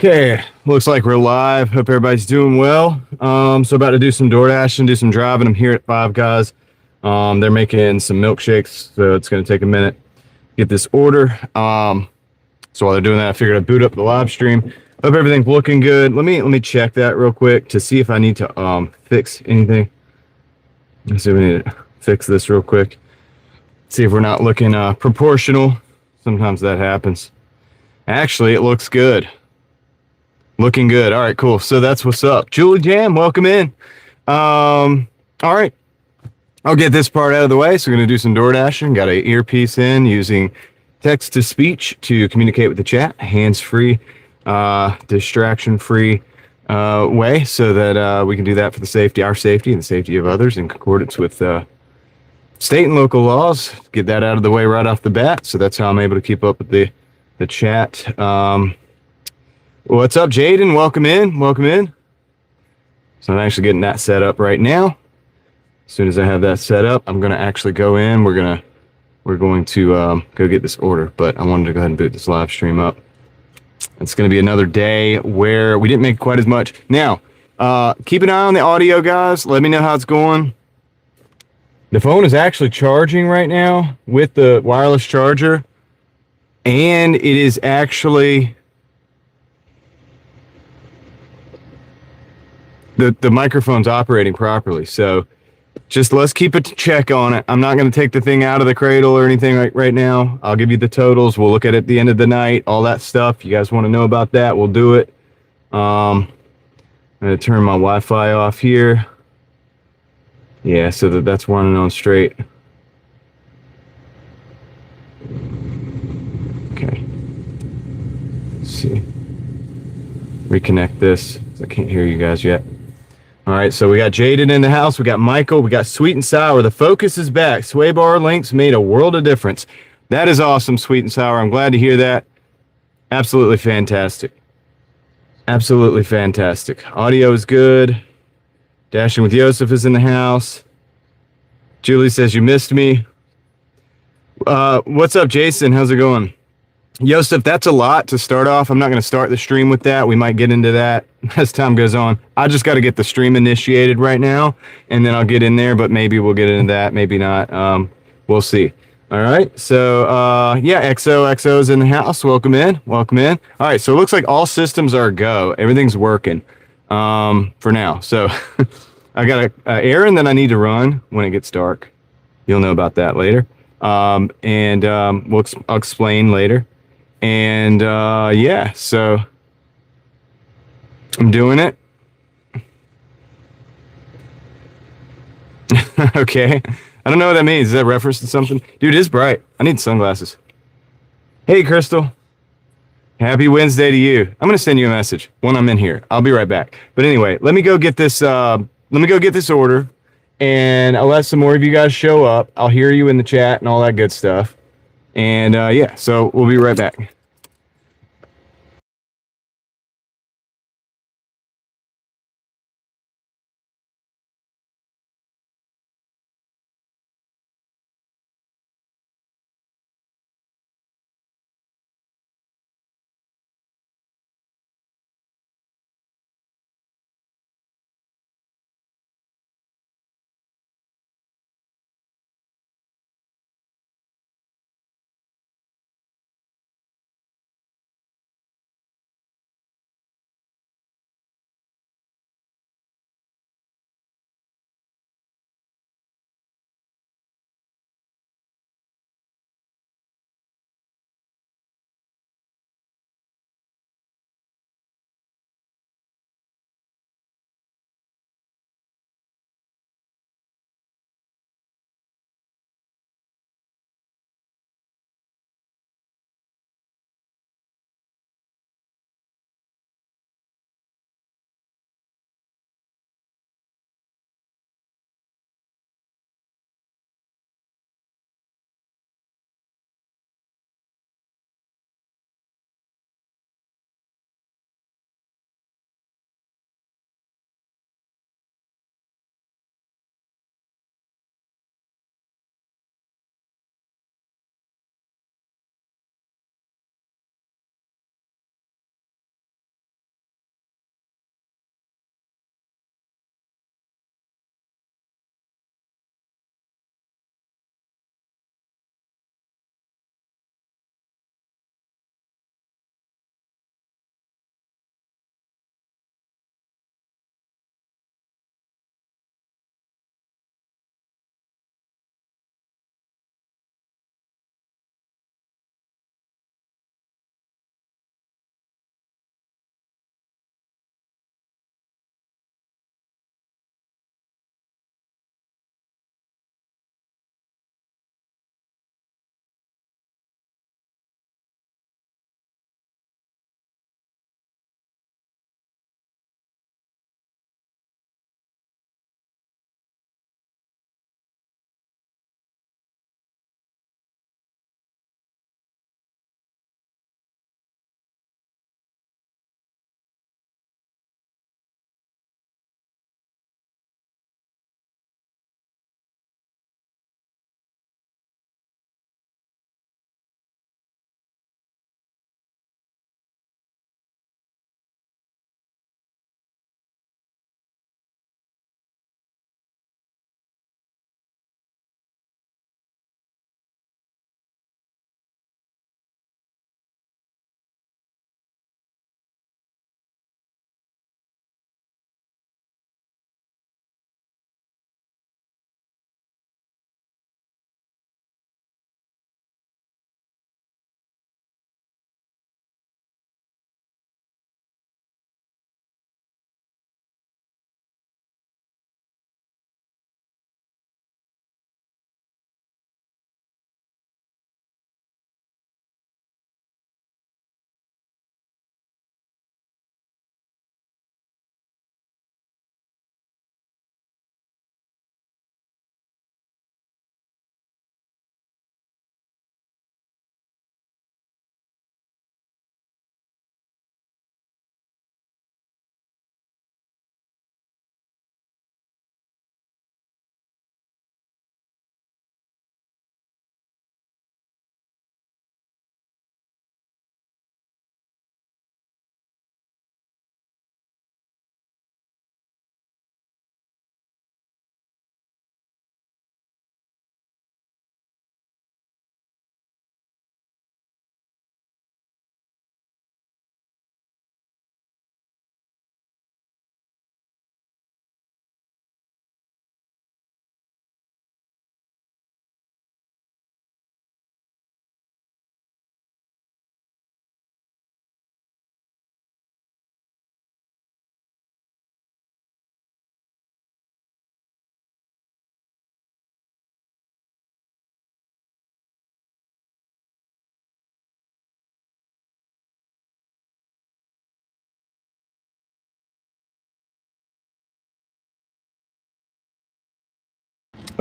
Okay, looks like we're live. Hope everybody's doing well. So about to do some Doordash and do some driving. I'm here at Five Guys. They're making some milkshakes, so it's going to take a minute to get this order. So while they're doing that, I figured I'd boot up the live stream. Hope everything's looking good. Let me check that real quick to see if I need to fix anything. Let's see if we need to fix this real quick. See if we're not looking proportional. Sometimes that happens. Actually, it looks good. Looking good. All right, cool. So that's what's up. Julie Jam, welcome in. All right. I'll get this part out of the way. So we're going to do some DoorDashing. Got an earpiece in using text-to-speech to communicate with the chat. Hands-free, distraction-free way so that we can do that for the safety, our safety, and the safety of others in concordance with state and local laws. Get that out of the way right off the bat. So that's how I'm able to keep up with the chat. What's up, Jaden? Welcome in. Welcome in. So I'm actually getting that set up right now. As soon as I have that set up, I'm going to actually go in. We're going to go get this order, but I wanted to go ahead and boot this live stream up. It's going to be another day where we didn't make quite as much. Now, keep an eye on the audio, guys. Let me know how it's going. The phone is actually charging right now with the wireless charger, and it is actually... The microphone's operating properly, so just let's keep a check on it. I'm not going to take the thing out of the cradle or anything right now. I'll give you the totals. We'll look at it at the end of the night, all that stuff. You guys want to know about that, we'll do it. I'm going to turn my Wi-Fi off here. Yeah, so that's running on straight. Okay. Let's see. Reconnect this. I can't hear you guys yet. All right, so we got Jaden in the house. We got Michael. We got Sweet and Sour. The focus is back. Sway bar links made a world of difference. That is awesome, Sweet and Sour. I'm glad to hear that. Absolutely fantastic. Absolutely fantastic. Audio is good. Dashing with Yosef is in the house. Julie says you missed me. What's up, Jason? How's it going? Yosef, that's a lot to start off. I'm not going to start the stream with that. We might get into that as time goes on. I just got to get the stream initiated right now, and then I'll get in there, but maybe we'll get into that, maybe not. We'll see. All right, so yeah, XOXO's in the house. Welcome in, welcome in. All right, so it looks like all systems are a go. Everything's working for now. So I got an errand that I need to run when it gets dark. You'll know about that later, and I'll explain later. And yeah, so I'm doing it. Okay. I don't know what that means. Is that reference to something? Dude, it's bright. I need sunglasses. Hey, Crystal. Happy Wednesday to you. I'm going to send you a message when I'm in here. I'll be right back. But anyway, let me go get this order, and I'll let some more of you guys show up. I'll hear you in the chat and all that good stuff. And yeah, so we'll be right back.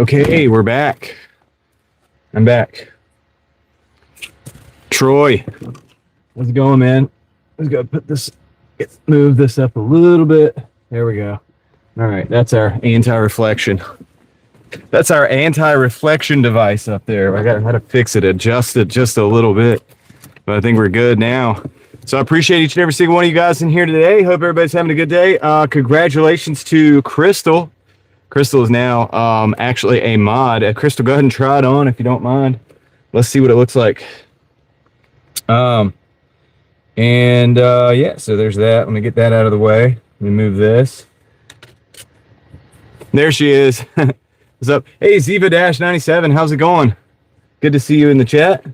Okay, we're back. I'm back. Troy, how's it going, man? Let's go put this, move this up a little bit. There we go. All right, that's our anti-reflection. That's our anti-reflection device up there. I got to fix it, adjust it just a little bit, but I think we're good now. So I appreciate each and every single one of you guys in here today. Hope everybody's having a good day. Congratulations to Crystal. Crystal is now actually a mod. Crystal, go ahead and try it on if you don't mind. Let's see what it looks like. Yeah, so there's that. Let me get that out of the way. Let me move this. There she is. What's up? Hey, Ziva-97, how's it going? Good to see you in the chat.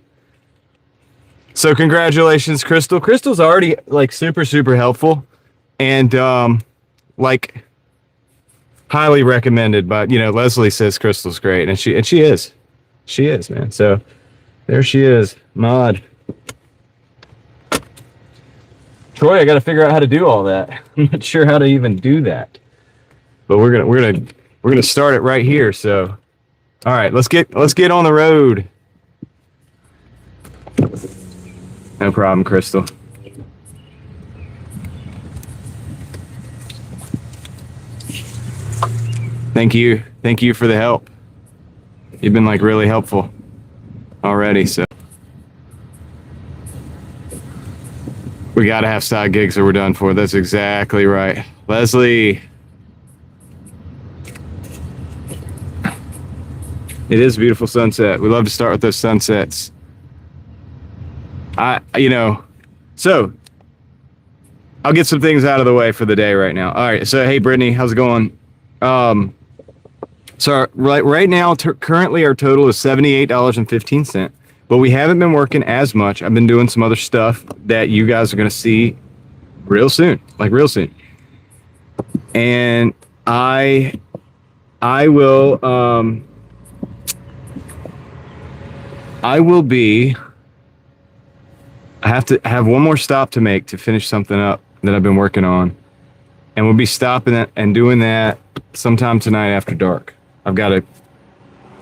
So congratulations, Crystal. Crystal's already like super helpful and like highly recommended, but you know, Leslie says Crystal's great, and she is. She is, man. So there she is, mod. Troy, I got to figure out how to do all that. I'm not sure how to even do that, but we're gonna start it right here. So, all right, let's get on the road. No problem, Crystal. Thank you for the help. You've been like really helpful already. So. We got to have side gigs or we're done for. That's exactly right. Leslie. It is a beautiful sunset. We love to start with those sunsets. So I'll get some things out of the way for the day right now. All right. So, hey, Brittany, how's it going? So right now, currently our total is $78.15. But we haven't been working as much. I've been doing some other stuff that you guys are going to see real soon, like real soon. And I will be, I have to have one more stop to make to finish something up that I've been working on. And we'll be stopping it and doing that sometime tonight after dark. I've got to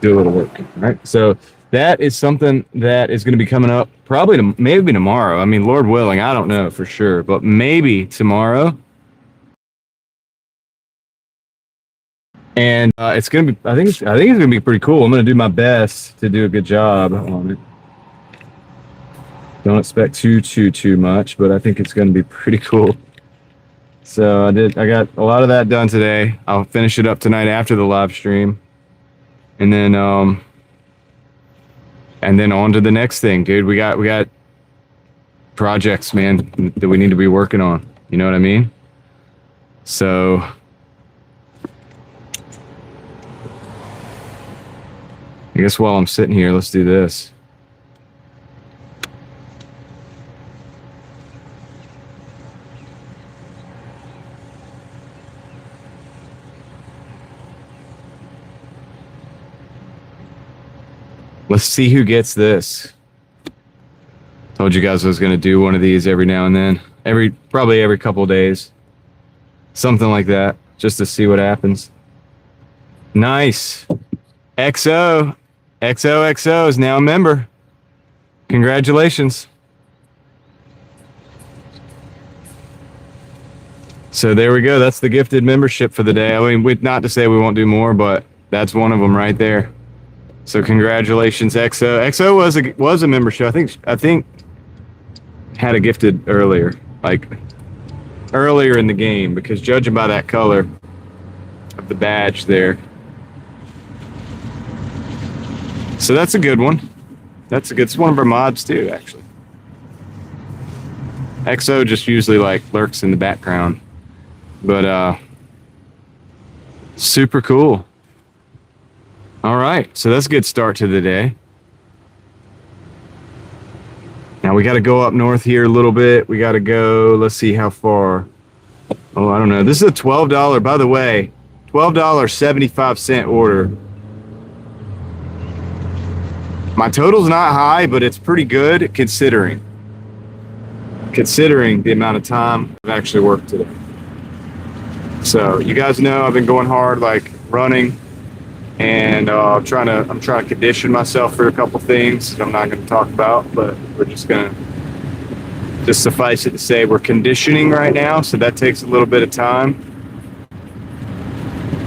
do a little work, all right? So that is something that is going to be coming up probably maybe tomorrow. I mean, Lord willing, I don't know for sure, but maybe tomorrow. And it's going to be, I think it's going to be pretty cool. I'm going to do my best to do a good job on it. Don't expect too much, but I think it's going to be pretty cool. So I got a lot of that done today. I'll finish it up tonight after the live stream. And then on to the next thing, dude. We got projects, man, that we need to be working on. You know what I mean? So I guess while I'm sitting here, let's do this. Let's see who gets this. Told you guys I was going to do one of these every now and then. Probably every couple of days. Something like that, just to see what happens. Nice. XO is now a member. Congratulations. So there we go. That's the gifted membership for the day. I mean, not to say we won't do more, but that's one of them right there. So congratulations, XO. XO was a membership. I think had a gifted earlier, like earlier in the game, because judging by that color of the badge there. So that's a good one. It's one of our mods too, actually. XO just usually like lurks in the background, but super cool. All right, so that's a good start to the day. Now we got to go up north here a little bit. We got to go, let's see how far. Oh, I don't know. This is a $12, by the way, $12.75 order. My total's not high, but it's pretty good considering the amount of time I've actually worked today. So you guys know I've been going hard, like running and I'm trying to condition myself for a couple things that I'm not going to talk about, but we're just suffice it to say we're conditioning right now, so that takes a little bit of time,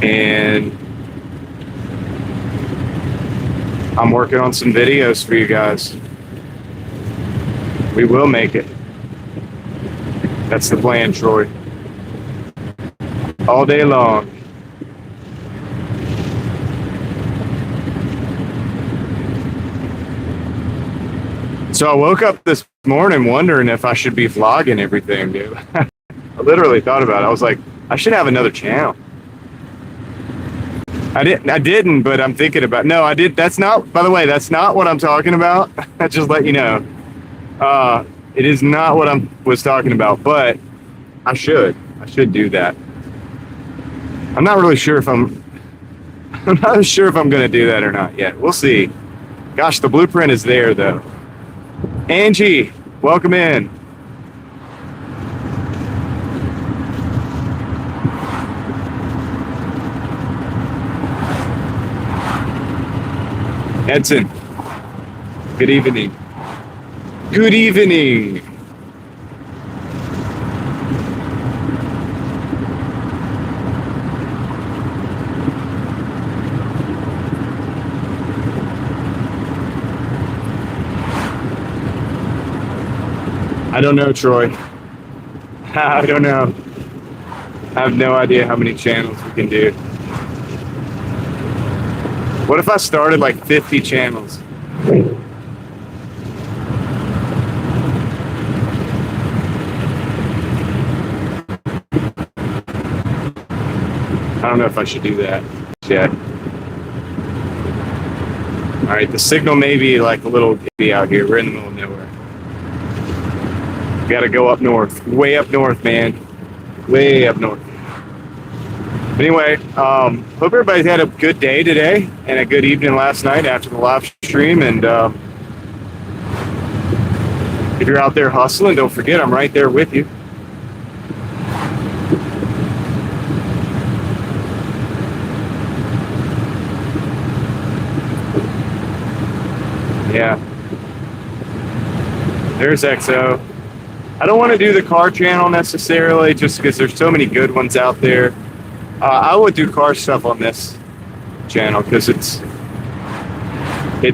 and I'm working on some videos for you guys. We will make it. That's the plan, Troy. All day long. So I woke up this morning wondering if I should be vlogging everything, dude. I literally thought about it. I was like, I should have another channel. I didn't, but I'm thinking about, no, I did. That's not, by the way, that's not what I'm talking about. I just let you know. It is not what I was talking about, but I should do that. I'm not really sure if I'm not sure if I'm going to do that or not yet. We'll see. Gosh, the blueprint is there though. Angie, welcome in. Edson, good evening. Good evening. I don't know, Troy. I don't know. I have no idea how many channels we can do. What if I started like 50 channels? I don't know if I should do that yet. All right, the signal may be like a little iffy out here. We're in the middle of nowhere. We gotta go up north, way up north, man, way up north. But anyway, hope everybody's had a good day today and a good evening last night after the live stream. And if you're out there hustling, don't forget I'm right there with you. Yeah. There's XO. I don't want to do the car channel necessarily just because there's so many good ones out there. I would do car stuff on this channel because it's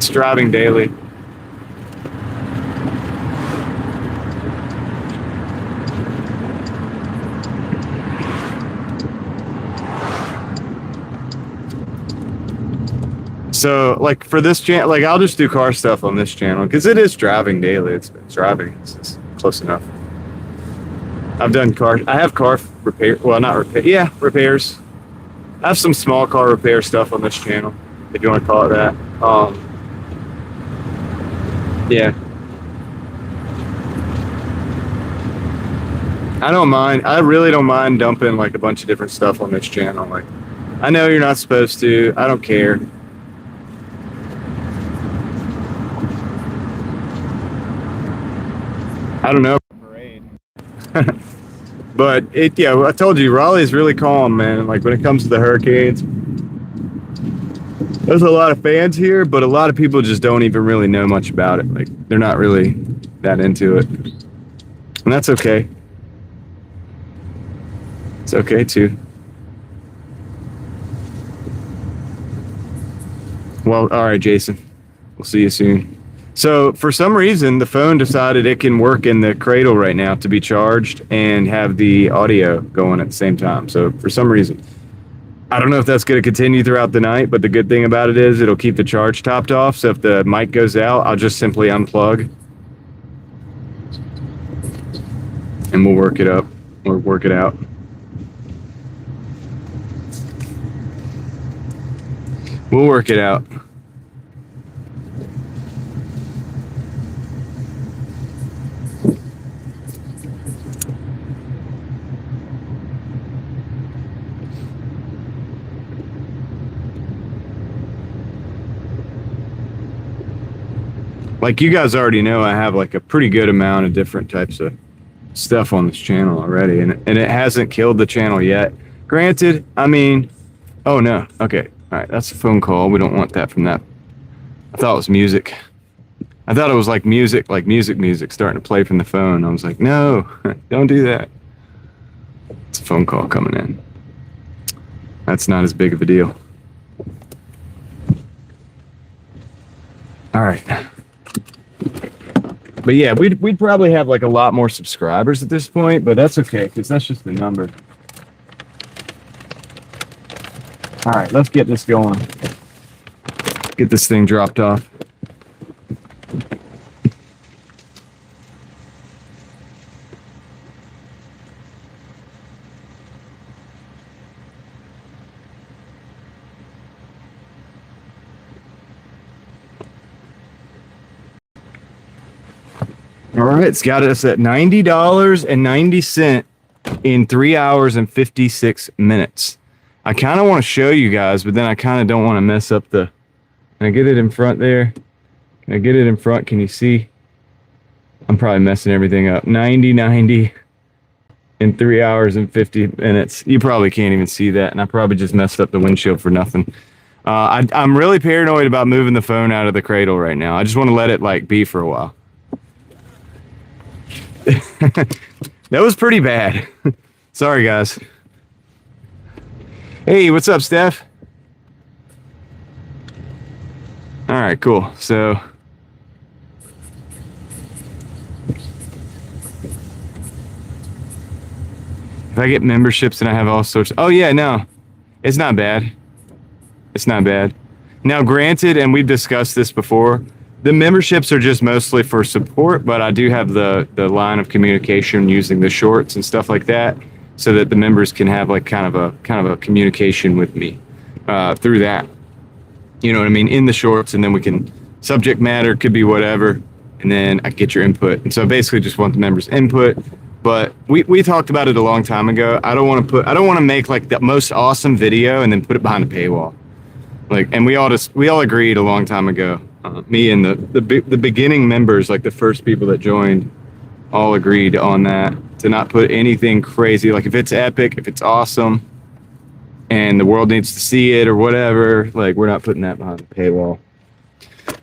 driving daily. So like for this channel, like I'll just do car stuff on this channel because it is driving daily. It's driving. It's close enough. I've done I have car repair. Well, not repair. Yeah, repairs. I have some small car repair stuff on this channel, if you want to call it that. Yeah. I don't mind. I really don't mind dumping like a bunch of different stuff on this channel. Like, I know you're not supposed to. I don't care. I don't know. But yeah, I told you, Raleigh's really calm, man. Like when it comes to the hurricanes, there's a lot of fans here, but a lot of people just don't even really know much about it. Like they're not really that into it, and that's okay. It's okay too. Well, all right, Jason. We'll see you soon. So for some reason, the phone decided it can work in the cradle right now to be charged and have the audio going at the same time. So for some reason, I don't know if that's going to continue throughout the night, but the good thing about it is it'll keep the charge topped off. So if the mic goes out, I'll just simply unplug and we'll work it up or work it out. We'll work it out. Like you guys already know, I have like a pretty good amount of different types of stuff on this channel already, and it hasn't killed the channel yet. Granted, I mean, oh no, okay, All right, that's a phone call. We don't want that from that. I thought it was music. I thought it was like music starting to play from the phone. I was like, no, don't do that. It's a phone call coming in. That's not as big of a deal. All right. But yeah, we'd probably have like a lot more subscribers at this point, but that's okay because that's just the number. All right, let's get this going. Get this thing dropped off. All right, it's got us at $90.90 in 3 hours and 56 minutes. I kind of want to show you guys, but then I kind of don't want to mess up the... Can I get it in front there? Can I get it in front? Can you see? I'm probably messing everything up. 90.90 in 3 hours and 50 minutes. You probably can't even see that, and I probably just messed up the windshield for nothing. I'm really paranoid about moving the phone out of the cradle right now. I just want to let it like be for a while. That was pretty bad. Sorry, guys. Hey, what's up, Steph? All right, cool. So if I get memberships and I have all sorts... Oh, yeah, no. It's not bad. It's not bad. Now, granted, and we've discussed this before, the memberships are just mostly for support, but I do have the line of communication using the shorts and stuff like that, so that the members can have like kind of a communication with me through that. You know what I mean? In the shorts, and then we can... Subject matter could be whatever, and then I get your input. And so basically just want the members' input. But we talked about it a long time ago. I don't want to make like the most awesome video and then put it behind a paywall. Like, and we all agreed a long time ago. Me and the beginning members, like the first people that joined, all agreed on that, to not put anything crazy. Like if it's epic, if it's awesome, and the world needs to see it or whatever, like we're not putting that behind the paywall.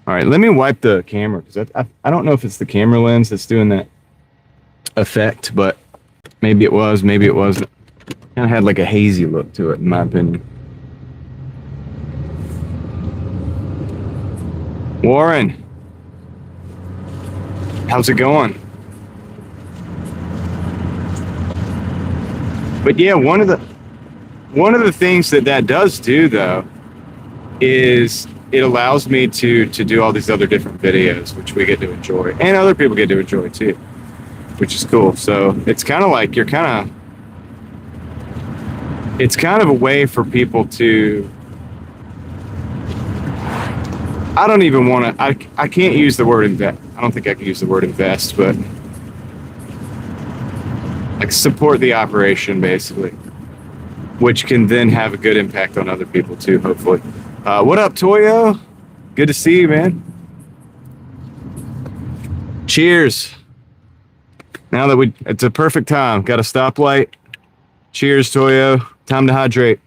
All right, let me wipe the camera because I don't know if it's the camera lens that's doing that effect, but maybe it was, maybe it wasn't. Kind of had like a hazy look to it, in my opinion. Warren, how's it going? But yeah, one of the things that does do though is it allows me to do all these other different videos, which we get to enjoy, and other people get to enjoy too, which is cool. So it's kind of like it's kind of a way for people to, I don't even want to, I can't use the word invest. I don't think I can use the word invest, but like support the operation basically, which can then have a good impact on other people too, hopefully. What up, Toyo? Good to see you, man. Cheers. Now that it's a perfect time. Got a stoplight. Cheers, Toyo. Time to hydrate.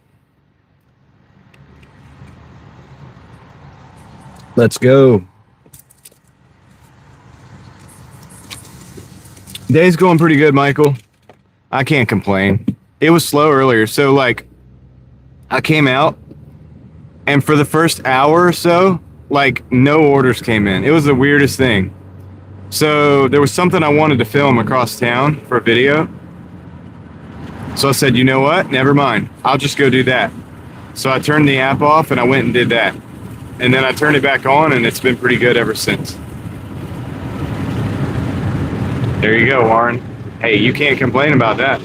Let's go. Day's going pretty good, Michael. I can't complain. It was slow earlier, so like I came out, and for the first hour or so, like no orders came in. It was the weirdest thing. So there was something I wanted to film across town for a video. So I said, you know what? Never mind. I'll just go do that. So I turned the app off and I went and did that. And then I turned it back on and it's been pretty good ever since. There you go, Warren. Hey, you can't complain about that.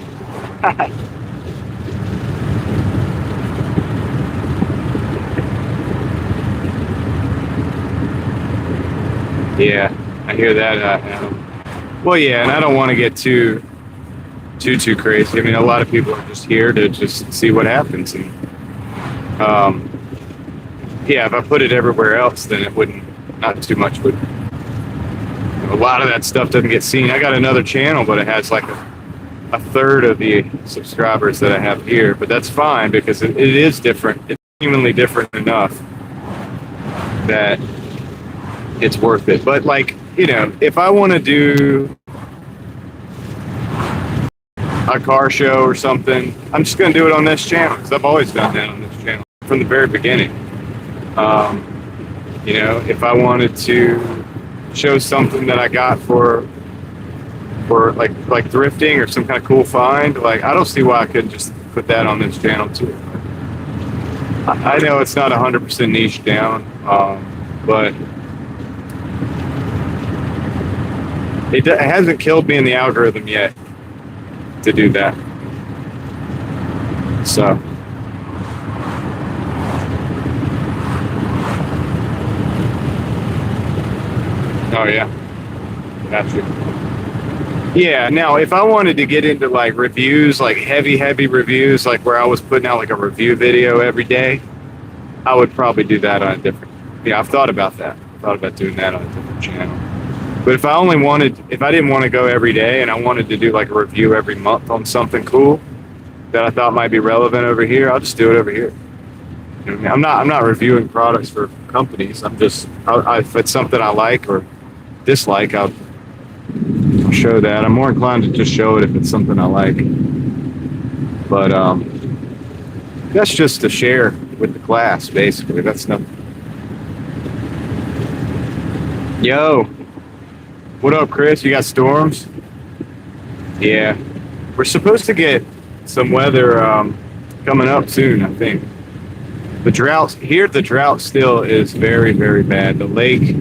Yeah, I hear that. Well, yeah, and I don't want to get too crazy. I mean, a lot of people are just here to just see what happens. And yeah, if I put it everywhere else, then it wouldn't, not too much would. A lot of that stuff doesn't get seen. I got another channel, but it has like a third of the subscribers that I have here. But that's fine because it is different. genuinely different enough that it's worth it. But like, you know, if I want to do a car show or something, I'm just going to do it on this channel, because I've always done that on this channel from the very beginning. You know, if I wanted to show something that I got for like thrifting or some kind of cool find, like, I don't see why I couldn't just put that on this channel too. I know it's not 100% niche down, but it hasn't killed me in the algorithm yet to do that. So oh yeah, gotcha. Yeah, now if I wanted to get into like reviews, like heavy reviews, like where I was putting out like a review video every day, I would probably do that on a different, yeah, I've thought about that. I thought about doing that on a different channel. But if I didn't want to go every day and I wanted to do like a review every month on something cool that I thought might be relevant over here, I'll just do it over here. You know what I mean? I'm not reviewing products for companies. I'm just, if it's something I like or dislike, I'll show that. I'm more inclined to just show it if it's something I like. But that's just to share with the class, basically. That's nothing. Yo, what up, Chris? You got storms? Yeah, we're supposed to get some weather coming up soon, I think. The drought still is very, very bad. The lake,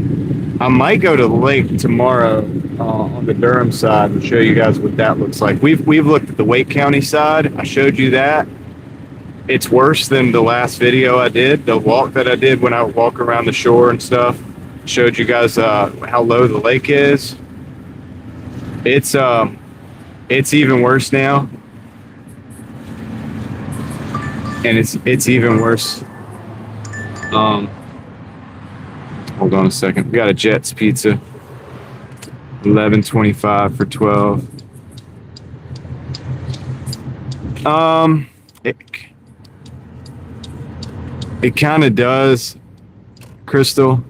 I might go to the lake tomorrow on the Durham side and show you guys what that looks like. We've looked at the Wake County side. I showed you that. It's worse than the last video I did, the walk that I did when I walk around the shore and stuff. Showed you guys how low the lake is. It's even worse now, and it's even worse. Hold on a second. We got a Jets pizza. 11.25 for 12. It kind of does, Crystal.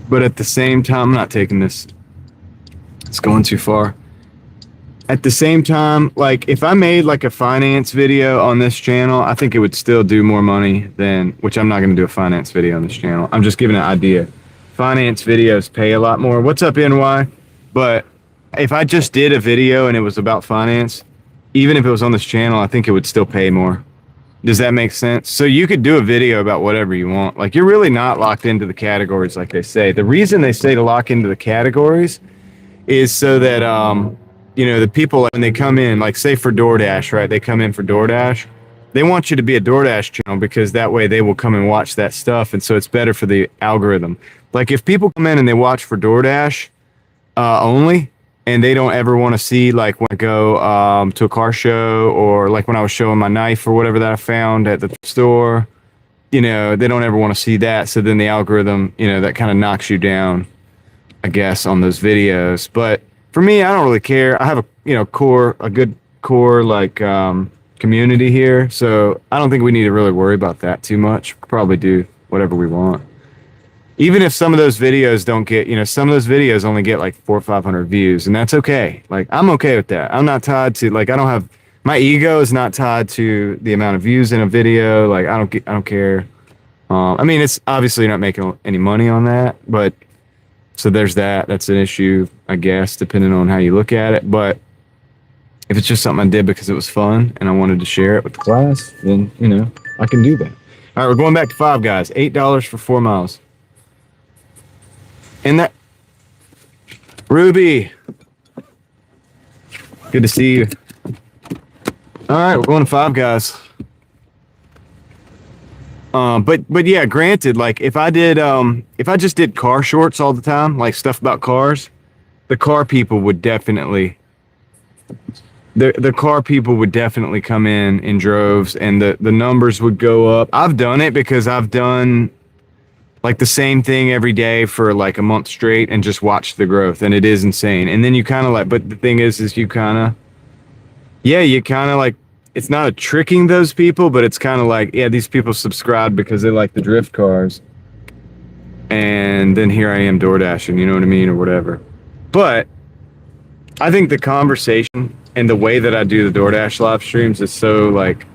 But at the same time, I'm not taking this. It's going too far. At the same time, like if I made like a finance video on this channel, I think it would still do more money than, which I'm not going to do a finance video on this channel. I'm just giving an idea. Finance videos pay a lot more. What's up, NY? But if I just did a video and it was about finance, even if it was on this channel, I think it would still pay more. Does that make sense? So you could do a video about whatever you want. Like you're really not locked into the categories like they say. The reason they say to lock into the categories is so that, you know, the people when they come in, like say for Doordash, right? They come in for Doordash. They want you to be a Doordash channel because that way they will come and watch that stuff. And so it's better for the algorithm. Like if people come in and they watch for Doordash only, and they don't ever want to see, like when I go to a car show or like when I was showing my knife or whatever that I found at the store, you know, they don't ever want to see that. So then the algorithm, you know, that kind of knocks you down, I guess, on those videos. But for me, I don't really care. I have a, you know, a good core like community here. So I don't think we need to really worry about that too much. We'll probably do whatever we want. Even if some of those videos don't get, you know, some of those videos only get like 400 or 500 views, and that's okay. Like, I'm okay with that. I'm not tied to, like, I don't have, my ego is not tied to the amount of views in a video. Like, I don't care. I mean, it's obviously you're not making any money on that, but so there's that. That's an issue, I guess, depending on how you look at it. But if it's just something I did because it was fun and I wanted to share it with the class, then, you know, I can do that. All right, we're going back to Five Guys. $8 for 4 miles. And that, Ruby, good to see you. All right, we're going to Five Guys. But yeah, granted, like if I just did car shorts all the time, like stuff about cars, the car people would definitely, the car people would definitely come in droves, and the numbers would go up. I've done it because I've done like the same thing every day for like a month straight and just watch the growth, and it is insane. And then you kind of like, but the thing is you kind of, yeah, you kind of like it's not a tricking those people, but it's kind of like, yeah, these people subscribe because they like the drift cars. And then here I am DoorDashing, you know what I mean, or whatever. But I think the conversation and the way that I do the DoorDash live streams is so like,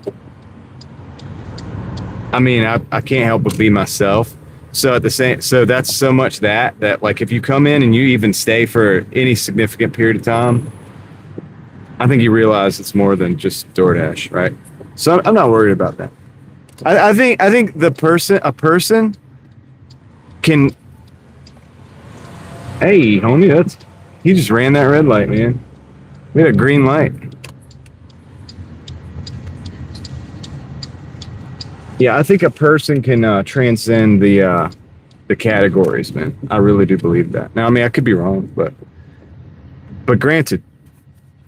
I mean, I can't help but be myself. So at the same, so that's so much that like if you come in and you even stay for any significant period of time, I think you realize it's more than just DoorDash, right? So I'm not worried about that. I think a person can. Hey, homie, he just ran that red light, man. We had a green light. Yeah, I think a person can transcend the categories, man. I really do believe that. Now, I mean, I could be wrong, but granted,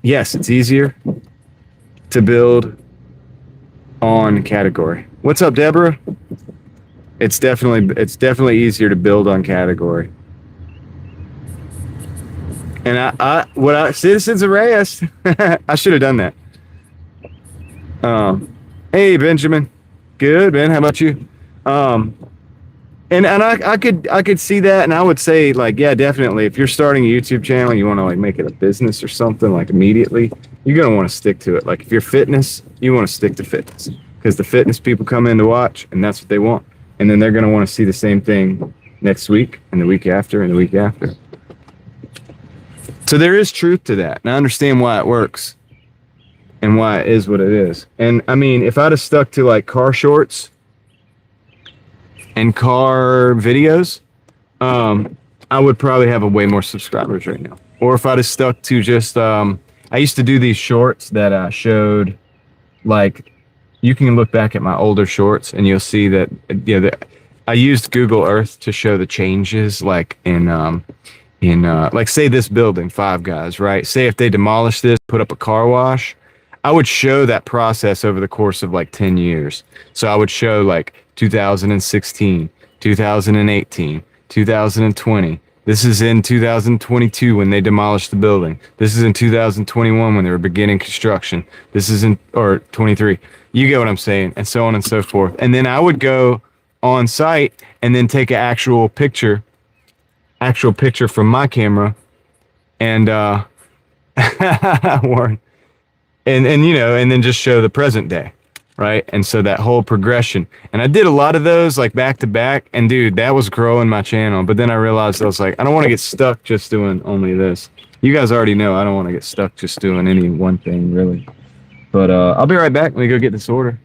yes, it's easier to build on category. What's up, Deborah? It's definitely easier to build on category. And Citizens Arrest. I should have done that. Hey Benjamin, good man. How about you? Um, and I could see that, and I would say like, yeah, definitely. If you're starting a YouTube channel, you want to like make it a business or something like immediately, you're gonna want to stick to it. Like if you're fitness, you want to stick to fitness because the fitness people come in to watch, and that's what they want. And then they're gonna want to see the same thing next week, and the week after, and the week after. So there is truth to that, and I understand why it works and why it is what it is. And I mean, if I'd have stuck to like car shorts and car videos, I would probably have a way more subscribers right now. Or if I'd have stuck to just, I used to do these shorts that showed, like, you can look back at my older shorts and you'll see that, you know, I used Google Earth to show the changes, like like say this building, Five Guys, right? Say if they demolish this, put up a car wash, I would show that process over the course of like 10 years. So I would show like 2016, 2018, 2020. This is in 2022 when they demolished the building. This is in 2021 when they were beginning construction. This is in, or 23. You get what I'm saying, and so on and so forth. And then I would go on site and then take an actual picture from my camera and Warren, and you know, and then just show the present day, right? And so that whole progression, and I did a lot of those like back to back, and dude, that was growing my channel. But then I realized I was like, I don't want to get stuck just doing only this. You guys already know I don't want to get stuck just doing any one thing really. But I'll be right back. Let me go get this order.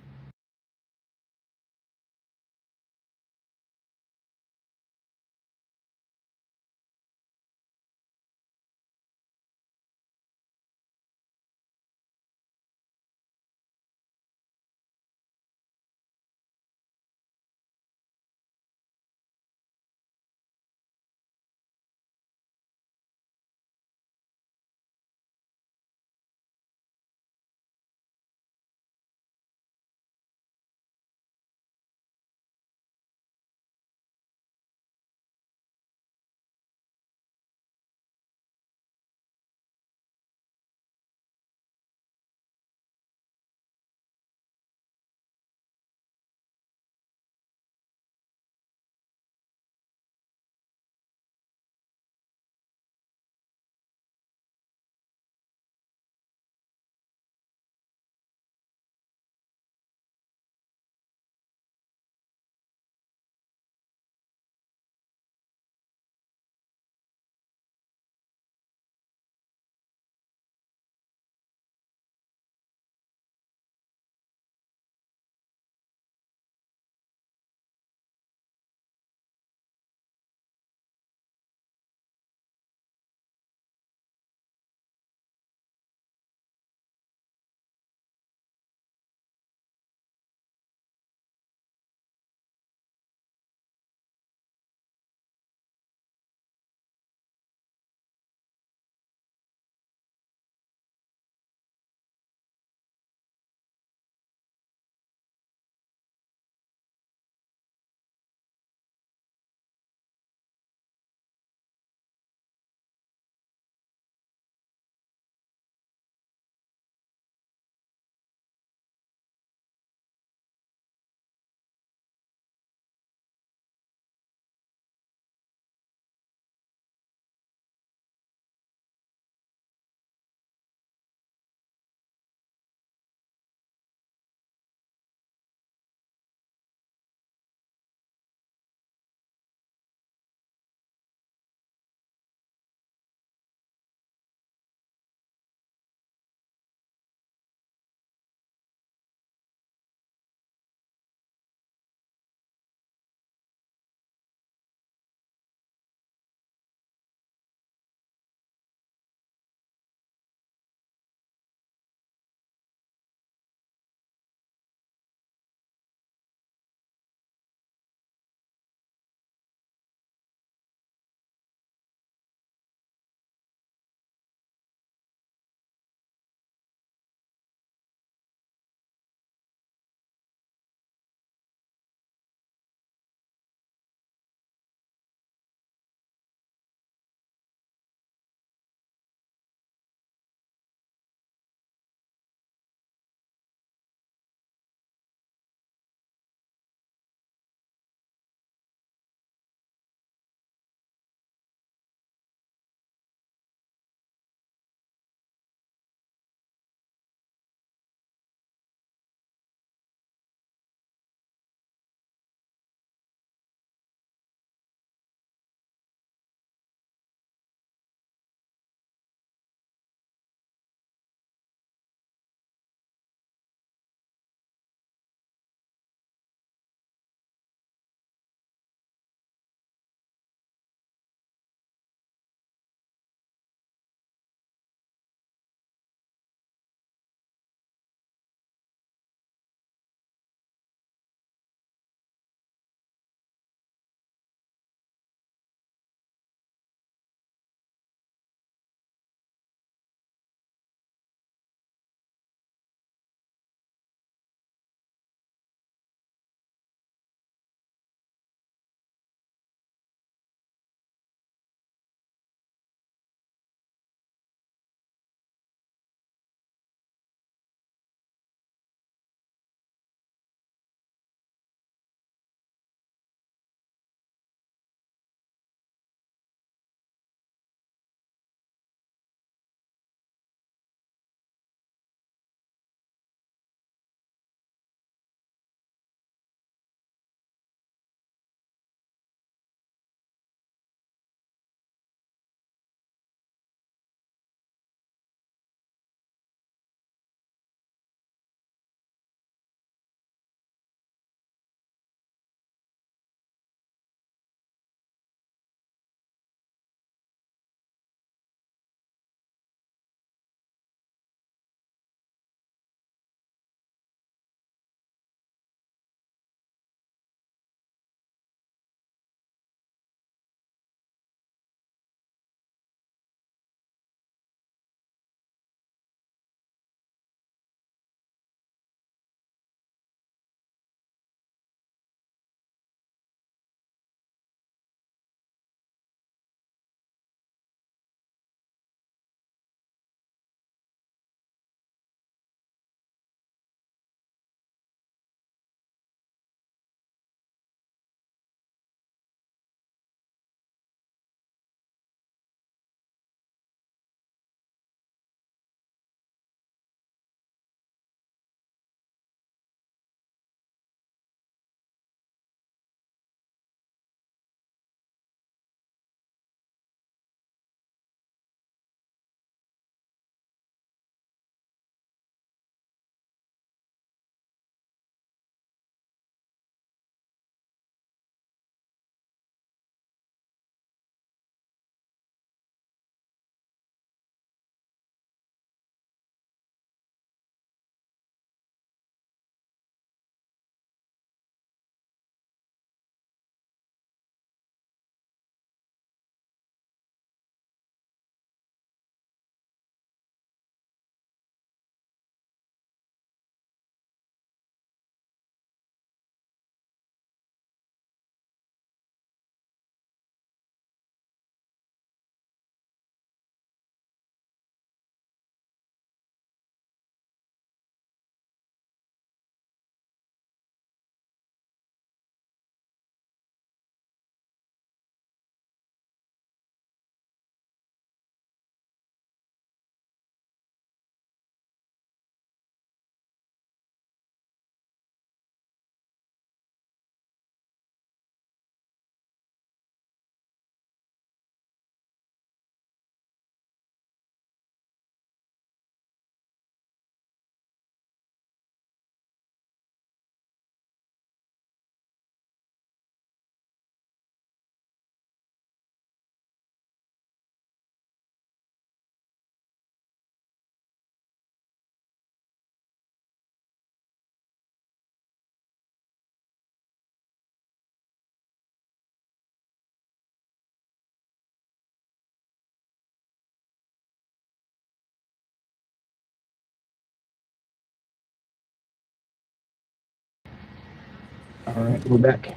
All right, we're back.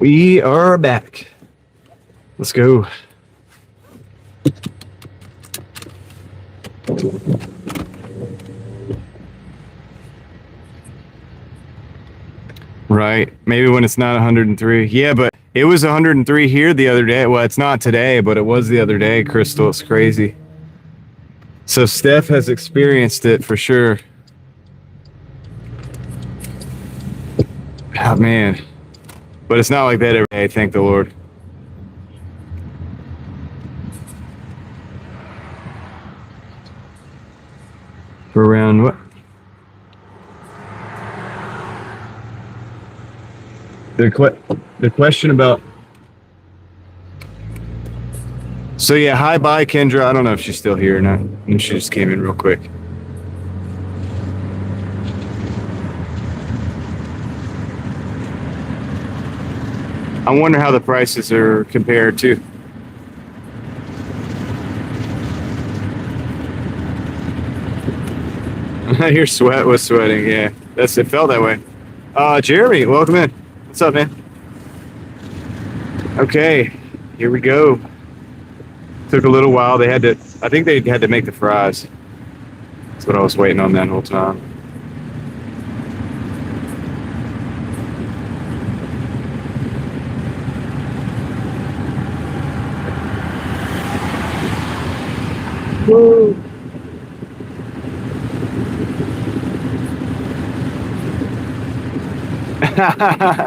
We are back. Let's go. Right. Maybe when it's not 103. Yeah, but it was 103 here the other day. Well, it's not today, but it was the other day, Crystal. It's crazy. So Steph has experienced it for sure. Oh, man. But it's not like that every day, thank the Lord. For around what? The question about... So yeah, hi, bye, Kendra. I don't know if she's still here or not. And she just came in real quick. I wonder how the prices are compared to. Your sweat was sweating, yeah. It felt that way. Jeremy, welcome in. What's up, man? Okay, here we go. Took a little while. I think they had to make the fries. That's what I was waiting on that whole time. Woo.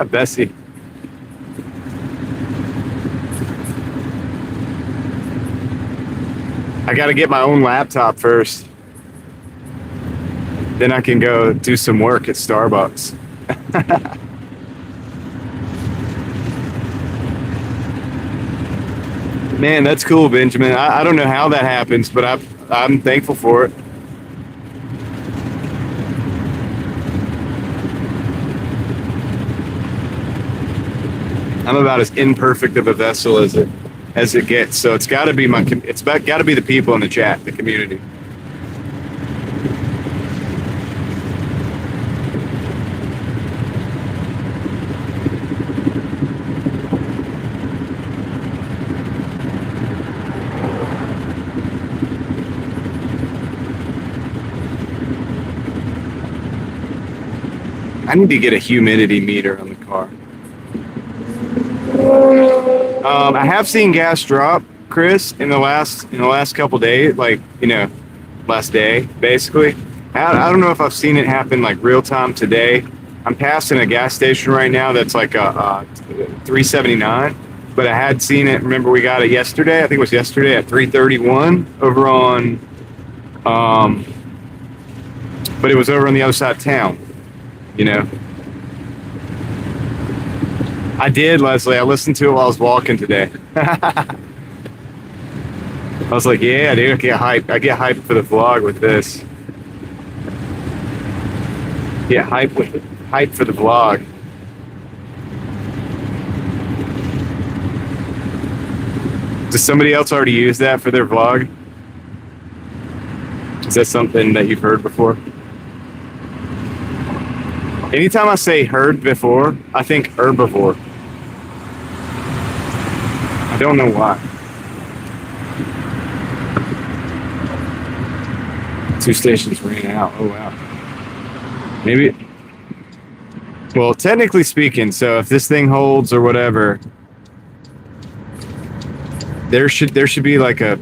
Bessie. I got to get my own laptop first. Then I can go do some work at Starbucks. Man, that's cool, Benjamin. I don't know how that happens, but I'm thankful for it. I'm about as imperfect of a vessel as it gets. So it's got to be got to be the people in the chat, the community. I need to get a humidity meter on the car. I have seen gas drop, Chris, in the last couple days, like, last day, basically. I don't know if I've seen it happen like real time today. I'm passing a gas station right now that's like a 379, but I had seen it. Remember, we got it yesterday. I think it was yesterday at 331 over on, but it was over on the other side of town, I did, Leslie. I listened to it while I was walking today. I was like, yeah, dude, I get hyped for the vlog with this. Get hyped for the vlog. Does somebody else already use that for their vlog? Is that something that you've heard before? Anytime I say heard before, I think herbivore. I don't know why. 2 stations ran out. Oh, wow. Maybe. Well, technically speaking, so if this thing holds or whatever, there should be like a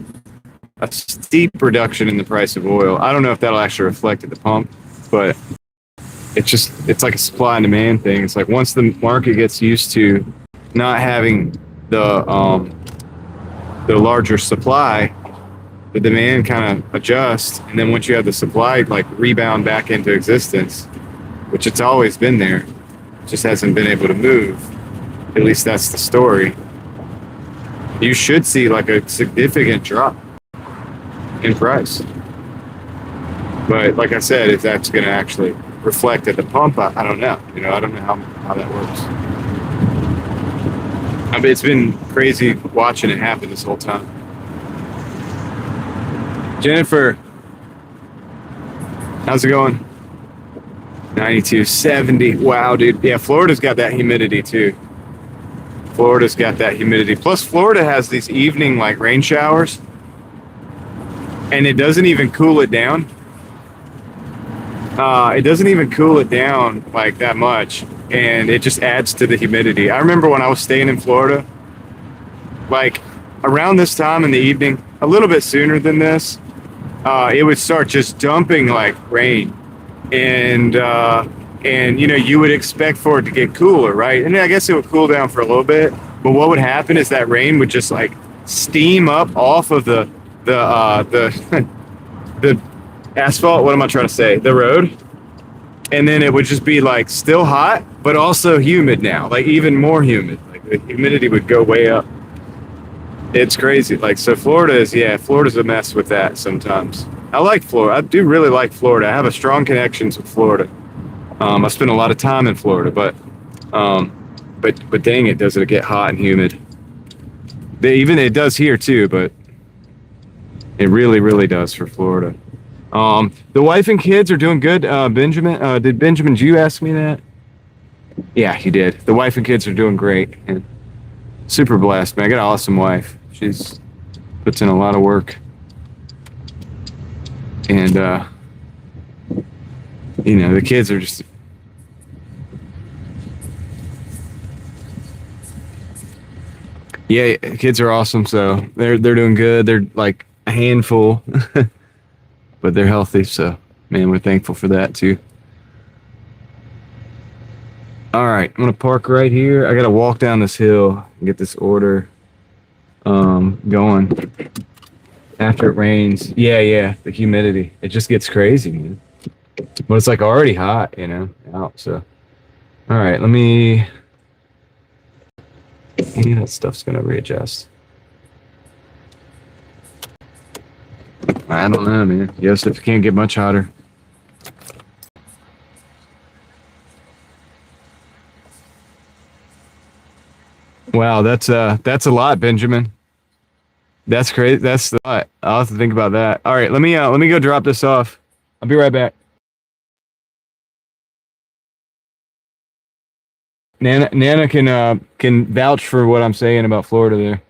steep reduction in the price of oil. I don't know if that'll actually reflect at the pump, but it's like a supply and demand thing. It's like once the market gets used to not having the larger supply, the demand kind of adjusts, and then once you have the supply like rebound back into existence, which it's always been there, just hasn't been able to move. At least that's the story. You should see like a significant drop in price. But like I said, if that's going to actually reflect at the pump, I don't know. I don't know how that works. I mean, it's been crazy watching it happen this whole time. Jennifer, how's it going? 92, 70. Wow, dude. Yeah, Florida's got that humidity too. Florida's got that humidity. Plus, Florida has these evening like rain showers, and it doesn't even cool it down. It doesn't even cool it down like that much, and it just adds to the humidity. I remember when I was staying in Florida, like around this time in the evening, a little bit sooner than this, it would start just dumping like rain, and you know, you would expect for it to get cooler, right? And I guess it would cool down for a little bit, but what would happen is that rain would just like steam up off of the the asphalt. What am I trying to say? The road. And then it would just be like still hot, but also humid now, like even more humid. Like the humidity would go way up. It's crazy. Like, so Florida's a mess with that sometimes. I like Florida. I do really like Florida. I have a strong connections with Florida. I spend a lot of time in Florida, but dang it, does it get hot and humid. It does here too, but it really does for Florida. The wife and kids are doing good. Benjamin, did you ask me that? Yeah, he did. The wife and kids are doing great. And super blessed, man. I got an awesome wife. She's puts in a lot of work. And, you know, the kids are just... Yeah, kids are awesome, so they're doing good. They're like a handful, but they're healthy, so man, we're thankful for that too. All right, I'm gonna park right here. I gotta walk down this hill and get this order going. After it rains, yeah, the humidity, it just gets crazy, man. But it's like already hot, you know, out. So, all right, let me. Any of that stuff's gonna readjust. I don't know, man. Yes, if it can't get much hotter. Wow, that's a lot, Benjamin. That's crazy. That's a lot. I'll have to think about that. All right, let me go drop this off. I'll be right back. Nana can vouch for what I'm saying about Florida there.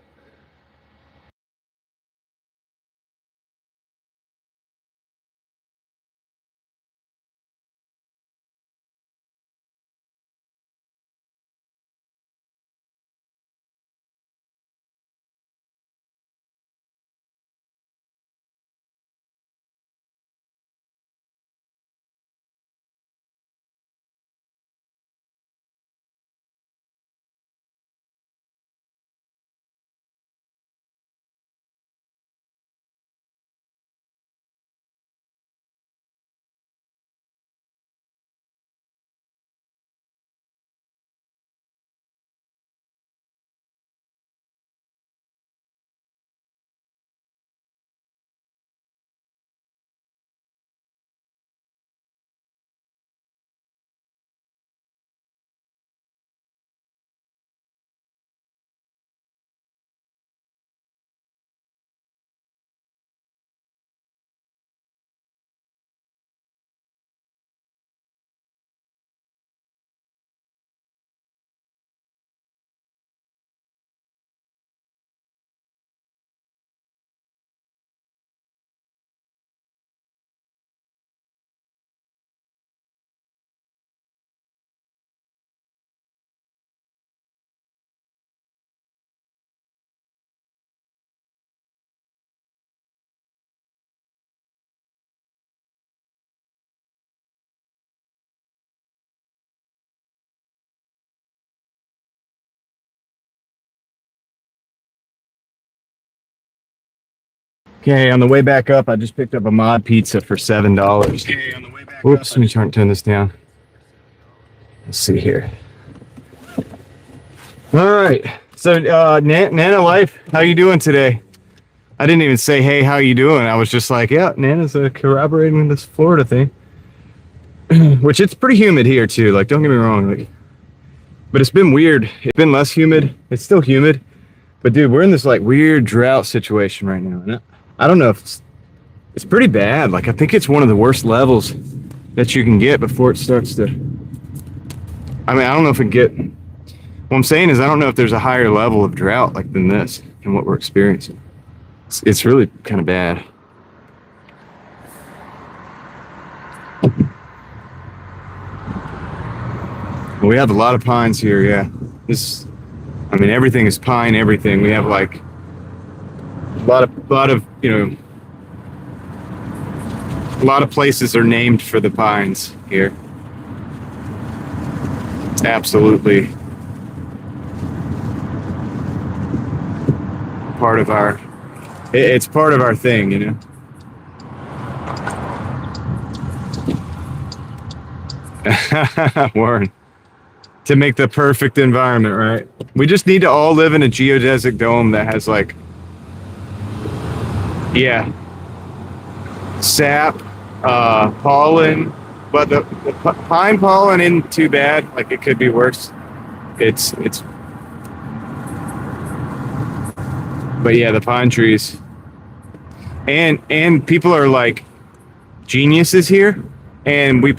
Okay, on the way back up, I just picked up a mod pizza for $7. Okay, on the way back Oops, let me turn this down. Let's see here. All right, so Nana Life, how you doing today? I didn't even say, hey, how you doing? I was just like, yeah, Nana's corroborating this Florida thing. Which it's pretty humid here too, like don't get me wrong. Like, but it's been weird. It's been less humid. It's still humid. But dude, we're in this like weird drought situation right now. And I don't know if it's pretty bad. Like I think it's one of the worst levels that you can get before it starts to. I mean, I don't know if it get. What I'm saying is, I don't know if there's a higher level of drought like than this and what we're experiencing. It's really kind of bad. Well, we have a lot of pines here. Yeah, I mean, everything is pine. Everything. We have like a lot of a lot of places are named for the pines here. It's absolutely part of our. It's part of our thing, Warren. To make the perfect environment, right? We just need to all live in a geodesic dome that has like, yeah, sap, pollen, but the pine pollen isn't too bad. Like it could be worse. It's, but yeah, the pine trees and people are like geniuses here, and we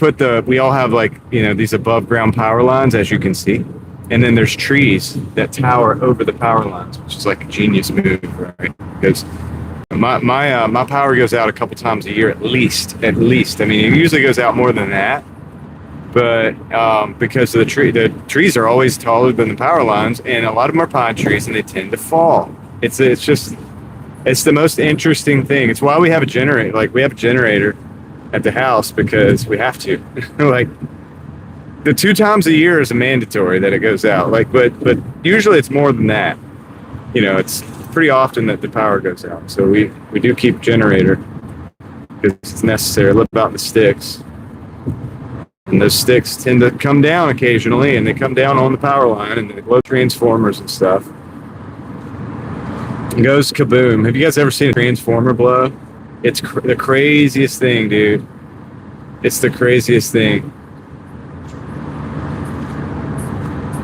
all have like these above ground power lines, as you can see, and then there's trees that tower over the power lines, which is like a genius move, right? Because my power goes out a couple times a year at least. I mean, it usually goes out more than that, but because of the trees are always taller than the power lines, and a lot of them are pine trees, and they tend to fall. It's the most interesting thing. It's why we have a generator. Like we have a generator at the house because we have to. Like the 2 times a year is a mandatory that it goes out. Like, but usually it's more than that. It's pretty often that the power goes out. So we do keep generator because it's necessary. I live out in the sticks, and those sticks tend to come down occasionally, and they come down on the power line and they blow transformers and stuff. It goes kaboom. Have you guys ever seen a transformer blow? It's the craziest thing, dude. It's the craziest thing.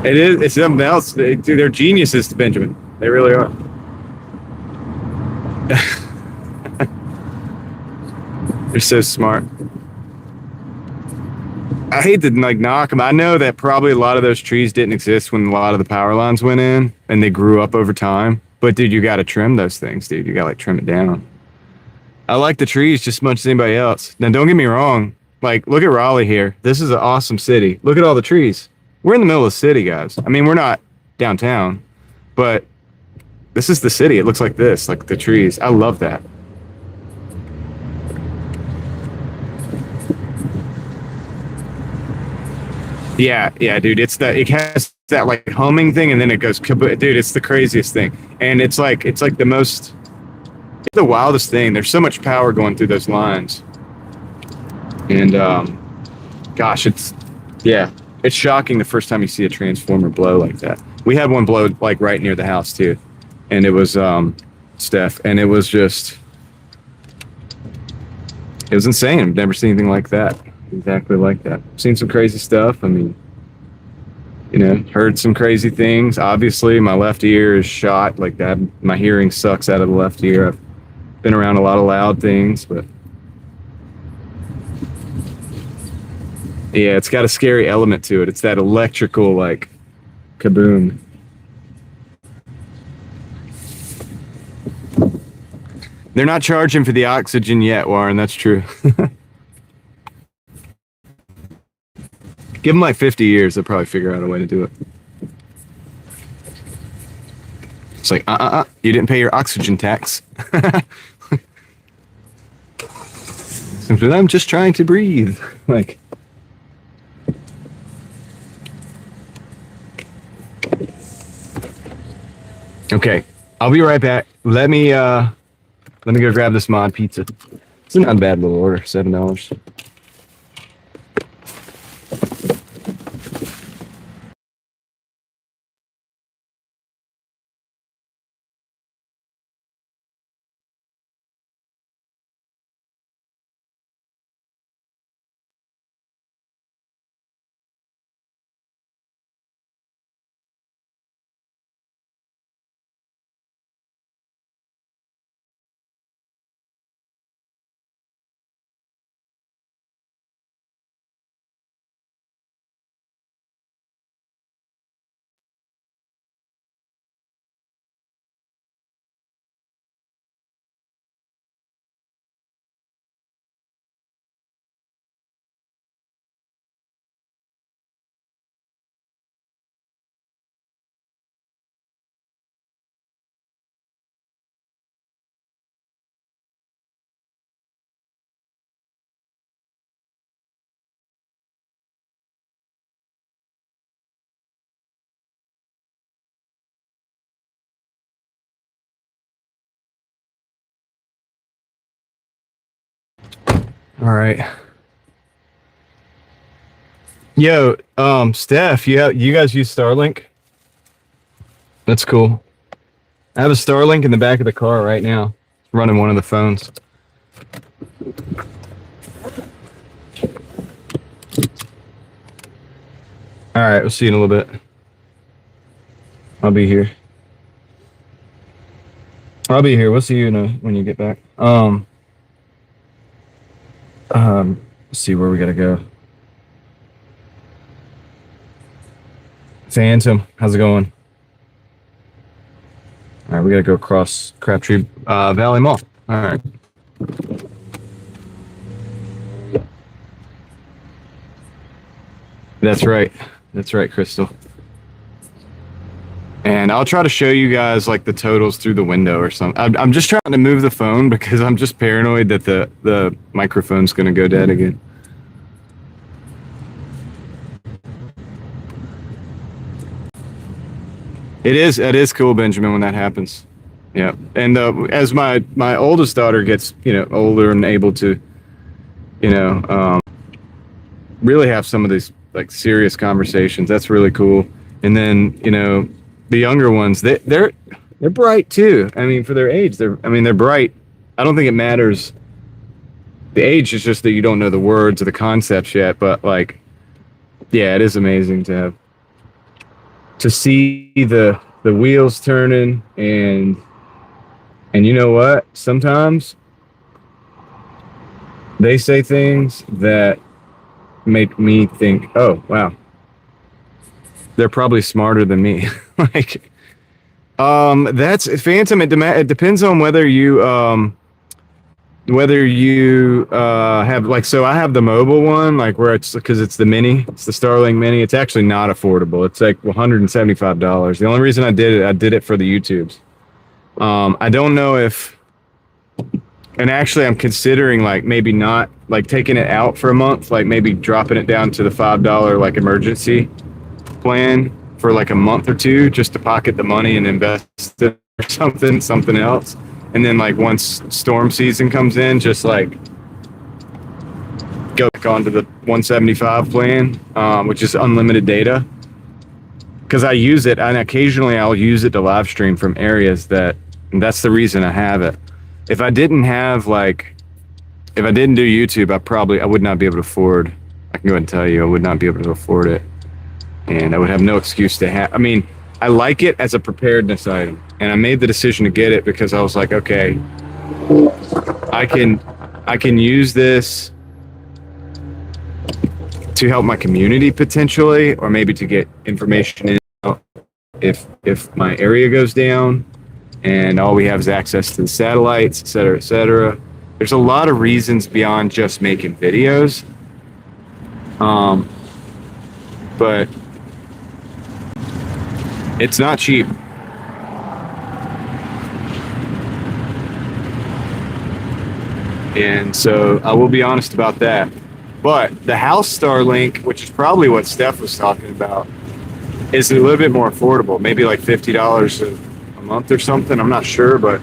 It is. It's something else. They're geniuses, Benjamin. They really are. They're so smart. I hate to like knock them. I know that probably a lot of those trees didn't exist when a lot of the power lines went in, and they grew up over time. But dude, you got to trim those things, dude. You got to like trim it down. I like the trees just as much as anybody else. Now, don't get me wrong. Like, look at Raleigh here. This is an awesome city. Look at all the trees. We're in the middle of the city, guys. I mean, we're not downtown, but this is the city. It looks like this, like the trees. I love that. Yeah, dude. It has that like humming thing, and then it goes, dude. It's the craziest thing, and it's like it's the wildest thing. There's so much power going through those lines, and gosh, it's shocking the first time you see a transformer blow like that. We had one blow like right near the house too, and it was Steph, and it was insane. I've never seen anything like that. Exactly like that. Seen some crazy stuff. I mean, heard some crazy things. Obviously, my left ear is shot like that. My hearing sucks out of the left ear. I've been around a lot of loud things, but yeah, it's got a scary element to it. It's that electrical like kaboom. They're not charging for the oxygen yet, Warren. That's true. Give them like 50 years, they'll probably figure out a way to do it. It's like, you didn't pay your oxygen tax. I'm just trying to breathe. Like, okay, I'll be right back. Let me go grab this mod pizza. It's not a bad little order, $7. All right. Yo, Steph, you guys use Starlink? That's cool. I have a Starlink in the back of the car right now, running one of the phones. All right, we'll see you in a little bit. I'll be here. We'll see you when you get back. Let's see where we gotta go. Phantom, how's it going? All right, we gotta go across Crabtree Valley Mall. All right. That's right. That's right, Crystal. And I'll try to show you guys like the totals through the window or something. I'm just trying to move the phone because I'm just paranoid that the microphone's gonna go dead again. It is cool, Benjamin, when that happens. Yeah, and as my oldest daughter gets older and able to really have some of these like serious conversations, that's really cool. And then the younger ones, they're bright too. I mean, for their age, they're bright. I don't think it matters. The age is just that you don't know the words or the concepts yet. But like, yeah, it is amazing to see the wheels turning, and you know what? Sometimes they say things that make me think, oh wow, they're probably smarter than me. Like, that's Phantom. It depends on whether you have like, so I have the mobile one, like where it's because it's the mini, it's the Starlink mini. It's actually not affordable. It's like $175. The only reason I did it for the YouTubes. I don't know if, and actually I'm considering like maybe not like taking it out for a month, like maybe dropping it down to the $5 like emergency plan for like a month or two, just to pocket the money and invest it or something else. And then like once storm season comes in, just like go back onto the 175 plan, which is unlimited data. Because I use it, and occasionally I'll use it to live stream from areas and that's the reason I have it. If I didn't do YouTube, I would not be able to afford. I can go ahead and tell you, I would not be able to afford it. And I would have no excuse to have. I mean, I like it as a preparedness item, and I made the decision to get it because I was like, okay, I can use this to help my community potentially, or maybe to get information in if my area goes down, and all we have is access to the satellites, et cetera, et cetera. There's a lot of reasons beyond just making videos, but it's not cheap. And so I will be honest about that. But the house Starlink, which is probably what Steph was talking about, is a little bit more affordable, maybe like $50 a month or something. I'm not sure, but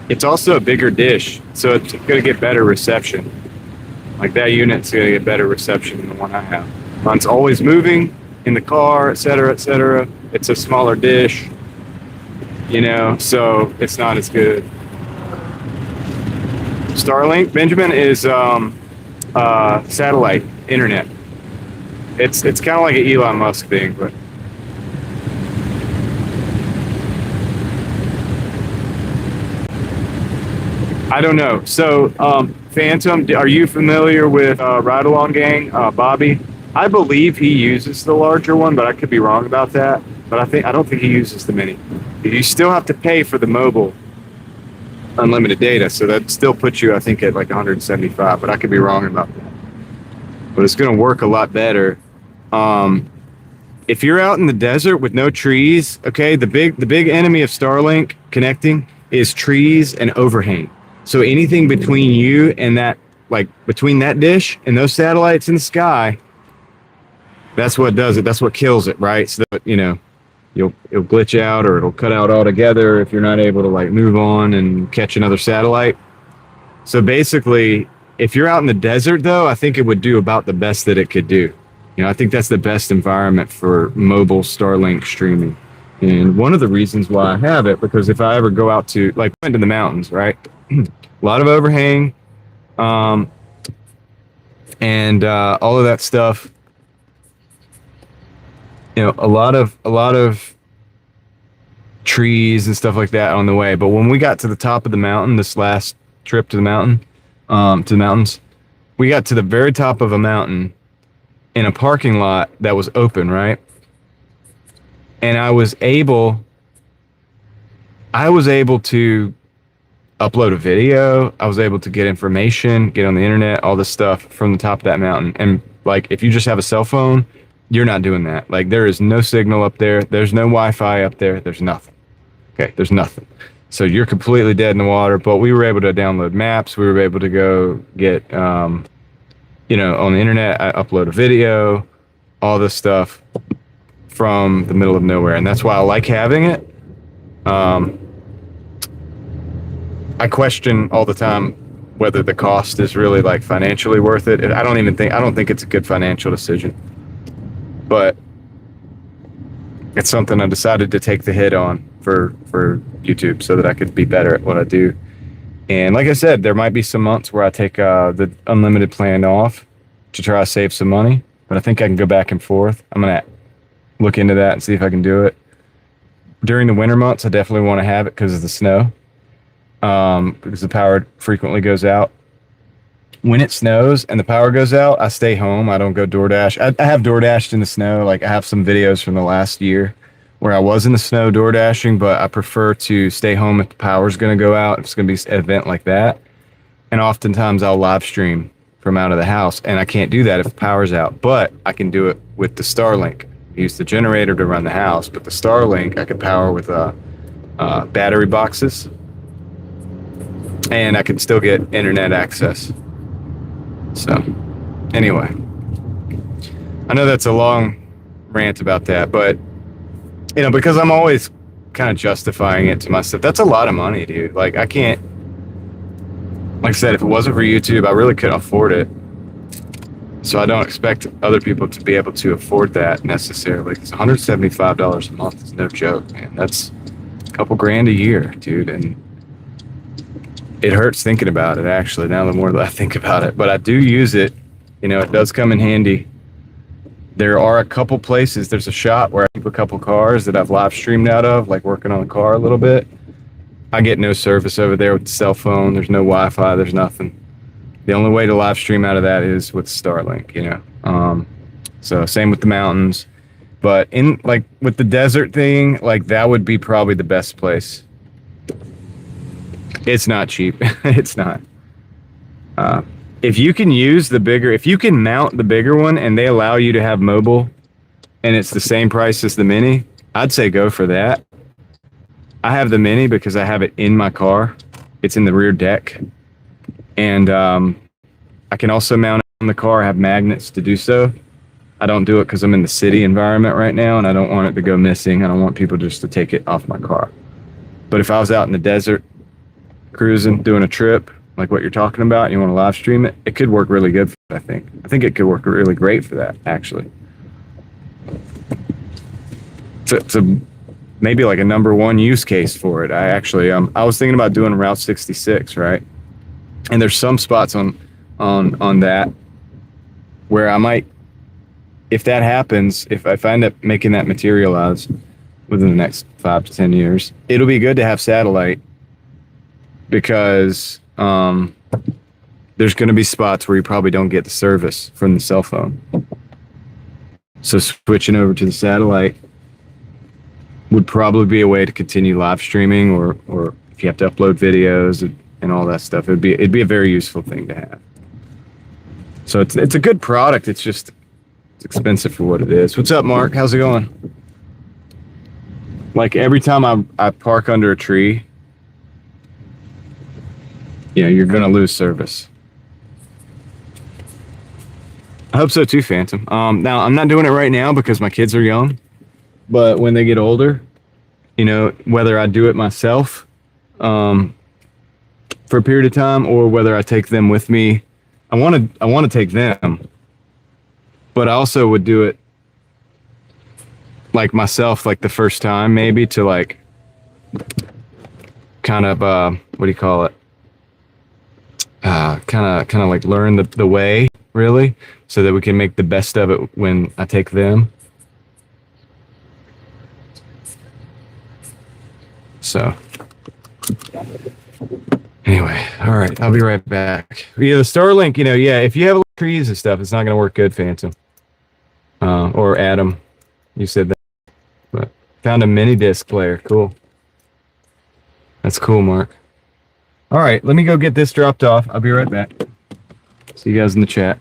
it's also a bigger dish, so it's going to get better reception. Like that unit's going to get better reception than the one I have. Mine's always moving in the car, et cetera, et cetera. It's a smaller dish, so it's not as good. Starlink, Benjamin, is satellite internet. It's kind of like an Elon Musk thing, but I don't know. So, Phantom, are you familiar with Ride Along Gang, Bobby? I believe he uses the larger one, but I could be wrong about that. But I don't think he uses the mini. You still have to pay for the mobile unlimited data, so that still puts you, I think, at like 175. But I could be wrong about that. But it's going to work a lot better. If you're out in the desert with no trees, okay, the big enemy of Starlink connecting is trees and overhang. So anything between you and that, like between that dish and those satellites in the sky, that's what does it. That's what kills it, right? So that, it'll glitch out, or it'll cut out altogether if you're not able to like move on and catch another satellite. So basically, If you're out in the desert, though, I think it would do about the best that it could do. I think that's the best environment for mobile Starlink streaming. And one of the reasons why I have it, because if I ever go out to, like, into the mountains, right? A lot of overhang, and all of that stuff. A lot of trees and stuff like that on the way. But when we got to the top of the mountain, this last trip to the mountains, we got to the very top of a mountain in a parking lot that was open, right? And I was able to upload a video. I was able to get information, get on the internet, all this stuff from the top of that mountain. And like, if you just have a cell phone, you're not doing that. Like, there is no signal up there. There's no Wi-Fi up there. There's nothing. Okay, there's nothing. So you're completely dead in the water. But we were able to download maps. We were able to go get, on the internet, I upload a video, all this stuff from the middle of nowhere. And that's why I like having it. I question all the time whether the cost is really like financially worth it. I don't think it's a good financial decision. But it's something I decided to take the hit on for YouTube so that I could be better at what I do. And like I said, there might be some months where I take the unlimited plan off to try to save some money, but I think I can go back and forth. I'm going to look into that and see if I can do it. During the winter months, I definitely want to have it because of the snow, because the power frequently goes out. When it snows and the power goes out, I stay home. I don't go Doordash. I have Doordashed in the snow. Like, I have some videos from the last year where I was in the snow Doordashing, but I prefer to stay home if the power's going to go out, if it's going to be an event like that. And oftentimes I'll live stream from out of the house, and I can't do that if the power's out, but I can do it with the Starlink. I use the generator to run the house, but the Starlink I could power with battery boxes, and I can still get internet access. So, anyway, I know that's a long rant about that, but, because I'm always kind of justifying it to myself, that's a lot of money, dude. Like, I can't, like I said, if it wasn't for YouTube, I really couldn't afford it. So I don't expect other people to be able to afford that necessarily. Because $175 a month is no joke, man. That's a couple grand a year, dude. And it hurts thinking about it, actually, now the more that I think about it. But I do use it. It does come in handy. There are a couple places. There's a shop where I keep a couple cars that I've live streamed out of, like working on the car a little bit. I get no service over there with the cell phone. There's no Wi-Fi. There's nothing. The only way to live stream out of that is with Starlink, So same with the mountains. But with the desert thing, like, that would be probably the best place. It's not cheap. It's not. If you can mount the bigger one and they allow you to have mobile and it's the same price as the Mini, I'd say go for that. I have the Mini because I have it in my car. It's in the rear deck. And I can also mount it on the car. I have magnets to do so. I don't do it because I'm in the city environment right now and I don't want it to go missing. I don't want people just to take it off my car. But if I was out in the desert, cruising, doing a trip, like what you're talking about, and you want to live stream it, it could work really good for it, I think. I think it could work really great for that, actually. It's maybe like a number one use case for it. I was thinking about doing Route 66, right? And there's some spots on that where I might, if that happens, if I end up making that materialize within the next 5 to 10 years, it'll be good to have satellite, because there's going to be spots where you probably don't get the service from the cell phone. So switching over to the satellite would probably be a way to continue live streaming, or if you have to upload videos and all that stuff, it'd be a very useful thing to have. So it's a good product. It's just, it's expensive for what it is. What's up, Mark? How's it going? Like, every time I park under a tree, you're going to lose service. I hope so too, Phantom. Now, I'm not doing it right now because my kids are young, but when they get older, whether I do it myself for a period of time or whether I take them with me I want to take them, but I also would do it like myself, like the first time, maybe to like kind of what do you call it? Kind of like learn the way, really, so that we can make the best of it when I take them. So anyway, all right, I'll be right back. Yeah, the Starlink, yeah, if you have trees and stuff, it's not gonna work good, Phantom. Or Adam, you said that. But found a mini disc player. Cool. That's cool, Mark. All right, let me go get this dropped off. I'll be right back. See you guys in the chat.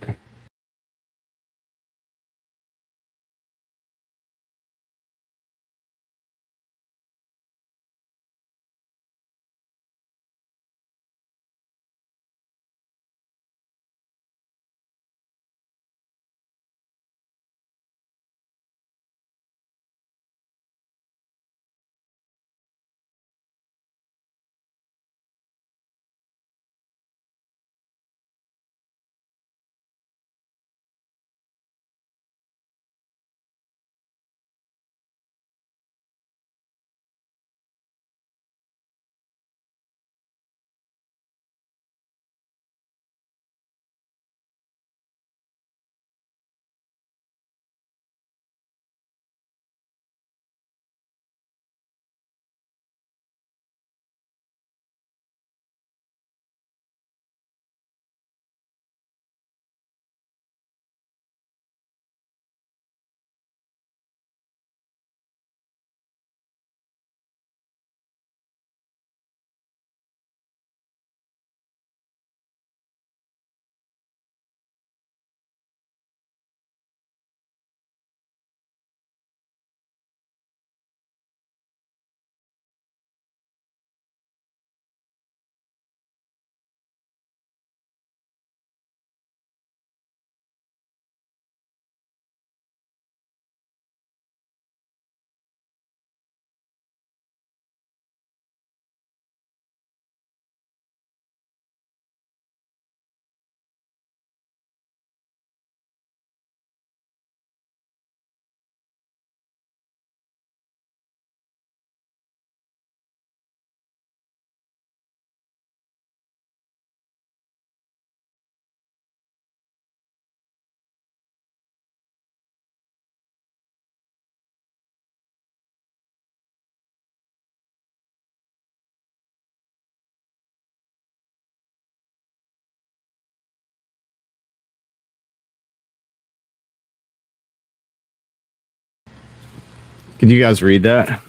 Can you guys read that?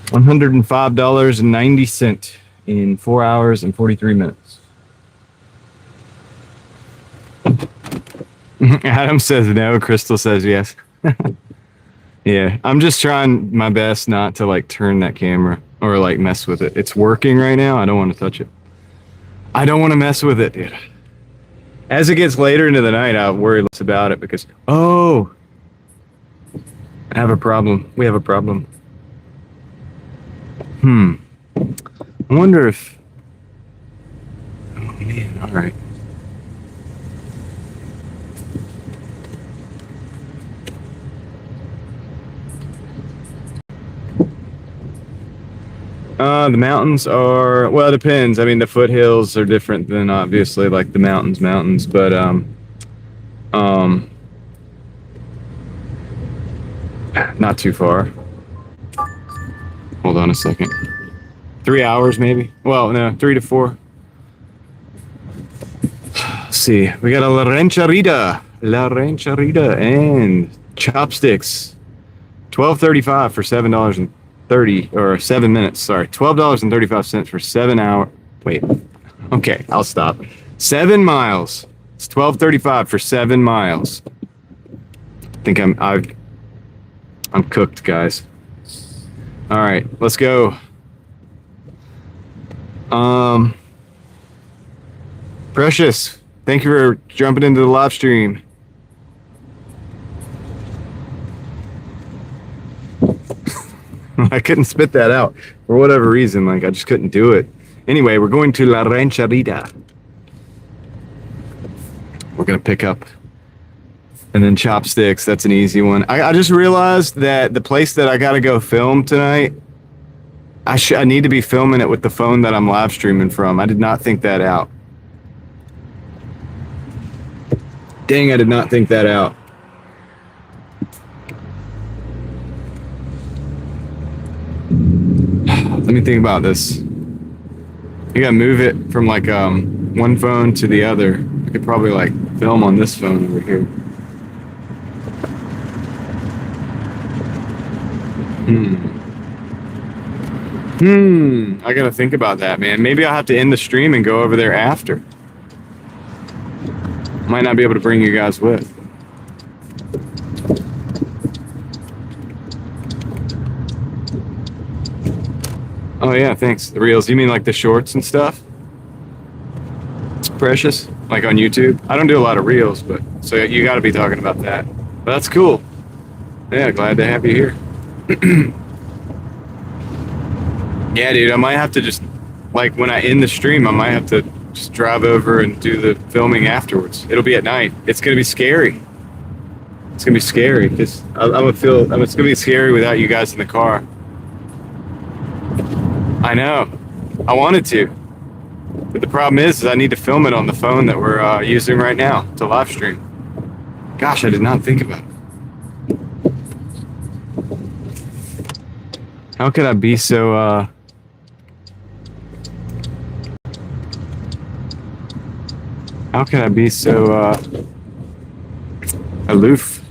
$105.90 in 4 hours and 43 minutes. Adam says no. Crystal says yes. Yeah, I'm just trying my best not to like turn that camera or like mess with it. It's working right now. I don't want to touch it. I don't want to mess with it, dude. As it gets later into the night, I worry less about it because, oh, I have a problem. We have a problem. I wonder if, oh man, all right. The mountains are, well, it depends. I mean, the foothills are different than obviously like the mountains, but not too far. Hold on a second. 3 hours maybe. Well, no, 3 to 4. Let's see. We got a La Rancherita and chopsticks. $12.35 for $7.30 or 7 minutes. Sorry, $12.35 for 7 hours. Wait. Okay, I'll stop. 7 miles. It's $12.35 for 7 miles. I think I'm cooked, guys. All right, let's go. Precious, thank you for jumping into the live stream. I couldn't spit that out for whatever reason. Like, I just couldn't do it. Anyway, we're going to La Rancherita. We're going to pick up. And then chopsticks. That's an easy one. I just realized that the place that I got to go film tonight, I need to be filming it with the phone that I'm live streaming from. I did not think that out. Dang, I did not think that out. Let me think about this. You gotta move it from like one phone to the other. I could probably like film on this phone over here. I gotta think about that, man. Maybe I'll have to end the stream and go over there after. Might not be able to bring you guys with. Oh yeah, thanks. The reels. You mean like the shorts and stuff? Precious? Like on YouTube? I don't do a lot of reels, but so you gotta be talking about that. But that's cool. Yeah, glad to have you here. Yeah, dude, I might have to just, like, when I end the stream, I might have to just drive over and do the filming afterwards. It'll be at night. It's gonna be scary. It's gonna be scary because it's gonna be scary without you guys in the car. I know. I wanted to, but the problem is I need to film it on the phone that we're using right now to live stream. Gosh, I did not think about it. How could I be so how can I be so aloof?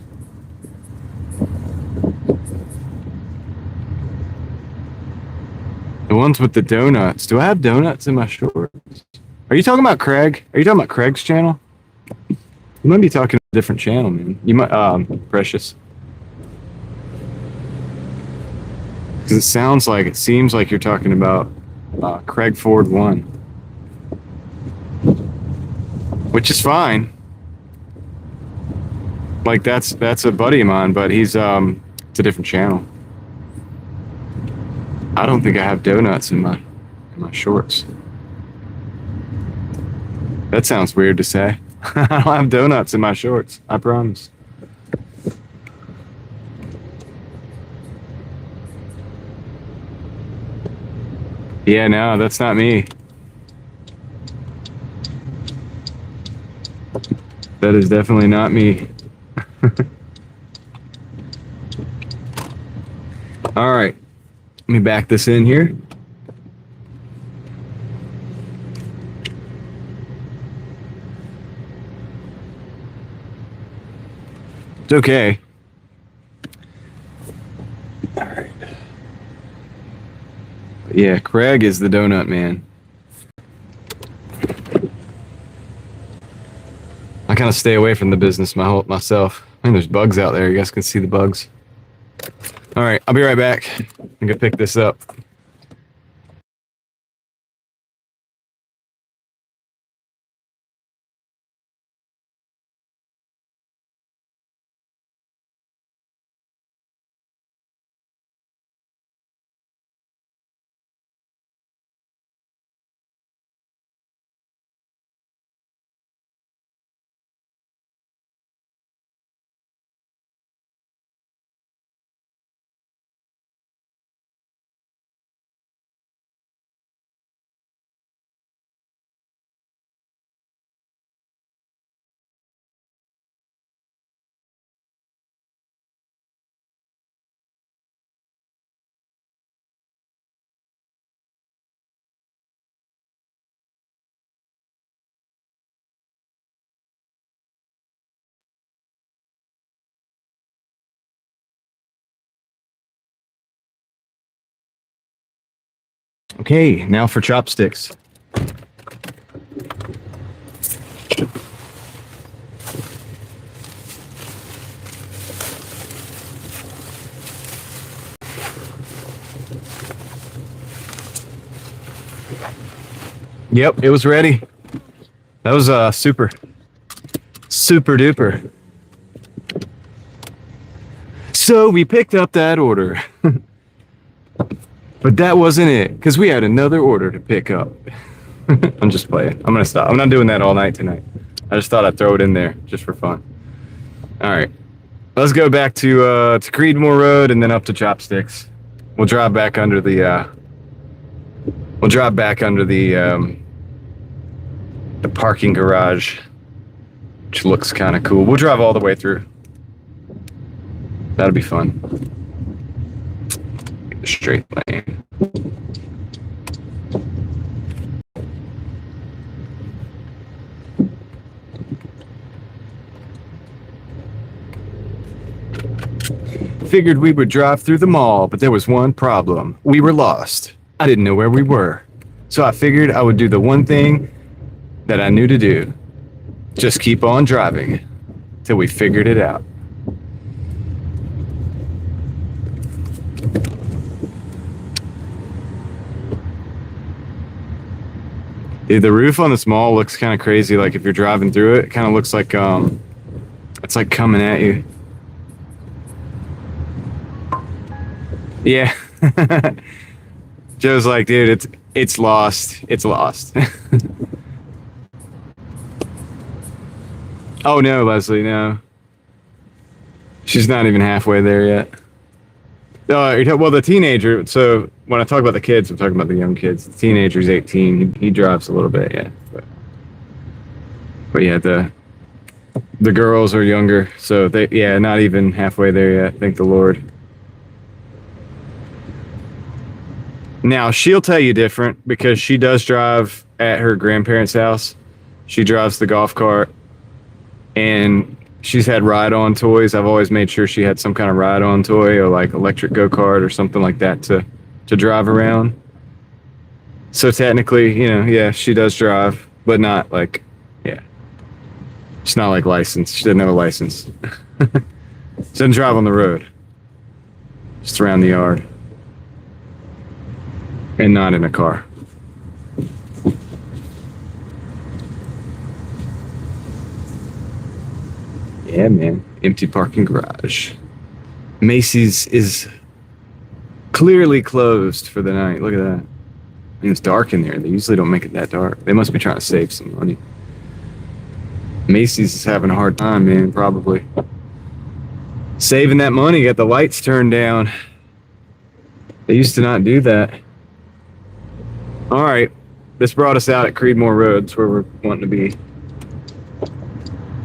The ones with the donuts. Do I have donuts in my shorts? Are you talking about Craig? Are you talking about Craig's channel? You might be talking a different channel, man. You might, Precious. Because it seems like you're talking about Craig Ford 1. Which is fine. Like that's a buddy of mine, but he's it's a different channel. I don't think I have donuts in my shorts. That sounds weird to say. I don't have donuts in my shorts, I promise. Yeah, no, that's not me. That is definitely not me. All right, let me back this in here. It's okay. All right. Yeah, Craig is the donut man. I kind of stay away from the business myself. I mean, there's bugs out there. You guys can see the bugs. All right, I'll be right back. I'm gonna pick this up. Okay, now for chopsticks. Yep, it was ready. That was super duper. So we picked up that order. But that wasn't it, because we had another order to pick up. I'm just playing. I'm going to stop. I'm not doing that all night tonight. I just thought I'd throw it in there just for fun. All right. Let's go back to Creedmoor Road and then up to Chopsticks. We'll drive back under the the parking garage, which looks kind of cool. We'll drive all the way through. That'll be fun. Get the straight lane. Figured we would drive through the mall, but there was one problem. We were lost. I didn't know where we were. So I figured I would do the one thing that I knew to do. Just keep on driving till we figured it out. Dude, the roof on this mall looks kind of crazy. Like if you're driving through it, it kind of looks like it's like coming at you. Yeah. Joe's like, dude, it's lost. It's lost. Oh no, Leslie, no. She's not even halfway there yet. Well, the teenager, so when I talk about the kids, I'm talking about the young kids. The teenager's 18. He drives a little bit, yeah. But yeah, the girls are younger, so yeah, not even halfway there yet, thank the Lord. Now, she'll tell you different because she does drive at her grandparents' house. She drives the golf cart, and she's had ride-on toys. I've always made sure she had some kind of ride-on toy or like electric go-kart or something like that to drive around. So technically, you know, yeah, she does drive, but not like, yeah. She's not like licensed. She doesn't have a license. She doesn't drive on the road. Just around the yard. And not in a car. Yeah, man. Empty parking garage. Macy's is clearly closed for the night. Look at that. I mean, it's dark in there. They usually don't make it that dark. They must be trying to save some money. Macy's is having a hard time, man, probably. Saving that money, got the lights turned down. They used to not do that. All right, this brought us out at Creedmoor Road. That's where we're wanting to be,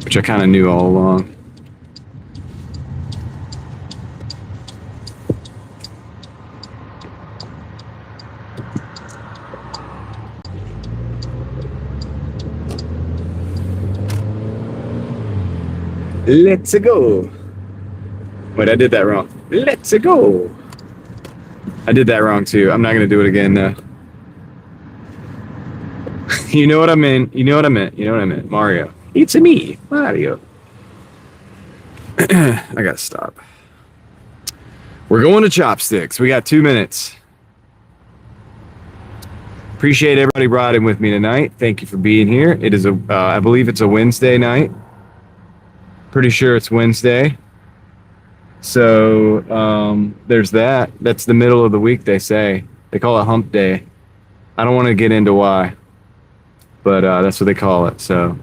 which I kind of knew all along. Let's go. Wait, I did that wrong. Let's go. I did that wrong too. I'm not going to do it again though. You know what I meant. You know what I meant. You know what I meant. Mario. It's me, Mario. I gotta stop. We're going to Chopsticks. We got 2 minutes. Appreciate everybody riding with me tonight. Thank you for being here. It is I believe it's a Wednesday night. Pretty sure it's Wednesday. So there's that. That's the middle of the week, they say. They call it hump day. I don't want to get into why. But that's what they call it, so.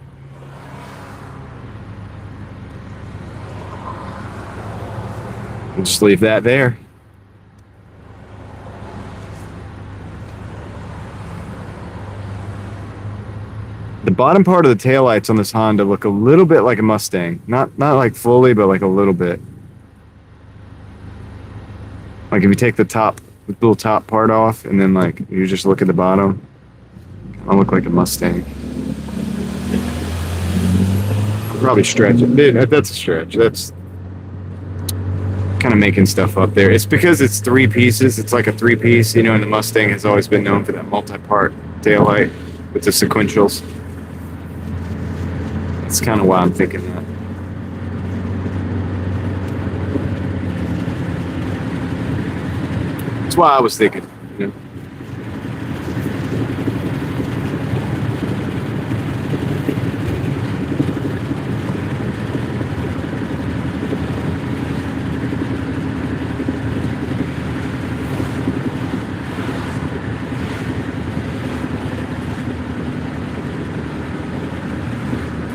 We'll just leave that there. The bottom part of the taillights on this Honda look a little bit like a Mustang. Not like fully, but like a little bit. Like if you take the little top part off and then like you just look at the bottom. I look like a Mustang. I'll probably stretch it. Dude, that's a stretch. That's kind of making stuff up there. It's because it's 3 pieces. It's like a 3-piece, you know, and the Mustang has always been known for that multi-part taillight with the sequentials. That's kind of why I'm thinking that. That's why I was thinking, you know.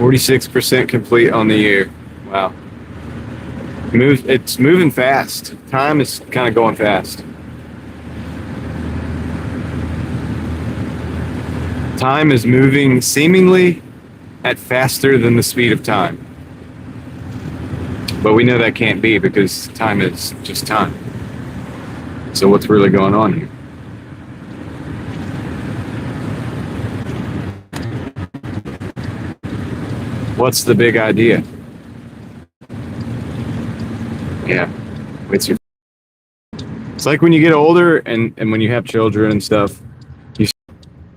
46% complete on the year. Wow. It's moving fast. Time is kind of going fast. Time is moving seemingly at faster than the speed of time. But we know that can't be because time is just time. So what's really going on here? What's the big idea? Yeah, it's like when you get older and when you have children and stuff,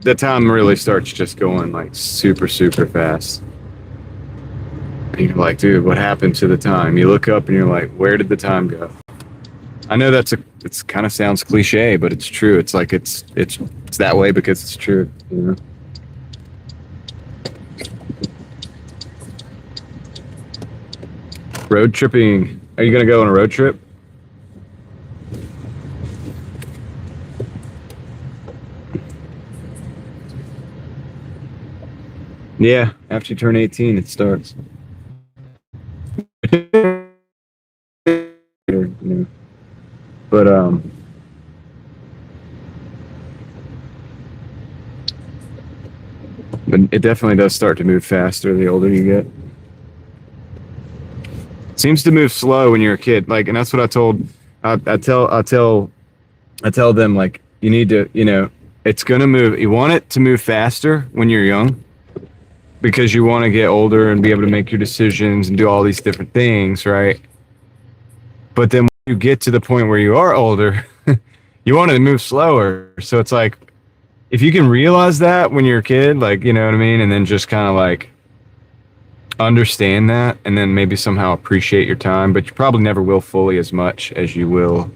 the time really starts just going like super fast. And you're like, dude, what happened to the time? You look up and you're like, where did the time go? I know it's kind of sounds cliche, but it's true. It's like it's that way because it's true, you know. Road tripping. Are you gonna go on a road trip? Yeah, after you turn 18, it starts. But it definitely does start to move faster the older you get. It seems to move slow when you're a kid, like, and that's what I tell them, like, you need to, you know, it's gonna move. You want it to move faster when you're young, because you want to get older and be able to make your decisions and do all these different things, right? But then when you get to the point where you are older, you want it to move slower. So it's like, if you can realize that when you're a kid, like, you know what I mean? And then just kind of like understand that and then maybe somehow appreciate your time, but you probably never will fully as much as you will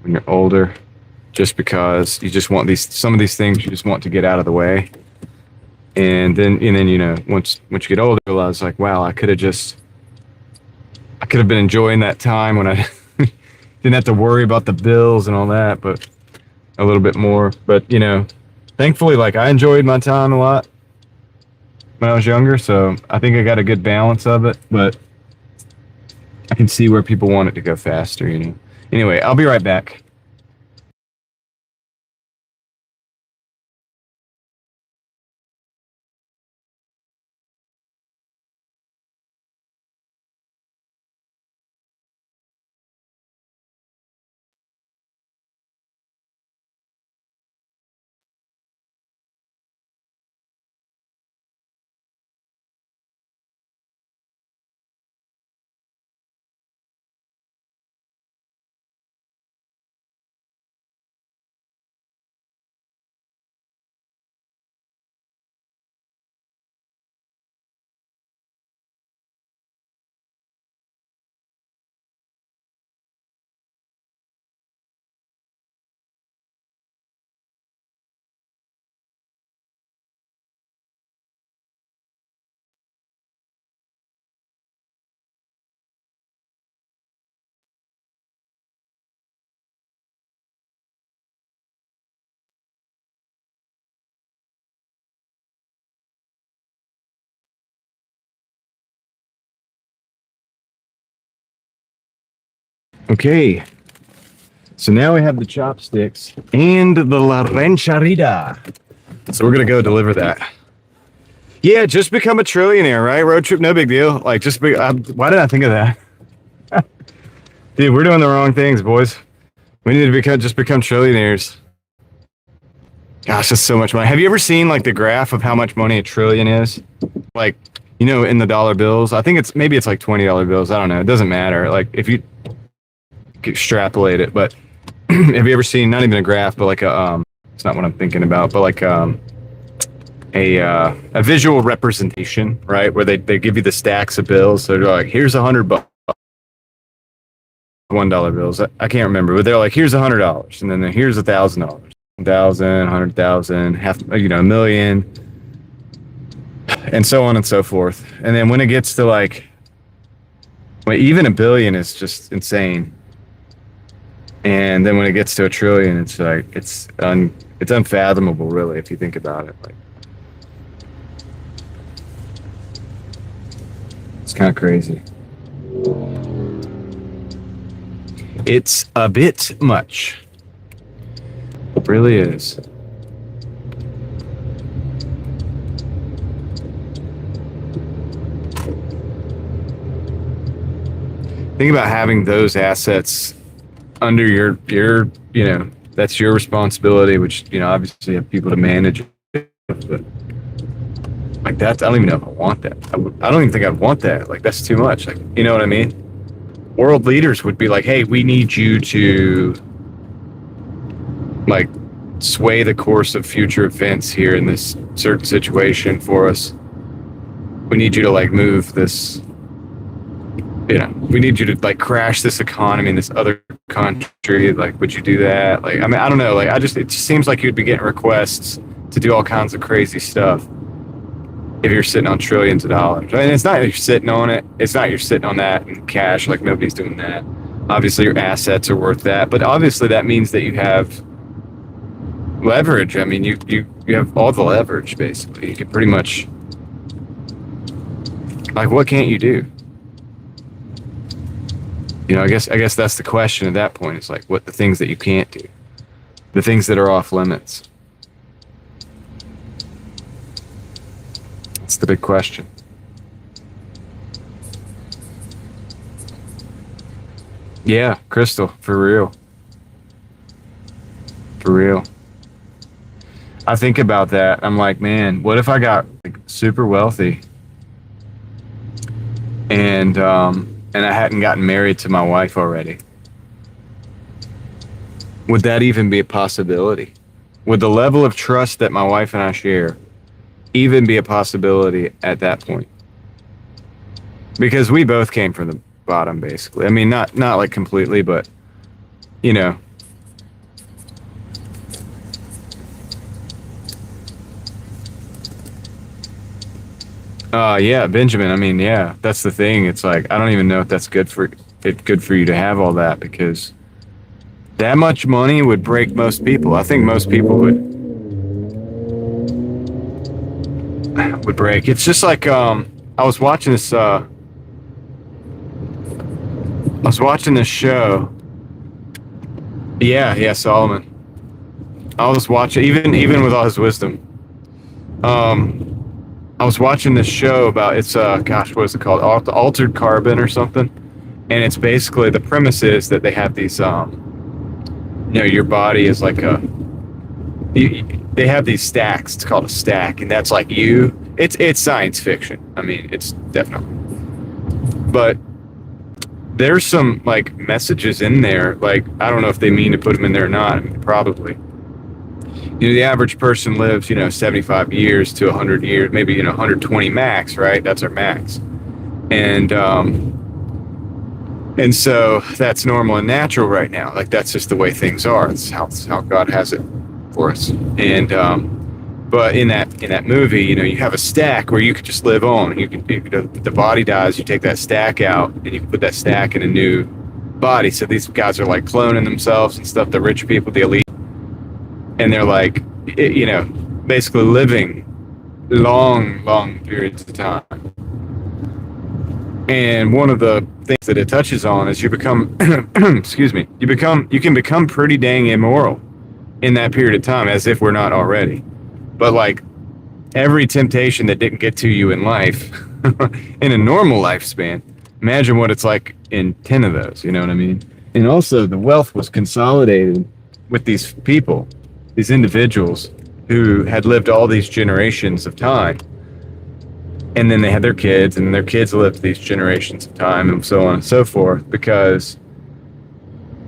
when you're older, just because you just want some of these things you just want to get out of the way. And then, you know, once you get older, you realize, like, wow, I could have been enjoying that time when I didn't have to worry about the bills and all that, but a little bit more. But, you know, thankfully, like, I enjoyed my time a lot when I was younger, so I think I got a good balance of it, but I can see where people want it to go faster, you know. Anyway, I'll be right back. Okay, so now we have the chopsticks and the La Rancherita. So we're gonna go deliver that. Yeah, just become a trillionaire, right? Road trip, no big deal. Like, why did I think of that? Dude, we're doing the wrong things, boys. We need to just become trillionaires. Gosh, that's so much money. Have you ever seen, like, the graph of how much money a trillion is? Like, you know, in the dollar bills. I think maybe it's like $20 bills. I don't know. It doesn't matter. Like, if you extrapolate it, but have you ever seen, not even a graph, but like it's not what I'm thinking about, but like a visual representation, right? Where they give you the stacks of bills. So they're like, here's $100, $1 bills. I can't remember, but they're like, here's $100, and then here's $1,000, 1,000, 100,000, half, you know, a million, and so on and so forth. And then when it gets to like, well, even a billion is just insane. And then when it gets to a trillion, it's like it's unfathomable, really, if you think about it. Like, It's kind of crazy. It's a bit much. It really is. Think about having those assets under your, you know, that's your responsibility, which, you know, obviously you have people to manage it, but like that, I don't even know if I want that. I don't even think I'd want that. Like, that's too much. Like, you know what I mean? World leaders would be like, hey, we need you to like sway the course of future events here in this certain situation for us. We need you to like move this, you know, we need you to like crash this economy in this other country. Like, would you do that? Like, I mean, I don't know. Like, it just seems like you'd be getting requests to do all kinds of crazy stuff if you're sitting on trillions of dollars. I mean, it's not that you're sitting on it. It's not you're sitting on that in cash. Like, nobody's doing that. Obviously, your assets are worth that. But obviously, that means that you have leverage. I mean, you have all the leverage, basically. You can pretty much, like, what can't you do? You know, I guess that's the question at that point. It's like, what the things that you can't do, the things that are off limits. That's the big question. Yeah, Crystal, for real. For real. I think about that. I'm like, man, what if I got like super wealthy and I hadn't gotten married to my wife already? Would that even be a possibility? Would the level of trust that my wife and I share even be a possibility at that point? Because we both came from the bottom, basically. I mean, not like completely, but you know. Yeah, Benjamin. I mean, yeah, that's the thing. It's like, I don't even know if that's good for you to have all that, because that much money would break most people. I think most people would break. It's just like I was watching this show. Yeah, Solomon. I was watching, even with all his wisdom. I was watching this show about, it's gosh, what is it called? Altered Carbon or something. And it's basically, the premise is that they have these you know, your body is like they have these stacks. It's called a stack, and that's like you. It's science fiction. I mean, it's definitely. But there's some like messages in there. Like, I don't know if they mean to put them in there or not. I mean, probably. You know, the average person lives, you know, 75 years to 100 years, maybe, you know, 120 max, right? That's our max. And so that's normal and natural right now. Like, that's just the way things are. It's how God has it for us. And but in that movie, you know, you have a stack where you could just live on. You can, the body dies, you take that stack out, and you can put that stack in a new body. So these guys are like cloning themselves and stuff. The rich people, the elite. And they're like, you know, basically living long periods of time. And one of the things that it touches on is you become, excuse me, you can become pretty dang immoral in that period of time, as if we're not already. But like, every temptation that didn't get to you in life, in a normal lifespan, imagine what it's like in 10 of those, you know what I mean? And also, the wealth was consolidated with these people, these individuals who had lived all these generations of time. And then they had their kids, and their kids lived these generations of time, and so on and so forth, because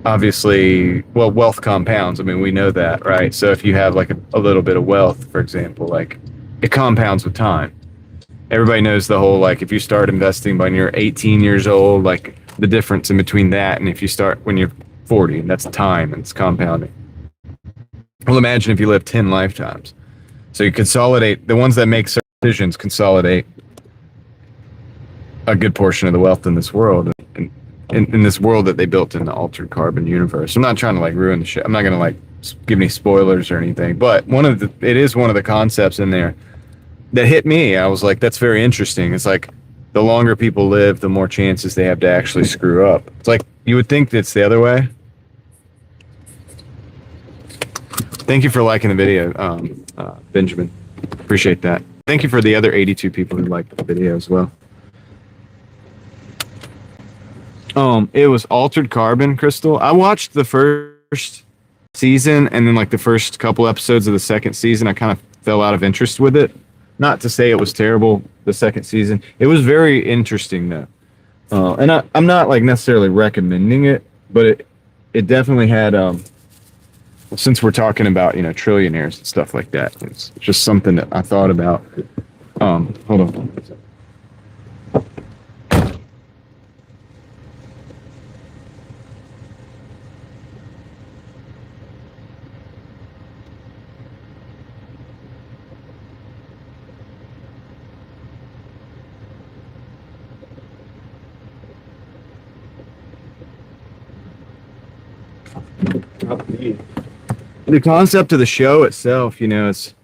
obviously, well, wealth compounds. I mean, we know that, right? So if you have like a little bit of wealth, for example, like, it compounds with time. Everybody knows the whole, like, if you start investing when you're 18 years old, like, the difference in between that and if you start when you're 40, and that's time, and it's compounding. Well, imagine if you live 10 lifetimes. So you consolidate, the ones that make certain decisions consolidate a good portion of the wealth in this world, in this world that they built in the Altered Carbon universe. I'm not trying to like ruin the shit. I'm not going to like give any spoilers or anything, but it is one of the concepts in there that hit me. I was like, that's very interesting. It's like, the longer people live, the more chances they have to actually screw up. It's like you would think it's the other way. Thank you for liking the video, Benjamin. Appreciate that. Thank you for the other 82 people who liked the video as well. It was Altered Carbon, Crystal. I watched the first season, and then like the first couple episodes of the second season, I kind of fell out of interest with it. Not to say it was terrible, the second season. It was very interesting though. And I'm not like necessarily recommending it, but it definitely had, since we're talking about, trillionaires and stuff like that, it's just something that I thought about. Hold on. The concept of the show itself, it's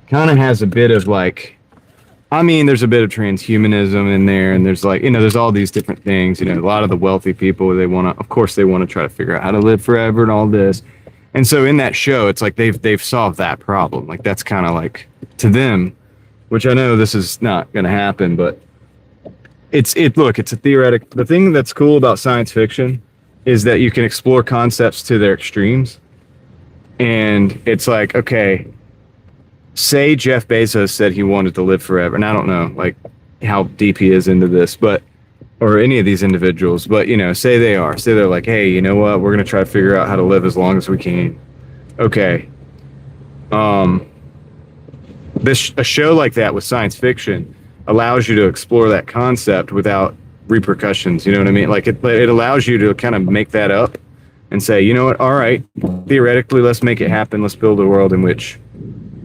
kind of has a bit of like, there's a bit of transhumanism in there, and there's like, there's all these different things. A lot of the wealthy people, they want to try to figure out how to live forever and all this. And so in that show, it's like they've solved that problem. Like that's kind of like to them, which I know this is not going to happen, but it's a theoretic. The thing that's cool about science fiction is that you can explore concepts to their extremes. And it's like, okay, say Jeff Bezos said he wanted to live forever. And I don't know like how deep he is into this, or any of these individuals, but say they're like, hey, you know what? We're going to try to figure out how to live as long as we can. Okay. A show like that with science fiction allows you to explore that concept without repercussions. You know what I mean? Like it allows you to kind of make that up and say, you know what? All right, theoretically, let's make it happen. Let's build a world in which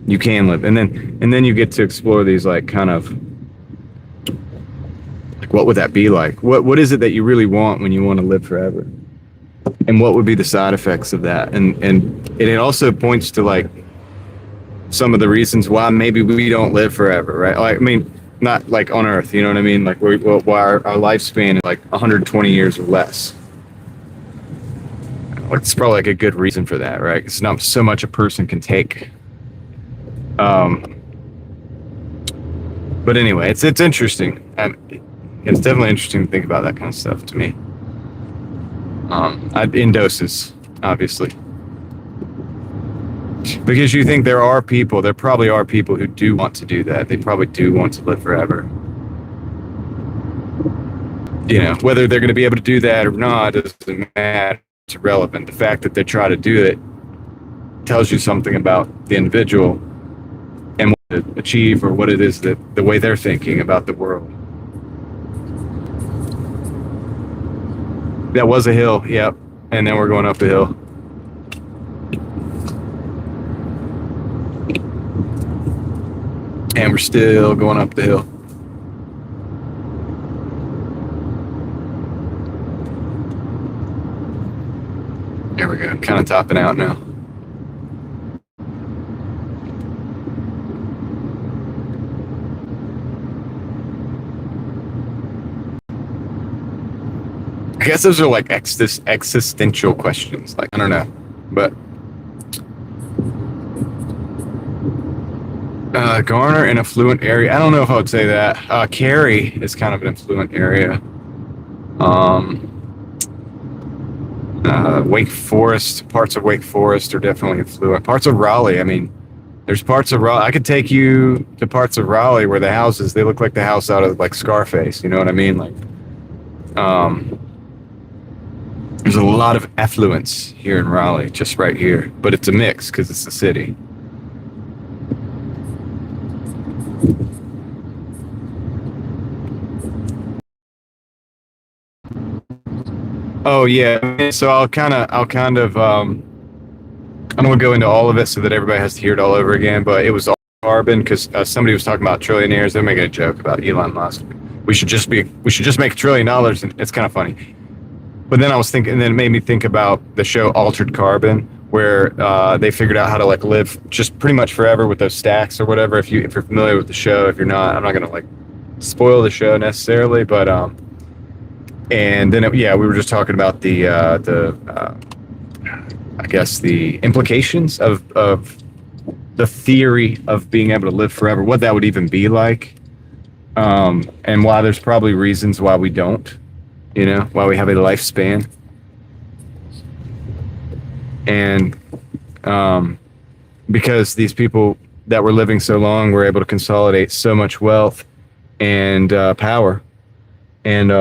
you can live. And then you get to explore these like kind of like, what would that be like? What is it that you really want when you want to live forever? And what would be the side effects of that? And it also points to like some of the reasons why maybe we don't live forever, right? Like, not like on Earth, you know what I mean? Like why our lifespan is like 120 years or less. It's probably like a good reason for that, right? It's not so much a person can take. But anyway, it's interesting. It's definitely interesting to think about that kind of stuff to me. In doses, obviously. Because you think there probably are people who do want to do that. They probably do want to live forever. Whether they're going to be able to do that or not doesn't matter. It's irrelevant. The fact that they try to do it tells you something about the individual and what to achieve, or what it is that the way they're thinking about the world. That was a hill, yep. And then we're going up the hill. And we're still going up the hill. There we go, kind of topping out now. I guess those are like existential questions. Like, I don't know, but Garner, an affluent area. I don't know if I would say that. Cary is kind of an affluent area. Wake Forest, parts of Wake Forest are definitely affluent. Parts of Raleigh, there's parts of Raleigh. I could take you to parts of Raleigh where the houses, they look like the house out of like Scarface. You know what I mean? Like, there's a lot of affluence here in Raleigh, just right here. But it's a mix because it's a city. Oh yeah, so I'll kind of I don't want to go into all of it so that everybody has to hear it all over again, but it was all carbon because somebody was talking about trillionaires. They're making a joke about Elon Musk. We should just make $1 trillion, and it's kind of funny. But then I was thinking, and then it made me think about the show Altered Carbon, where they figured out how to like live just pretty much forever with those stacks or whatever. If you're familiar with the show, if you're not, I'm not gonna like spoil the show necessarily, but and then we were just talking about the I guess the implications of the theory of being able to live forever, what that would even be like, and why there's probably reasons why we don't, why we have a lifespan, and because these people that were living so long were able to consolidate so much wealth and power, and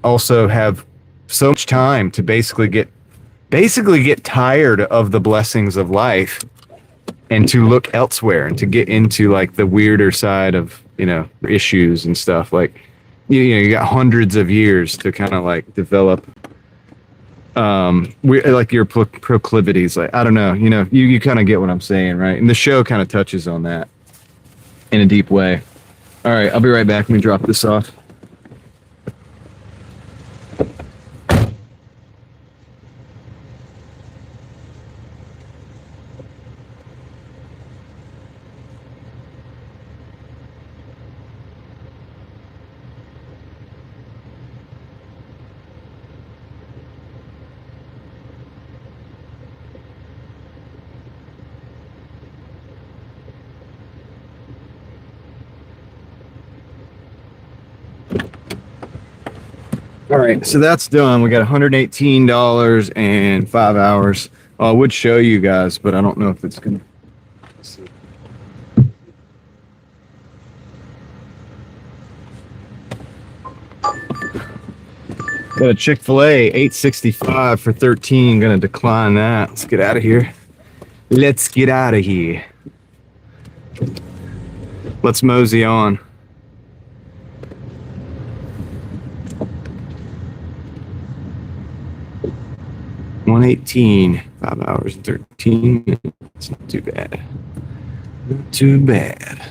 also have so much time to basically get tired of the blessings of life and to look elsewhere and to get into like the weirder side of issues and stuff. Like you got hundreds of years to kind of like develop like your proclivities. Like I don't know, you kind of get what I'm saying, right? And the show kind of touches on that in a deep way. All right, I'll be right back. Let me drop this off. All right, so that's done. We got $118 and 5 hours. I would show you guys, but I don't know if it's gonna. Got a Chick-fil-A, $8.65 for 13. Gonna decline that. Let's get out of here. Let's get out of here. Let's mosey on. $118, 5 hours and 13 minutes. Not too bad. Not too bad.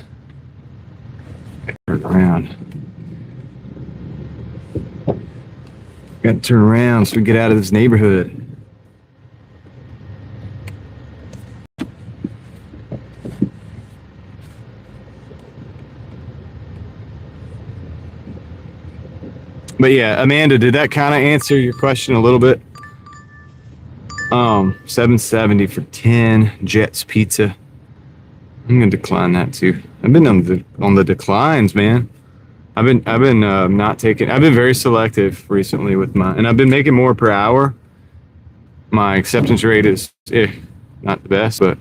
Turn around. Got to turn around so we get out of this neighborhood. But yeah, Amanda, did that kind of answer your question a little bit? $7.70 for 10. Jets Pizza. I'm gonna decline that too. I've been on the declines, man. I've been not taking. I've been very selective recently with and I've been making more per hour. My acceptance rate is not the best, but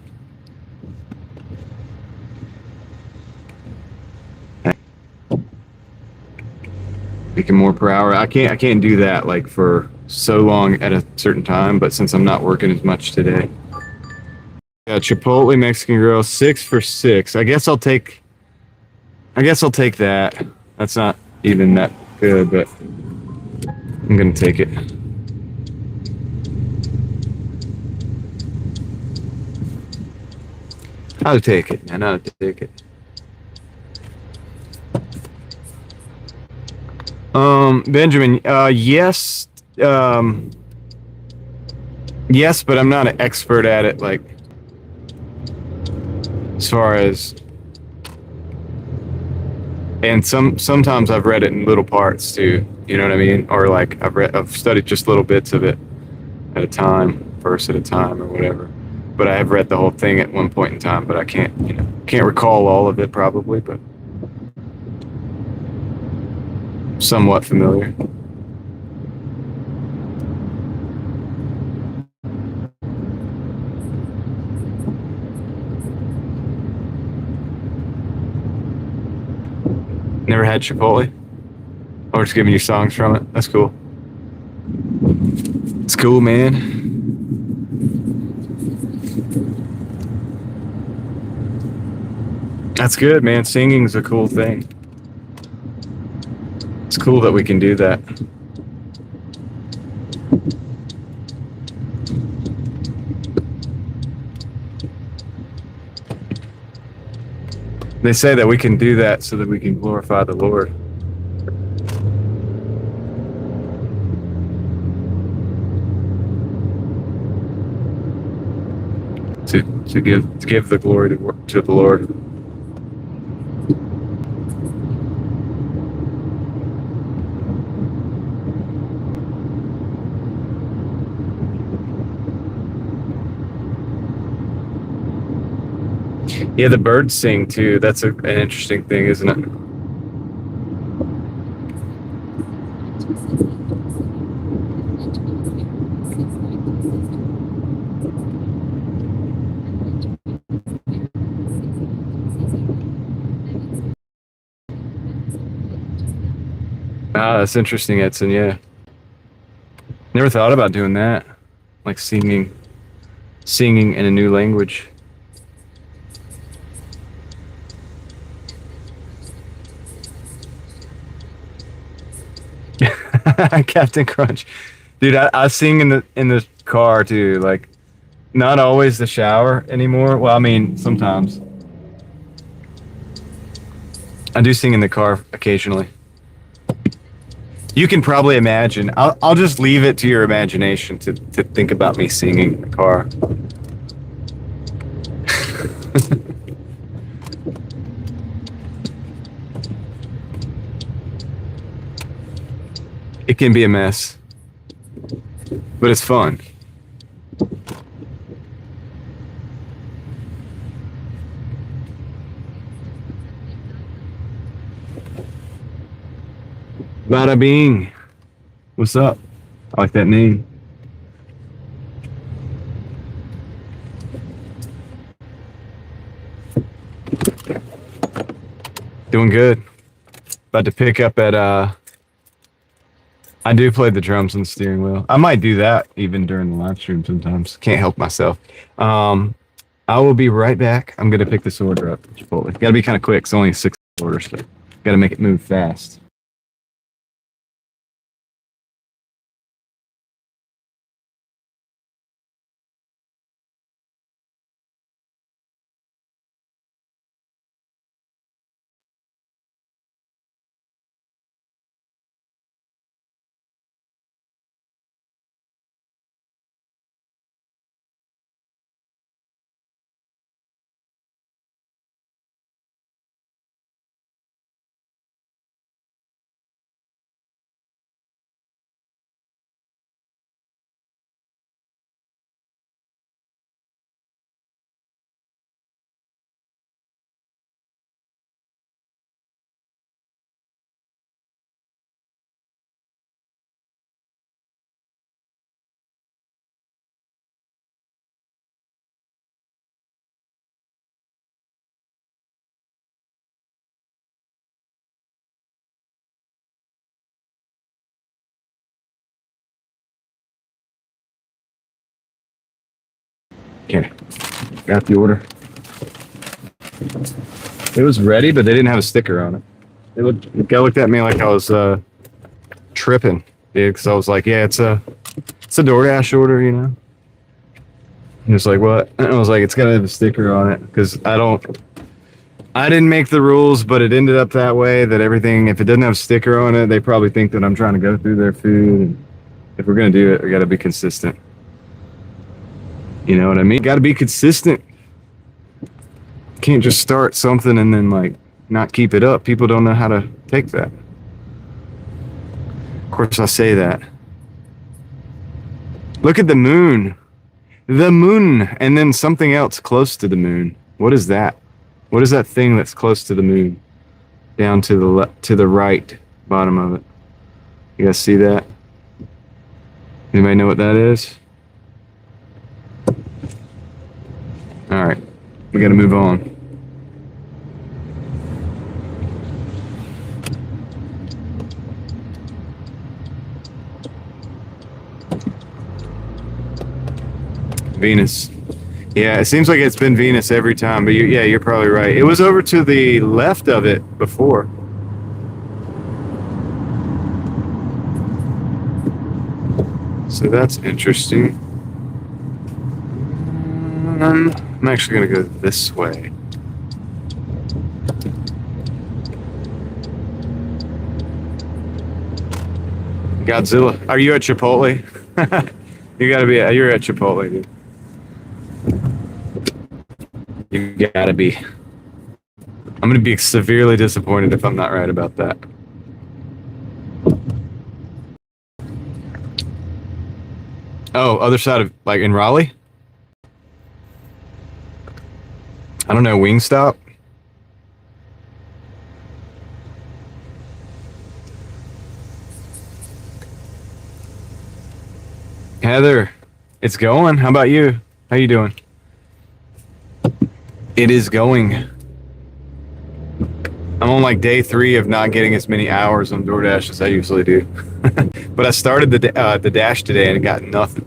making more per hour. I can't do that like for so long at a certain time, but since I'm not working as much today. Chipotle Mexican Grill, 6 for 6. I guess I'll take that. That's not even that good, but I'm gonna take it. I'll take it, man. I'll take it. Benjamin, yes. Yes, but I'm not an expert at it, like, as far as, and sometimes I've read it in little parts too, you know what I mean? Or like I've studied just little bits of it at a time, verse at a time or whatever. But I have read the whole thing at one point in time, but I can't recall all of it probably, but somewhat familiar. Never had Chipotle? Or just giving you songs from it? That's cool. It's cool, man. That's good, man. Singing's a cool thing. It's cool that we can do that. They say that we can do that so that we can glorify the Lord. To give the glory to the Lord. Yeah, the birds sing too. That's an interesting thing, isn't it? Ah, that's interesting, Edson. Yeah, never thought about doing that, like singing in a new language. Captain Crunch, dude. I sing in the car too. Like, not always the shower anymore. Well, I mean, sometimes I do sing in the car occasionally. You can probably imagine. I'll just leave it to your imagination to think about me singing in the car. It can be a mess, but it's fun. Bada bing. What's up? I like that name. Doing good. About to pick up at I do play the drums and steering wheel. I might do that even during the live stream sometimes. Can't help myself. I will be right back. I'm gonna pick this order up. Chipotle. Gotta be kind of quick. It's only 6 orders, so gotta make it move fast. Okay, got the order. It was ready, but they didn't have a sticker on it. The guy looked at me like I was tripping, dude. Because I was like, "Yeah, it's a Doordash order, you know." He was like, "What?" And I was like, "It's gotta have a sticker on it because I didn't make the rules, but it ended up that way. That everything, if it doesn't have a sticker on it, they probably think that I'm trying to go through their food. And if we're gonna do it, we gotta be consistent. You know what I mean? Got to be consistent. Can't just start something and then like not keep it up. People don't know how to take that. Of course, I say that. Look at the moon. The moon, and then something else close to the moon. What is that? What is that thing that's close to the moon? Down to the right bottom of it. You guys see that? Anybody know what that is? All right, we got to move on. Venus. Yeah, it seems like it's been Venus every time, but yeah, you're probably right. It was over to the left of it before. So that's interesting. I'm actually going to go this way. Godzilla. Are you at Chipotle? You gotta be. You're at Chipotle, dude. You gotta be. I'm gonna be severely disappointed if I'm not right about that. Oh, other side of, like, in Raleigh? I don't know, Wingstop. Heather, it's going. How about you? How you doing? It is going. I'm on like day 3 of not getting as many hours on DoorDash as I usually do. But I started the dash today and got nothing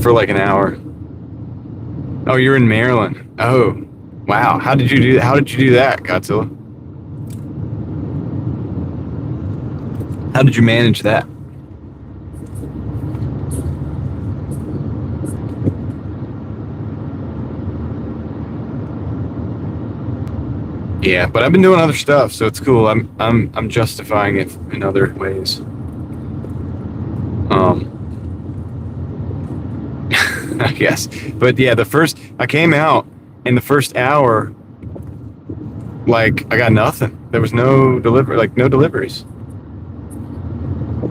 for like an hour. Oh, you're in Maryland. Oh, wow. How did you do that, Godzilla? How did you manage that? Yeah, but I've been doing other stuff, so it's cool. I'm justifying it in other ways. I guess. But yeah, I came out in the first hour, like I got nothing. There was no deliveries.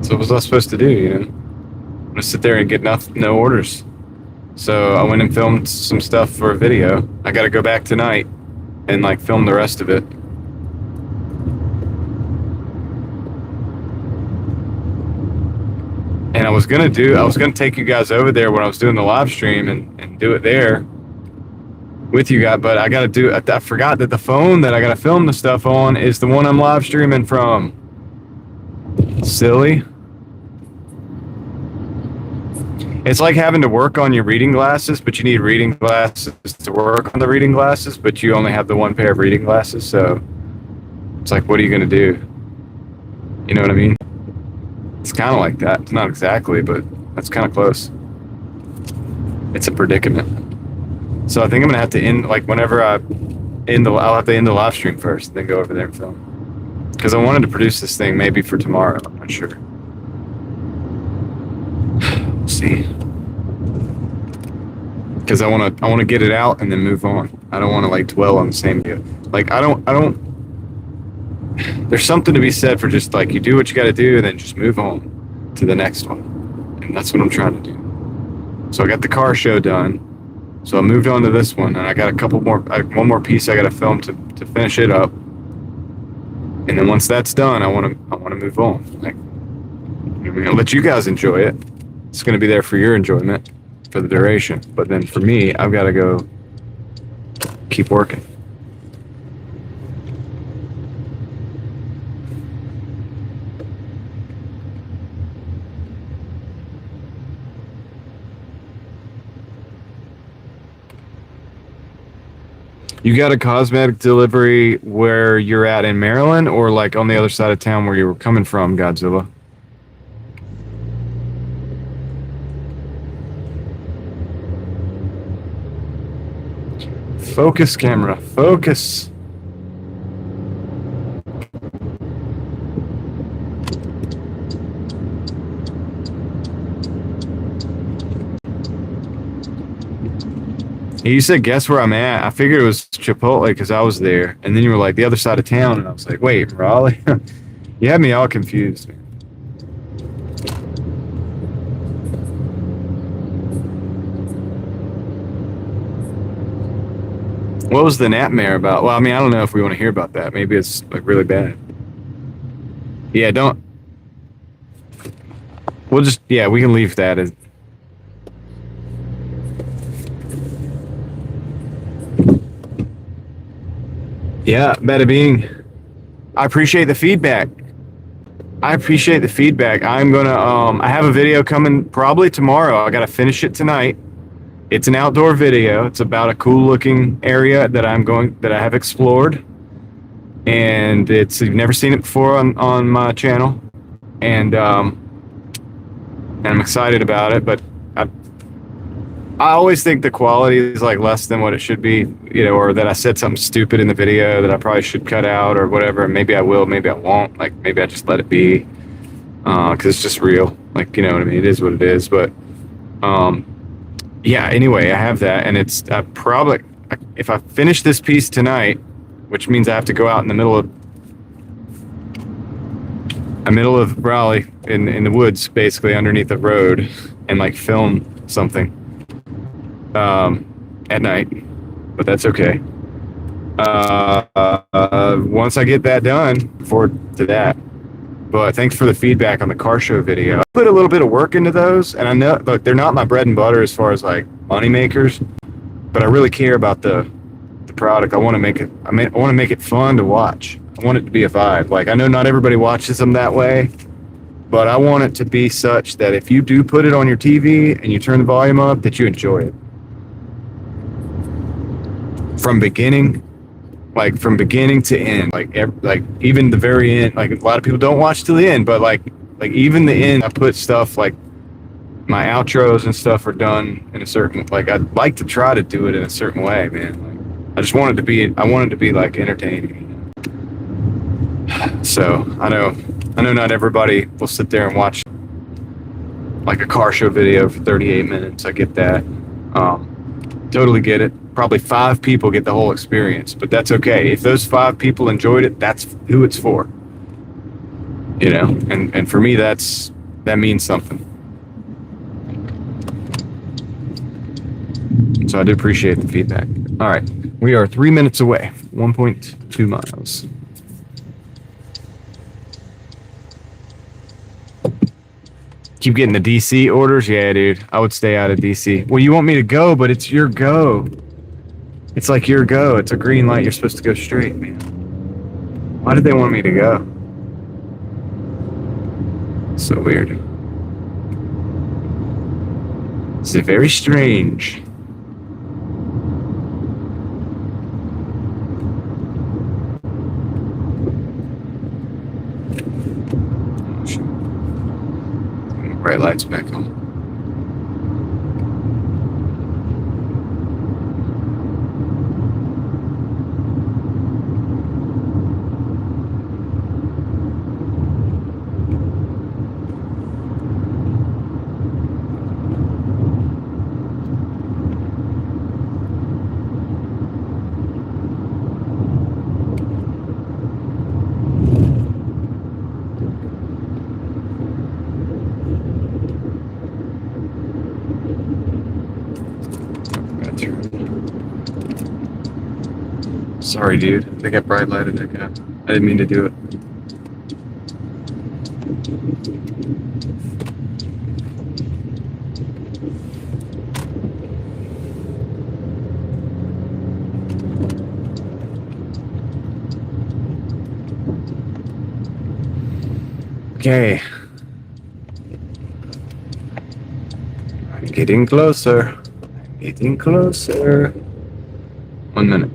So what was I supposed to do, you know? I'm gonna sit there and get no orders. So I went and filmed some stuff for a video. I gotta go back tonight and like film the rest of it. And I was gonna take you guys over there when I was doing the live stream and do it there with you guys, but I forgot that the phone that I gotta film the stuff on is the one I'm live streaming from. Silly. It's like having to work on your reading glasses, but you need reading glasses to work on the reading glasses, but you only have the one pair of reading glasses, so it's like, what are you gonna do? You know what I mean? It's kind of like that. It's not exactly, but that's kind of close. It's a predicament. So I think I'm gonna have to end, like whenever I'll have to end the live stream first, then go over there and film. Because I wanted to produce this thing maybe for tomorrow. I'm not sure. We'll see. Because I want to get it out and then move on. I don't want to like dwell on the same video. Like I don't. There's something to be said for just like you do what you got to do and then just move on to the next one. And that's what I'm trying to do. So I got the car show done. So I moved on to this one, and I got one more piece I got to film to finish it up. And then once that's done, I want to move on. Like, I'm gonna let you guys enjoy it. It's gonna be there for your enjoyment for the duration. But then for me, I've got to go keep working. You got a cosmetic delivery where you're at in Maryland, or like on the other side of town where you were coming from, Godzilla? Focus, camera, focus. You said, guess where I'm at? I figured it was Chipotle because I was there. And then you were like, the other side of town. And I was like, wait, Raleigh? You had me all confused, man. What was the nightmare about? Well, I mean, I don't know if we want to hear about that. Maybe it's like really bad. Yeah, don't. We'll just, yeah, we can leave that as. Yeah, bada bing. I appreciate the feedback. I'm gonna I have a video coming probably tomorrow. I gotta finish it tonight. It's an outdoor video. It's about a cool looking area that I have explored. And you've never seen it before on my channel. And I'm excited about it, but I always think the quality is like less than what it should be, you know, or that I said something stupid in the video that I probably should cut out or whatever. And maybe I will, maybe I won't. Like maybe I just let it be, because it's just real. Like, you know what I mean? It is what it is. But yeah. Anyway, I have that, and it's probably if I finish this piece tonight, which means I have to go out in the middle of Raleigh in the woods, basically underneath the road, and like film something. At night, but that's okay. Once I get that done, forward to that. But thanks for the feedback on the car show video. I put a little bit of work into those, and I know, look, they're not my bread and butter as far as like money makers, but I really care about the product. I want to make it. I want to make it fun to watch. I want it to be a vibe. Like, I know not everybody watches them that way, but I want it to be such that if you do put it on your TV and you turn the volume up, that you enjoy it from beginning to end, like even the very end. Like, a lot of people don't watch till the end, but like even the end, I put stuff like my outros and stuff are done in a certain, like, I'd like to try to do it in a certain way, man. Like, I wanted to be like entertaining. So I know not everybody will sit there and watch like a car show video for 38 minutes. I get that. Totally get it. Probably 5 people get the whole experience, but that's okay. If those 5 people enjoyed it, that's who it's for. You know, and for me, that means something. So I do appreciate the feedback. All right, we are 3 minutes away, 1.2 miles. Keep getting the DC orders? Yeah, dude. I would stay out of DC. Well, you want me to go, but it's your go. It's like your go. It's a green light. You're supposed to go straight, man. Why did they want me to go? So weird. It's very strange. Bright lights back on. Sorry, dude. I think I bright lighted that guy. I didn't mean to do it. Okay. I'm getting closer. Getting closer. 1 minute.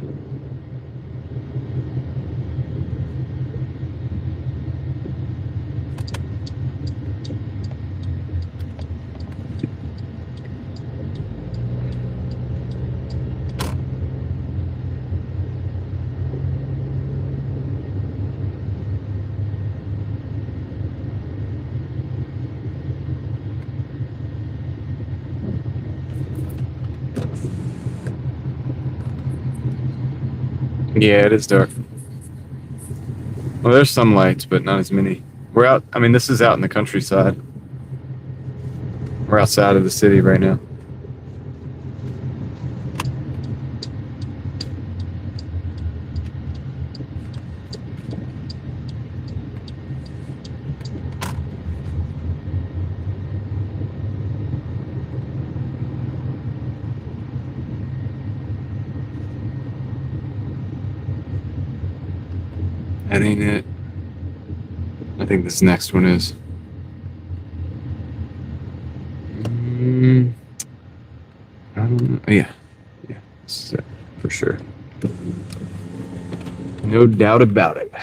Yeah, it is dark. Well, there's some lights, but not as many. We're out. I mean, this is out in the countryside. We're outside of the city right now. That ain't it. I think this next one is. I don't know. Yeah. Yeah. This is it, for sure. No doubt about it.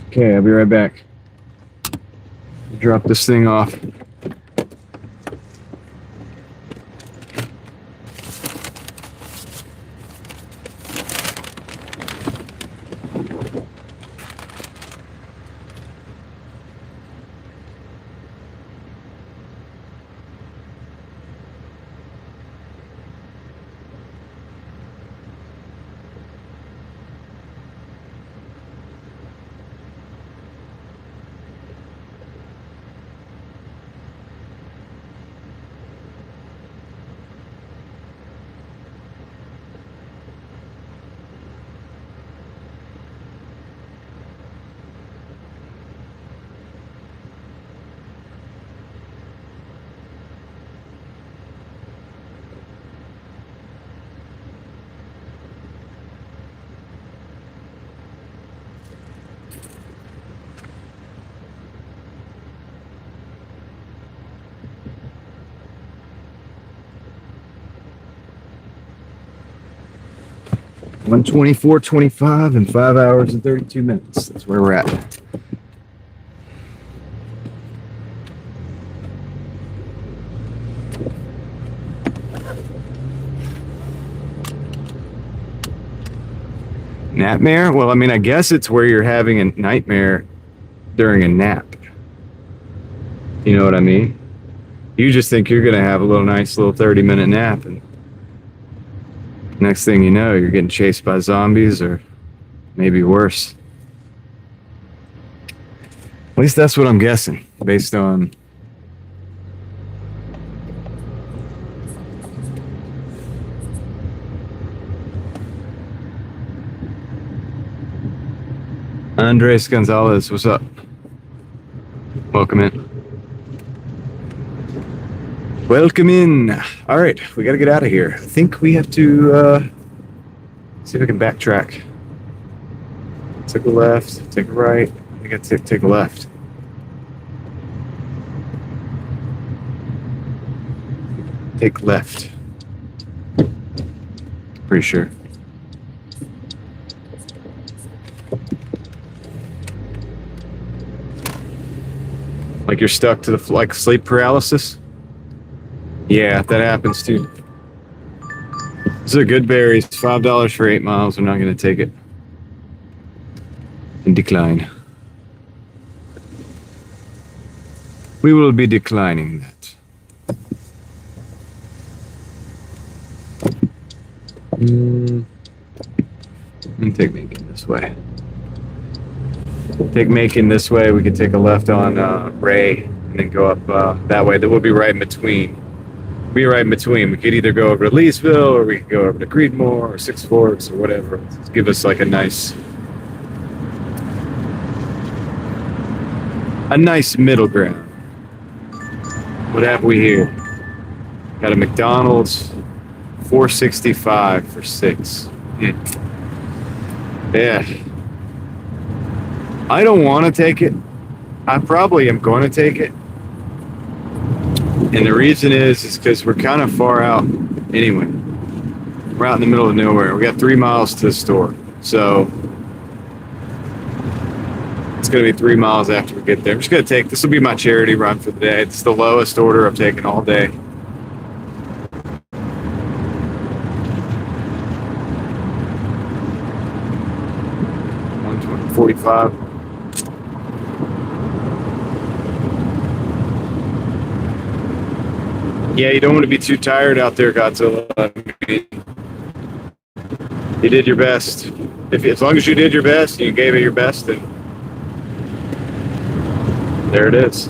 Okay, I'll be right back. Drop this thing off. 1:24:25 in 5 hours and 32 minutes. That's where we're at. Nightmare? Well, I mean, I guess it's where you're having a nightmare during a nap. You know what I mean? You just think you're going to have a nice little 30-minute nap, and next thing you know, you're getting chased by zombies, or maybe worse. At least that's what I'm guessing, based on Andres Gonzalez. What's up? Welcome in. Welcome in. All right, we got to get out of here. I think we have to see if I can backtrack. Take a left, take a right. We got to take a left. Take left. Pretty sure. Like you're stuck to the like sleep paralysis. Yeah, that happens too. These are good berries. $5 for 8 miles. I'm not going to take it. And decline. We will be declining that. And take Macon this way. Take Macon this way. We could take a left on Ray and then go up that way. That will be right in between. Be right in between. We could either go over to Leesville, or we could go over to Creedmoor or Six Forks or whatever. Give us like a nice middle ground. What have we here? Got a McDonald's, $4.65 for 6. Yeah. I don't want to take it. I probably am going to take it. And the reason is because we're kind of far out anyway. We're out in the middle of nowhere. We got 3 miles to the store. So it's going to be 3 miles after we get there. I'm just going to take, this will be my charity run for the day. It's the lowest order I've taken all day. $120.45. Yeah, you don't want to be too tired out there, Godzilla. I mean, you did your best. As long as you did your best, you gave it your best, and there it is.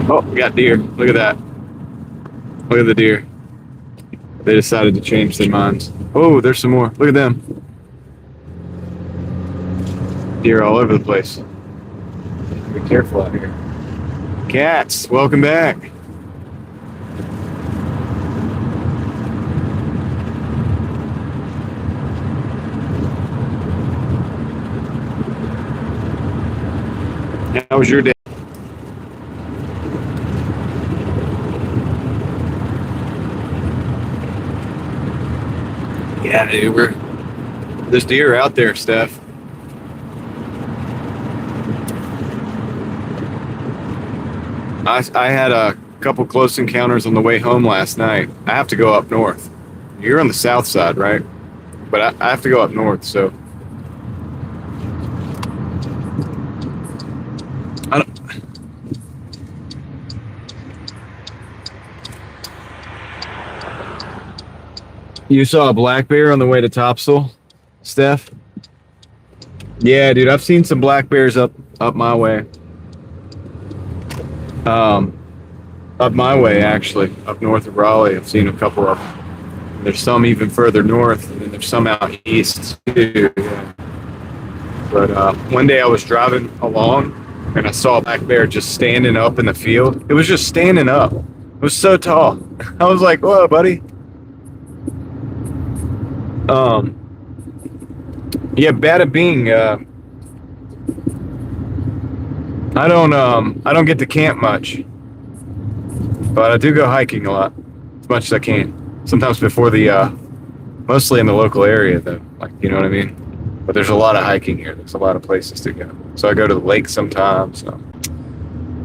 Oh, we got deer. Look at that. Look at the deer. They decided to change their minds. Oh, there's some more. Look at them. Deer all over the place. Be careful out here. Cats, welcome back. How was your day? Yeah, dude, there's deer out there, Steph. I had a couple close encounters on the way home last night. I have to go up north. You're on the south side, right? But I have to go up north, so. You saw a black bear on the way to Topsail, Steph? Yeah, dude, I've seen some black bears up my way. Up my way, actually, up north of Raleigh. I've seen a couple of them. There's some even further north, and then there's some out east too. Yeah. But one day I was driving along, and I saw a black bear just standing up in the field. It was just standing up. It was so tall. I was like, "Whoa, buddy." Yeah, bada bing. I don't get to camp much, but I do go hiking a lot. as much as I can. Sometimes before the, mostly in the local area though, like, you know what I mean? But there's a lot of hiking here. There's a lot of places to go. So I go to the lake sometimes. So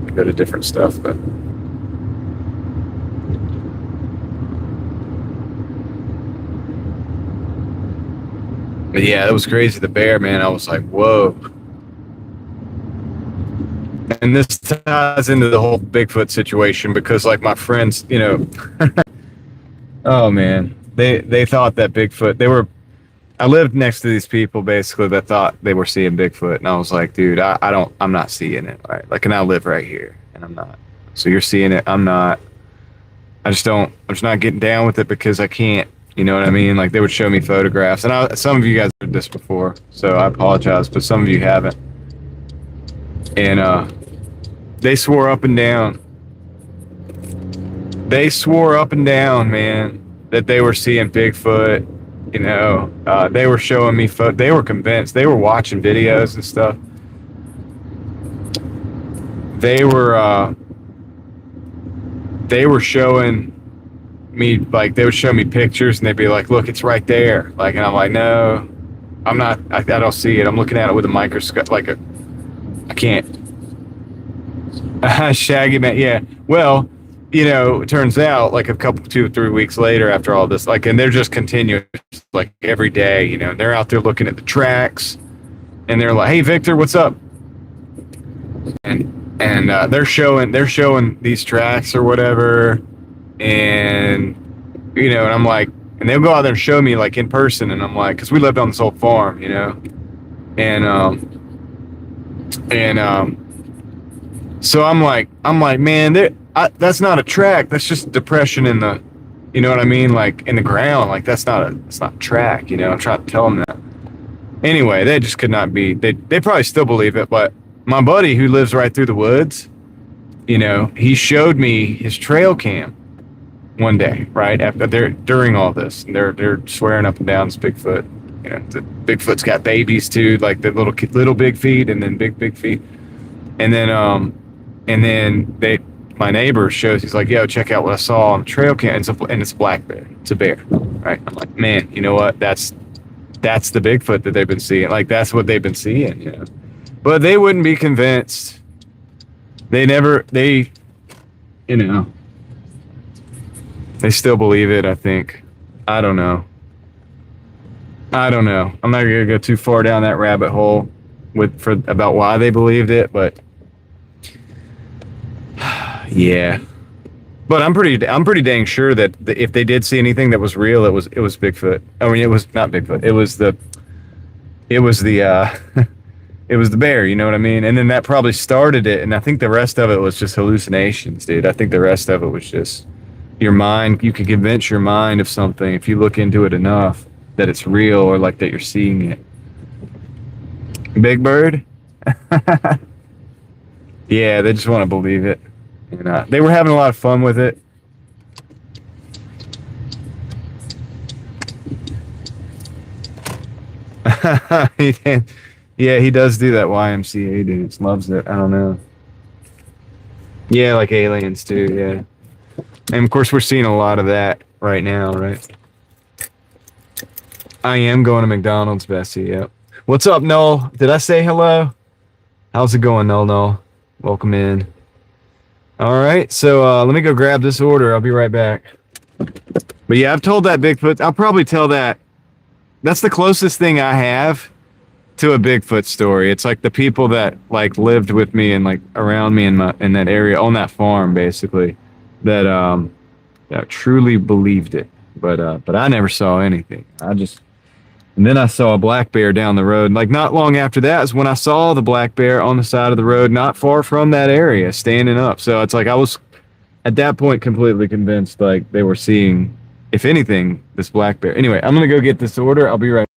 I go to different stuff, but yeah, it was crazy. The bear, man, I was like, whoa. And this ties into the whole Bigfoot situation because, like, my friends, you know, oh man, they thought that Bigfoot. They were. I lived next to these people basically that thought they were seeing Bigfoot, and I was like, dude, I don't. I'm not seeing it. Right? Like, and I live right here, and I'm not. So you're seeing it. I'm not. I just don't. I'm just not getting down with it because I can't. You know what I mean? Like, they would show me photographs, and some of you guys heard this before, so I apologize, but some of you haven't. And they swore up and down. They swore up and down, man, that they were seeing Bigfoot. You know, they were showing me they were convinced. They were watching videos and stuff. They were showing me, like, they would show me pictures and they'd be like, "Look, it's right there." Like, and I'm like, "No, I'm not. I don't see it. I'm looking at it with a microscope. Like, I can't." Shaggy man, yeah. Well, you know, it turns out like a couple, 2 or 3 weeks later, after all this, like, and they're just continuous, like every day. You know, they're out there looking at the tracks, and they're like, "Hey, Victor, what's up?" And they're showing these tracks or whatever, and you know, and I'm like, and they'll go out there and show me like in person, and I'm like, because we lived on this old farm, you know, and and so I'm like, man, that's not a track. That's just depression in the, you know what I mean? Like in the ground. Like it's not a track. You know, I'm trying to tell them that. Anyway, they just could not be. They probably still believe it, but my buddy who lives right through the woods, you know, he showed me his trail cam one day, right after during all this, and they're swearing up and down it's Bigfoot. You know, the Bigfoot's got babies too, like the little big feet, and then big feet, and then my neighbor shows, he's like, "Yo, check out what I saw on the trail cam." It's a black bear. It's a bear, right? I'm like, man, you know what? That's the Bigfoot that they've been seeing. Like, that's what they've been seeing, you know. But they wouldn't be convinced. They, you know, they still believe it, I think. I don't know. I'm not gonna go too far down that rabbit hole about why they believed it, but yeah. But I'm pretty dang sure that if they did see anything that was real, it was Bigfoot. I mean, it was not Bigfoot. It was the it was the bear. You know what I mean? And then that probably started it. And I think the rest of it was just hallucinations, dude. I think the rest of it was just your mind. You can convince your mind of something if you look into it enough that it's real or like that you're seeing it. Big Bird. Yeah, they just want to believe it. And they were having a lot of fun with it. Yeah, he does do that YMCA dance. Loves it. I don't know. Yeah, like aliens too. Yeah, and of course we're seeing a lot of that right now, right? I am going to McDonald's, Bessie. Yep. What's up, Noel? Did I say hello? How's it going, Noel? Welcome in. All right, so let me go grab this order. I'll be right back. But yeah, I've told that Bigfoot. I'll probably tell that. That's the closest thing I have to a Bigfoot story. It's like the people that like lived with me and like around me in that area on that farm, basically, that truly believed it. But I never saw anything. And then I saw a black bear down the road. Like, not long after that is when I saw the black bear on the side of the road, not far from that area, standing up. So it's like I was at that point completely convinced like they were seeing, if anything, this black bear. Anyway, I'm gonna go get this order. I'll be right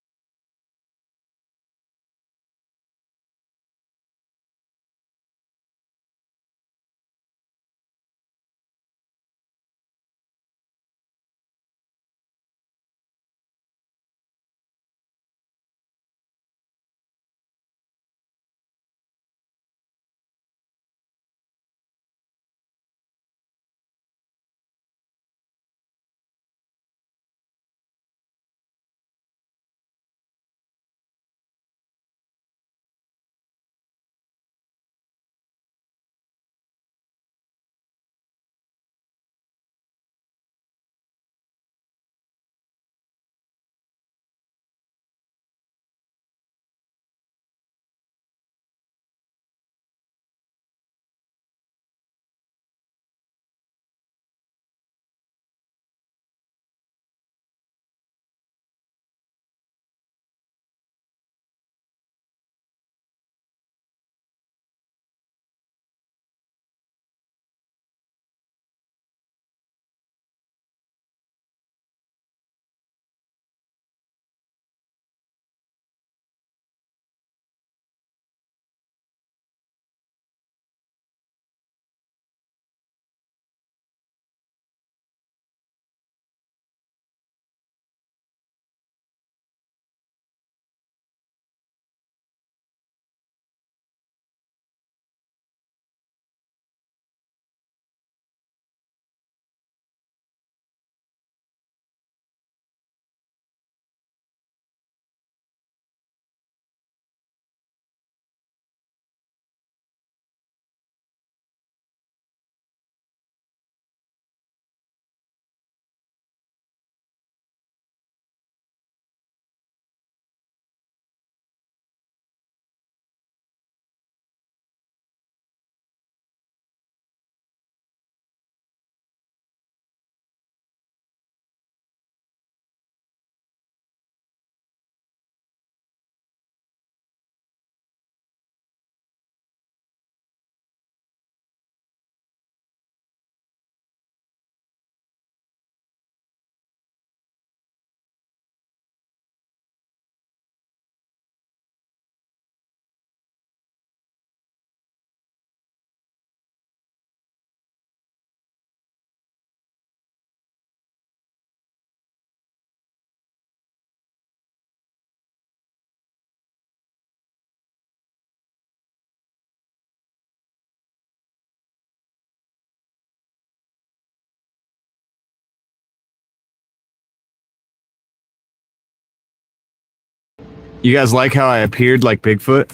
You guys like how I appeared like Bigfoot?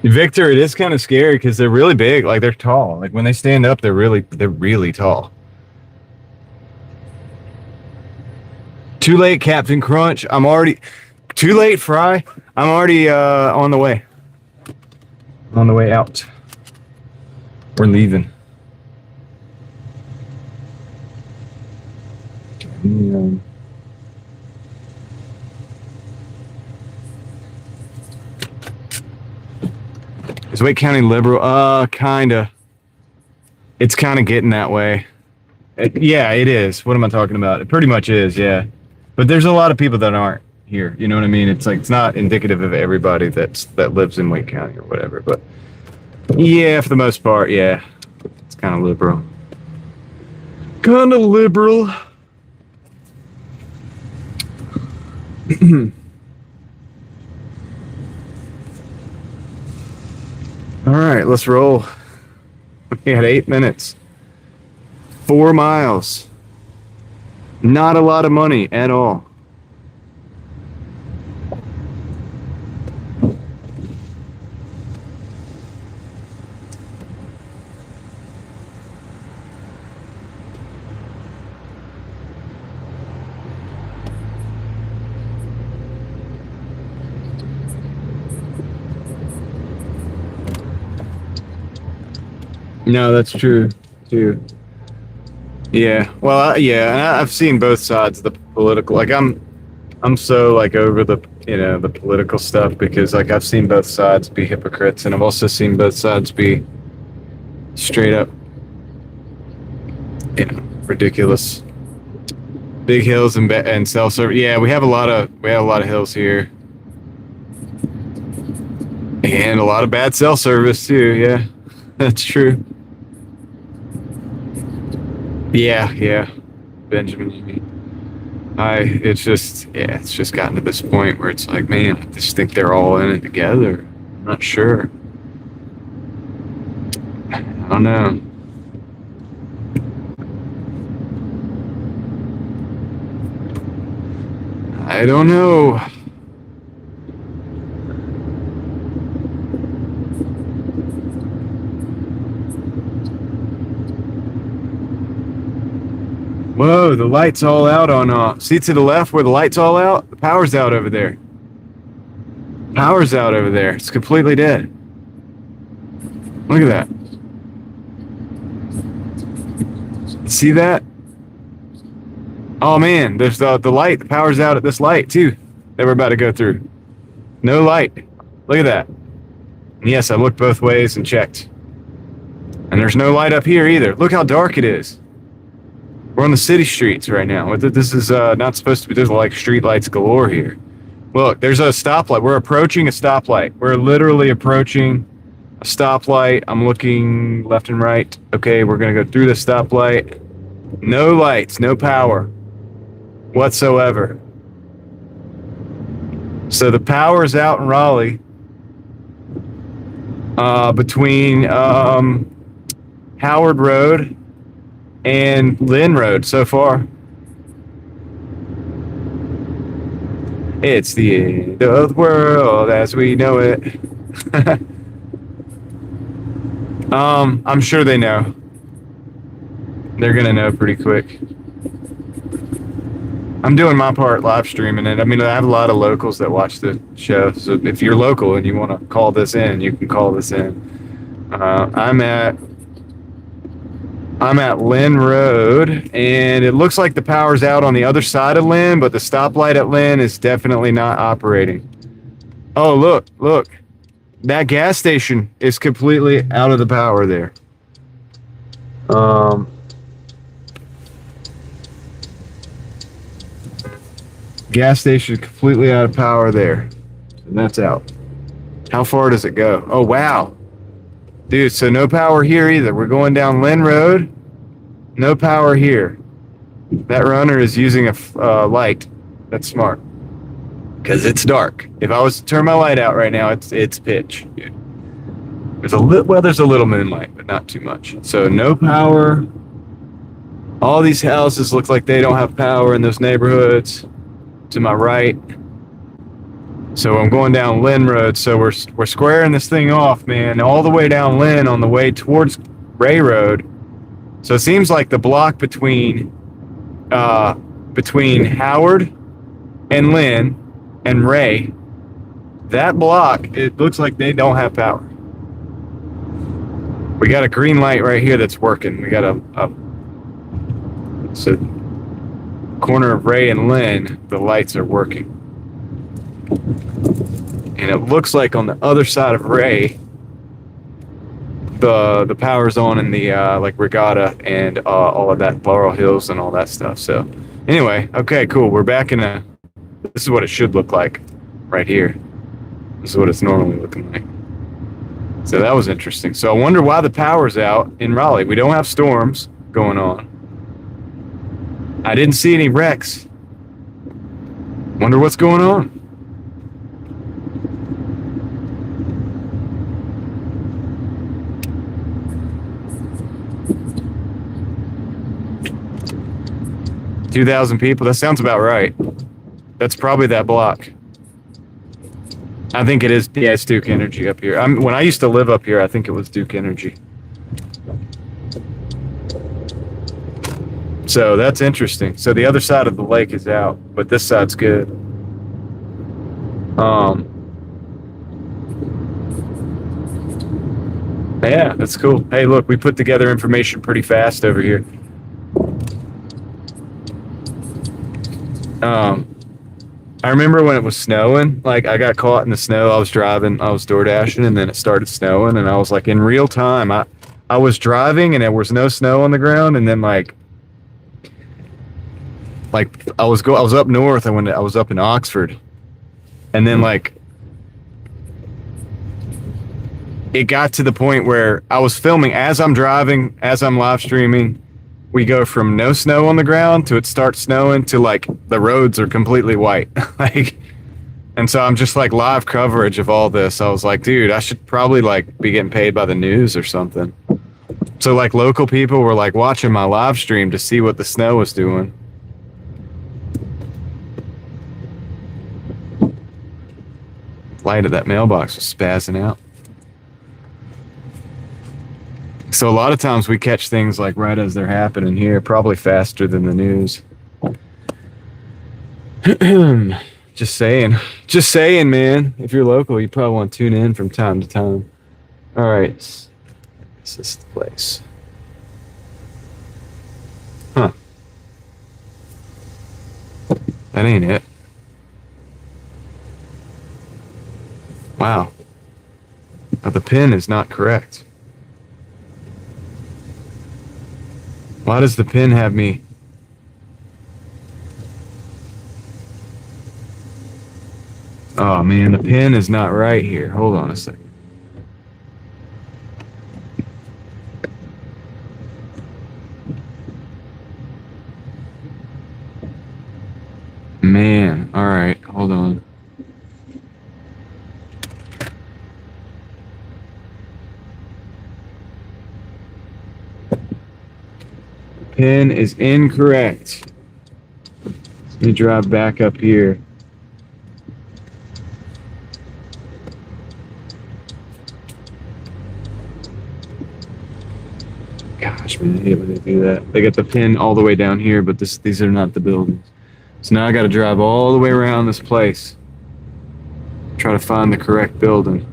Victor, it is kind of scary because they're really big. Like they're tall. Like when they stand up, they're really tall. Too late, Captain Crunch. I'm already too late, Fry. I'm already on the way. On the way out. We're leaving. Is Wake County liberal? Kinda. It's kind of getting that way. Yeah, it is. What am I talking about? It pretty much is, yeah. But there's a lot of people that aren't here. You know what I mean? It's like it's not indicative of everybody that lives in Wake County or whatever. But yeah, for the most part, yeah, it's kind of liberal. Kind of liberal. All right, let's roll. We had 8 minutes. 4 miles. Not a lot of money at all. No, that's true too. Yeah. Well, yeah, and I've seen both sides of the political. Like I'm so like over the the political stuff because like I've seen both sides be hypocrites, and I've also seen both sides be straight up, ridiculous. Big hills and self-service. Yeah, we have a lot of hills here, and a lot of bad self-service too. Yeah, that's true. Yeah, Benjamin. It's just gotten to this point where it's like, man, I just think they're all in it together. I'm not sure. I don't know. I don't know. Whoa, the light's all out on, see to the left where the light's all out? The power's out over there. Power's out over there. It's completely dead. Look at that. See that? Oh man, there's the light. The power's out at this light too that we're about to go through. No light. Look at that. And yes, I looked both ways and checked. And there's no light up here either. Look how dark it is. We're on the city streets right now. This is not supposed to be. There's like street lights galore here. Look, there's a stoplight. We're approaching a stoplight. We're literally approaching a stoplight. I'm looking left and right. Okay, we're gonna go through the stoplight. No lights, no power whatsoever. So the power is out in Raleigh between Howard Road and Lynn Road so far. It's the end of the world as we know it. I'm sure they know. They're gonna know pretty quick. I'm doing my part live streaming it. I mean, I have a lot of locals that watch the show. So if you're local and you want to call this in, you can call this in. I'm at Lynn Road, and it looks like the power's out on the other side of Lynn, but the stoplight at Lynn is definitely not operating. Oh, look. That gas station is completely out of the power there. Gas station completely out of power there. And that's out. How far does it go? Oh, wow. Dude, so no power here either. We're going down Lynn Road. No power here. That runner is using a light. That's smart. Because it's dark. If I was to turn my light out right now, it's pitch. Dude. There's a little moonlight, but not too much. So no power. All these houses look like they don't have power in those neighborhoods. To my right. So I'm going down Lynn Road. So we're squaring this thing off, man, all the way down Lynn on the way towards Ray Road. So it seems like the block between Howard and Lynn and Ray, that block, it looks like they don't have power. We got a green light right here that's working. We got so corner of Ray and Lynn, the lights are working. And it looks like on the other side of Ray, the power's on in the like Regatta and all of that, Laurel Hills and all that stuff. So anyway, okay, cool. We're back in this is what it should look like right here. This is what it's normally looking like. So that was interesting. So I wonder why the power's out in Raleigh. We don't have storms going on. I didn't see any wrecks. Wonder what's going on. $2,000 people. That sounds about right. That's probably that block. I think it is. Yeah, it's Duke Energy up here. When I used to live up here, I think it was Duke Energy. So that's interesting. So the other side of the lake is out, but this side's good. Yeah, that's cool. Hey, look, we put together information pretty fast over here. I remember when it was snowing, like I got caught in the snow. I was driving, I was Doordashing, and then it started snowing, and I was like in real time. I was driving and there was no snow on the ground, and then like I was up north, and when I was up in Oxford, and then like it got to the point where I was filming as I'm driving, as I'm live streaming. We go from no snow on the ground to it starts snowing to like the roads are completely white. Like, and so I'm just like live coverage of all this. I was like, dude, I should probably like be getting paid by the news or something. So like local people were like watching my live stream to see what the snow was doing. Light of that mailbox was spazzing out. So a lot of times we catch things like right as they're happening here, probably faster than the news. Just saying, man. If you're local, you probably want to tune in from time to time. All right, this is the place. Huh? That ain't it. Wow. Now the pin is not correct. Why does the pin have me? Oh man, the pin is not right here. Hold on a second. Man, all right, hold on. Pin is incorrect. Let me drive back up here. Gosh, man, I hate when they do that. They got the pin all the way down here, but these are not the buildings. So now I got to drive all the way around this place. Try to find the correct building.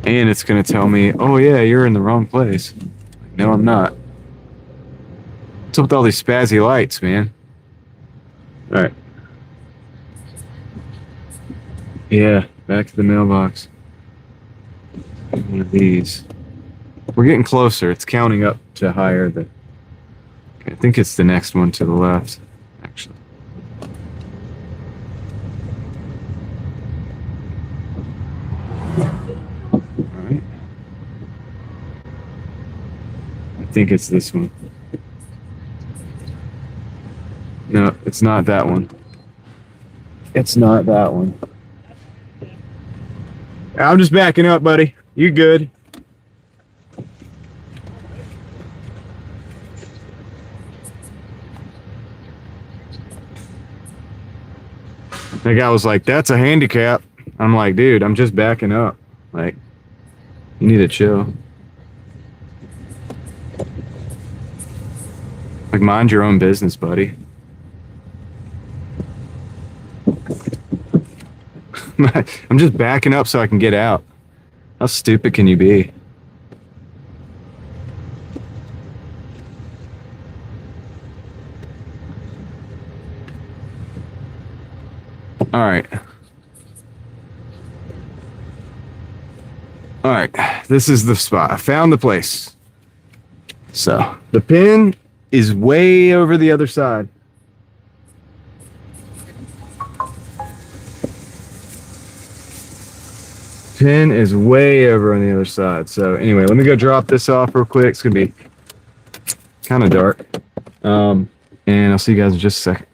And it's going to tell me, oh yeah, you're in the wrong place. No, I'm not. What's up with all these spazzy lights, man? All right. Yeah, back to the mailbox. One of these. We're getting closer. It's counting up to higher. I think it's the next one to the left, actually. I think it's this one. No, it's not that one. It's not that one. I'm just backing up, buddy. You good? The guy was like, that's a handicap. I'm like, dude, I'm just backing up. Like, you need to chill. Like, mind your own business, buddy. I'm just backing up so I can get out. How stupid can you be? All right. All right. This is the spot. I found the place. So the pin is way over the other side. Pin is way over on the other side. So anyway, let me go drop this off real quick. It's gonna be kind of dark. And I'll see you guys in just a second.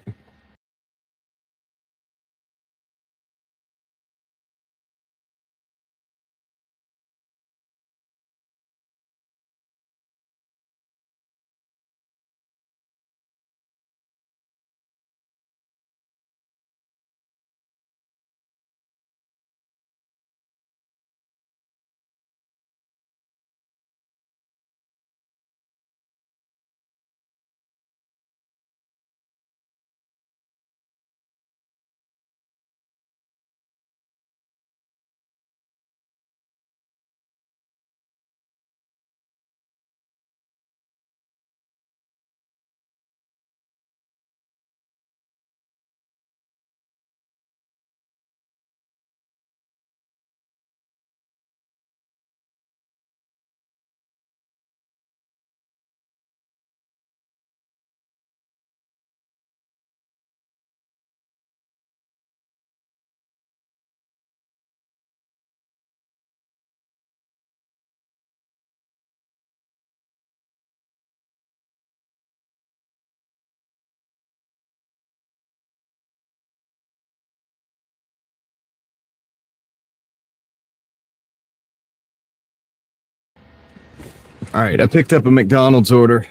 All right, I picked up a McDonald's order.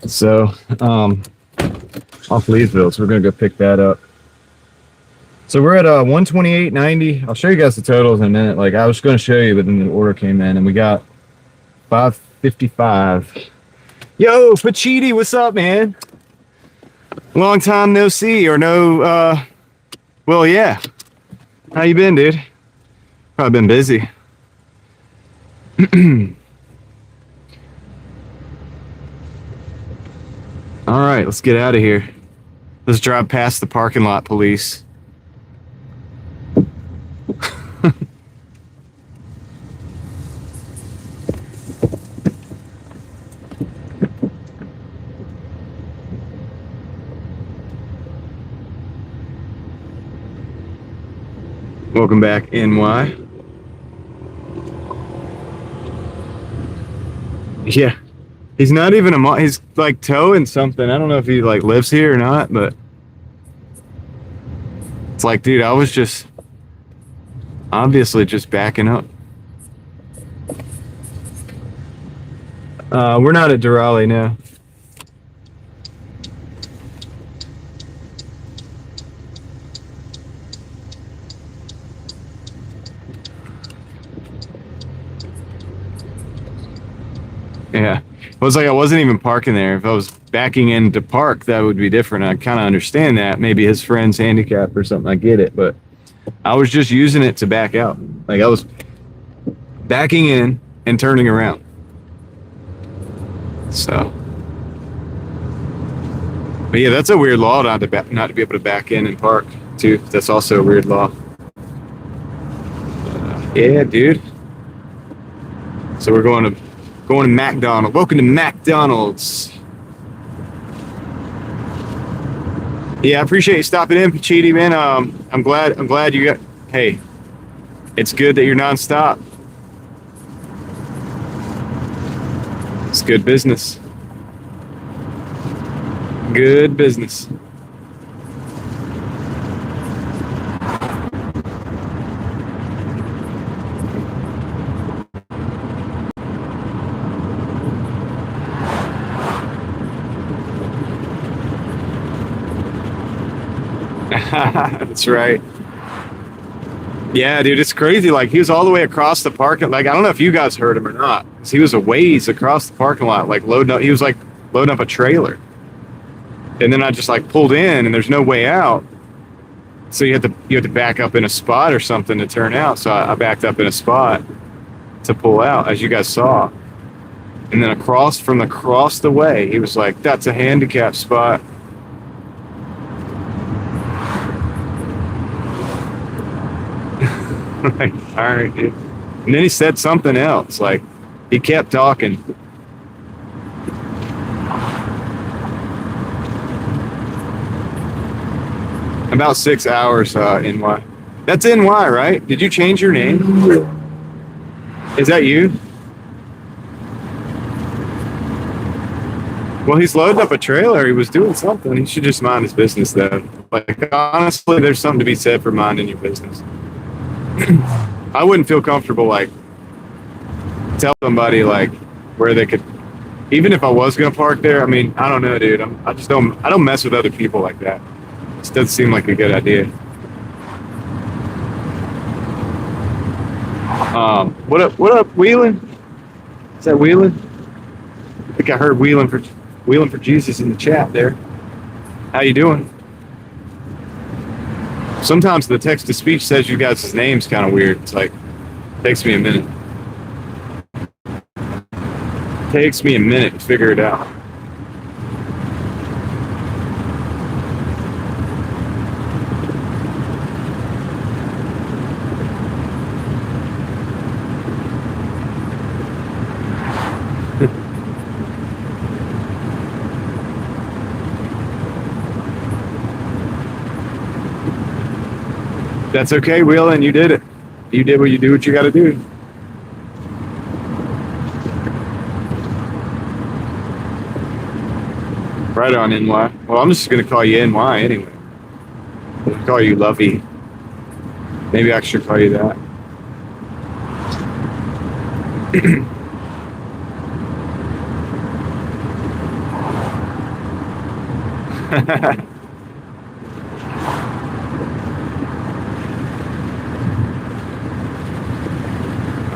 So, off Leesville, so we're gonna go pick that up. So we're at 128.90. I'll show you guys the totals in a minute. Like I was gonna show you, but then the order came in and we got 555. Yo, Pachiti, what's up, man? Long time no see or no. Well, yeah. How you been, dude? Probably been busy. All right, let's get out of here. Let's drive past the parking lot police. Welcome back, NY. Yeah. He's not even he's like towing something. I don't know if he like lives here or not, but it's like, dude, I was just obviously just backing up. We're not at Raleigh now. Yeah. It was like I wasn't even parking there. If I was backing in to park, that would be different. I kind of understand that. Maybe his friend's handicapped or something. I get it. But I was just using it to back out. Like I was backing in and turning around. So. But yeah, that's a weird law not to be able to back in and park too. That's also a weird law. Yeah, dude. So we're going to McDonald's. Welcome to McDonald's. Yeah, I appreciate you stopping in, Pachiti, man. I'm glad you got. Hey, it's good that you're nonstop. It's good business. Good business. That's right. Yeah, dude, it's crazy. Like he was all the way across the parking. Like I don't know if you guys heard him or not. 'Cause he was a ways across the parking lot, like loading up. He was like loading up a trailer, and then I just like pulled in, and there's no way out. So you have to back up in a spot or something to turn out. So I backed up in a spot to pull out, as you guys saw. And then across the way, he was like, "That's a handicap spot." Like, all right, dude. And then he said something else. Like, he kept talking. About 6 hours, NY. That's NY, right? Did you change your name? Is that you? Well, he's loading up a trailer. He was doing something. He should just mind his business, though. Like, honestly, there's something to be said for minding your business. I wouldn't feel comfortable, like, tell somebody, like, where they could, even if I was going to park there. I mean, I don't know, dude. I don't mess with other people like that. This doesn't seem like a good idea. What up, Wheeling? Is that Wheeling? I think I heard Wheeling for Jesus in the chat there. How you doing? Sometimes the text-to-speech says you guys' name's kind of weird. It's like, takes me a minute. Takes me a minute to figure it out. That's okay, Wheeling. You did it. You did what you got to do. Right on, NY. Well, I'm just going to call you NY anyway. I'll call you Lovey. Maybe I should call you that.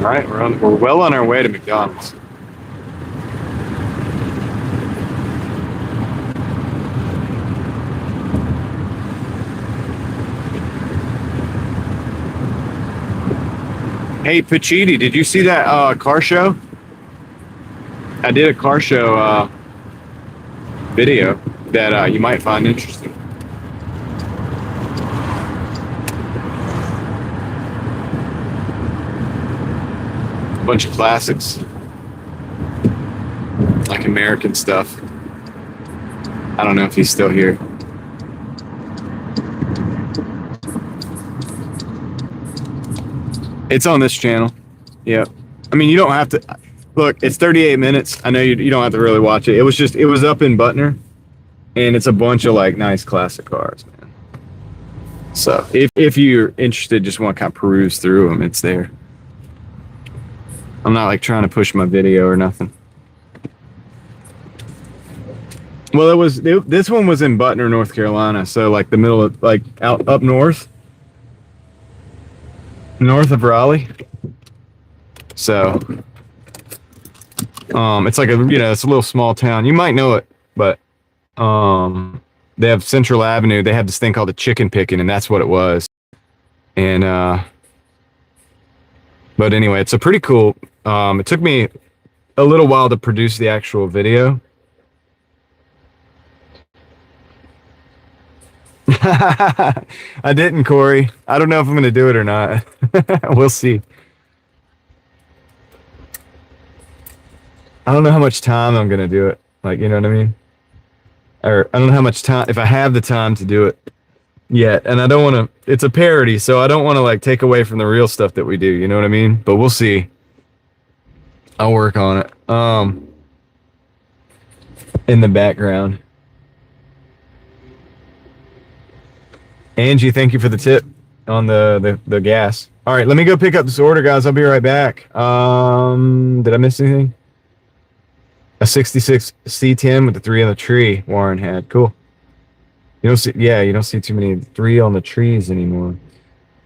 All right, we're well on our way to McDonald's. Hey, Pachiti, did you see that car show? I did a car show video that you might find interesting. A bunch of classics, like American stuff. I don't know if he's still here. It's on this channel. Yeah. I mean, you don't have to look. It's 38 minutes. I know you don't have to really watch it. It was up in Butner, and it's a bunch of like nice classic cars, man. So if you're interested, just want to kind of peruse through them, it's there. I'm not like trying to push my video or nothing. Well, this one was in Butner, North Carolina. So like the middle of like out up north of Raleigh. So it's like it's a little small town. You might know it, but they have Central Avenue. They have this thing called the chicken picking, and that's what it was. And but anyway, it's a pretty cool. It took me a little while to produce the actual video. I didn't, Corey. I don't know if I'm going to do it or not. We'll see. I don't know how much time I'm going to do it. Like, you know what I mean? Or I don't know how much time, if I have the time to do it yet. And I don't want to, it's a parody, so I don't want to like take away from the real stuff that we do. You know what I mean? But we'll see. I'll work on it. In the background. Angie, thank you for the tip on the gas. All right, let me go pick up this order, guys. I'll be right back. Did I miss anything? A 66 C10 with the 3 on the tree Warren had. Cool. You don't see, yeah, you don't see too many 3 on the trees anymore.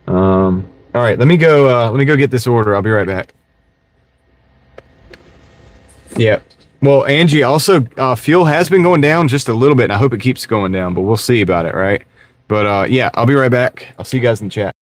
All right, let me go. Let me go get this order. I'll be right back. Yeah. Well, Angie, also fuel has been going down just a little bit, and I hope it keeps going down, but we'll see about it, right? But yeah, I'll be right back. I'll see you guys in the chat.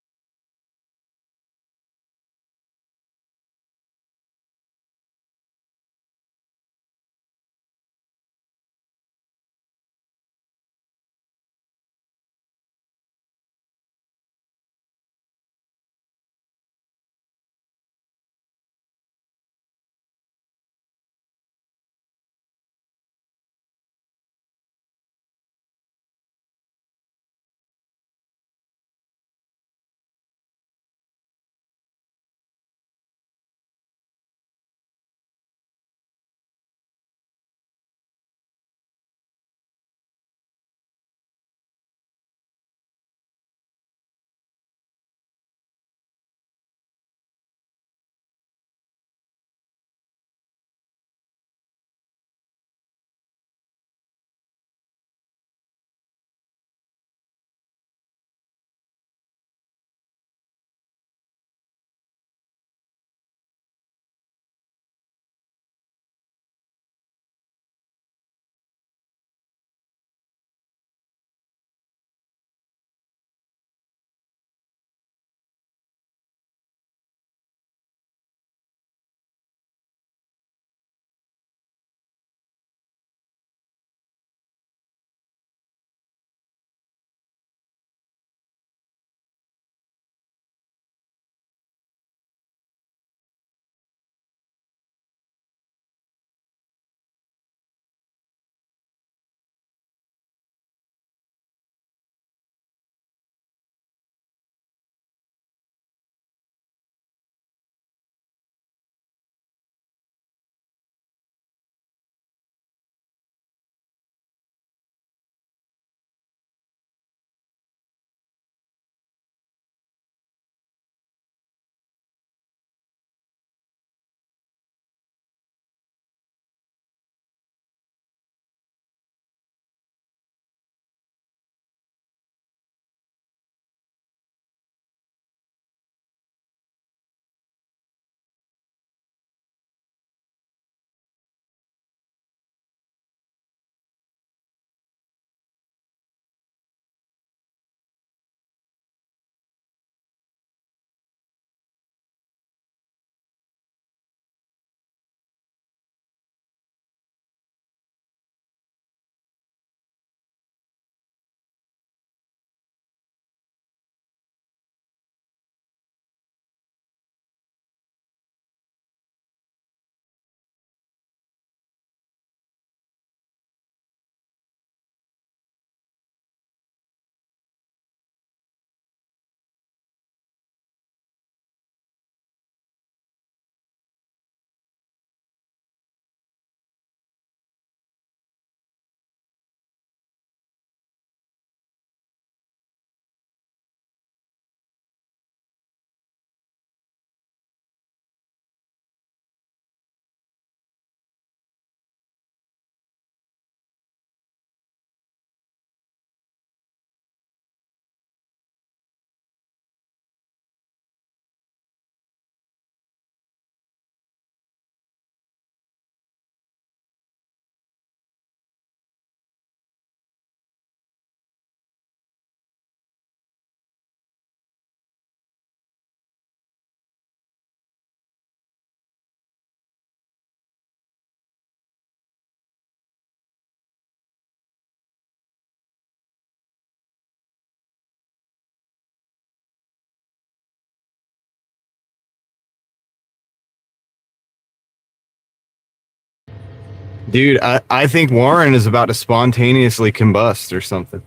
Dude, I think Warren is about to spontaneously combust or something.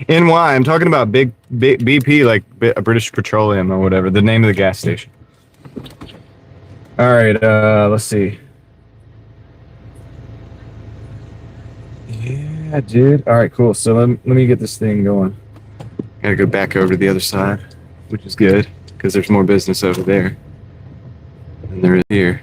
NY, I'm talking about big BP, like British Petroleum or whatever, the name of the gas station. All right, let's see. Yeah, dude. All right, cool. So let me get this thing going. Gotta go back over to the other side, which is good because there's more business over there than there is here.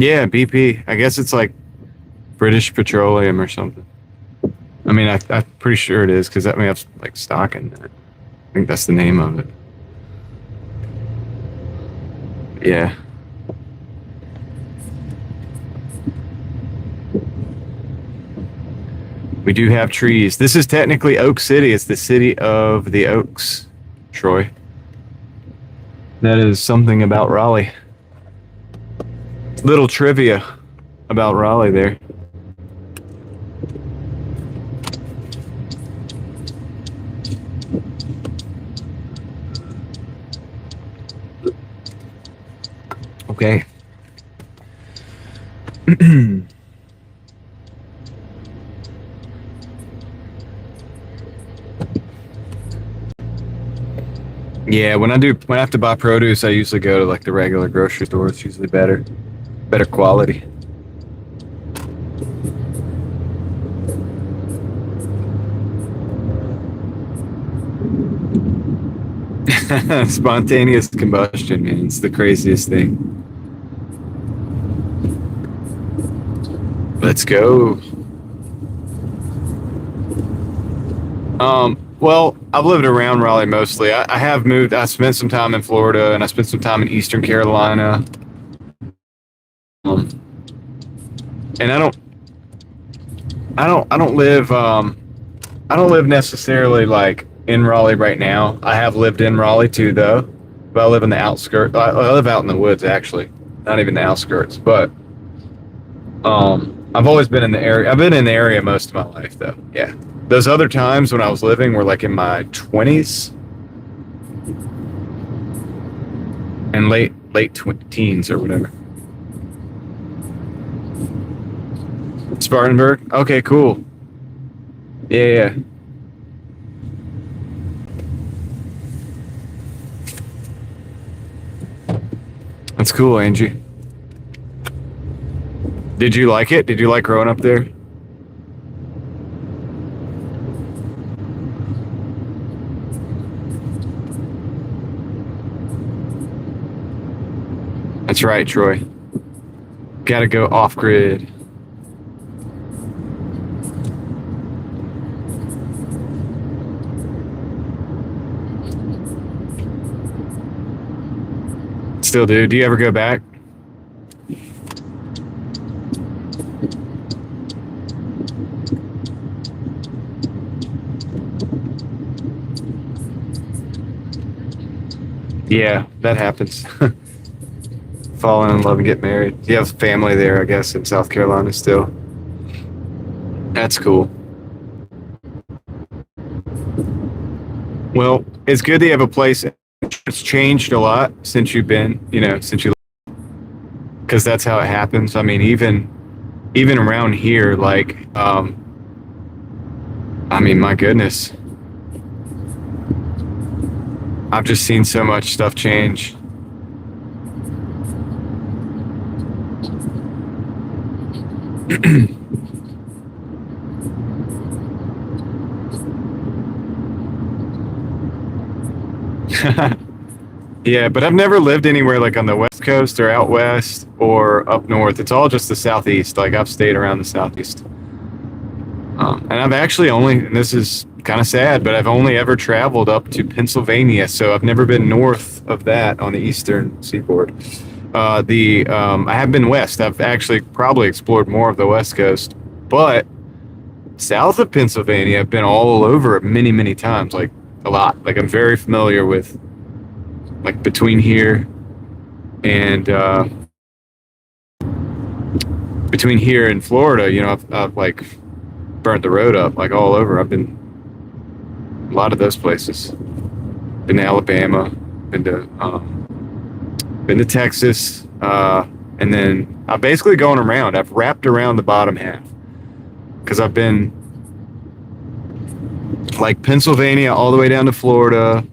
Yeah, BP. I guess it's like British Petroleum or something. I mean, I'm pretty sure it is because that may have like stock in it. I think that's the name of it. Yeah. We do have trees. This is technically Oak City. It's the city of the oaks, Troy. That is something about Raleigh. Little trivia about Raleigh there. Okay. Yeah, when I have to buy produce, I usually go to like the regular grocery store. It's usually better quality. Spontaneous combustion, man. It's the craziest thing. Let's go. Well, I've lived around Raleigh mostly. I have moved. I spent some time in Florida, and I spent some time in Eastern Carolina. And I don't live necessarily like in Raleigh right now. I have lived in Raleigh too, though. But I live in the outskirts. I live out in the woods, actually, not even the outskirts. But I've always been in the area. I've been in the area most of my life, though. Yeah. Those other times when I was living were like in my 20s and late teens or whatever. Spartanburg? Okay, cool. Yeah. That's cool, Angie. Did you like it? Did you like growing up there? That's right, Troy. Gotta go off grid. Still do. Do you ever go back? Yeah, that happens. Fall in love and get married. You have family there, I guess, in South Carolina still. That's cool. Well, it's good that you have a place. It's changed a lot since you've been, since you, because that's how it happens. I mean, even around here, like, I mean, my goodness, I've just seen so much stuff change. Yeah, but I've never lived anywhere like on the West Coast or out west or up north. It's all just the Southeast. Like I've stayed around the Southeast. And I've actually and this is kind of sad, but I've only ever traveled up to Pennsylvania. So I've never been north of that on the Eastern Seaboard. I have been west. I've actually probably explored more of the West Coast, but south of Pennsylvania, I've been all over many, many times, like a lot. Like I'm very familiar with, like between here and Florida, I've like burnt the road up like all over. I've been a lot of those places. Been to Alabama, been to Texas, and then I'm basically going around. I've wrapped around the bottom half because I've been like Pennsylvania all the way down to Florida,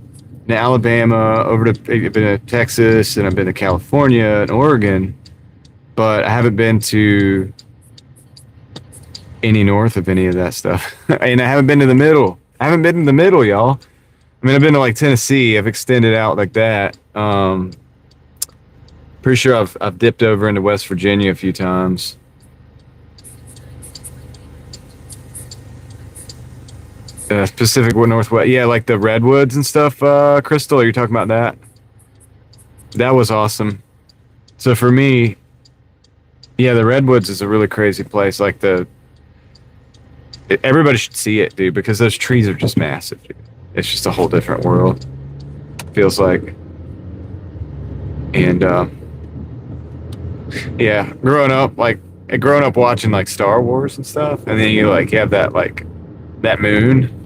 to Alabama, I've been to Texas, and I've been to California and Oregon, but I haven't been to any north of any of that stuff. And I haven't been to the middle. I haven't been in the middle, y'all. I mean, I've been to like Tennessee. I've extended out like that. Pretty sure I've dipped over into West Virginia a few times. Pacific Northwest. Yeah, like the redwoods and stuff. Crystal, are you talking about that? That was awesome. So for me, yeah, the redwoods is a really crazy place. Like everybody should see it, dude, because those trees are just massive. Dude. It's just a whole different world. Feels like. And yeah, growing up watching like Star Wars and stuff, and then you like have that moon,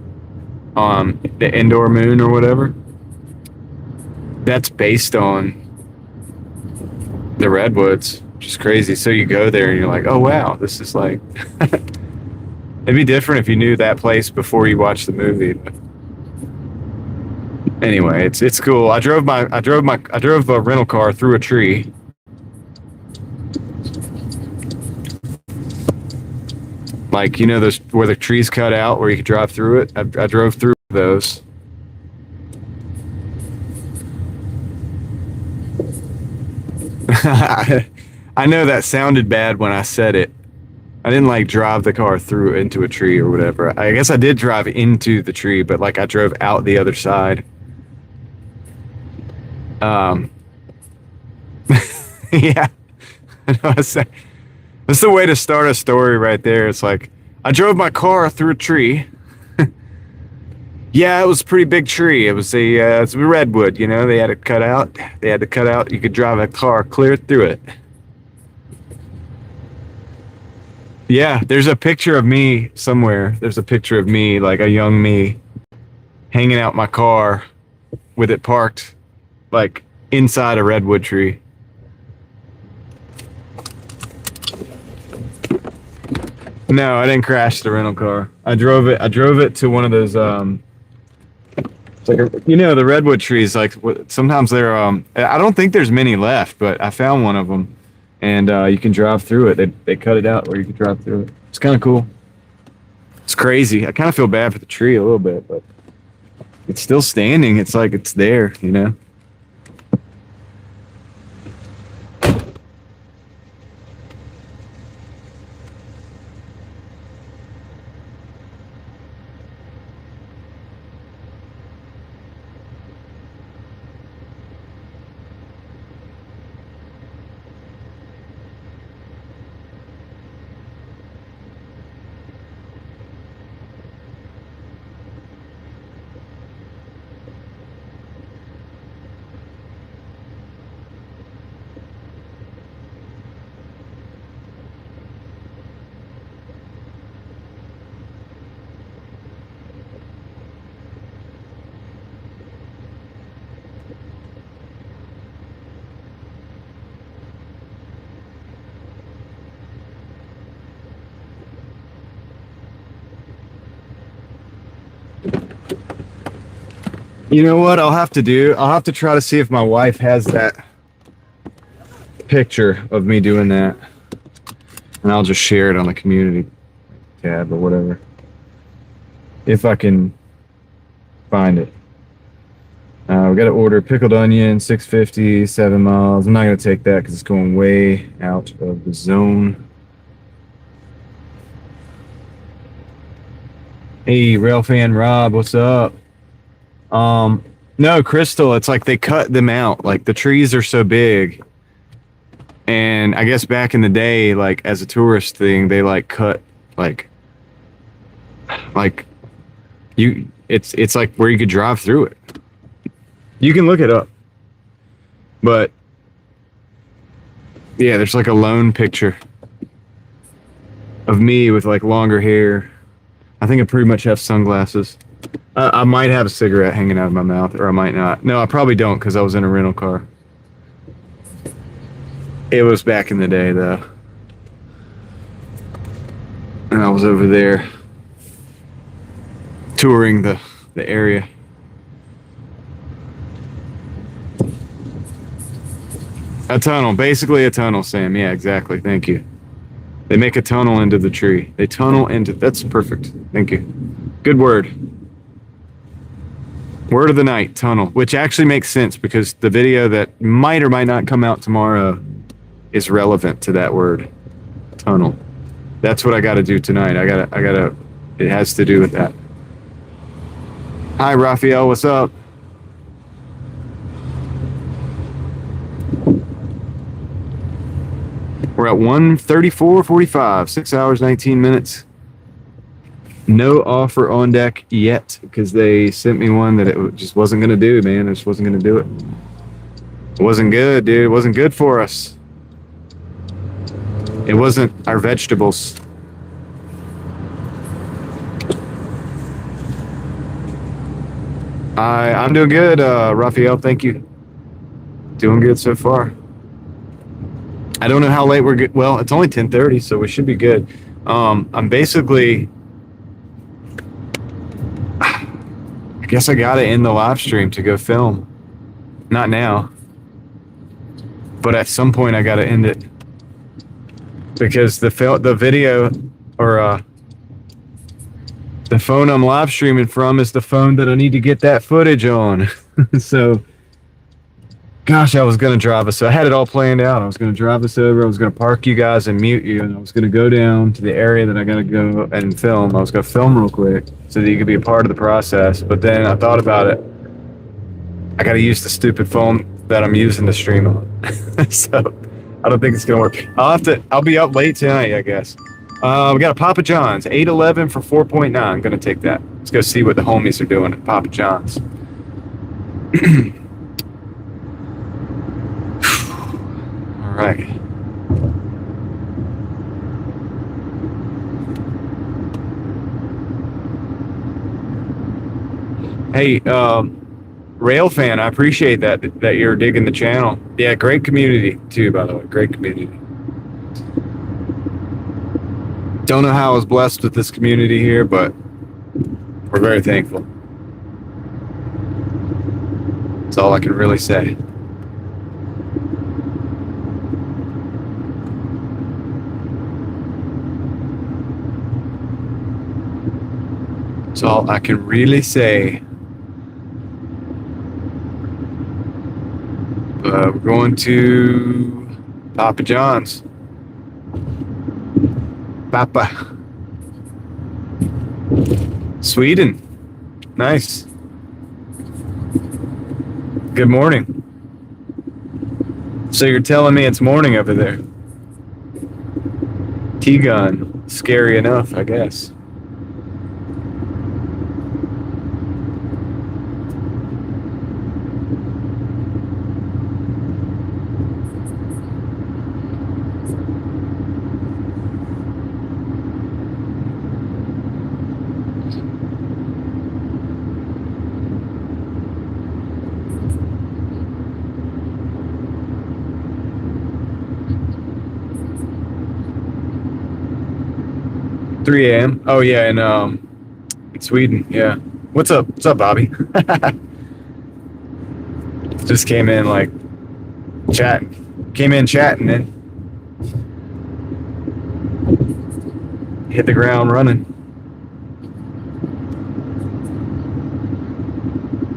the indoor moon or whatever. That's based on the redwoods, which is crazy. So you go there and you're like, oh wow, this is like. It'd be different if you knew that place before you watched the movie. But anyway, it's cool. I drove a rental car through a tree. Like, you know, those where the trees cut out where you could drive through it. I drove through those. I know that sounded bad when I said it. I didn't like drive the car through into a tree or whatever. I guess I did drive into the tree, but like I drove out the other side. Yeah. I know. That's the way to start a story right there. It's like, I drove my car through a tree. Yeah, it was a pretty big tree. It was it's a redwood, you know, they had to cut out. You could drive a car clear through it. Yeah, there's a picture of me somewhere. There's a picture of me, like a young me, hanging out my car with it parked like inside a redwood tree. No, I didn't crash the rental car. I drove it to one of those it's like the redwood trees, like sometimes they're I don't think there's many left, but I found one of them. And you can drive through it. They cut it out where you can drive through it. It's kind of cool. It's crazy. I kind of feel bad for the tree a little bit, but it's still standing. It's like it's there, you know? You know what I'll have to do? I'll have to try to see if my wife has that picture of me doing that. And I'll just share it on the community tab or whatever. If I can find it. We got to order pickled onion, 650, 7 miles. I'm not going to take that because it's going way out of the zone. Hey, rail fan Rob, what's up? No, Crystal, it's like they cut them out. Like the trees are so big. And I guess back in the day, like as a tourist thing, they like cut like it's like where you could drive through it. You can look it up. But yeah, there's like a lone picture of me with like longer hair. I think I pretty much have sunglasses. I might have a cigarette hanging out of my mouth, or I might not. No, I probably don't because I was in a rental car. It was back in the day, though. And I was over there touring the area. A tunnel, basically a tunnel, Sam. Yeah, exactly. Thank you. They make a tunnel into the tree. They tunnel into... That's perfect. Thank you. Good word. Word of the night, tunnel, which actually makes sense because the video that might or might not come out tomorrow is relevant to that word, tunnel. That's what I got to do tonight. I gotta, it has to do with that. Hi, Raphael, what's up? We're at 1:34:45, 6 hours, 19 minutes. No offer on deck yet because they sent me one that it just wasn't going to do, man. It just wasn't going to do it. It wasn't good, dude. It wasn't good for us. It wasn't our vegetables. I'm doing good, Raphael. Thank you. Doing good so far. I don't know how late we're good. Well, it's only 10:30, so we should be good. I'm basically, I guess I gotta end the live stream to go film. Not now, but at some point I gotta end it because the video or the phone I'm live streaming from is the phone that I need to get that footage on. So, gosh, I was going to drive us. So I had it all planned out. I was going to drive us over. I was going to park you guys and mute you. And I was going to go down to the area that I got to go and film. I was going to film real quick so that you could be a part of the process. But then I thought about it. I got to use the stupid phone that I'm using to stream on. So I don't think it's going to work. I'll be up late tonight, I guess. We got a Papa John's, 811 for 4.9. I'm going to take that. Let's go see what the homies are doing at Papa John's. All right. Hey, Rail fan, I appreciate that you're digging the channel. Yeah, great community too, by the way. Great community. Don't know how I was blessed with this community here, but we're very thankful. That's all I can really say. That's all I can really say. We're going to Papa John's. Papa. Sweden. Nice. Good morning. So you're telling me it's morning over there. T-gun. Scary enough, I guess. Three a.m. Oh yeah, in Sweden. Yeah. What's up? What's up, Bobby? Just came in like chatting. Came in chatting, then hit the ground running.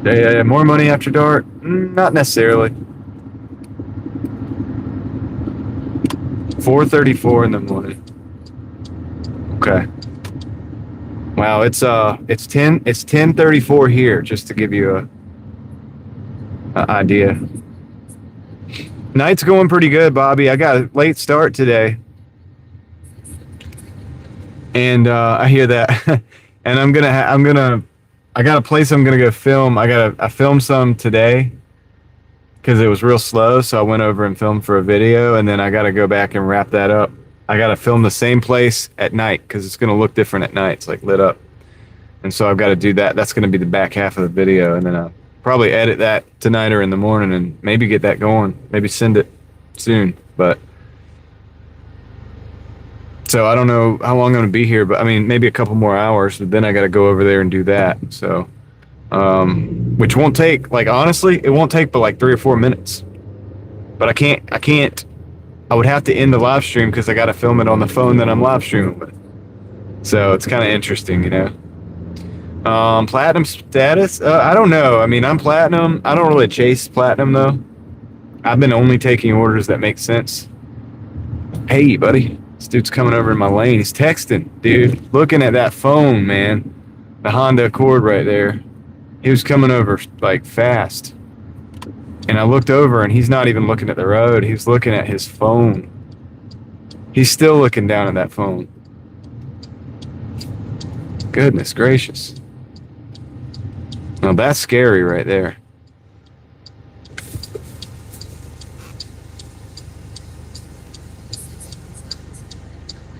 Yeah, more money after dark? Not necessarily. 4:34 in the morning. Okay. Wow, it's 10:34 here, just to give you a idea. Night's going pretty good, Bobby. I got a late start today, and I hear that. And I got a place I'm gonna go film. I filmed some today because it was real slow, so I went over and filmed for a video, and then I got to go back and wrap that up. I got to film the same place at night because it's going to look different at night. It's like lit up. And so I've got to do that. That's going to be the back half of the video. And then I'll probably edit that tonight or in the morning and maybe get that going. Maybe send it soon. But so I don't know how long I'm going to be here, but I mean, maybe a couple more hours. But then I got to go over there and do that. So, which won't take, like, honestly, it won't take but like 3 or 4 minutes. But I would have to end the live stream because I got to film it on the phone that I'm live streaming with. So it's kind of interesting, you know. Platinum status? I don't know. I mean, I'm platinum. I don't really chase platinum though. I've been only taking orders that make sense. Hey, buddy. This dude's coming over in my lane. He's texting, dude. Looking at that phone, man. The Honda Accord right there. He was coming over like fast. And I looked over and he's not even looking at the road. He's looking at his phone. He's still looking down at that phone. Goodness gracious. Now that's scary right there.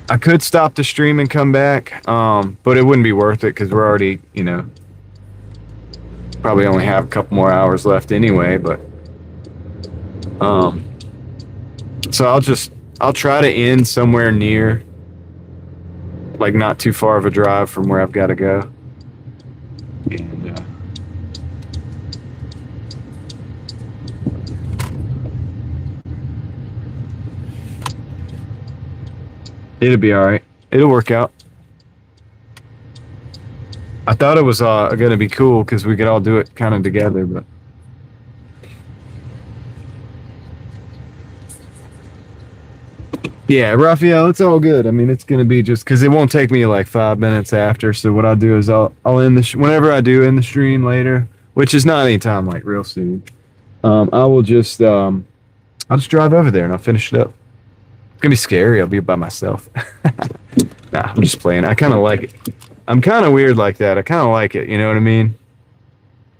I could stop the stream and come back, but it wouldn't be worth it because we're already, you know, probably only have a couple more hours left anyway. But so I'll try to end somewhere near, like not too far of a drive from where I've got to go. And it'll be all right. It'll work out. I thought it was going to be cool because we could all do it kind of together, but yeah, Raphael, it's all good. I mean, it's going to be just because it won't take me like 5 minutes after. So what I'll do is I'll end the whenever I do end the stream later, which is not anytime like real soon. I will just I'll just drive over there and I'll finish it up. It's gonna be scary. I'll be by myself. Nah, I'm just playing. I kind of like it. I'm kind of weird like that. I kind of like it. You know what I mean?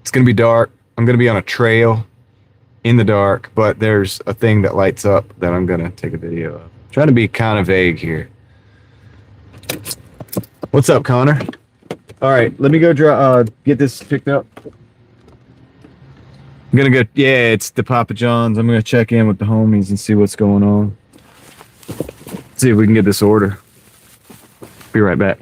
It's gonna be dark. I'm gonna be on a trail in the dark, but there's a thing that lights up that I'm gonna take a video of. Trying to be kind of vague here. What's up, Connor? All right, let me go get this picked up. I'm gonna go. Yeah, it's the Papa John's. I'm gonna check in with the homies and see what's going on. See if we can get this order. Be right back.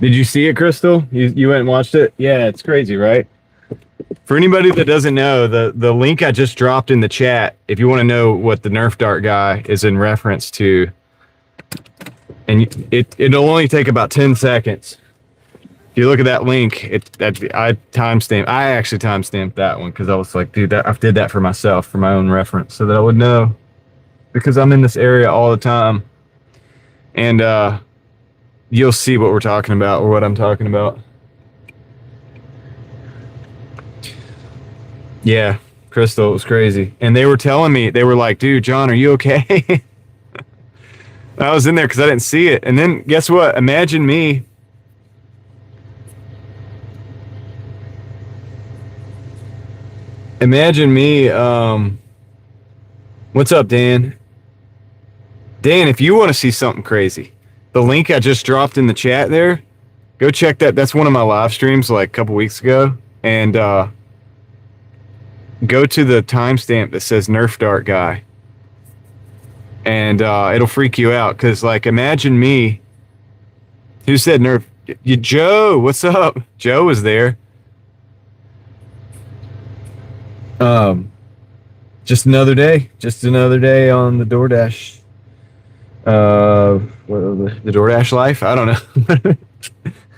Did you see it, Crystal? You went and watched it? Yeah, it's crazy, right? For anybody that doesn't know, the link I just dropped in the chat, if you want to know what the Nerf dart guy is in reference to, and it'll only take about 10 seconds. If you look at that link, I actually timestamped that one because I was like, dude, I did that for myself, for my own reference, so that I would know, because I'm in this area all the time, and you'll see what we're talking about or what I'm talking about. Yeah, Crystal, it was crazy. And they were telling me, they were like, dude, John, are you okay? I was in there because I didn't see it. And then guess what? Imagine me. What's up, Dan? Dan, if you want to see something crazy, the link I just dropped in the chat there, go check that. That's one of my live streams like a couple weeks ago. And go to the timestamp that says Nerf dart guy. And it'll freak you out. Because, like, imagine me. Who said Nerf? Joe, what's up? Joe was there. Just another day. Just another day on the Doordash. The Doordash life? I don't know.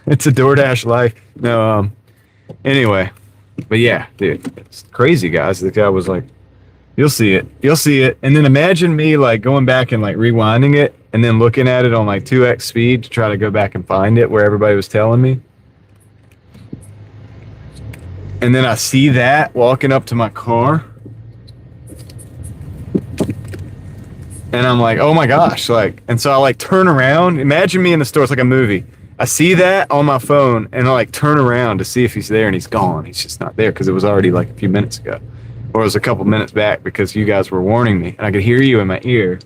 It's a Doordash life. No, anyway. But yeah, dude, it's crazy, guys. The guy was like, you'll see it. You'll see it. And then imagine me like going back and like rewinding it and then looking at it on like 2x speed to try to go back and find it where everybody was telling me. And then I see that walking up to my car. And I'm like, oh my gosh. Like, and so I like turn around. Imagine me in the store. It's like a movie. I see that on my phone and I like turn around to see if he's there and he's gone. He's just not there because it was already like a few minutes ago. Or it was a couple minutes back because you guys were warning me and I could hear you in my ear.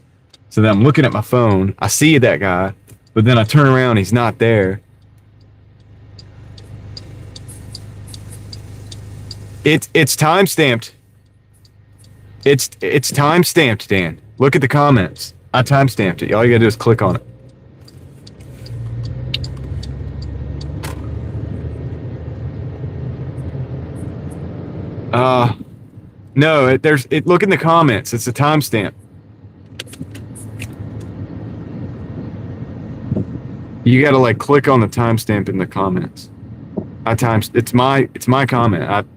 So then I'm looking at my phone. I see that guy, but then I turn around. He's not there. It's timestamped. It's timestamped, Dan. Look at the comments. I timestamped it. All you gotta do is click on it. No, look in the comments. It's a timestamp. You gotta like click on the timestamp in the comments. It's my comment.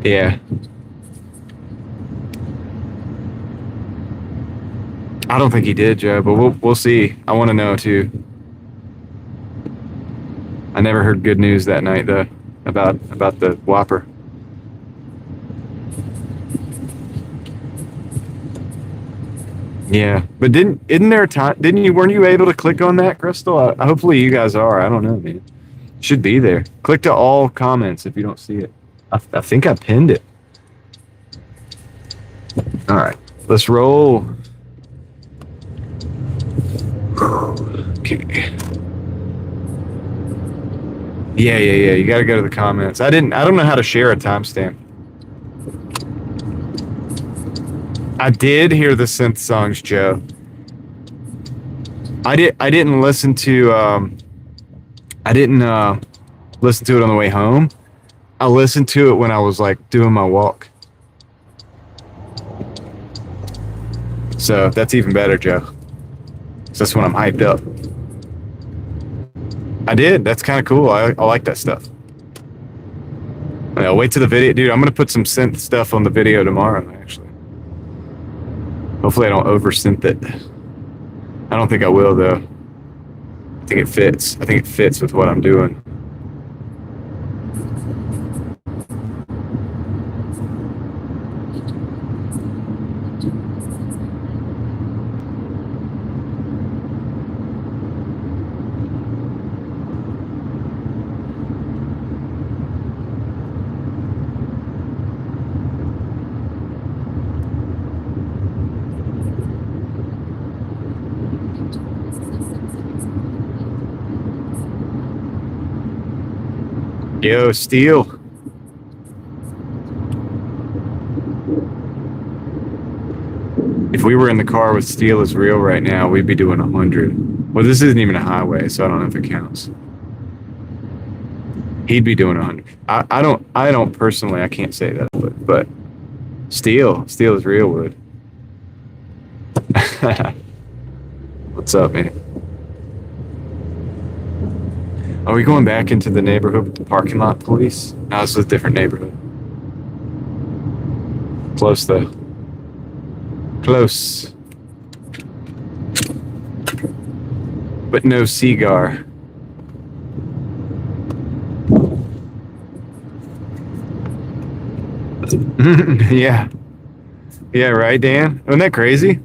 Yeah. I don't think he did, Joe, but we'll see. I want to know too. I never heard good news that night though about the Whopper. Yeah, but weren't you able to click on that, Crystal? Hopefully you guys are. I don't know, man. Should be there. Click to all comments if you don't see it. I think I pinned it. All right, let's roll. Okay. Yeah. You got to go to the comments. I don't know how to share a timestamp. I did hear the synth songs, Joe. I didn't listen to listen to it on the way home. I listened to it when I was like doing my walk. So that's even better, Joe. So that's when I'm hyped up. I did. That's kind of cool. I like that stuff. I'll wait till the video. Dude, I'm going to put some synth stuff on the video tomorrow, actually. Hopefully I don't over-synth it. I don't think I will, though. I think it fits. I think it fits with what I'm doing. Yo, Steel. we were in the car with Steel is Real right now, we'd be doing 100. Well, this isn't even a highway, so I don't know if it counts. He'd be doing 100. I don't personally, I can't say that, but Steel is Real would. What's up, man? Are we going back into the neighborhood with the parking lot police? No, this is a different neighborhood. Close though. Close. But no cigar. Yeah. Yeah, right, Dan? Isn't that crazy?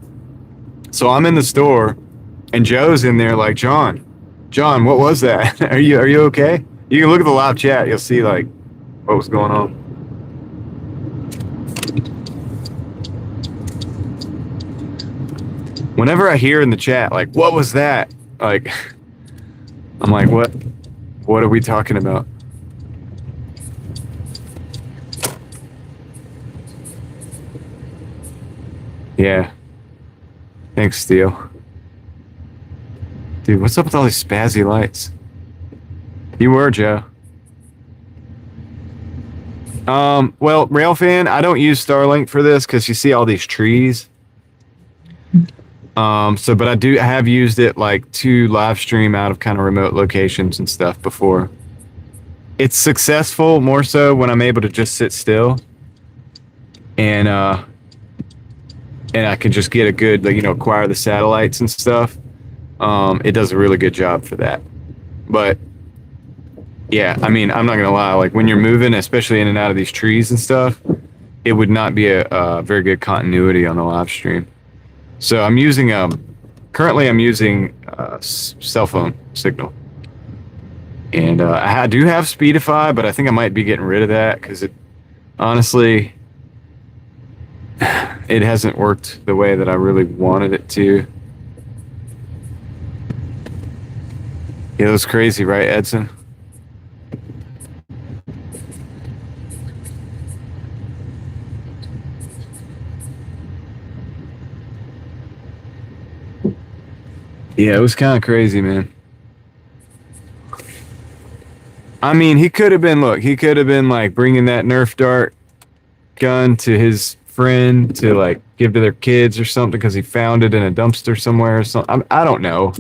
So I'm in the store and Joe's in there like, John, what was that? Are you okay? You can look at the live chat, you'll see like what was going on. Whenever I hear in the chat, like, what was that? Like, I'm like, what are we talking about? Yeah. Thanks, Steel. Dude, what's up with all these spazzy lights? You were, Joe. Well, Railfan, I don't use Starlink for this because you see all these trees. But I have used it like to live stream out of kind of remote locations and stuff before. It's successful more so when I'm able to just sit still and I can just get a good, like, acquire the satellites and stuff. It does a really good job for that. But yeah, I mean, I'm not gonna lie, like when you're moving, especially in and out of these trees and stuff, it would not be a very good continuity on the live stream. So I'm using currently I'm using cell phone signal, and I do have Speedify, but I think I might be getting rid of that because it honestly it hasn't worked the way that I really wanted it to. Yeah, it was crazy, right, Edson? Yeah, it was kind of crazy, man. I mean, he could have been like bringing that Nerf dart gun to his friend to like give to their kids or something because he found it in a dumpster somewhere or something. I don't know.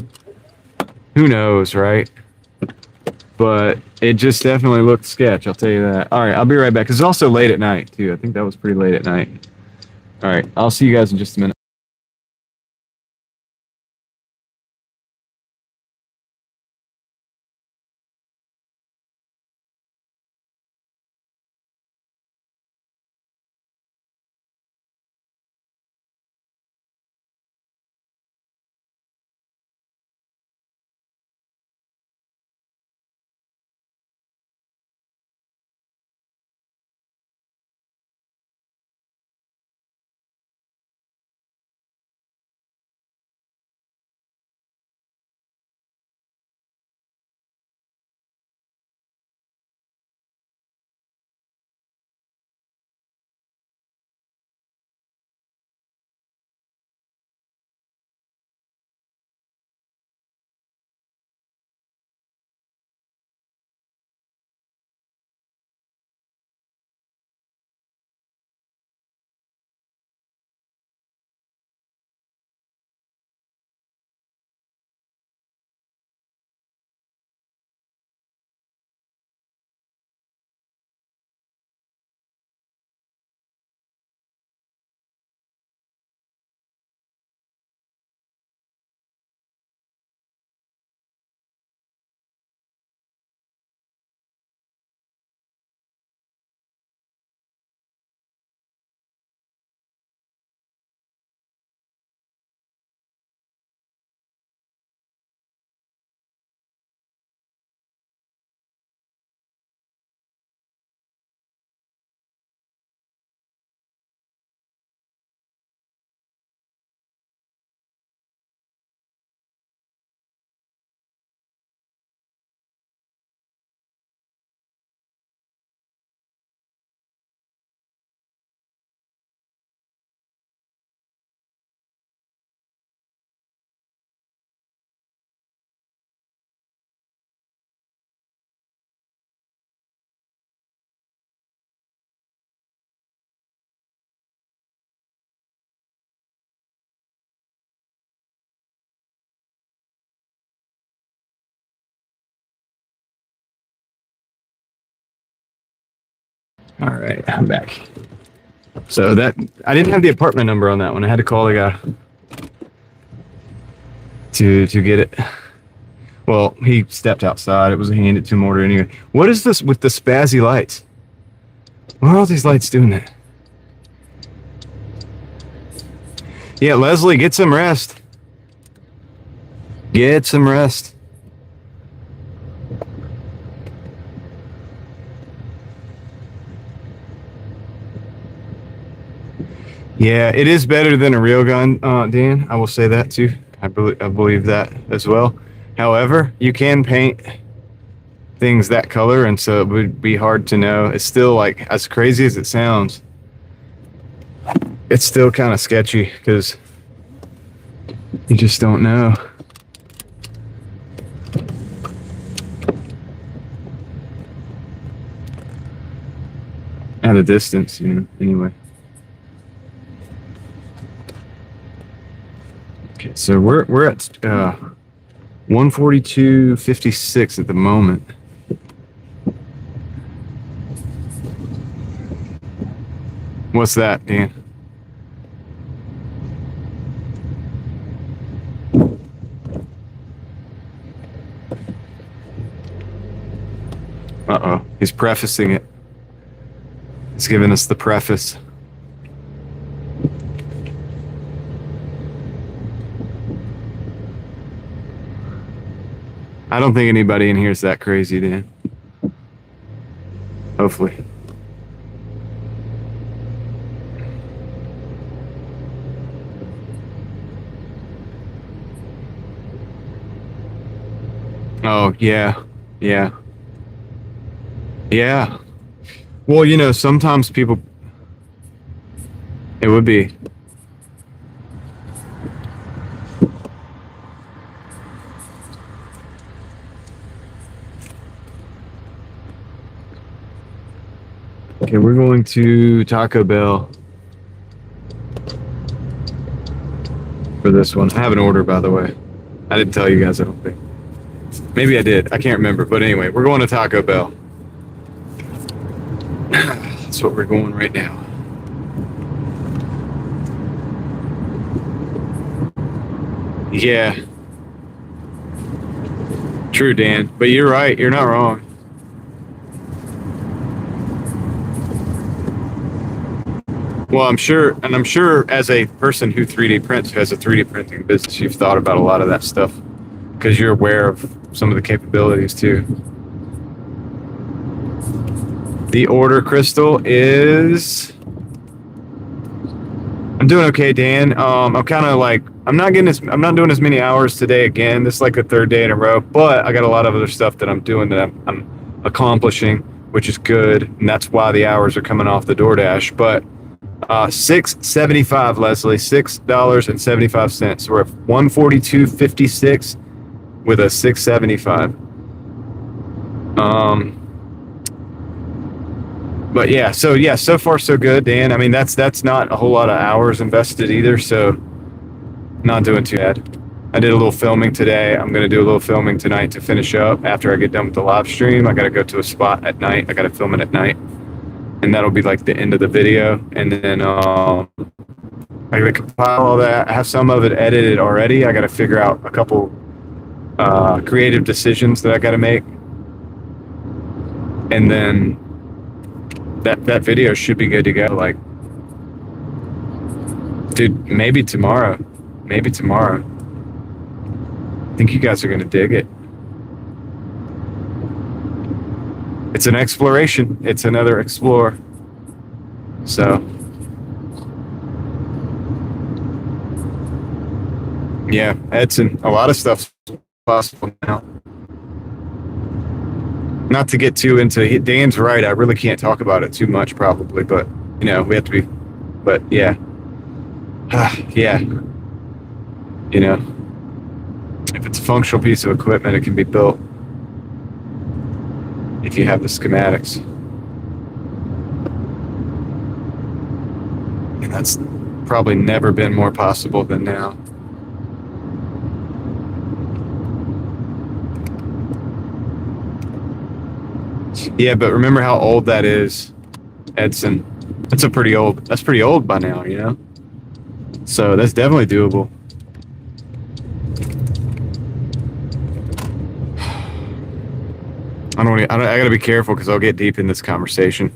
Who knows, right? But it just definitely looked sketch, I'll tell you that. All right, I'll be right back. It's also late at night, too. I think that was pretty late at night. All right, I'll see you guys in just a minute. All right, I'm back. So that I didn't have the apartment number on that one. I had to call the guy to get it. Well, he stepped outside. It was handed to him order anyway. What is this with the spazzy lights? Why are all these lights doing that? Yeah, Leslie, get some rest. Get some rest. Yeah, it is better than a real gun, Dan. I will say that too. I believe that as well. However, you can paint things that color, and so it would be hard to know. It's still, like, as crazy as it sounds, it's still kind of sketchy because you just don't know. At a distance, you know, anyway. Okay, so we're at 142.56 at the moment. What's that, Dan? Uh-oh, he's prefacing it. He's giving us the preface. I don't think anybody in here is that crazy, Dan. Hopefully. Oh, yeah. Yeah. Yeah. Well, you know, sometimes people... It would be. Okay, we're going to Taco Bell for this one. I have an order, by the way. I didn't tell you guys, I don't think. Maybe I did. I can't remember. But anyway, we're going to Taco Bell. That's what we're going right now. Yeah. True, Dan. But you're right. You're not wrong. Well, I'm sure as a person who 3D prints, who has a 3D printing business, you've thought about a lot of that stuff because you're aware of some of the capabilities too. The order, Crystal, is... I'm doing okay, Dan. I'm kind of like, I'm not doing as many hours today again. This is like the third day in a row, but I got a lot of other stuff that I'm doing that I'm accomplishing, which is good, and that's why the hours are coming off the Doordash. But $6.75, Leslie, $6.75. We're at 142.56 with a 6.75. But yeah, so far so good, Dan. I mean, that's not a whole lot of hours invested either, so not doing too bad. I did a little filming today. I'm gonna do a little filming tonight to finish up after I get done with the live stream. I gotta go to a spot at night. I gotta film it at night, and that'll be like the end of the video. And then I gotta compile all that. I have some of it edited already. I gotta figure out a couple creative decisions that I gotta make, and then that video should be good to go. Like, dude, maybe tomorrow. I think you guys are gonna dig it. It's an exploration. It's another explore. So, yeah, Edson, a lot of stuff's possible now. Not to get too into, Dan's right, I really can't talk about it too much probably, but, you know, we have to be, but yeah. Yeah. You know, if it's a functional piece of equipment, it can be built if you have the schematics. And that's probably never been more possible than now. Yeah, but remember how old that is. Edson. That's pretty old. That's pretty old by now, you know. So that's definitely doable. I gotta be careful because I'll get deep in this conversation.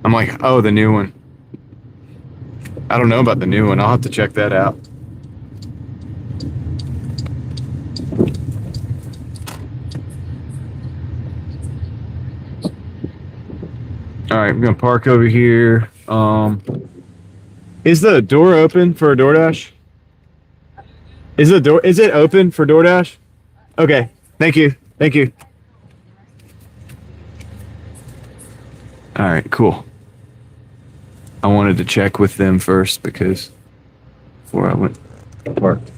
I'm like, oh, the new one. I don't know about the new one. I'll have to check that out. All right, I'm gonna park over here. Is the door open for a DoorDash? Is the door? Is it open for DoorDash? Okay, thank you, thank you. All right, cool. I wanted to check with them first because before I went parked.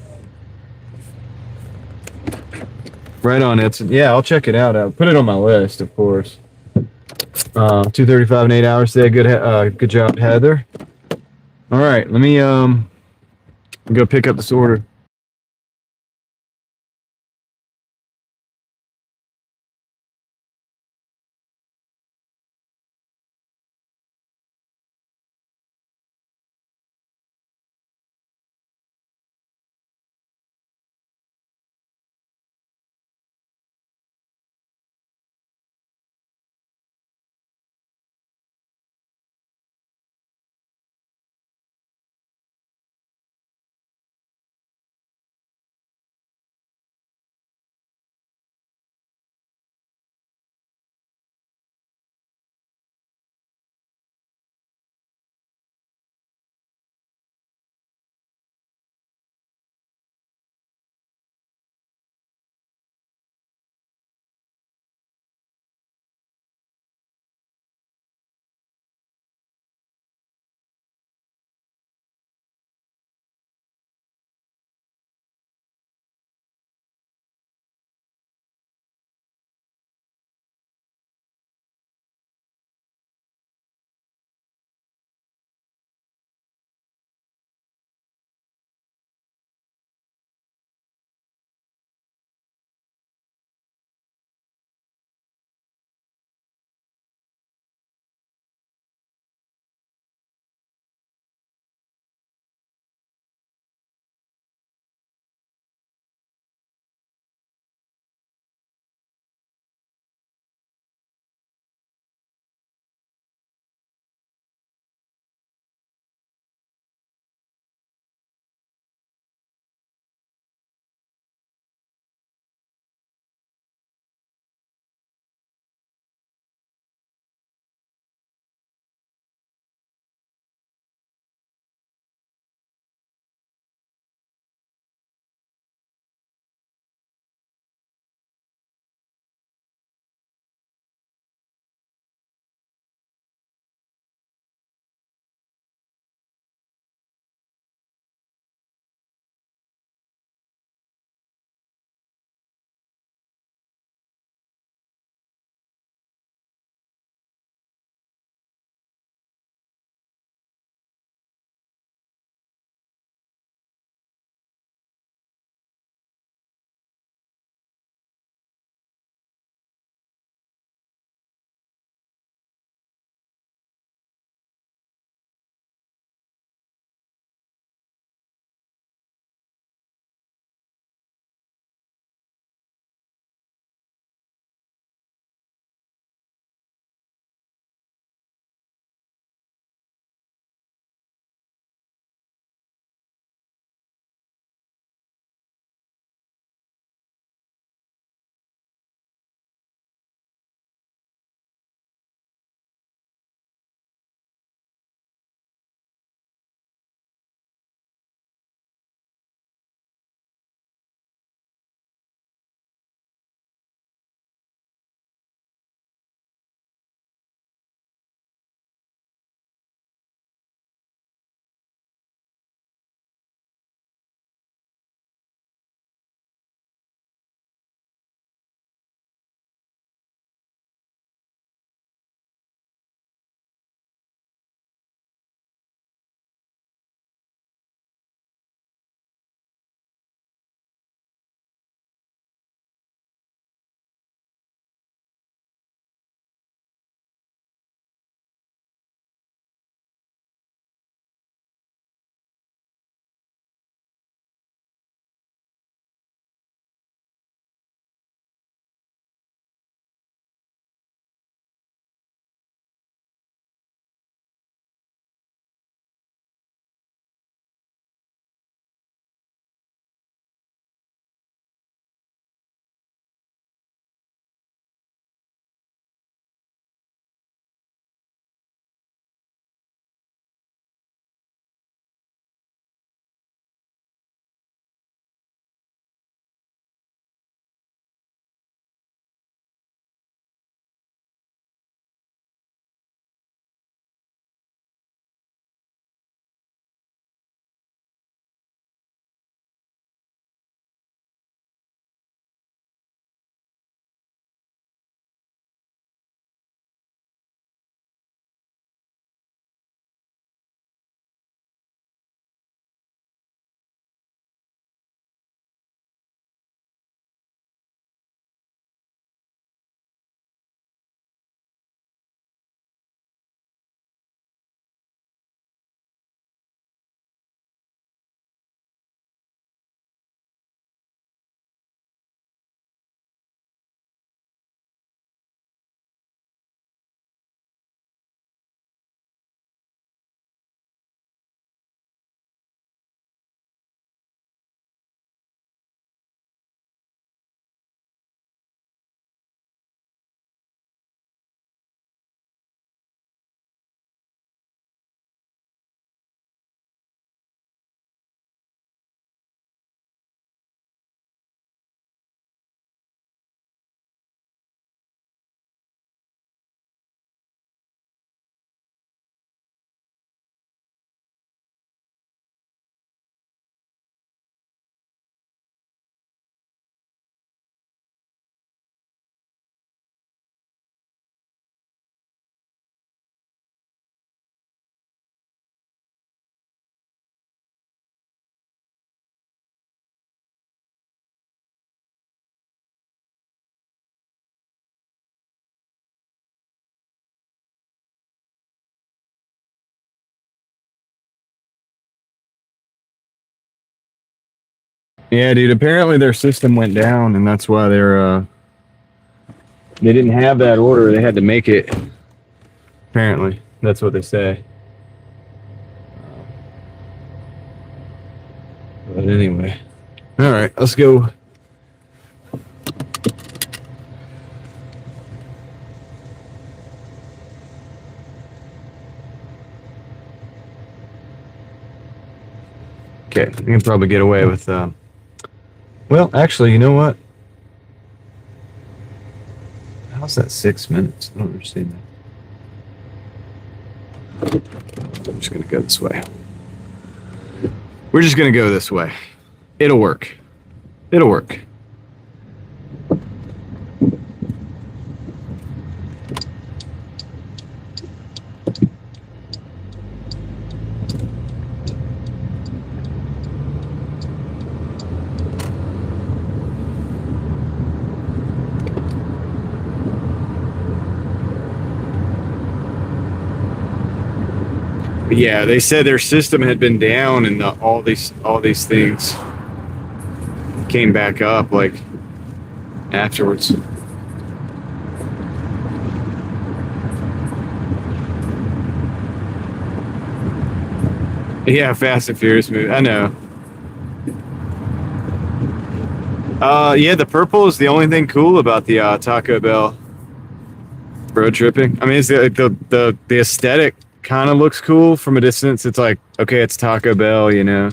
Right on, Edson. Yeah, I'll check it out. I'll put it on my list, of course. 2:35 in 8 hours today. Good job, Heather. All right, let me go pick up this order. Yeah, dude. Apparently their system went down, and that's why they didn't have that order. They had to make it. Apparently, that's what they say. But anyway, all right, let's go. Okay, we can probably get away with. Well, actually, you know what? How's that 6 minutes? I don't understand that. I'm just gonna go this way. We're just gonna go this way. It'll work. It'll work. Yeah, they said their system had been down, and all these things came back up like afterwards. Yeah, Fast and Furious movie. I know. Yeah, the purple is the only thing cool about the Taco Bell road tripping. I mean, it's the aesthetic kind of looks cool from a distance. It's like, okay, it's Taco Bell, you know,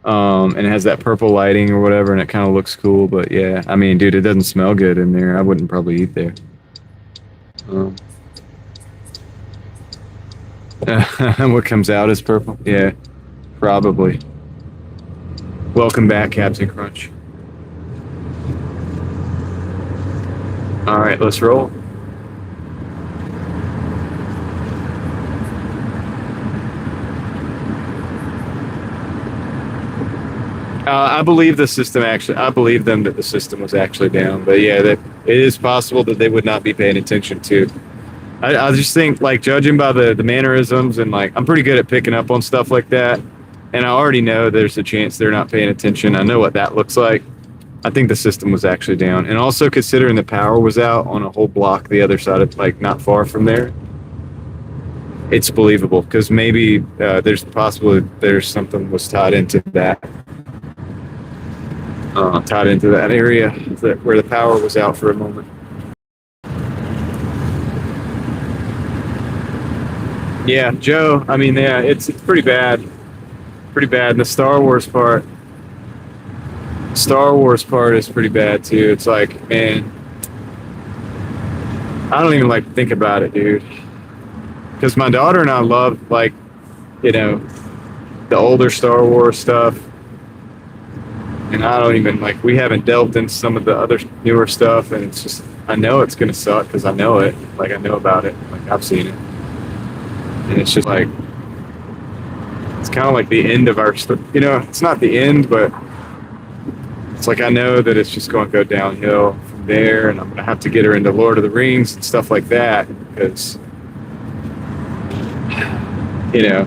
and it has that purple lighting or whatever, and it kind of looks cool. But yeah, I mean, dude, it doesn't smell good in there. I wouldn't probably eat there. What comes out is purple? Yeah, probably. Welcome back, Captain Crunch. All right, let's roll. I believe the system actually. I believe them that the system was actually down, but yeah, that it is possible that they would not be paying attention to. I just think, like, judging by the mannerisms, and like, I'm pretty good at picking up on stuff like that, and I already know there's a chance they're not paying attention. I know what that looks like. I think the system was actually down, and also considering the power was out on a whole block the other side of, like, not far from there, it's believable, because maybe there's possible there's something was tied into that. Tied into that area where the power was out for a moment. Yeah, Joe, I mean, yeah, it's pretty bad. Pretty bad. And the Star Wars part is pretty bad too. It's like, man, I don't even like think about it, dude. Because my daughter and I love, like, you know, the older Star Wars stuff. And I don't even, like, we haven't delved into some of the other newer stuff, and it's just, I know it's gonna suck because I know it. Like, I know about it. Like, I've seen it. And it's just like, it's kind of like the end of our, you know, it's not the end, but it's like, I know that it's just going to go downhill from there, and I'm going to have to get her into Lord of the Rings and stuff like that, because, you know,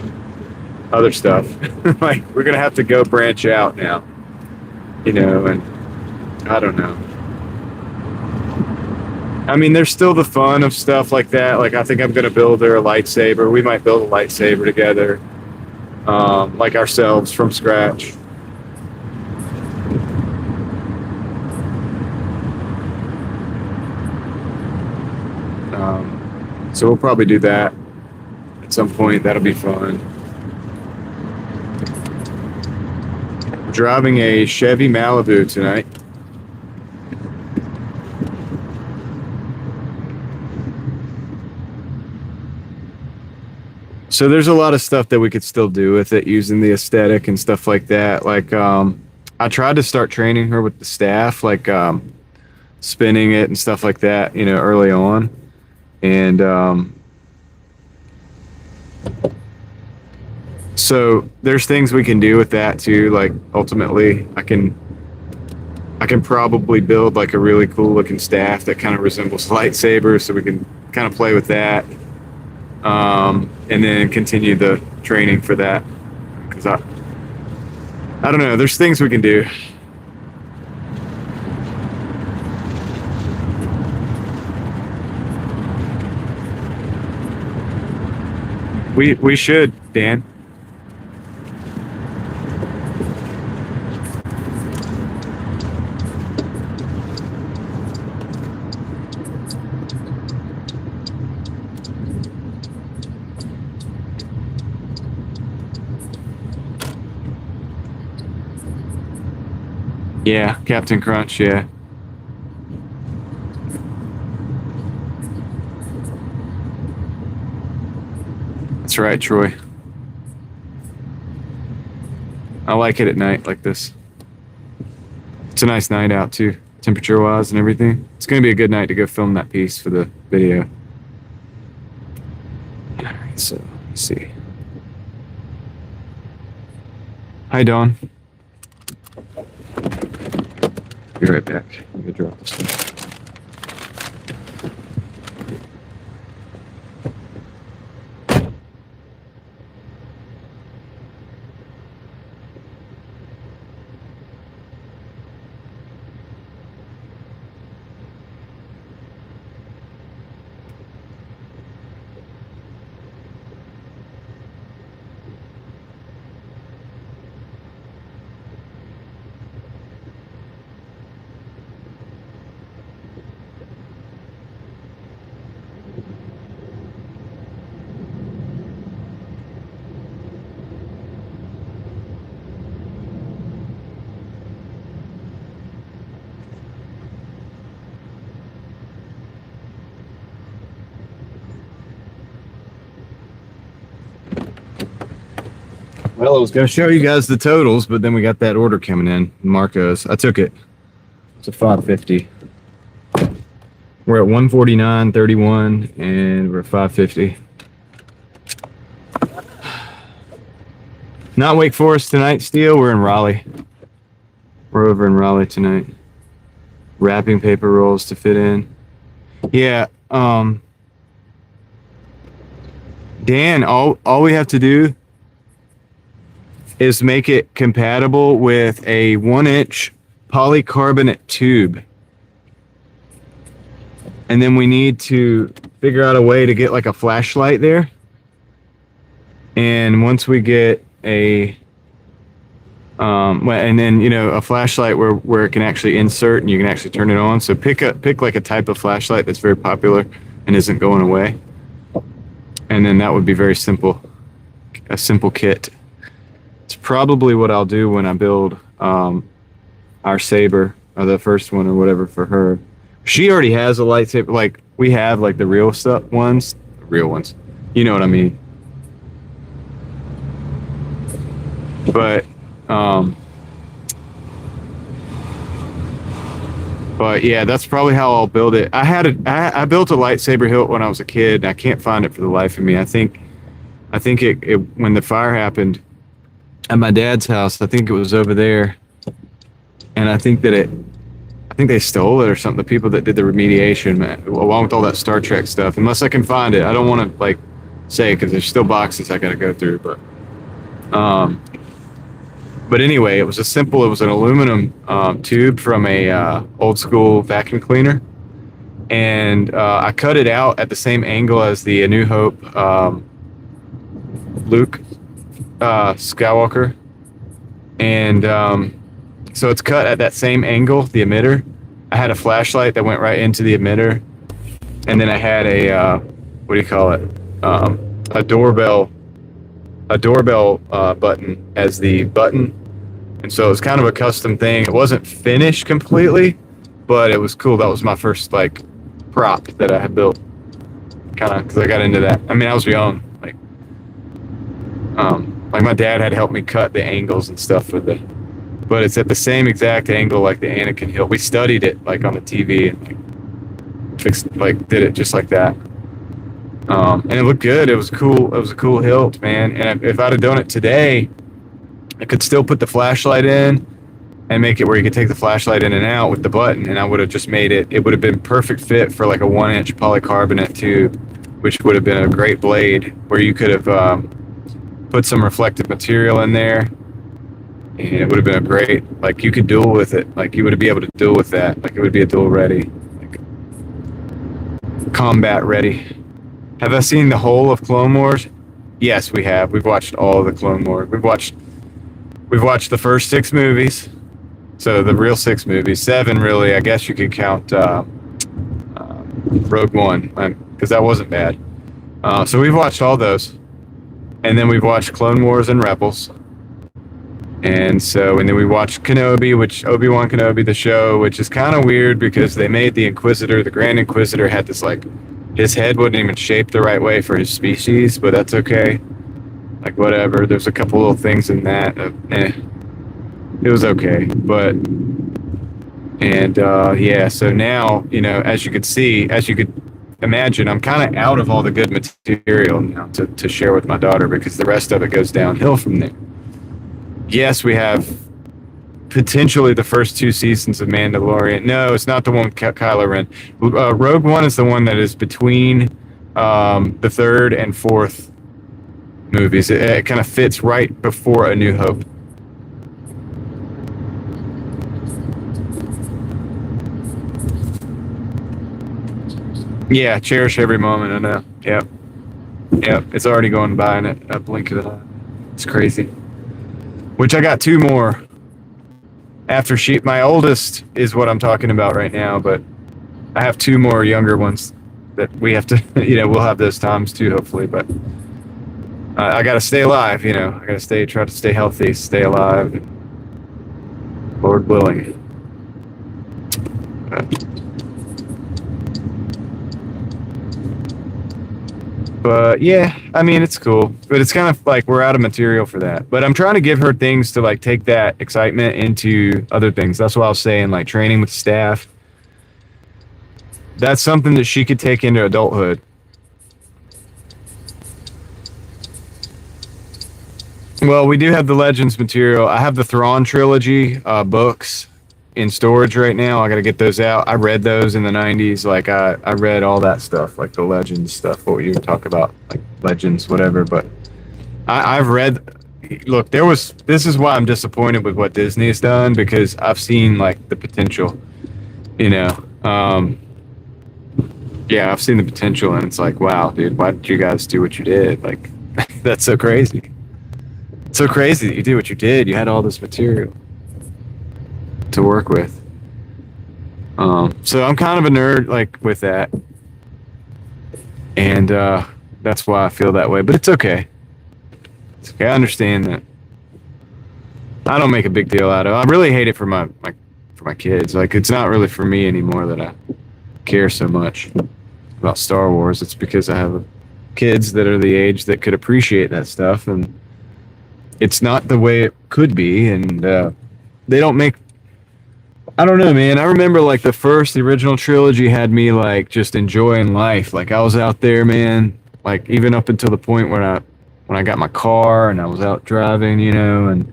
other stuff. Like, we're going to have to go branch out now, you know, and I don't know. I mean, there's still the fun of stuff like that. Like, I think I'm going to build her a lightsaber. We might build a lightsaber together, like ourselves from scratch. So we'll probably do that at some point. That'll be fun. We're driving a Chevy Malibu tonight. So there's a lot of stuff that we could still do with it using the aesthetic and stuff like that. Like, I tried to start training her with the staff, like spinning it and stuff like that, you know, early on. And so there's things we can do with that too. Like, ultimately, I can probably build like a really cool looking staff that kind of resembles lightsabers, so we can kind of play with that. And then continue the training for that, because I don't know, there's things we can do. We should, Dan. Yeah, Captain Crunch, yeah. That's right, Troy. I like it at night like this. It's a nice night out too, temperature-wise and everything. It's going to be a good night to go film that piece for the video. All right, so let's see. Hi, Dawn. Be right back. I'm going to drop this one. Well, I was going to show you guys the totals, but then we got that order coming in. Marco's. I took it. It's a 550. We're at 149.31, and we're at 550. Not Wake Forest tonight, Steele. We're in Raleigh. We're over in Raleigh tonight. Wrapping paper rolls to fit in. Yeah. Dan, all we have to do is make it compatible with a 1-inch polycarbonate tube. And then we need to figure out a way to get like a flashlight there. And once we get a, and then, you know, a flashlight where it can actually insert and you can actually turn it on. So pick like a type of flashlight that's very popular and isn't going away. And then that would be very simple, a simple kit. It's probably what I'll do when I build our saber, or the first one or whatever for her. She already has a lightsaber. Like, we have like the real ones. You know what I mean? But yeah, that's probably how I'll build it. I built a lightsaber hilt when I was a kid, and I can't find it for the life of me. I think it when the fire happened at my dad's house, I think it was over there, and I think they stole it or something. The people that did the remediation, man, along with all that Star Trek stuff. Unless I can find it, I don't want to like say because there's still boxes I got to go through. But anyway, it was an aluminum tube from a old school vacuum cleaner, and I cut it out at the same angle as the A New Hope Luke Skywalker, and so it's cut at that same angle, the emitter. I had a flashlight that went right into the emitter, and then I had a what do you call it, a doorbell button as the button. And so it was kind of a custom thing. It wasn't finished completely, but it was cool. That was my first like prop that I had built, kind of, because I got into that. I mean, I was young, like my dad had helped me cut the angles and stuff for but it's at the same exact angle like the Anakin hilt. We studied it like on the TV and did it just like that. And it looked good. It was cool. It was a cool hilt, man. And if I'd have done it today, I could still put the flashlight in and make it where you could take the flashlight in and out with the button, and I would have just made it would have been perfect fit for like a 1-inch polycarbonate tube, which would have been a great blade where you could have put some reflective material in there, and it would have been a great, like, you could duel with it. Like, you would be able to duel with that. Like, it would be a duel ready, like, combat ready. Have I seen the whole of Clone Wars? Yes, we have. We've watched all of the Clone Wars. We've watched the first 6 movies. So the real 6 movies, 7 really. I guess you could count Rogue One because that wasn't bad. So we've watched all those, and then we've watched Clone Wars and Rebels, and then we watched Kenobi, which Obi-Wan Kenobi, the show, which is kind of weird because they made the Inquisitor, the Grand Inquisitor, had this like his head wasn't even shaped the right way for his species, but that's okay. Like whatever. There's a couple little things in that. It was okay, but yeah. So now as you could see, as you could imagine, I'm kind of out of all the good material now to share with my daughter because the rest of it goes downhill from there. Yes, we have potentially the first 2 seasons of Mandalorian. No, it's not the one with Kylo Ren. Rogue One is the one that is between the third and fourth movies. It kind of fits right before A New Hope. Yeah, cherish every moment. I know. Yep. Yep. It's already going by in a blink of an eye. It's crazy. Which I got 2 more after my oldest is what I'm talking about right now, but I have 2 more younger ones that we have to, we'll have those times too, hopefully. But I got to stay alive, I got to try to stay healthy, stay alive, Lord willing. But yeah, I mean, it's cool, but it's kind of like we're out of material for that. But I'm trying to give her things to like take that excitement into other things. That's what I was saying, like training with staff. That's something that she could take into adulthood. Well, we do have the Legends material. I have the Thrawn trilogy books in storage right now. I got to get those out. I read those in the 90s. Like I read all that stuff, like the Legends stuff, what you talk about, like Legends, whatever. But I've read. Look, this is why I'm disappointed with what Disney has done because I've seen like the potential, you know. Yeah, I've seen the potential, and it's like, wow, dude, why did you guys do what you did? Like, that's so crazy. It's so crazy that you did what you did. You had all this material to work with. So I'm kind of a nerd, like with that, and that's why I feel that way. But it's okay. It's okay. I understand that. I don't make a big deal out of it. I really hate it for my kids. Like, it's not really for me anymore that I care so much about Star Wars. It's because I have kids that are the age that could appreciate that stuff, and it's not the way it could be, and they don't make. I don't know, man. I remember like the original trilogy had me like just enjoying life. Like I was out there, man. Like even up until the point when I got my car and I was out driving, and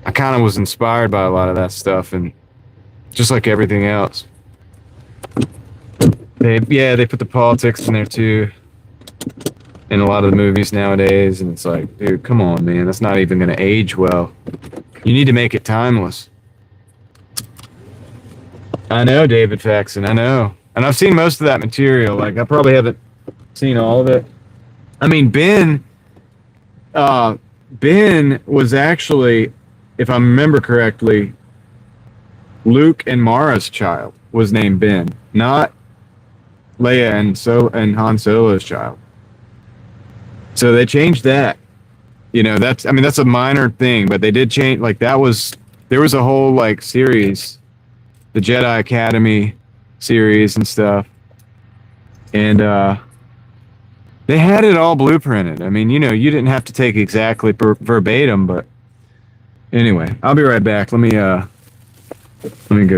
I kind of was inspired by a lot of that stuff, and just like everything else, they put the politics in there too, in a lot of the movies nowadays, and it's like, dude, come on, man. That's not even gonna age well. You need to make it timeless. I know, David Faxon. I know, and I've seen most of that material. Like I probably haven't seen all of it. I mean, Ben was actually, if I remember correctly, Luke and Mara's child was named Ben, not Leia and Han Solo's child. So they changed that. That's a minor thing, but they did change. Like there was a whole like series, the Jedi Academy series and stuff, and they had it all blueprinted. I mean, you didn't have to take exactly verbatim, but anyway, I'll be right back. Let me go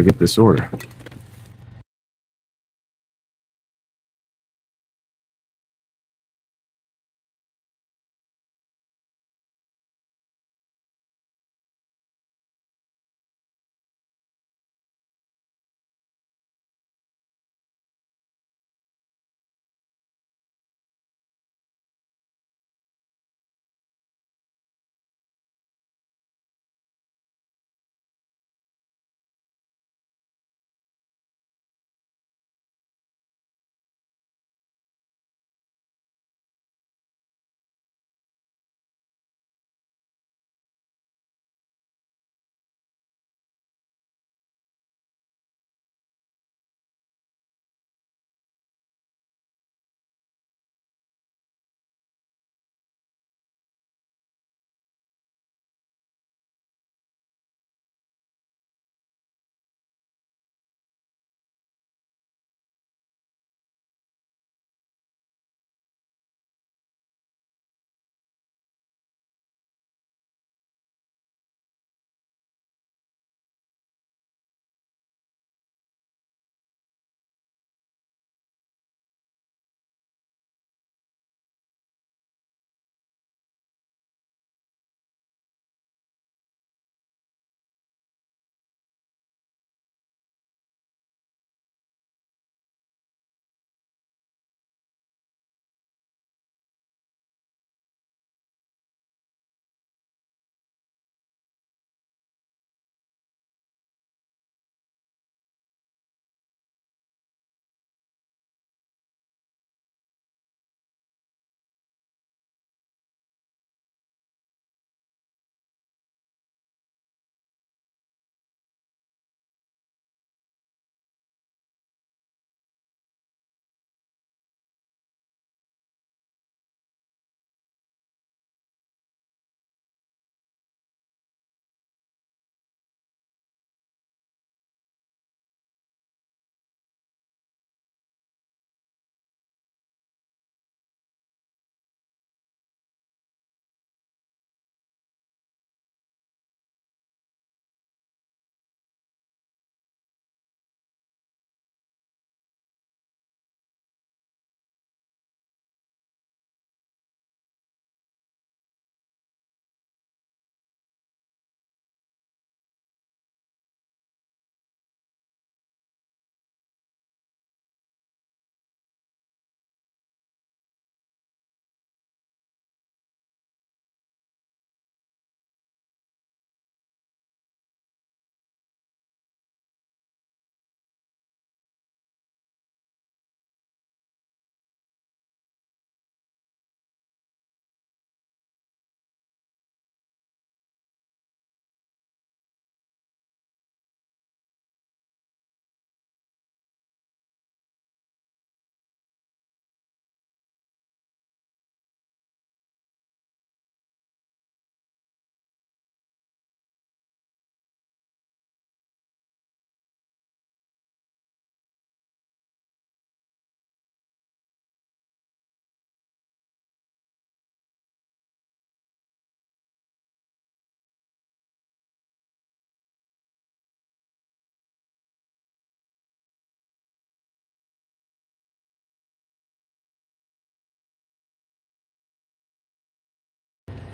get this order.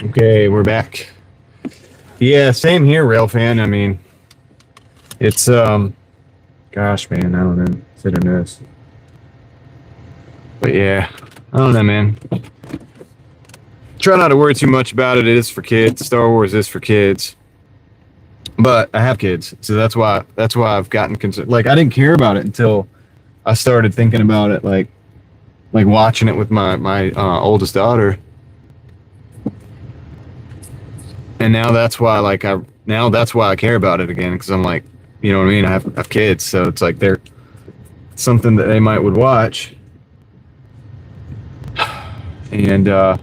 Okay, we're back. Yeah, same here, rail fan. I mean, it's gosh, man, I don't know, sit or miss. But yeah, I don't know, man. Try not to worry too much about it. It is for kids. Star Wars is for kids. But I have kids, so that's why I've gotten concerned. Like, I didn't care about it until I started thinking about it, like watching it with my oldest daughter. And now that's why I care about it again, because I'm like, you know what I mean? I have kids, so it's like they're something that they might would watch. And I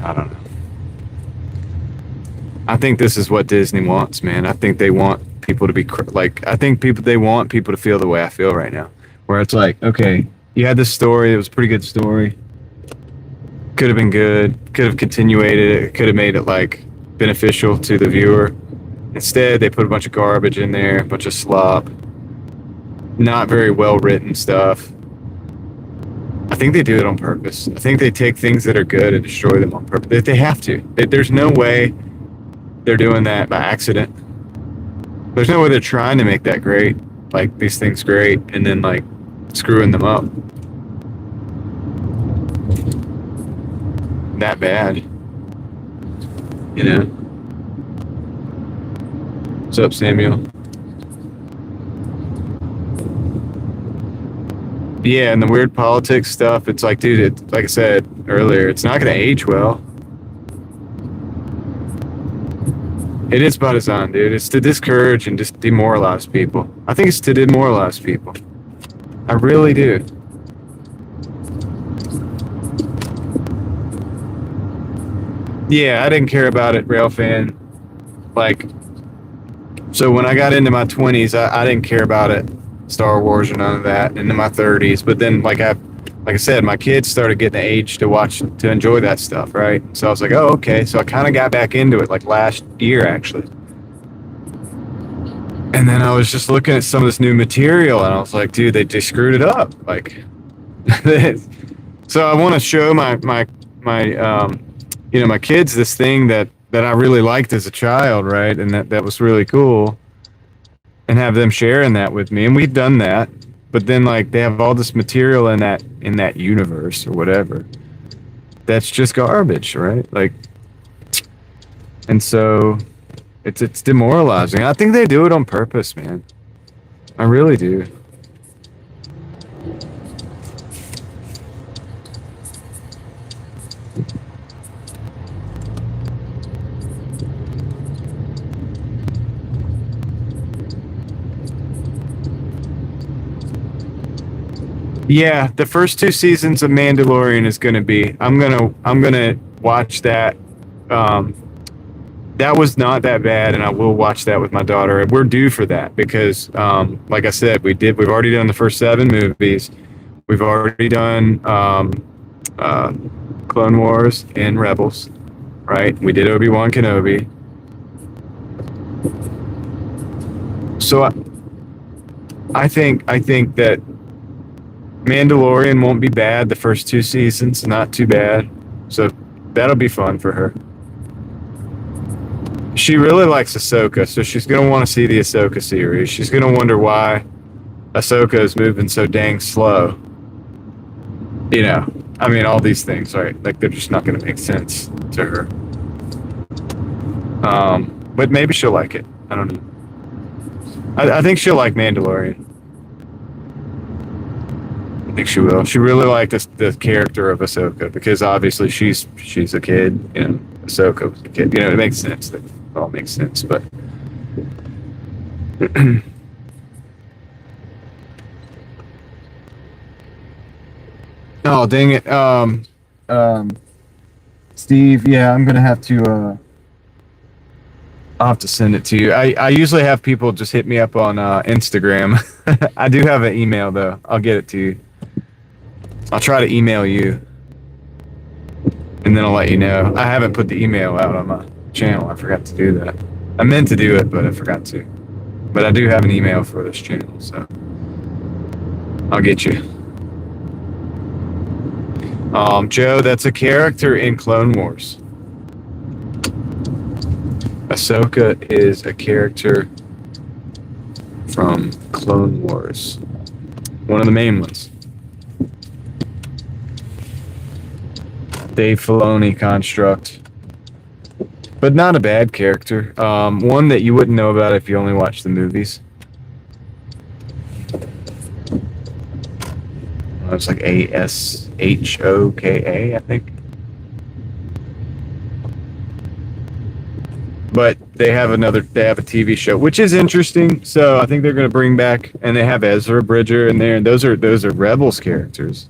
don't know. I think this is what Disney wants, man. I think they want people to be they want people to feel the way I feel right now, where it's like, okay, you had this story, it was a pretty good story. Could have been good, could have continuated it, could have made it like beneficial to the viewer. Instead, they put a bunch of garbage in there, a bunch of slop, not very well written stuff. I think they do it on purpose. I think they take things that are good and destroy them on purpose. They have to. There's no way they're doing that by accident. There's no way they're trying to make that great, like these things great, and then like screwing them up. That bad, you know? What's up, Samuel? Yeah, and the weird politics stuff, it's like, dude, like I said earlier, it's not going to age well. It is by design, dude. It's to discourage and just demoralize people. I think it's to demoralize people. I really do. Yeah, I didn't care about it, rail fan. Like, so when I got into my 20s, I didn't care about it, Star Wars or none of that, into my 30s. But then, like I said, my kids started getting the age to enjoy that stuff, right? So I was like, oh, okay. So I kind of got back into it, like last year, actually. And then I was just looking at some of this new material, and I was like, dude, they screwed it up. Like, so I want to show my my kids this thing that I really liked as a child, right? And that was really cool, and have them sharing that with me. And we've done that, but then like they have all this material in that universe or whatever that's just garbage, right? Like, and so it's demoralizing. I think they do it on purpose, man. I really do. Yeah, the first 2 seasons of Mandalorian is going to be. I'm gonna watch that. That was not that bad, and I will watch that with my daughter. We're due for that because, like I said, we've already done the first 7 movies. We've already done Clone Wars and Rebels, right? We did Obi-Wan Kenobi. So I think that Mandalorian won't be bad. The first 2 seasons, not too bad. So that'll be fun for her. She really likes Ahsoka, so she's going to want to see the Ahsoka series. She's going to wonder why Ahsoka is moving so dang slow. You know, I mean, all these things, right? Like, they're just not going to make sense to her. But maybe she'll like it. I don't know. I think she'll like Mandalorian. I think she will. She really liked the character of Ahsoka because obviously she's a kid, you know. Ahsoka was a kid, you know. It makes sense. It all makes sense, but oh dang it, Steve. Yeah, I'm gonna have to. I'll have to send it to you. I usually have people just hit me up on Instagram. I do have an email though. I'll get it to you. I'll try to email you, and then I'll let you know. I haven't put the email out on my channel. I forgot to do that. I meant to do it, but I forgot to. But I do have an email for this channel, so I'll get you. Joe, that's a character in Clone Wars. Ahsoka is a character from Clone Wars. One of the main ones. Dave Filoni construct. But not a bad character. One that you wouldn't know about if you only watched the movies. It's like Ashoka, I think. But they have a TV show, which is interesting. So I think they're going to bring back, and they have Ezra Bridger in there, and those are Rebels characters.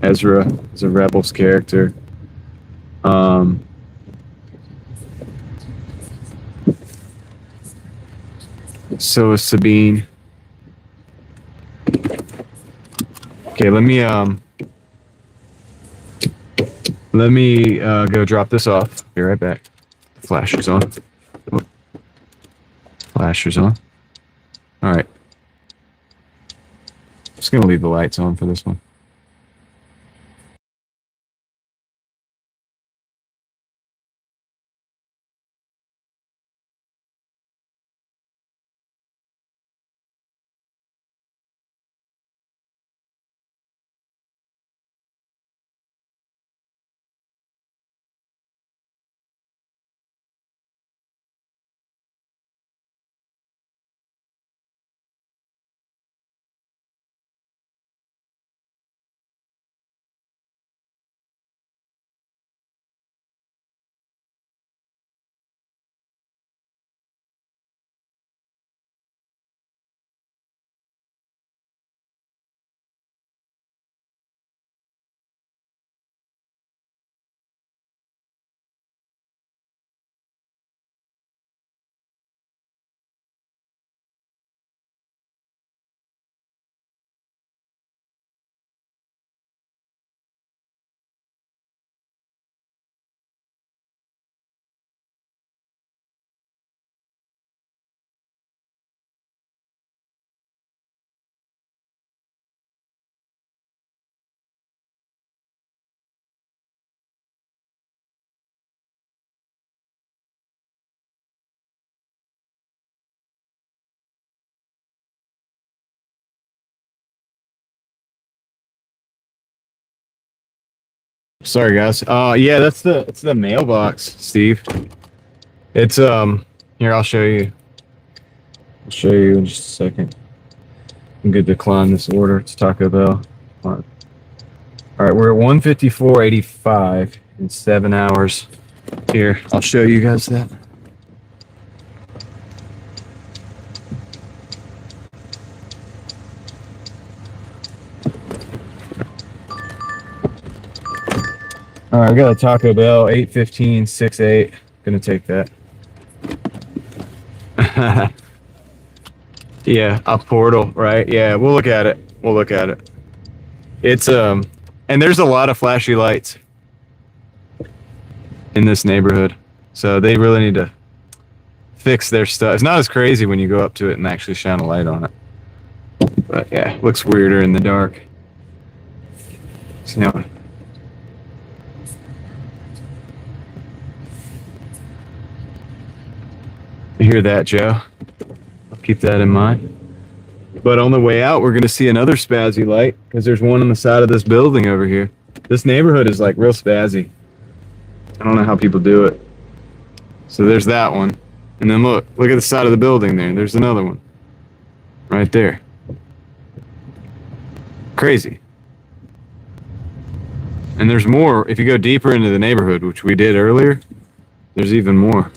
Ezra is a Rebels character. So is Sabine. Okay, let me go drop this off. Be right back. Flashers on. Flashers on. All right. Just gonna leave the lights on for this one. Sorry, guys. Yeah, it's the mailbox, Steve. It's here. I'll show you. I'll show you in just a second. I'm good to decline this order. It's Taco Bell. All right, we're at 154.85 in 7 hours. Here, I'll show you guys that. All right, I got a Taco Bell 81568. Gonna take that. Yeah, a portal, right? Yeah, we'll look at it. We'll look at it. It's and there's a lot of flashy lights in this neighborhood, so they really need to fix their stuff. It's not as crazy when you go up to it and actually shine a light on it, but yeah, it looks weirder in the dark. So now, you hear that, Joe? I'll keep that in mind. But on the way out, we're going to see another spazzy light because there's one on the side of this building over here. This neighborhood is like real spazzy. I don't know how people do it. So there's that one. And then look at the side of the building there. There's another one right there. Crazy. And there's more. If you go deeper into the neighborhood, which we did earlier, there's even more.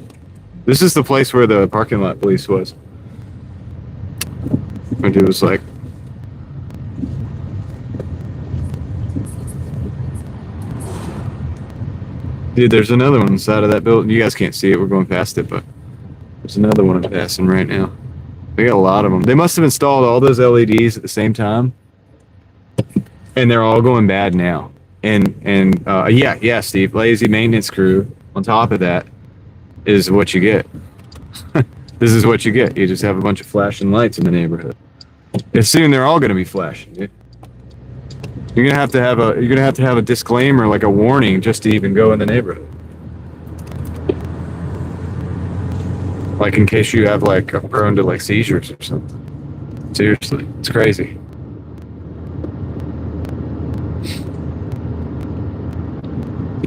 This is the place where the parking lot police was. And it was like, dude, there's another one inside of that building. You guys can't see it. We're going past it, but there's another one I'm passing right now. They got a lot of them. They must have installed all those LEDs at the same time, and they're all going bad now. And yeah, Steve, lazy maintenance crew. On top of that is what you get. This is what you get. You just have a bunch of flashing lights in the neighborhood. And soon they're all going to be flashing, dude. You're gonna have to have a disclaimer, like a warning, just to even go in the neighborhood. Like in case you have like a prone to like seizures or something. Seriously, it's crazy.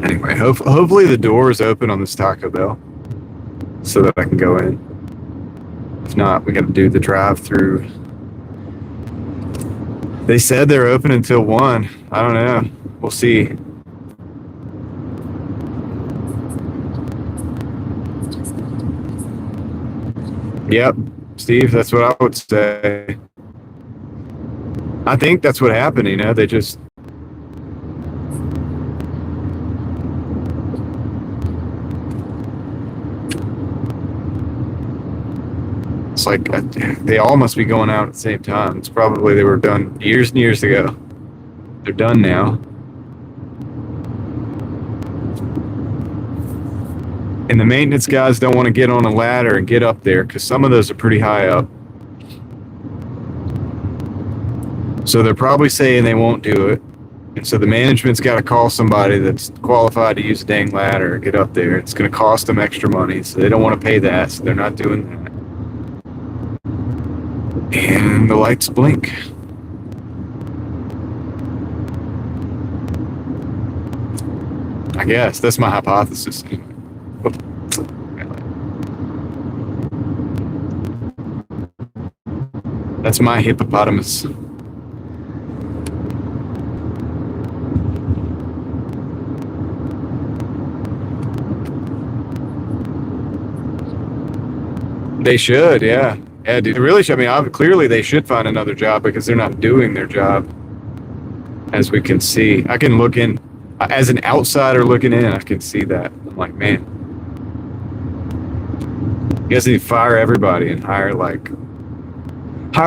Anyway, hopefully the door is open on this Taco Bell so that I can go in. If not, we got to do the drive-through. They said they're open until 1. I don't know. We'll see. Yep, Steve, that's what I would say. I think that's what happened, you know, they just... It's like they all must be going out at the same time. It's probably they were done years and years ago. They're done now. And the maintenance guys don't want to get on a ladder and get up there because some of those are pretty high up. So they're probably saying they won't do it. And so the management's got to call somebody that's qualified to use a dang ladder and get up there. It's going to cost them extra money, so they don't want to pay that, so they're not doing that. And the lights blink. I guess that's my hypothesis. That's my hippopotamus. They should, yeah. Yeah, dude, really should. I mean, clearly they should find another job because they're not doing their job, as we can see. I can look in, as an outsider looking in, I can see that. I'm like, man, you guys need to fire everybody and hire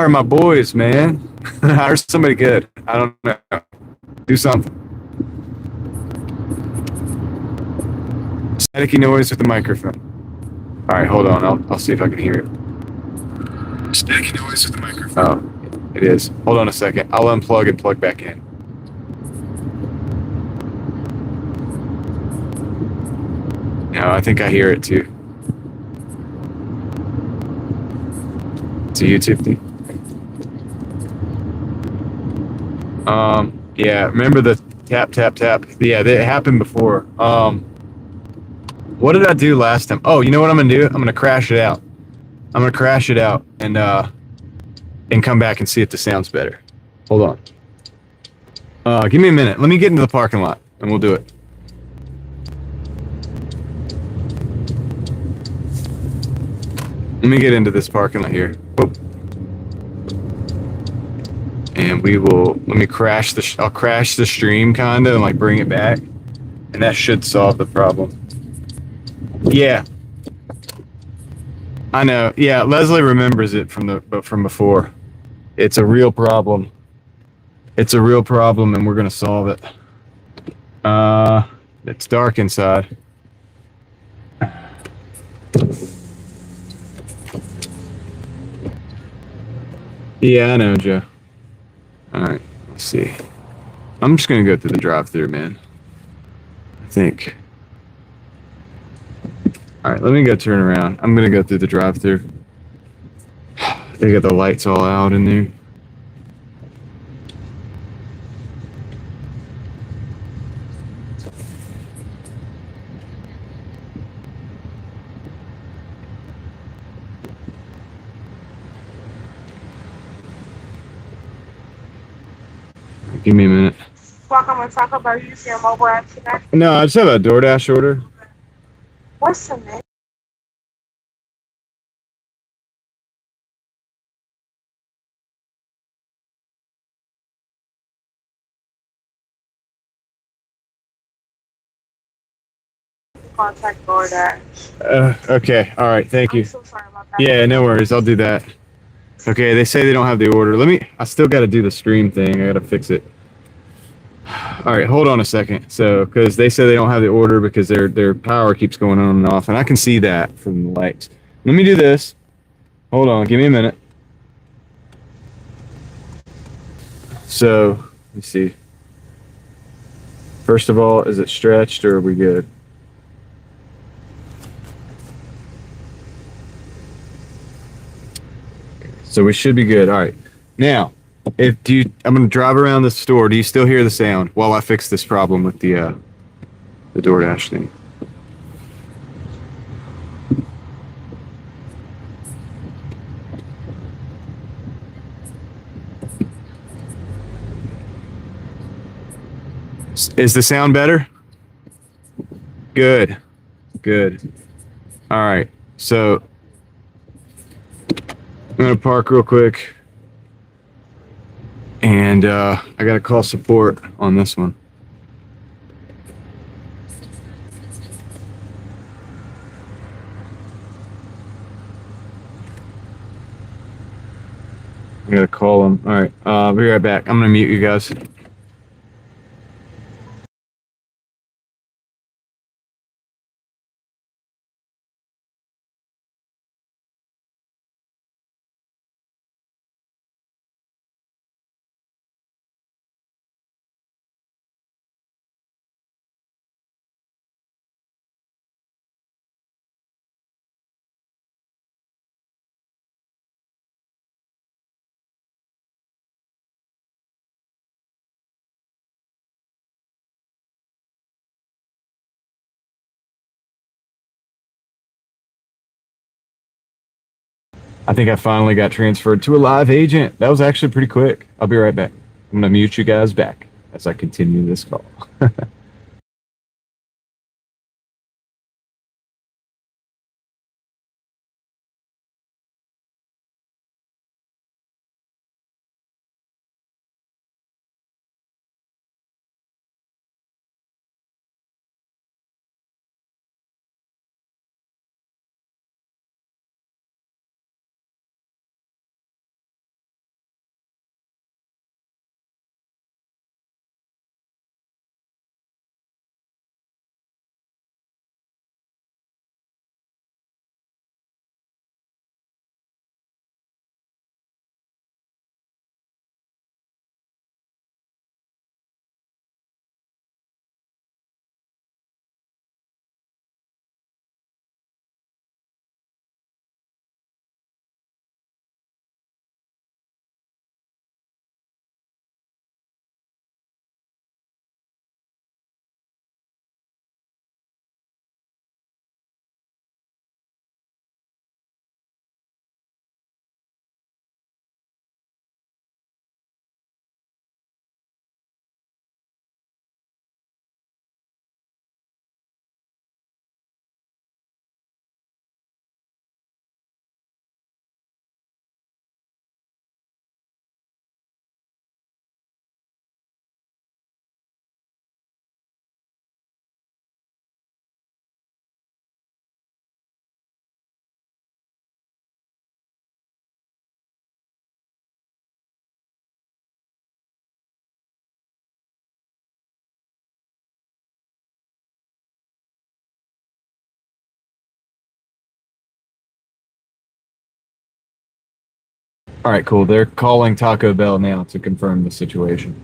my boys, man. Hire somebody good. I don't know. Do something. Staticky noise with the microphone. All right, hold on. I'll see if I can hear it. Staticky noise with the microphone. Oh, it is. Hold on a second. I'll unplug and plug back in. No, I think I hear it too. It's a YouTube thing. Yeah, remember the tap, tap, tap? Yeah, that happened before. What did I do last time? Oh, you know what I'm gonna do? I'm gonna crash it out. I'm gonna crash it out and come back and see if the sound's better. Hold on. Give me a minute. Let me get into the parking lot and we'll do it. Let me get into this parking lot here. Whoop. And we will, let me crash I'll crash the stream kinda and like bring it back. And that should solve the problem. Yeah. I know. Yeah, Leslie remembers it from before. It's a real problem. It's a real problem and we're gonna solve it. It's dark inside. Yeah, I know, Joe. Alright, let's see. I'm just gonna go through the drive-thru, man. I think. Alright, let me go turn around. I'm gonna go through the drive-thru. They got the lights all out in there. Give me a minute. Welcome to Taco Bell. Use your mobile app today. No, I just have a Doordash order. What's the name? Contact Doordash. Okay. All right. Thank you. I'm so sorry about that. Yeah, no worries. I'll do that. Okay, they say they don't have the order. I still got to do the stream thing. I got to fix it. All right, hold on a second. So, because they say they don't have the order because their power keeps going on and off, and I can see that from the lights. Let me do this. Hold on, give me a minute. So, let me see. First of all, is it stretched or are we good? So we should be good. All right. Now, I'm going to drive around the store. Do you still hear the sound while I fix this problem with the DoorDash thing? Is the sound better? Good. Good. All right. So I'm going to park real quick. And I got to call support on this one. I got to call them. All right. I'll be right back. I'm going to mute you guys. I think I finally got transferred to a live agent. That was actually pretty quick. I'll be right back. I'm going to mute you guys back as I continue this call. All right, cool. They're calling Taco Bell now to confirm the situation.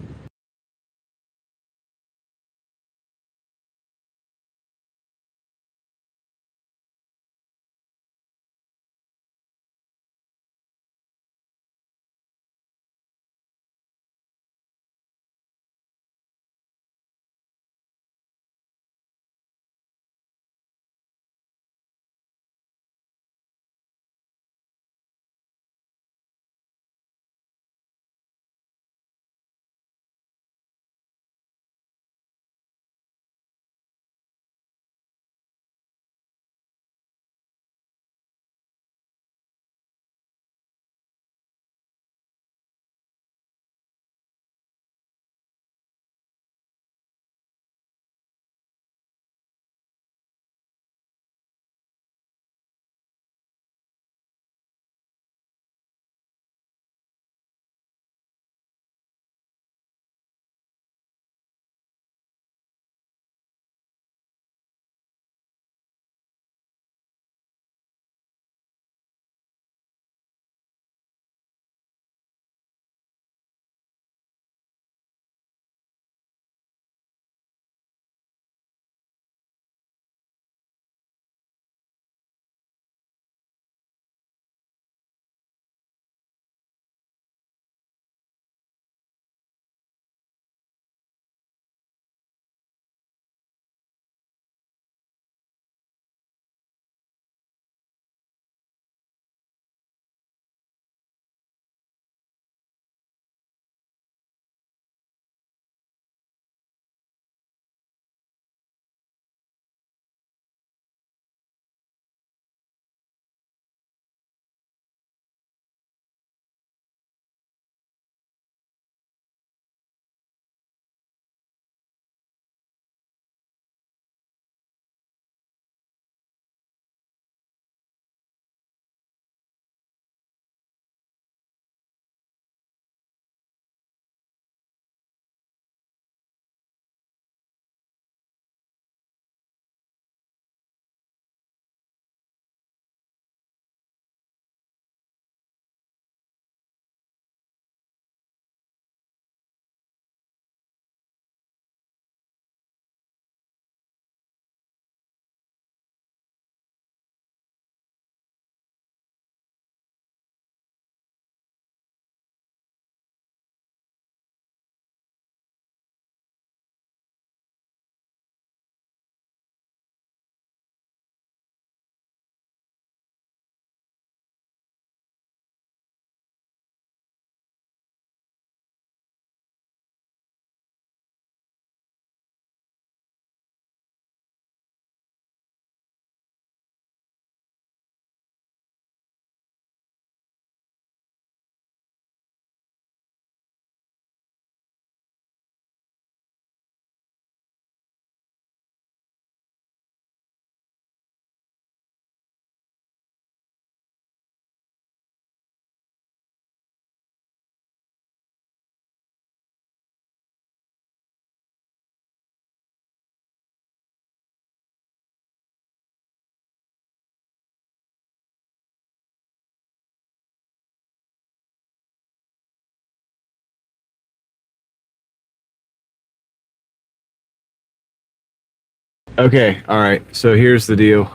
Okay, all right. So here's the deal.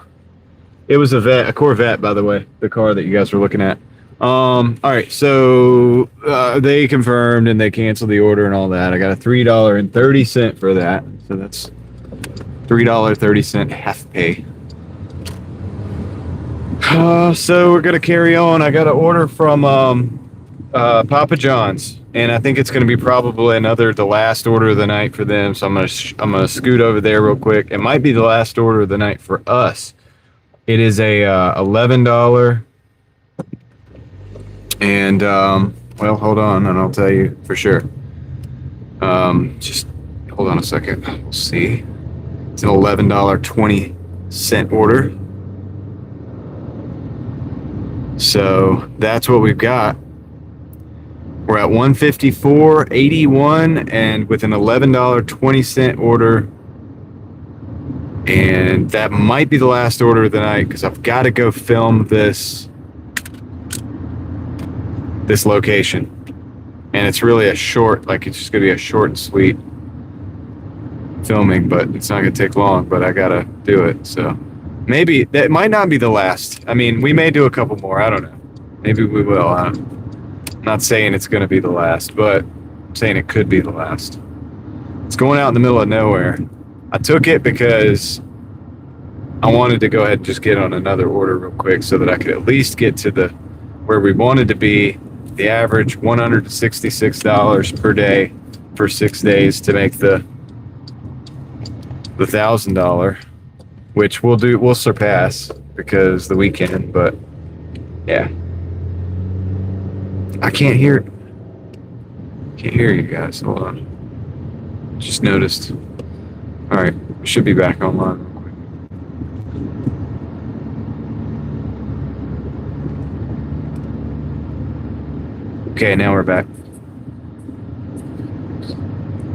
It was a Corvette, by the way, the car that you guys were looking at. All right, so they confirmed and they canceled the order and all that. I got a $3.30 for that, so that's $3.30 half pay. So we're gonna carry on. I got an order from Papa John's, and I think it's gonna be probably the last order of the night for them. So I'm gonna scoot over there real quick. It might be the last order of the night for us. It is a $11, and well, hold on, and I'll tell you for sure. Just hold on a second. We'll see. It's an $11.20 order. So that's what we've got. We're at 154.81, and with an $11.20 order. And that might be the last order of the night because I've got to go film this location. And it's really a short, like it's just going to be a short and sweet filming, but it's not going to take long, but I got to do it. So maybe that might not be the last. I mean, we may do a couple more. I don't know. Maybe we will. I'm not saying it's going to be the last, but I'm saying it could be the last. It's going out in the middle of nowhere. I took it because I wanted to go ahead and just get on another order real quick so that I could at least get to where we wanted to be, the average $166 per day for 6 days to make the $1,000, which we'll surpass because the weekend, but yeah. I can't hear you guys. Hold on. Just noticed. All right, we should be back online real quick. Okay, now we're back.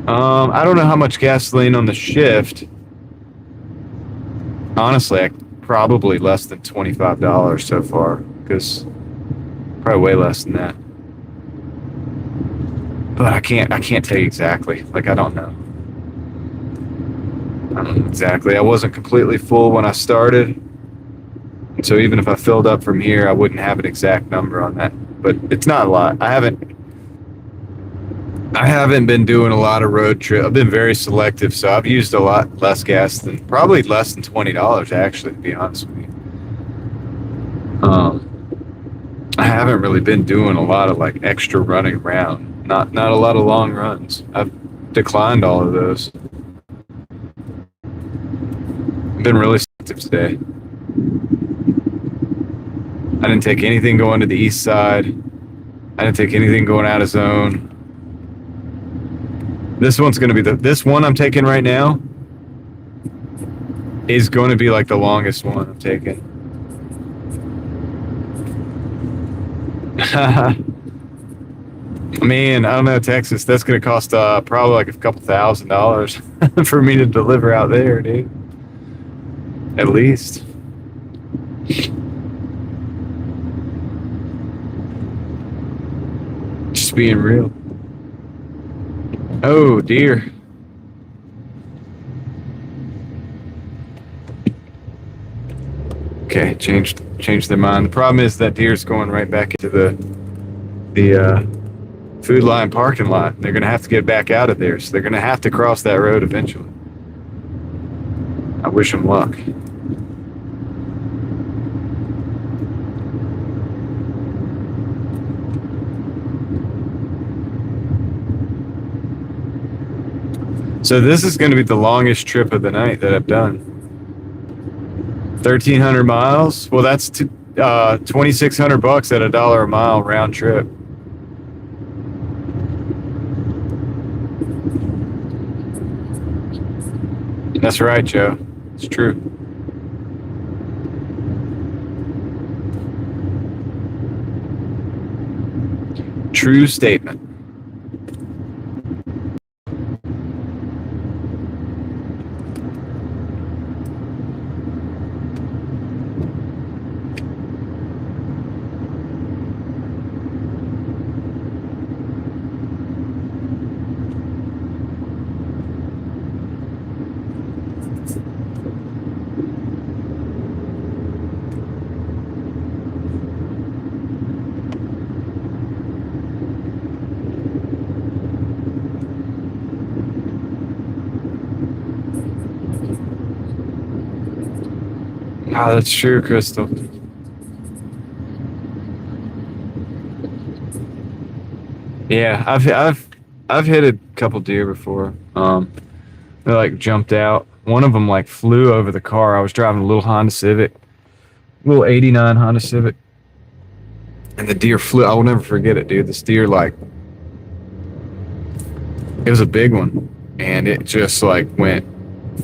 I don't know how much gasoline on the shift. Honestly, probably less than $25 so far, because probably way less than that. But I can't tell you exactly. Like, I don't know. Exactly. I wasn't completely full when I started. And so even if I filled up from here, I wouldn't have an exact number on that. But it's not a lot. I haven't been doing a lot of road trip. I've been very selective, so I've used a lot less gas probably less than $20 actually, to be honest with you. I haven't really been doing a lot of like extra running around. Not a lot of long runs. I've declined all of those. Been really selective today. I didn't take anything going to the east side. I didn't take anything going out of zone. This one's going to be this one I'm taking right now is going to be like the longest one I'm taking. Man, I don't know, Texas, that's going to cost probably like a couple $1,000 for me to deliver out there, dude. At least. Just being real. Oh, dear. Okay, changed their mind. The problem is that deer's going right back into the Food Line parking lot. They're going to have to get back out of there, so they're going to have to cross that road eventually. I wish them luck. So this is going to be the longest trip of the night that I've done. 1,300 miles. Well, that's $2,600 at $1 a mile round trip. That's right, Joe. It's true. True statement. Oh, that's true, Crystal. Yeah, I've hit a couple deer before. They like jumped out. One of them like flew over the car. I was driving a little Honda Civic, little '89 Honda Civic, and the deer flew. I will never forget it, dude. This deer like it was a big one, and it just like went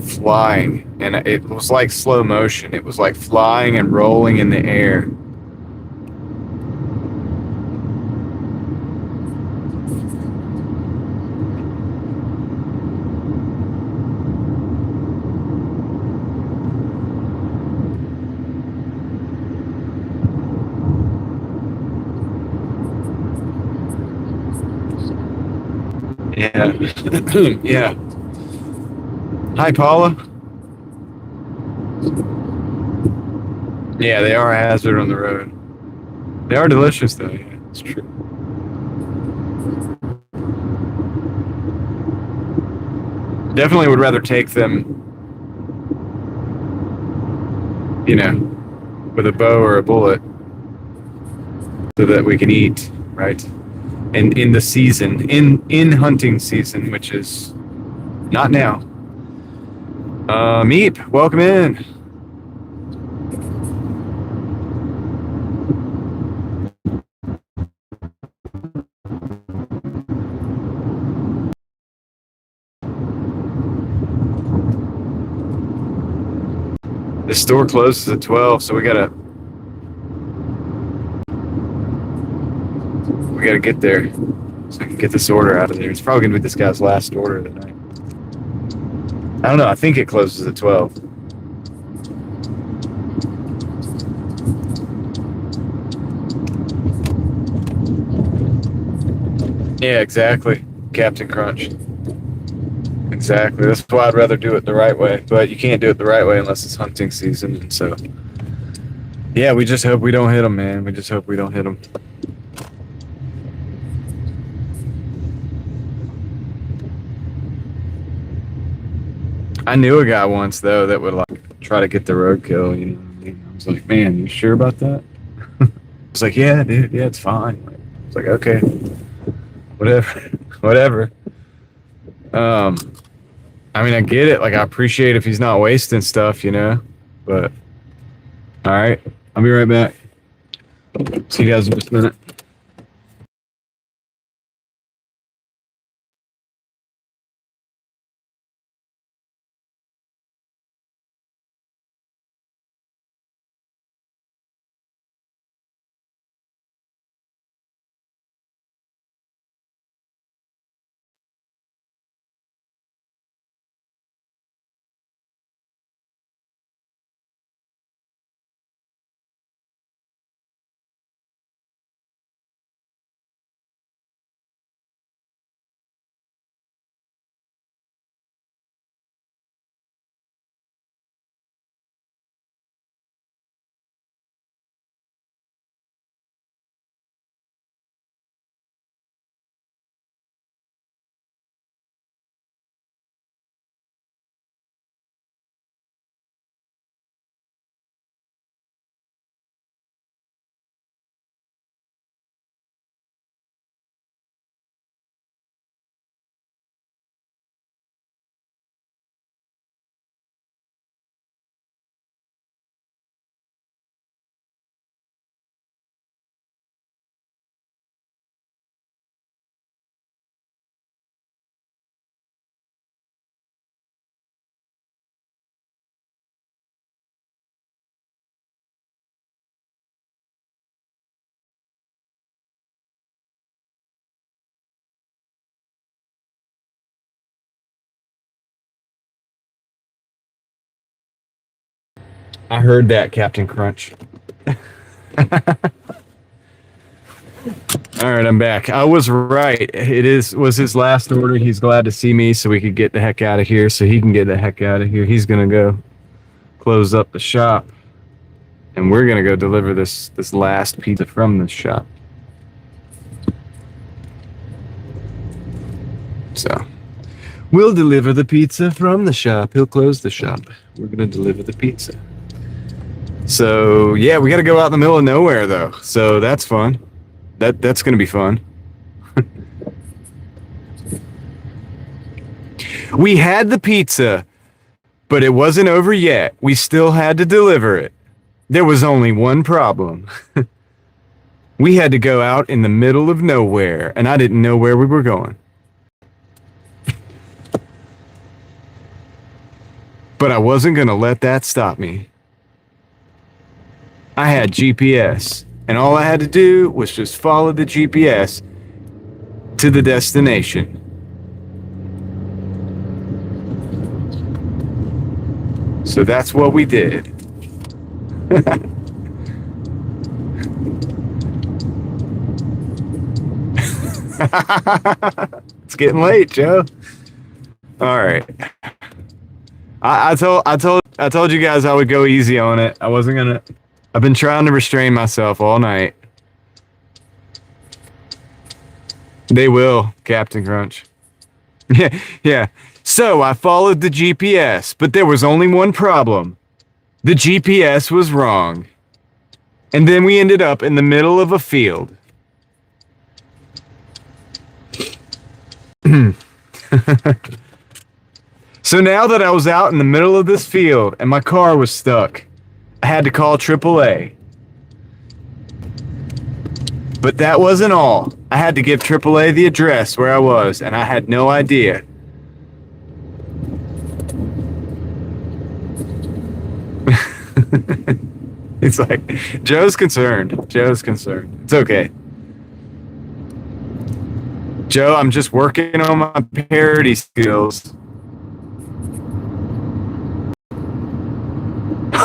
flying, and it was like slow motion. It was like flying and rolling in the air. Yeah. Yeah. Hi, Paula. Yeah, they are a hazard on the road. They are delicious, though. Yeah, it's true. Definitely would rather take them, you know, with a bow or a bullet so that we can eat, right? And in the season, in hunting season, which is not now. Meep, welcome in. The store closes at 12, so we gotta get there so I can get this order out of there. It's probably gonna be this guy's last order of the night. I don't know. I think it closes at 12. Yeah, exactly, Captain Crunch. Exactly. That's why I'd rather do it the right way. But you can't do it the right way unless it's hunting season. And so, yeah, we just hope we don't hit them, man. We just hope we don't hit them. I knew a guy once, though, that would like try to get the roadkill. You know what I mean? I was like, man, you sure about that? It's like, yeah, dude. Yeah, it's fine. It's like, okay, whatever, whatever. I mean, I get it. Like, I appreciate if he's not wasting stuff, you know. But all right, I'll be right back. See you guys in just a minute. I heard that, Captain Crunch. All right, I'm back. I was right. Was his last order. He's glad to see me so we could get the heck out of here, so he can get the heck out of here. He's going to go close up the shop, and we're going to go deliver this last pizza from the shop. So we'll deliver the pizza from the shop. He'll close the shop. We're going to deliver the pizza. So yeah, we got to go out in the middle of nowhere though. So that's fun. That's gonna be fun. We had the pizza, but it wasn't over yet. We still had to deliver it. There was only one problem. We had to go out in the middle of nowhere, and I didn't know where we were going. But I wasn't going to let that stop me. I had GPS, and all I had to do was just follow the GPS to the destination. So that's what we did. It's getting late, Joe. All right. I told you guys I would go easy on it. I wasn't gonna. I've been trying to restrain myself all night. They will, Captain Crunch. Yeah. So I followed the GPS, but there was only one problem. The GPS was wrong. And then we ended up in the middle of a field. So now that I was out in the middle of this field and my car was stuck, I had to call AAA. But that wasn't all. I had to give AAA the address where I was, and I had no idea. It's like, Joe's concerned. Joe's concerned. It's okay. Joe, I'm just working on my parody skills.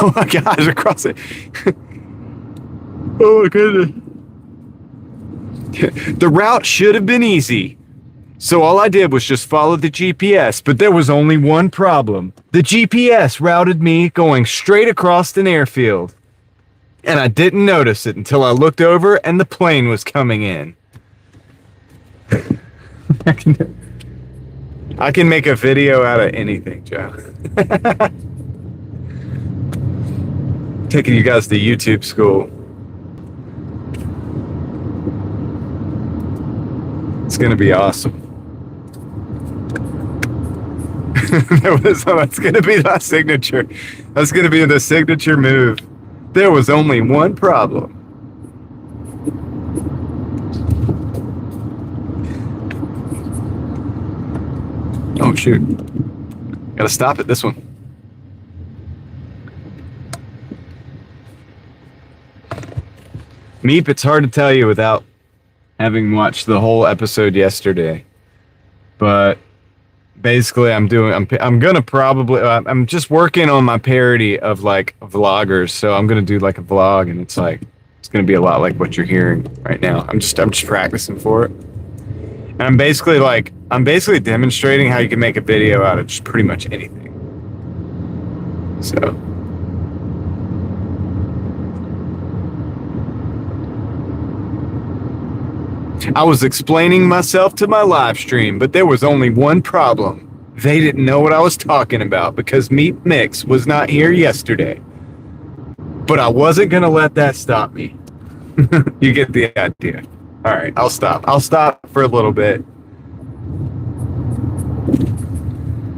Oh my gosh, across it. Oh my goodness. The route should have been easy. So all I did was just follow the GPS, but there was only one problem. The GPS routed me going straight across an airfield. And I didn't notice it until I looked over and the plane was coming in. I can make a video out of anything, Joe. Taking you guys to YouTube school. It's gonna be awesome. That's gonna be the signature. That's gonna be the signature move. There was only one problem. Oh shoot. Gotta stop at this one. Meep, it's hard to tell you without having watched the whole episode yesterday. But basically I'm just working on my parody of like vloggers. So I'm gonna do like a vlog, and it's gonna be a lot like what you're hearing right now. I'm just practicing for it. And I'm basically demonstrating how you can make a video out of just pretty much anything. So I was explaining myself to my live stream, but there was only one problem. They didn't know what I was talking about because Meat Mix was not here yesterday. But I wasn't going to let that stop me. You get the idea. All right, I'll stop. I'll stop for a little bit.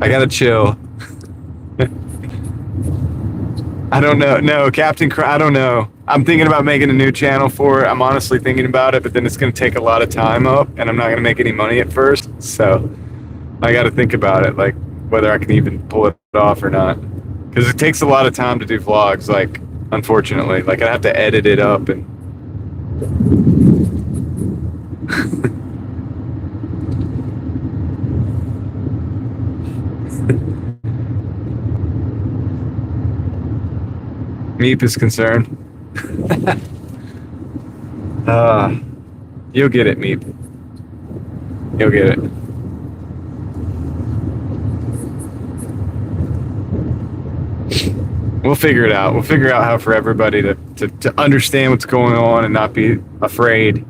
I got to chill. I don't know. No, I don't know. I'm thinking about making a new channel for it. I'm honestly thinking about it, but then it's going to take a lot of time up, and I'm not going to make any money at first. So I got to think about it, like whether I can even pull it off or not. Because it takes a lot of time to do vlogs, like, unfortunately. Like, I have to edit it up and... Meep is concerned. You'll get it, Meep. You'll get it. We'll figure it out. We'll figure out how for everybody to understand what's going on and not be afraid.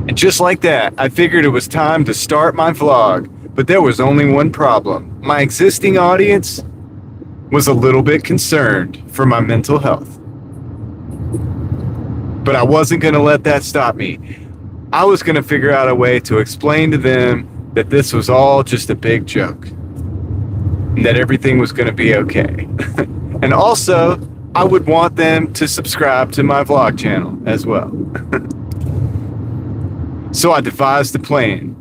And just like that, I figured it was time to start my vlog. But there was only one problem. My existing audience was a little bit concerned for my mental health. But I wasn't going to let that stop me. I was going to figure out a way to explain to them that this was all just a big joke. And that everything was going to be okay. And also, I would want them to subscribe to my vlog channel as well. So I devised a plan.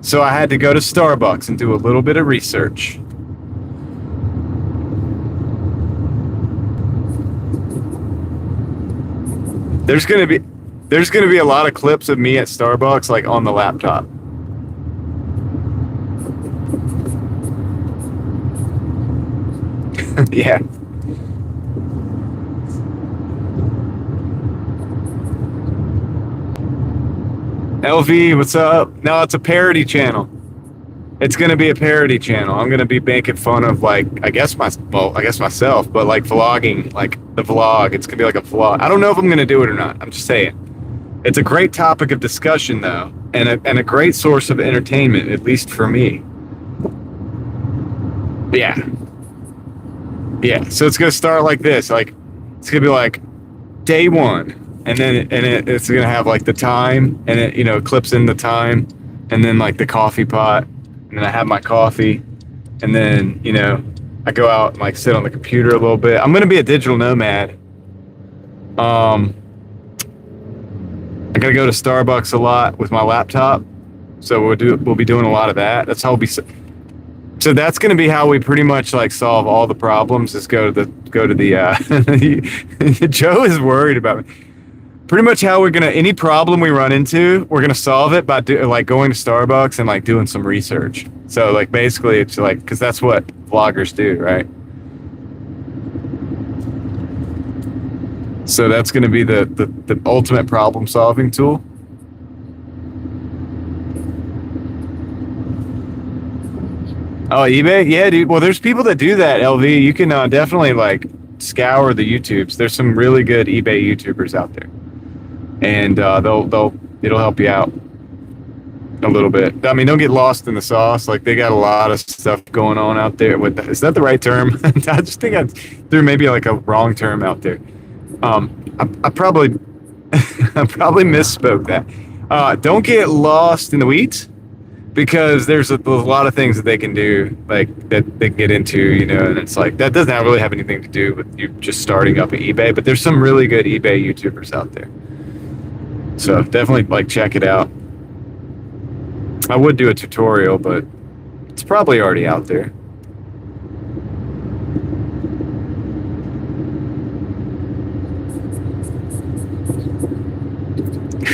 So I had to go to Starbucks and do a little bit of research. There's gonna be a lot of clips of me at Starbucks, like on the laptop. Yeah. LV, what's up? No, it's a parody channel. It's gonna be a parody channel. I'm gonna be making fun of, like, I guess myself, but like vlogging, like the vlog. It's gonna be like a vlog. I don't know if I'm gonna do it or not. I'm just saying. It's a great topic of discussion though, and a great source of entertainment, at least for me. Yeah. Yeah. So it's gonna start like this. Like, it's gonna be like day 1. And then it's gonna have like the time, and it, you know, clips in the time, and then like the coffee pot, and then I have my coffee, and then, you know, I go out and like sit on the computer a little bit. I'm gonna be a digital nomad. I gotta go to Starbucks a lot with my laptop, so we'll be doing a lot of that. That's how we'll be. So that's gonna be how we pretty much like solve all the problems. Is go to the Joe is worried about me. Pretty much how any problem we run into, we're gonna solve it by like going to Starbucks and like doing some research. So like basically it's like, because that's what vloggers do, right? So that's gonna be the ultimate problem solving tool. Oh, eBay? Yeah, dude. Well, there's people that do that, LV. You can definitely like scour the YouTubes. There's some really good eBay YouTubers out there. And it'll help you out a little bit. I mean, don't get lost in the sauce. Like, they got a lot of stuff going on out there. Is that the right term? I just think I threw maybe like a wrong term out there. I probably I probably misspoke that. Don't get lost in the weeds, because there's a lot of things that they can do, like that they can get into, you know, and it's like that doesn't really have anything to do with you just starting up at eBay. But there's some really good eBay YouTubers out there. So definitely like check it out. I would do a tutorial, but it's probably already out there.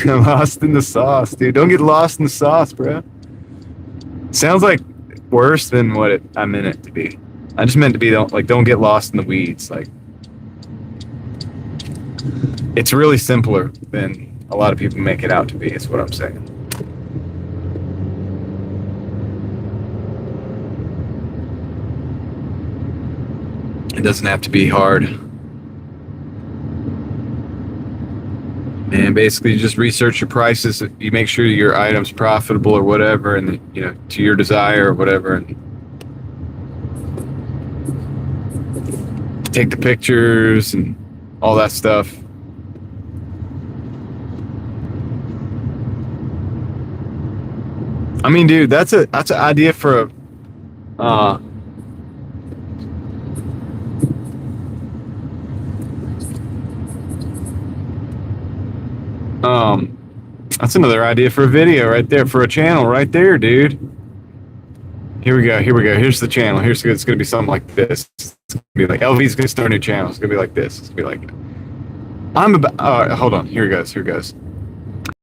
Lost in the sauce, dude. Don't get lost in the sauce, bro. Sounds like worse than what I meant it to be. I just meant to be don't get lost in the weeds. Like, it's really simpler than a lot of people make it out to be, is what I'm saying. It doesn't have to be hard. And basically, you just research your prices. You make sure your item's profitable or whatever, and, you know, to your desire or whatever, and take the pictures and all that stuff. I mean, dude, that's an idea for a that's another idea for a video right there, for a channel right there, dude. Here we go. Here's the channel. It's gonna be something like this. It's gonna be like LV's gonna start a new channel. It's gonna be like this. It's gonna be like, hold on. Here it goes.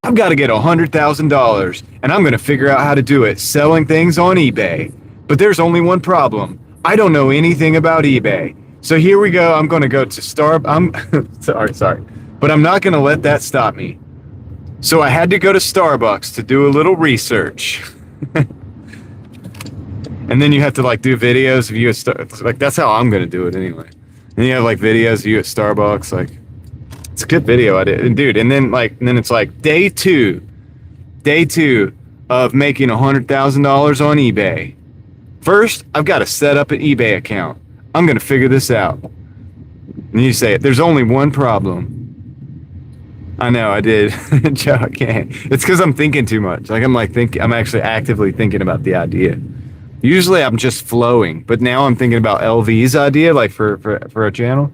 I've got to get $100,000, and I'm going to figure out how to do it selling things on eBay. But there's only one problem. I don't know anything about eBay. So here we go. I'm going to go to sorry. But I'm not going to let that stop me. So I had to go to Starbucks to do a little research. And then you have to like do videos of you at Starbucks. Like, that's how I'm going to do it anyway. And you have like videos of you at Starbucks, like, it's a good video I did, and dude. And then it's like day 2. Day 2 of making $100,000 on eBay. First, I've got to set up an eBay account. I'm going to figure this out. And you say, there's only one problem. I know, I did. Joe, I can't. It's because I'm thinking too much. Like, I'm actually actively thinking about the idea. Usually I'm just flowing, but now I'm thinking about LV's idea, like for a channel.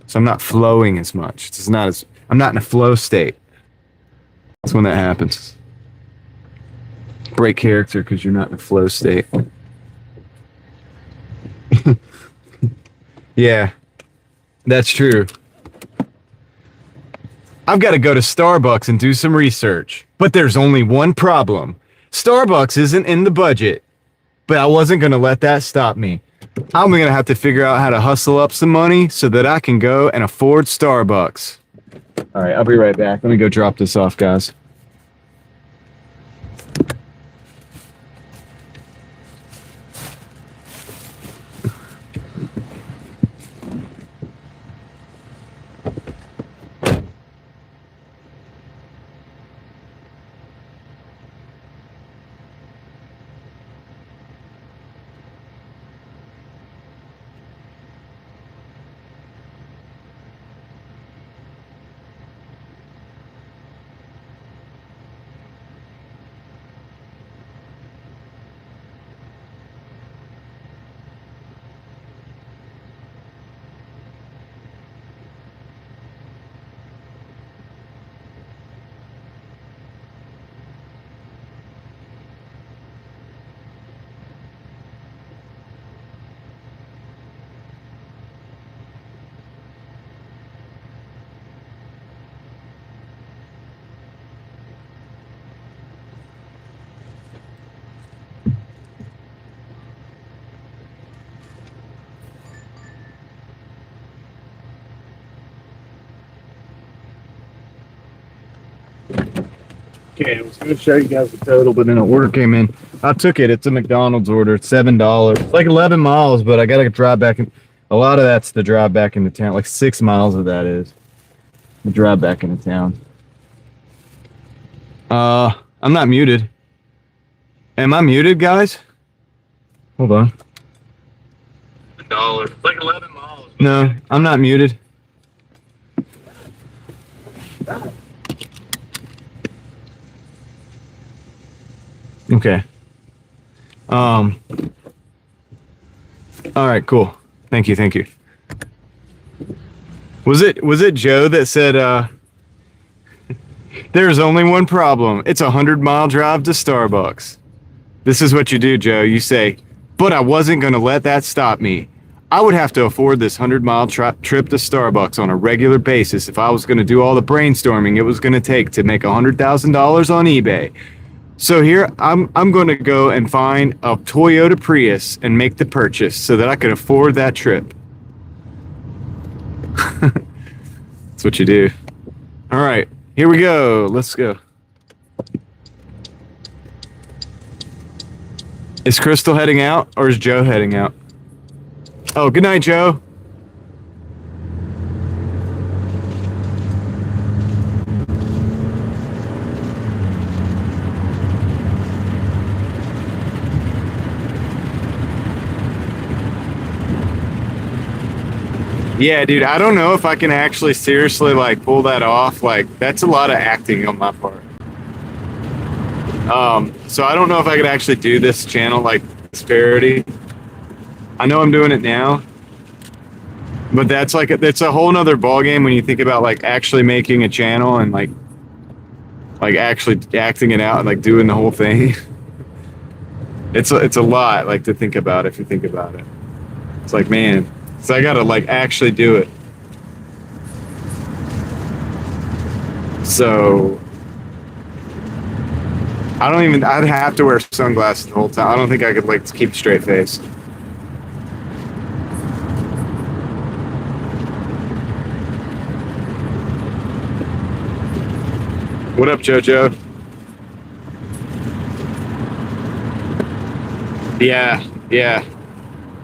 So I'm not flowing as much. I'm not in a flow state. That's when that happens. Break character because you're not in a flow state. Yeah, that's true. I've got to go to Starbucks and do some research. But there's only one problem. Starbucks isn't in the budget. But I wasn't going to let that stop me. I'm going to have to figure out how to hustle up some money so that I can go and afford Starbucks. All right, I'll be right back. Let me go drop this off, guys. Okay, I was going to show you guys the total, but then an order came in. I took it. It's a McDonald's order. It's $7. It's like 11 miles, but I got to drive back. A lot of that's the drive back into town. Like 6 miles of that is the drive back into town. I'm not muted. Am I muted, guys? Hold on. $1. It's like 11 miles. No, I'm not muted. Okay. All right, cool. Thank you. Was it Joe that said there's only one problem. It's a 100-mile drive to Starbucks. This is what you do, Joe. You say, but I wasn't going to let that stop me. I would have to afford this 100-mile trip to Starbucks on a regular basis if I was going to do all the brainstorming it was going to take to make $100,000 on eBay. So here, I'm going to go and find a Toyota Prius and make the purchase so that I can afford that trip. That's what you do. All right, here we go. Let's go. Is Crystal heading out or is Joe heading out? Oh, good night, Joe. Yeah, dude, I don't know if I can actually seriously like pull that off. Like, that's a lot of acting on my part. So I don't know if I could actually do this channel like this parody. I know I'm doing it now, but that's like it's a whole nother ballgame when you think about like actually making a channel and like actually acting it out and like doing the whole thing. It's a lot like to think about if you think about it. It's like, man. So I gotta like actually do it. So I'd have to wear sunglasses the whole time. I don't think I could like keep a straight face. What up, JoJo? Yeah.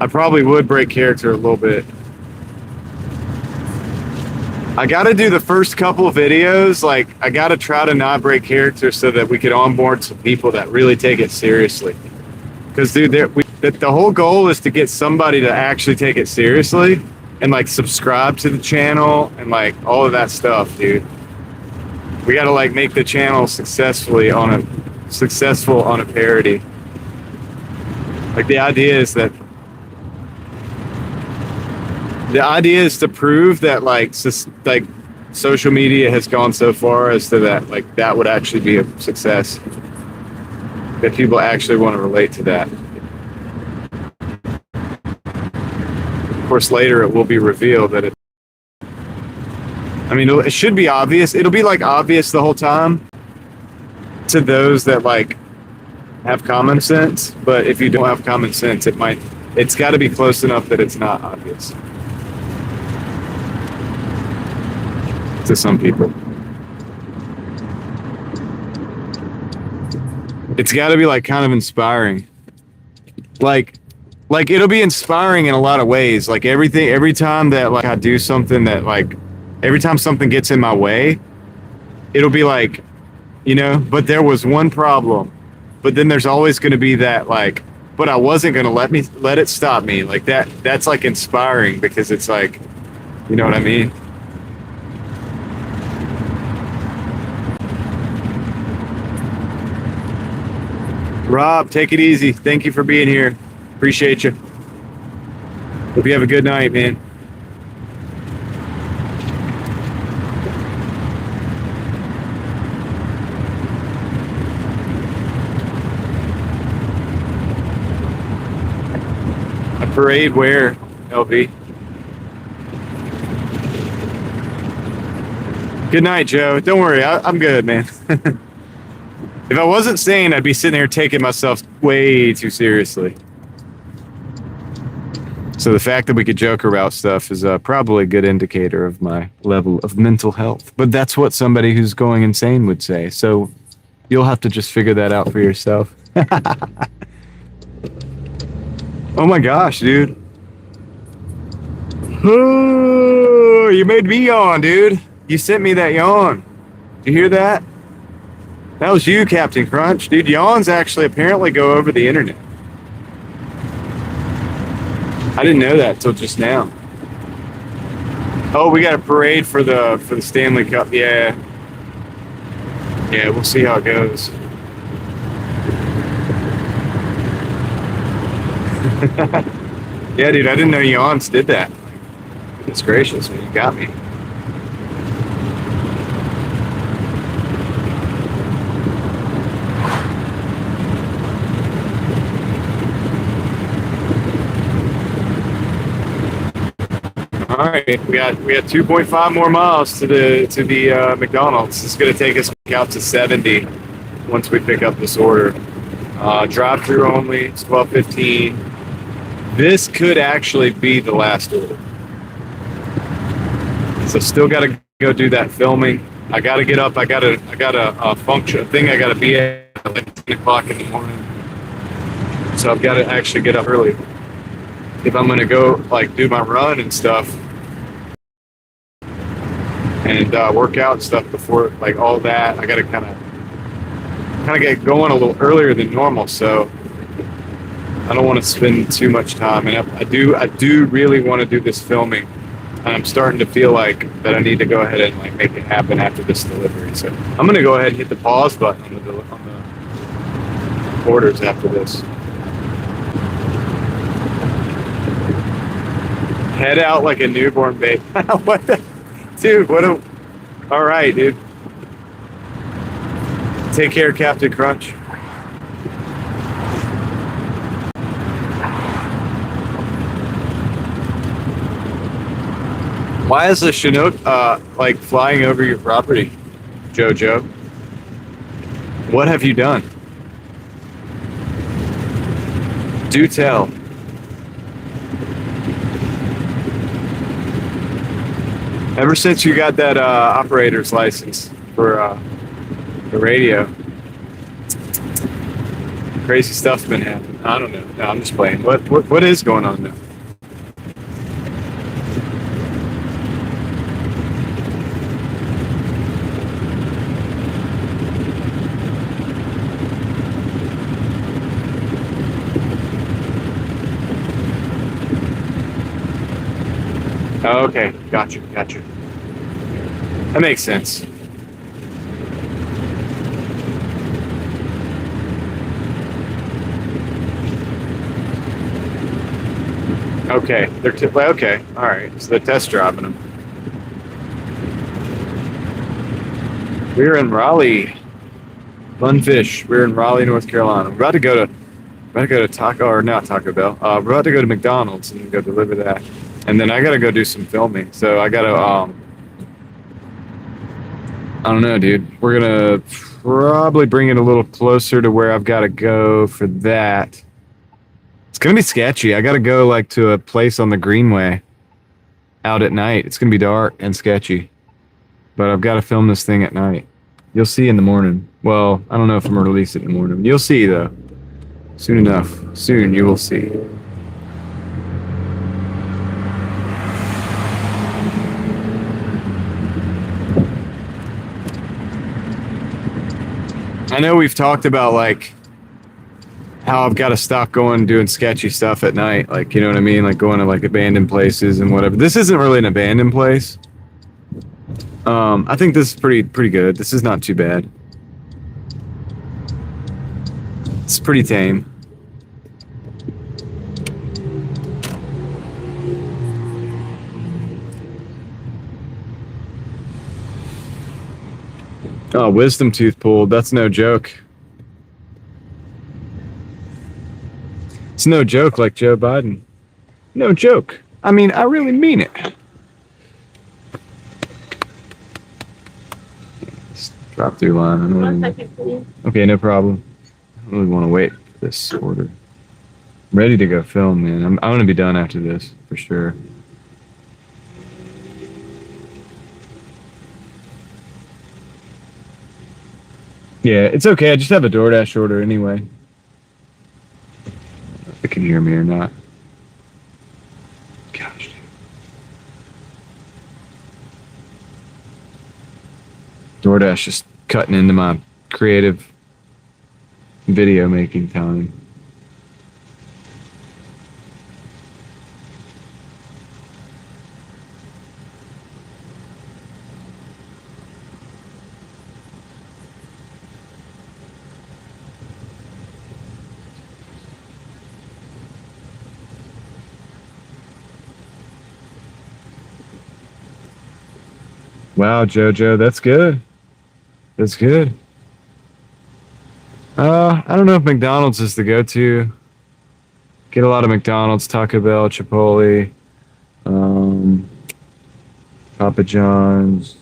I probably would break character a little bit. I got to do the first couple of videos. Like, I got to try to not break character so that we could onboard some people that really take it seriously. Because, dude, the whole goal is to get somebody to actually take it seriously and, like, subscribe to the channel and, like, all of that stuff, dude. We got to, like, make the channel successful on a parody. Like, the idea is to prove that like social media has gone so far as to that like that would actually be a success, that people actually want to relate to that. Of course, later it will be revealed that it should be obvious. It'll be like obvious the whole time to those that like have common sense, but if you don't have common sense, it's got to be close enough that it's not obvious to some people. It's got to be like kind of inspiring. Like it'll be inspiring in a lot of ways. Like every time that like I do something that like, every time something gets in my way, it'll be like, but there was one problem. But then there's always going to be that like, but I wasn't going to let it stop me. Like that's like inspiring because it's like, you know what I mean? Rob, take it easy. Thank you for being here. Appreciate you. Hope you have a good night, man. A parade where, LV? Good night, Joe. Don't worry, I'm good, man. If I wasn't sane, I'd be sitting here taking myself way too seriously. So the fact that we could joke about stuff is probably a good indicator of my level of mental health. But that's what somebody who's going insane would say. So you'll have to just figure that out for yourself. Oh my gosh, dude. Oh, you made me yawn, dude. You sent me that yawn. Did you hear that? That was you, Captain Crunch. Dude, yawns actually apparently go over the internet. I didn't know that till just now. Oh, we got a parade for the Stanley Cup. Yeah. Yeah, we'll see how it goes. Yeah, dude, I didn't know yawns did that. Goodness gracious, man, you got me. All right, we got 2.5 more miles to the McDonald's. It's going to take us out to 70 once we pick up this order. Drive-through only. It's 12:15. This could actually be the last order. So still got to go do that filming. I got to get up. I got a function thing. I got to be at like 10 o'clock in the morning. So I've got to actually get up early if I'm going to go like do my run and stuff. And work out and stuff before like all that. I gotta kind of get going a little earlier than normal, so I don't want to spend too much time. And I do really want to do this filming, and I'm starting to feel like that I need to go ahead and like make it happen after this delivery. So I'm gonna go ahead and hit the pause button on the orders after this. Head out like a newborn baby. What the? Dude, all right, dude. Take care, Captain Crunch. Why is the Chinook like flying over your property, Jojo? What have you done? Do tell. Ever since you got that operator's license for the radio, crazy stuff's been happening. I don't know. No, I'm just playing. What is going on now? Oh, okay, gotcha. That makes sense. Okay, okay, all right. So they're test driving them. We're in Raleigh, Funfish. We're in Raleigh, North Carolina. We're about to go to Taco, or not Taco Bell. We're about to go to McDonald's and go deliver that, and then I gotta go do some filming. So I gotta I don't know, dude. We're gonna probably bring it a little closer to where I've got to go for that. It's gonna be sketchy. I gotta go like to a place on the Greenway out at night. It's gonna be dark and sketchy, but I've got to film this thing at night. You'll see in the morning. Well, I don't know if I'm gonna release it in the morning. You'll see though. Soon enough. Soon you will see. I know we've talked about like how I've got to stop going doing sketchy stuff at night. Like, you know what I mean? Like going to like abandoned places and whatever. This isn't really an abandoned place. I think this is pretty good. This is not too bad. It's pretty tame. Oh, wisdom tooth pulled. That's no joke. It's no joke like Joe Biden. No joke. I mean, I really mean it. Drop through line. I don't One really... second, please. Okay, no problem. I don't really want to wait for this order. I'm ready to go film, man. I'm going to be done after this, for sure. Yeah, it's okay. I just have a Doordash order anyway. If they can hear me or not. Gosh. Doordash just cutting into my creative video making time. Wow, Jojo, that's good. That's good. I don't know if McDonald's is the go-to. Get a lot of McDonald's, Taco Bell, Chipotle, Papa John's.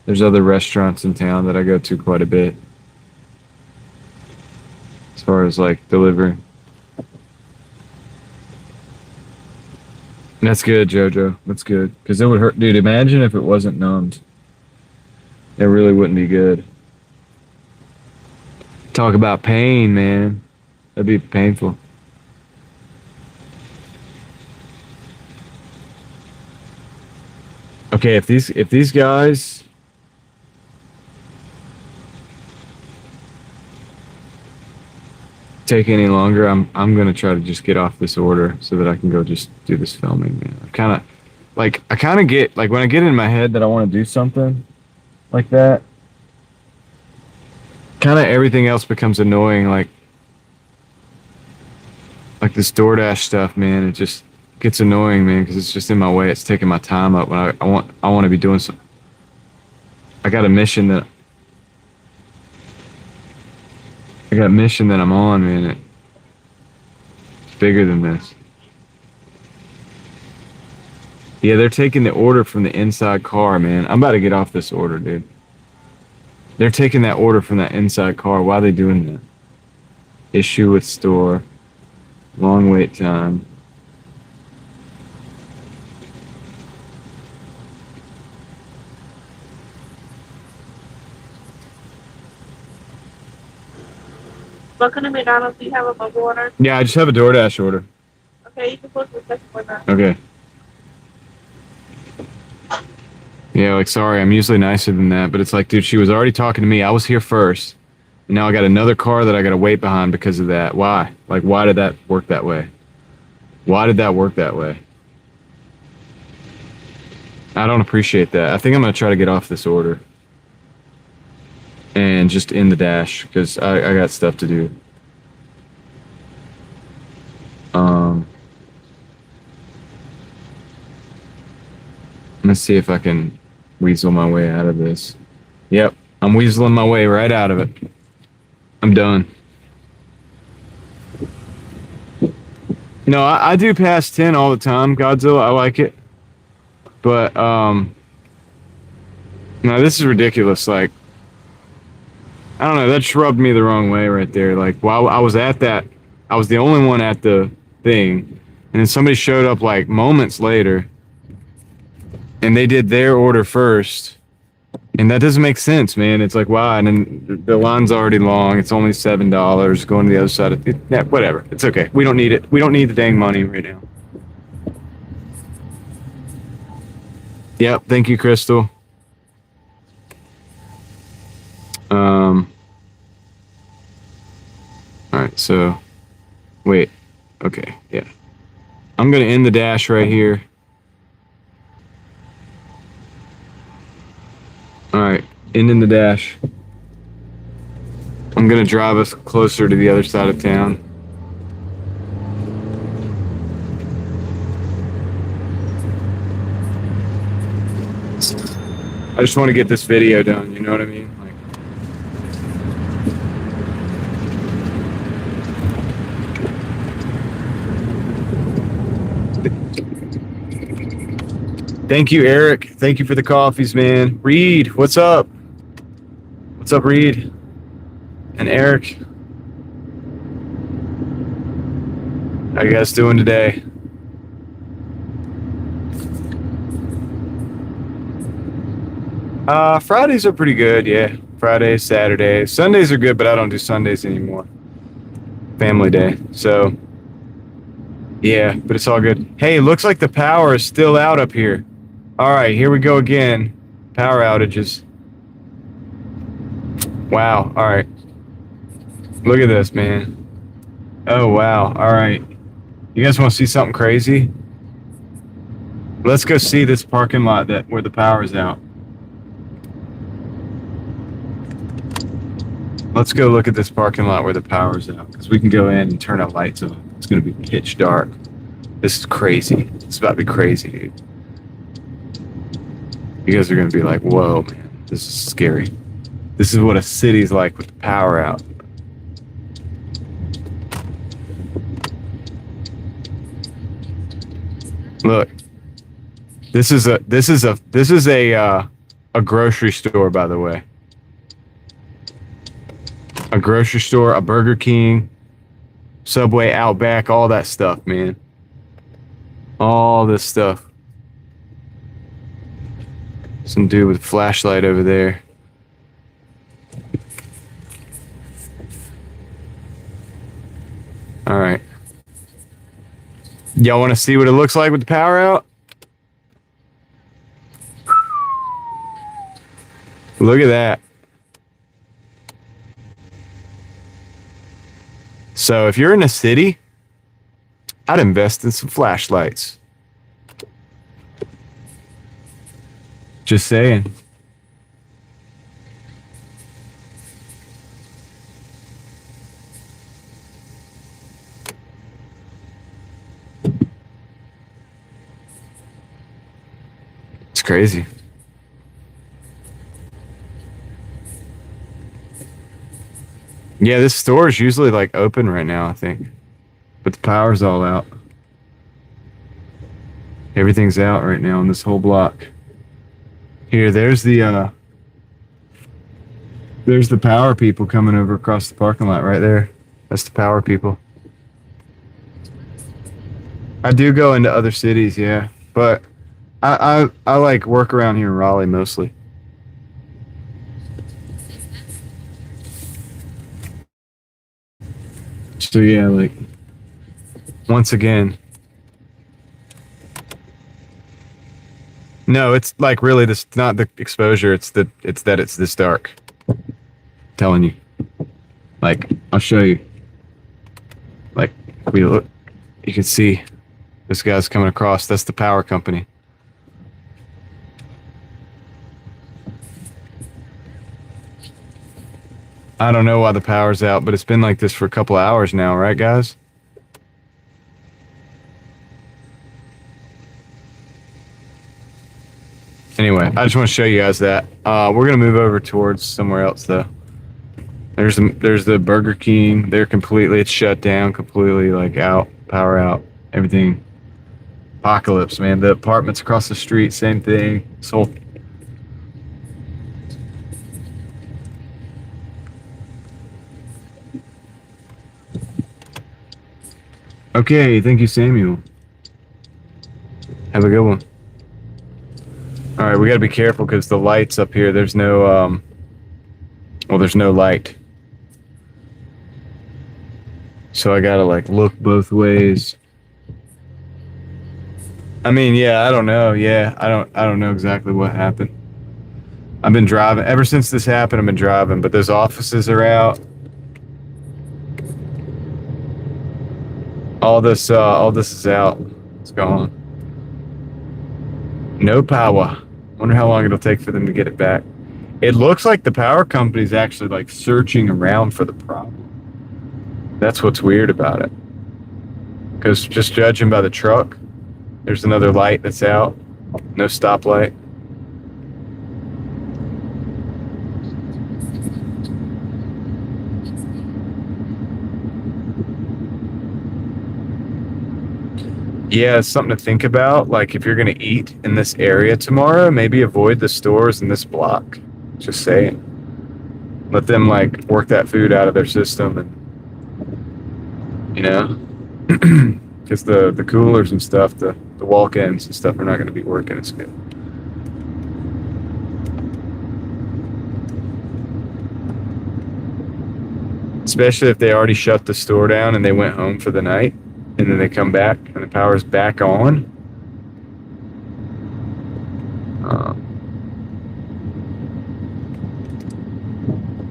There's other restaurants in town that I go to quite a bit. As far as like delivering. That's good, Jojo. That's good. Because it would hurt. Dude, imagine if it wasn't numbed. It really wouldn't be good. Talk about pain, man. That'd be painful. Okay, if these guys take any longer, I'm gonna try to just get off this order so that I can go just do this filming, man. I kind of get like when I get in my head that I want to do something like that, kind of everything else becomes annoying. Like this DoorDash stuff, man. It just gets annoying, man, because it's just in my way. It's taking my time up when I want to be doing some. I got a mission that I'm on, man. It's bigger than this. Yeah, they're taking the order from the inside car, man. I'm about to get off this order, dude. They're taking that order from that inside car. Why are they doing that? Issue with store. Long wait time. Welcome to McDonald's. Do you have a mobile order? Yeah, I just have a DoorDash order. Okay, you can post the second one now. Okay. Yeah, like, sorry, I'm usually nicer than that, but it's like, dude, she was already talking to me. I was here first. And now I got another car that I got to wait behind because of that. Why? Like, why did that work that way? Why did that work that way? I don't appreciate that. I think I'm gonna try to get off this order and just end the dash because I got stuff to do. Let's see if I can weasel my way out of this. Yep, I'm weaseling my way right out of it. I'm done. No, I do pass 10 all the time, Godzilla. I like it. But, no, this is ridiculous. Like, I don't know. That just rubbed me the wrong way right there. Like, while I was at that, I was the only one at the thing. And then somebody showed up, like, moments later. And they did their order first. And that doesn't make sense, man. It's like, wow. And then the line's already long. It's only $7 going to the other side of it. Yeah, whatever. It's okay. We don't need it. We don't need the dang money right now. Yep. Thank you, Crystal. All right. So, wait. Okay. Yeah. I'm going to end the dash right here. All right. Ending the dash. I'm going to drive us closer to the other side of town. I just want to get this video done, you know what I mean? Like, thank you, Eric. Thank you for the coffees, man. Reed, what's up? What's up, Reed? And Eric. How you guys doing today? Fridays are pretty good, yeah. Fridays, Saturdays. Sundays are good, but I don't do Sundays anymore. Family day. So, yeah, but it's all good. Hey, looks like the power is still out up here. All right, here we go again. Power outages. Wow, all right. Look at this, man. Oh, wow, all right. You guys want to see something crazy? Let's go see this parking lot where the power is out. Let's go look at this parking lot where the power's out, because we can go in and turn our lights on. It's going to be pitch dark. This is crazy. It's about to be crazy, dude. You guys are going to be like, whoa, man, this is scary. This is what a city's like with the power out. Look, this is a grocery store, by the way. A grocery store, a Burger King, Subway, Outback, all that stuff, man. All this stuff. Some dude with a flashlight over there. All right. Y'all want to see what it looks like with the power out? Look at that. So if you're in a city, I'd invest in some flashlights. Just saying. It's crazy. Yeah, this store is usually like open right now, I think. But the power's all out. Everything's out right now on this whole block. Here, there's the power people coming over across the parking lot right there. That's the power people. I do go into other cities, yeah. But I like work around here in Raleigh mostly. So yeah, like once again. No, it's like really this not the exposure, it's that it's this dark. I'm telling you. Like, I'll show you. Like, we look, you can see this guy's coming across, that's the power company. I don't know why the power's out, but it's been like this for a couple hours now, right, guys? Anyway, I just want to show you guys that. We're gonna move over towards somewhere else though. There's the Burger King. It's shut down completely, like out, power out, everything. Apocalypse, man. The apartments across the street, same thing. So okay, thank you, Samuel. Have a good one. All right, we gotta be careful because the lights up here. There's no there's no light. So I gotta like look both ways. I mean, yeah, I don't know. Yeah, I don't know exactly what happened. I've been driving ever since this happened. I've been driving, but those offices are out. All this is out. It's gone. No power. Wonder how long it'll take for them to get it back. It looks like the power company's actually like searching around for the problem. That's what's weird about it. Because just judging by the truck, there's another light that's out. No stoplight. Yeah, it's something to think about. Like if you're going to eat in this area tomorrow, maybe avoid the stores in this block. Just saying. Let them like work that food out of their system and because the coolers and stuff, the walk-ins and stuff are not going to be working as good. Especially if they already shut the store down and they went home for the night and then they come back and the power's back on.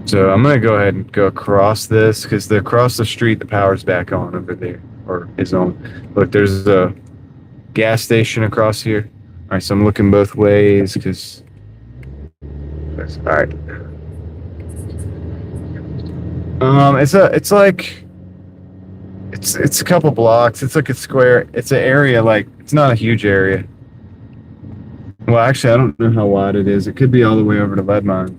So I'm going to go ahead and go across this because across the street, the power's back on over there, or is on. Look, there's a gas station across here. All right, so I'm looking both ways because, all right. It's a couple blocks. It's like a square. It's an area, like, it's not a huge area. Well, actually, I don't know how wide it is. It could be all the way over to lead mine.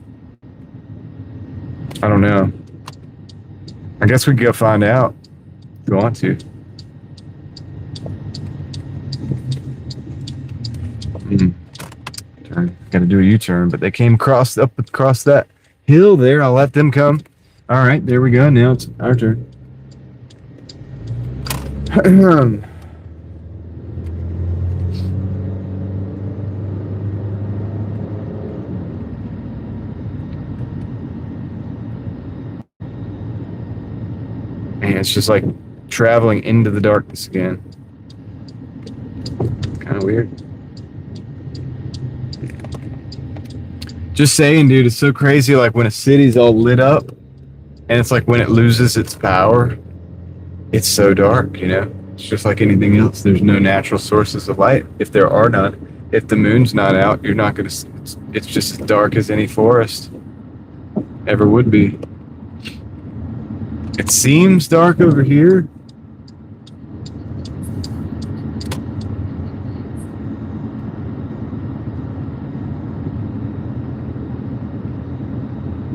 I don't know. I guess we can go find out if you want to. Got to do a U-turn, but they came across that hill there. I'll let them come. All right, there we go. Now it's our turn. Man, it's just like traveling into the darkness again. Kind of weird. Just saying, dude, it's so crazy. Like when a city's all lit up, and it's like when it loses its power, it's so dark, It's just like anything else. There's no natural sources of light. If there are none, if the moon's not out, you're not going to, it's just as dark as any forest ever would be. It seems dark over here.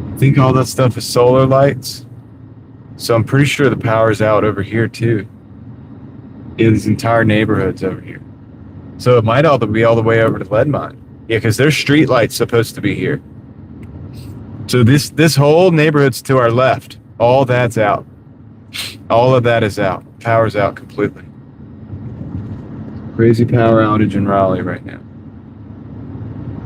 I think all that stuff is solar lights. So I'm pretty sure the power's out over here too. In these entire neighborhoods over here. So it might all be all the way over to Leadmine. Yeah, because there's street lights supposed to be here. So this whole neighborhood's to our left. All that's out. All of that is out. Power's out completely. Crazy power outage in Raleigh right now.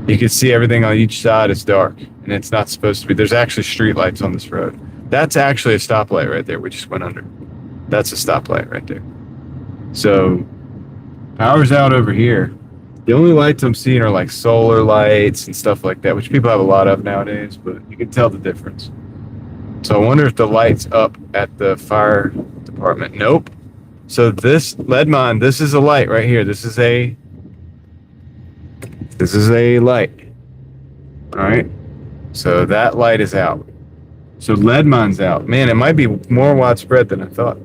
You can see everything on each side is dark, and it's not supposed to be. There's actually street lights on this road. That's actually a stoplight right there. We just went under. That's a stoplight right there. So power's out over here. The only lights I'm seeing are like solar lights and stuff like that, which people have a lot of nowadays, but you can tell the difference. So I wonder if the light's up at the fire department. Nope. So this lead mine, this is a light right here. This is a light. All right. So that light is out. So lead mine's out. Man, it might be more widespread than I thought.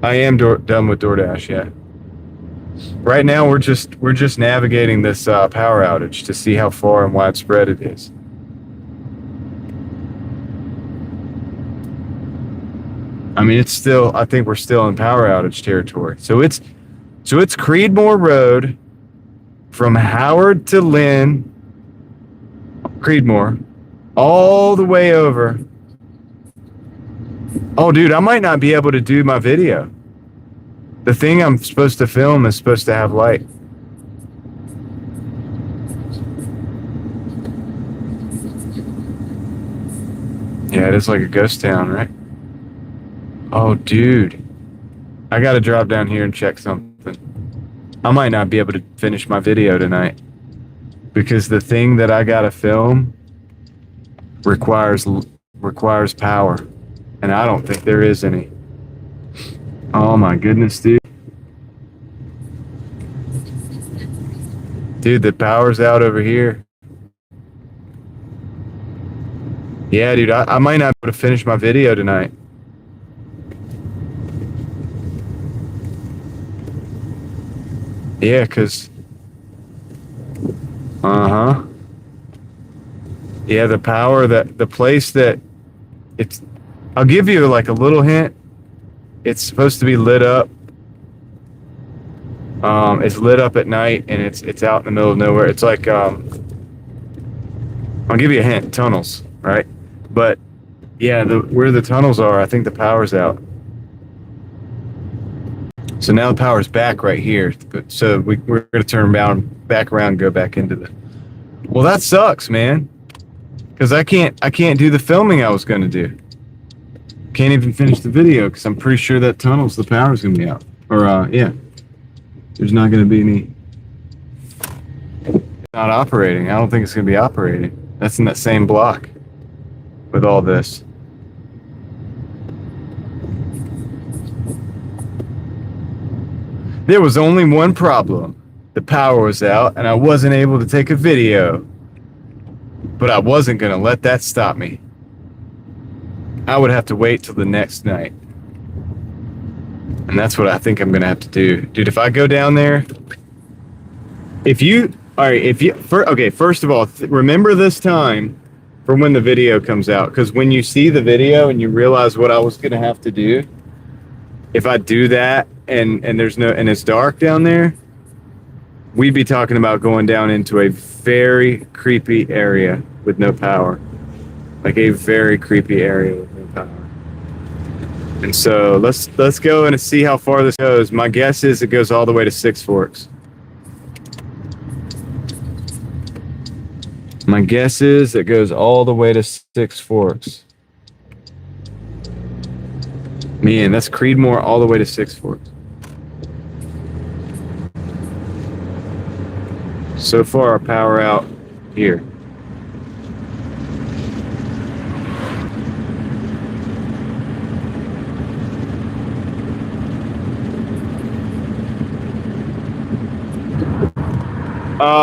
I am done with Doordash, yeah. Right now, we're just navigating this power outage to see how far and widespread it is. I mean, it's still. I think we're still in power outage territory. So it's Creedmoor Road from Howard to Lynn, Creedmoor, all the way over. Oh, dude, I might not be able to do my video. The thing I'm supposed to film is supposed to have light. Yeah, it is like a ghost town, right? Oh, dude. I gotta drop down here and check something. I might not be able to finish my video tonight because the thing that I gotta film requires power, and I don't think there is any. Oh my goodness, dude. Dude, the power's out over here. Yeah, dude, I might not be able to finish my video tonight. Yeah, cause yeah, the place that it's, I'll give you like a little hint. It's supposed to be lit up. It's lit up at night, and it's out in the middle of nowhere. It's like I'll give you a hint. Tunnels, right? But yeah, where the tunnels are, I think the power's out. So now the power's back right here. So we're gonna turn back around, and go back into the. Well, that sucks, man. Because I can't do the filming I was gonna do. Can't even finish the video because I'm pretty sure that tunnel's the power's gonna be out. Or yeah, there's not gonna be any. Not operating. I don't think it's gonna be operating. That's in that same block with all this. There was only one problem. The power was out and I wasn't able to take a video. But I wasn't gonna let that stop me. I would have to wait till the next night. And that's what I think I'm gonna have to do. Dude, if I go down there, first of all, remember this time for when the video comes out. Because when you see the video and you realize what I was gonna have to do, if I do that and it's dark down there, we'd be talking about going down into a very creepy area with no power. Like a very creepy area with no power. And so let's go and see how far this goes. My guess is it goes all the way to Six Forks. My guess is it goes all the way to Six Forks. Man, that's Creedmoor all the way to Six Forks. So far, our power out here.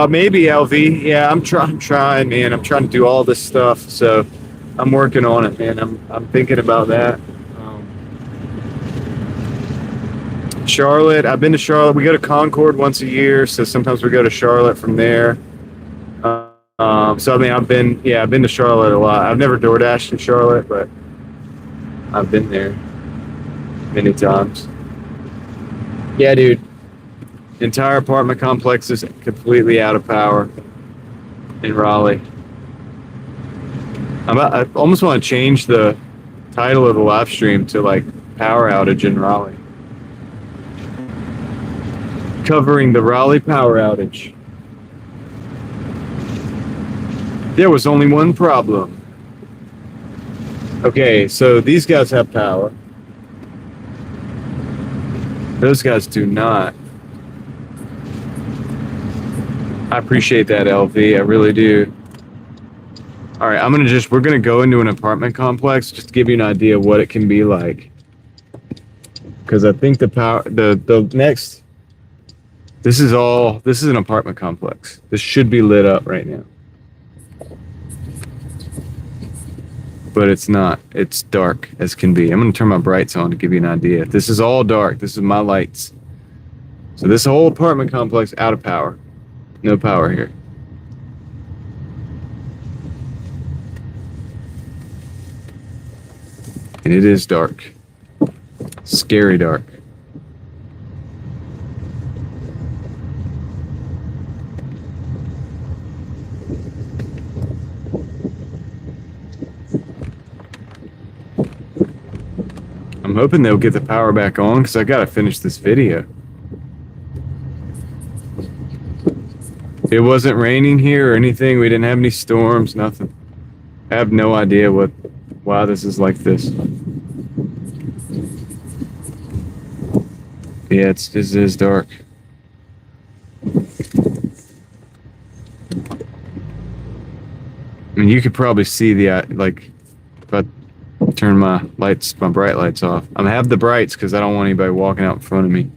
Maybe LV. Yeah, I'm trying, man. I'm trying to do all this stuff, so I'm working on it, man. I'm thinking about that. Charlotte. I've been to Charlotte. We go to Concord once a year, so sometimes we go to Charlotte from there. So I mean, I've been to Charlotte a lot. I've never Doordashed in Charlotte, but I've been there many times. Yeah, dude. The entire apartment complex is completely out of power in Raleigh. I almost want to change the title of the live stream to like Power Outage in Raleigh. Covering the Raleigh power outage. There was only one problem. Okay, so these guys have power. Those guys do not. I appreciate that, LV. I really do. All right, we're gonna go into an apartment complex just to give you an idea of what it can be like. Because I think the next, this is an apartment complex. This should be lit up right now. but it's not. It's dark as can be. I'm going to turn my brights on to give you an idea. This is all dark. This is my lights. So this whole apartment complex out of power. No power here. And it is dark. Scary dark. I'm hoping they'll get the power back on because I gotta finish this video. It wasn't raining here or anything. We didn't have any storms, nothing. I have no idea why this is like this. Yeah, it is dark. I mean, you could probably see the, like, if I turn my bright lights off. I have the brights because I don't want anybody walking out in front of me.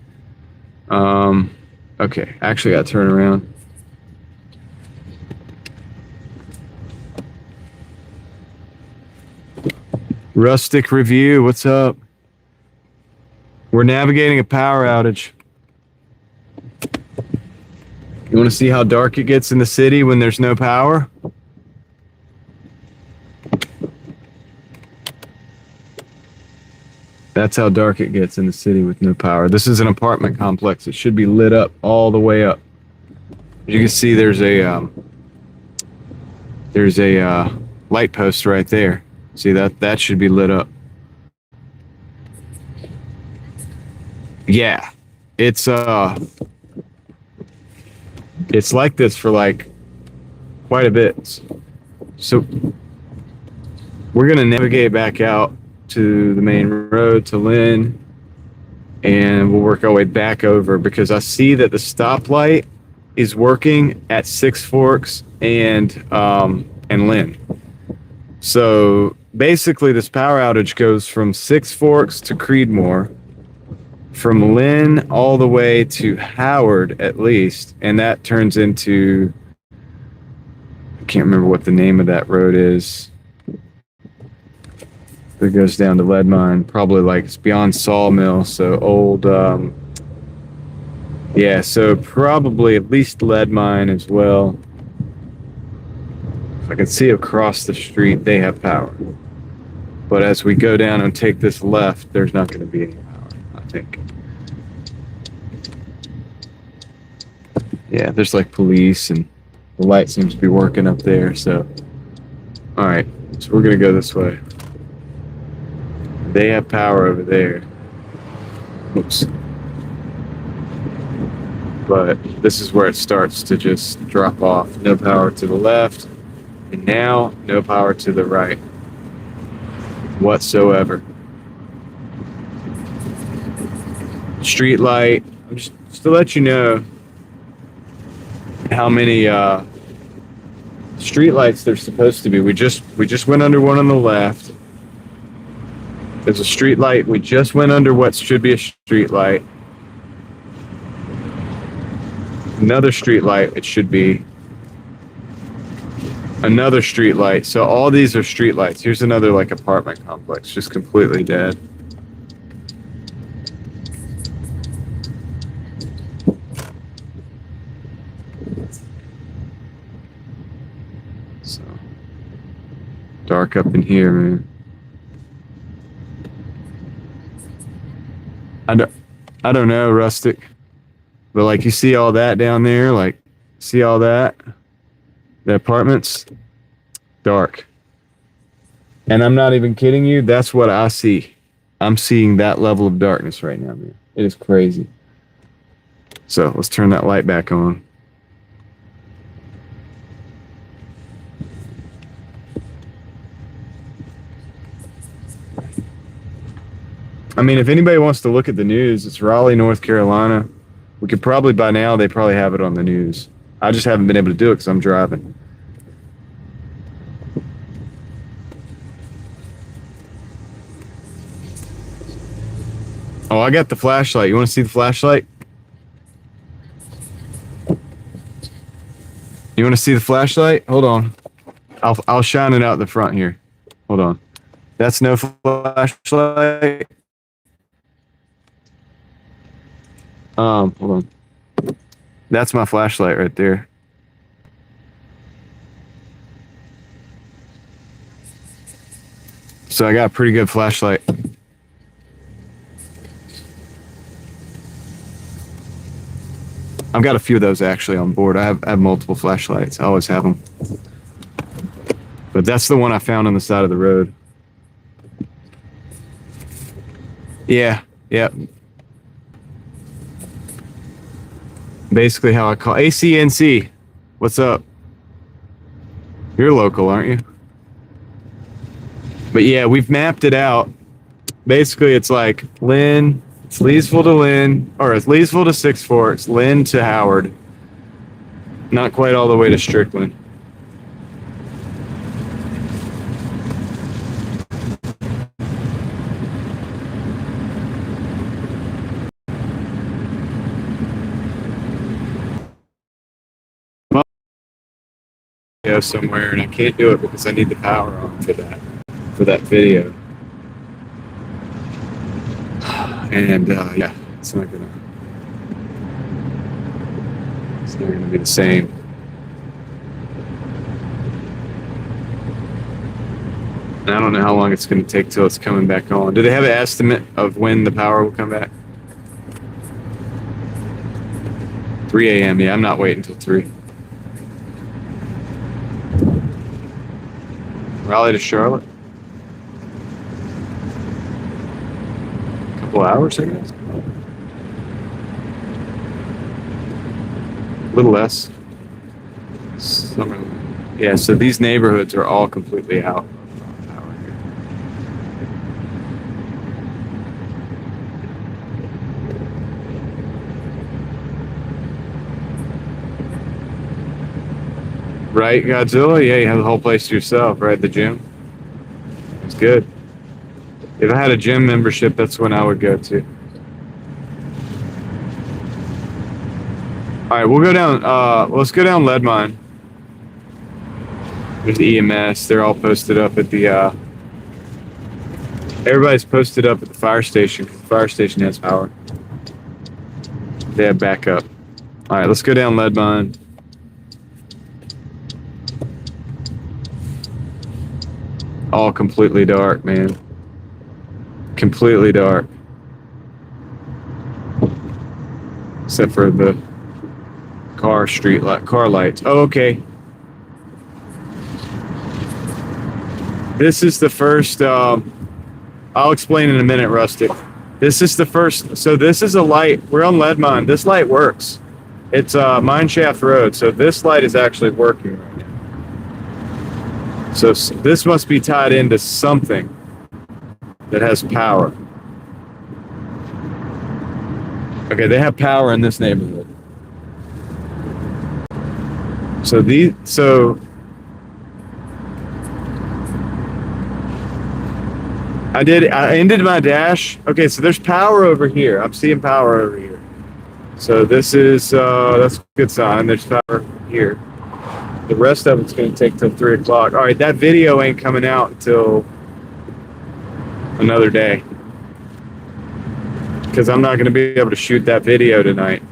Okay, actually got to turn around. Rustic Review, what's up? We're navigating a power outage. You want to see how dark it gets in the city when there's no power? That's how dark it gets in the city with no power. This is an apartment complex. It should be lit up all the way up. As you can see, there's a light post right there. See that should be lit up. Yeah, it's like this for like quite a bit. So we're gonna navigate back out to the main road to Lynn, and we'll work our way back over because I see that the stoplight is working at Six Forks and Lynn. So basically, this power outage goes from Six Forks to Creedmoor, from Lynn all the way to Howard at least, and that turns into, I can't remember what the name of that road is. It goes down to Lead Mine, probably like it's beyond Sawmill, so old, yeah, so probably at least Lead Mine as well. If I can see across the street, they have power. But as we go down and take this left, there's not going to be any power, I think. Yeah, there's like police and the light seems to be working up there, so. All right, so we're going to go this way. They have power over there. Oops. But this is where it starts to just drop off. No power to the left, and now no power to the right whatsoever. Street light, just to let you know how many street lights there's supposed to be. We just went under one on the left. There's a street light. We just went under what should be a street light. Another street light, it should be. Another street light. So all these are street lights. Here's another like apartment complex, just completely dead. So dark up in here, man. I don't know, Rustic. But like you see all that down there, like see all that? The apartments, dark. And I'm not even kidding you, that's what I see. I'm seeing that level of darkness right now, man. It is crazy. So let's turn that light back on. I mean, if anybody wants to look at the news, it's Raleigh, North Carolina. We could probably, by now, they probably have it on the news. I just haven't been able to do it because I'm driving. Oh, I got the flashlight. You want to see the flashlight? You want to see the flashlight? Hold on. I'll shine it out the front here. Hold on. That's no flashlight. Hold on. That's my flashlight right there. So I got a pretty good flashlight. I've got a few of those actually on board. I have multiple flashlights. I always have them. But that's the one I found on the side of the road. Yeah, yeah. Basically how I call ACNC. What's up? You're local, aren't you? But yeah, we've mapped it out. Basically, it's like Lynn, it's Leesville to Lynn, or it's Leesville to Six Forks, Lynn to Howard. Not quite all the way to Strickland. Somewhere, and I can't do it because I need the power on for that video. And yeah, it's not gonna be the same. And I don't know how long it's gonna take till it's coming back on. Do they have an estimate of when the power will come back? 3 a.m. Yeah, I'm not waiting until 3. Raleigh to Charlotte. A couple hours, I guess. A little less. Yeah, so these neighborhoods are all completely out of power here. Right, Godzilla? Yeah, you have the whole place to yourself, right? The gym. It's good. If I had a gym membership, that's when I would go to. All right, we'll go down. Let's go down lead mine. There's EMS. They're all posted up at the. Everybody's posted up at the fire station because the fire station has power. They have backup. All right, let's go down lead mine. All completely dark, man. Completely dark. Except for the car lights. Oh, okay. This is the first, I'll explain in a minute, Rustic. This is the first, so this is a light. We're on lead mine. This light works. It's Mine Shaft Road, so this light is actually working right now. So this must be tied into something that has power. Okay, they have power in this neighborhood. So I ended my dash. Okay, so there's power over here. I'm seeing power over here. So this is, that's a good sign. There's power here. The rest of it's going to take till 3 o'clock. All right, that video ain't coming out until another day because I'm not going to be able to shoot that video tonight.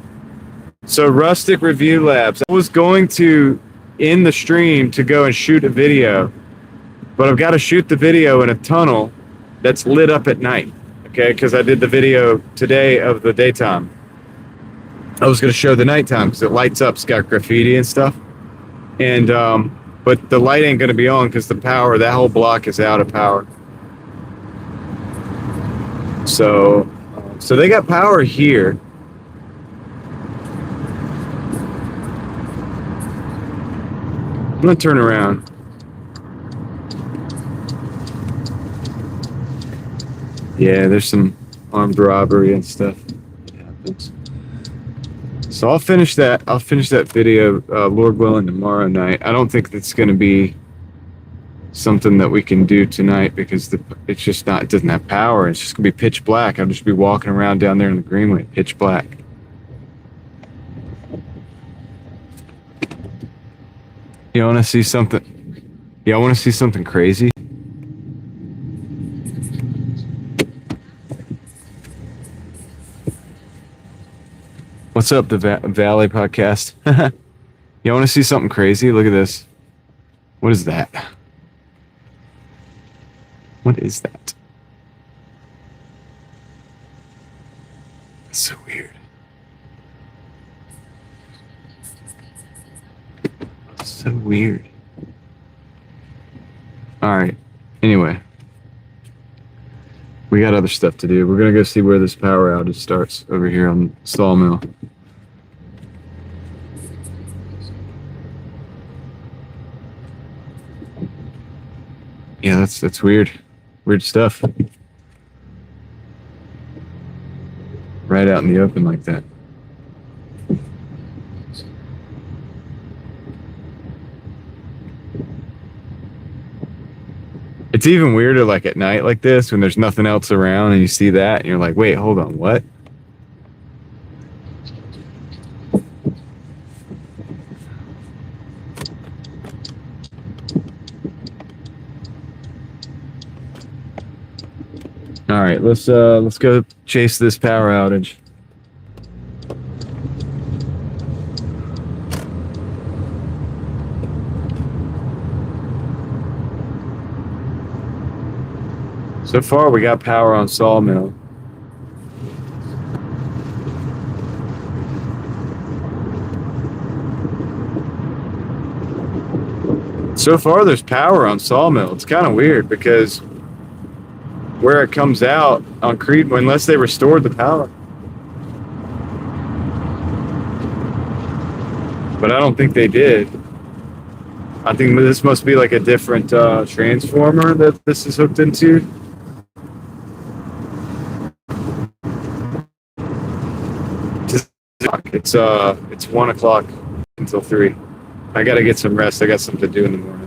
So Rustic Review Labs, I was going to end the stream to go and shoot a video, but I've got to shoot the video in a tunnel that's lit up at night, okay, because I did the video today of the daytime. I was going to show the nighttime because it lights up, it's got graffiti and stuff. And but the light ain't gonna be on because the power, that whole block is out of power. So they got power here. I'm gonna turn around. Yeah, there's some armed robbery and stuff that happens. So I'll finish that video, Lord willing, tomorrow night. I don't think that's going to be something that we can do tonight because it's just not, it doesn't have power. It's just going to be pitch black. I'll just be walking around down there in the greenway, pitch black. You want to see something? Yeah, I want to see something crazy. What's up, the Valley podcast? You want to see something crazy? Look at this. What is that? What is that? That's so weird. So weird. All right. Anyway, we got other stuff to do. We're gonna go see where this power outage starts over here on Sawmill. Yeah, that's weird. Weird stuff. Right out in the open like that. It's even weirder like at night like this when there's nothing else around and you see that and you're like, wait, hold on, what? All right, let's go chase this power outage. So far, we got power on Sawmill. So far, there's power on Sawmill. It's kind of weird because where it comes out on Creed, unless they restored the power. But I don't think they did. I think this must be like a different transformer that this is hooked into. It's 1 o'clock until 3. I gotta get some rest. I got something to do in the morning.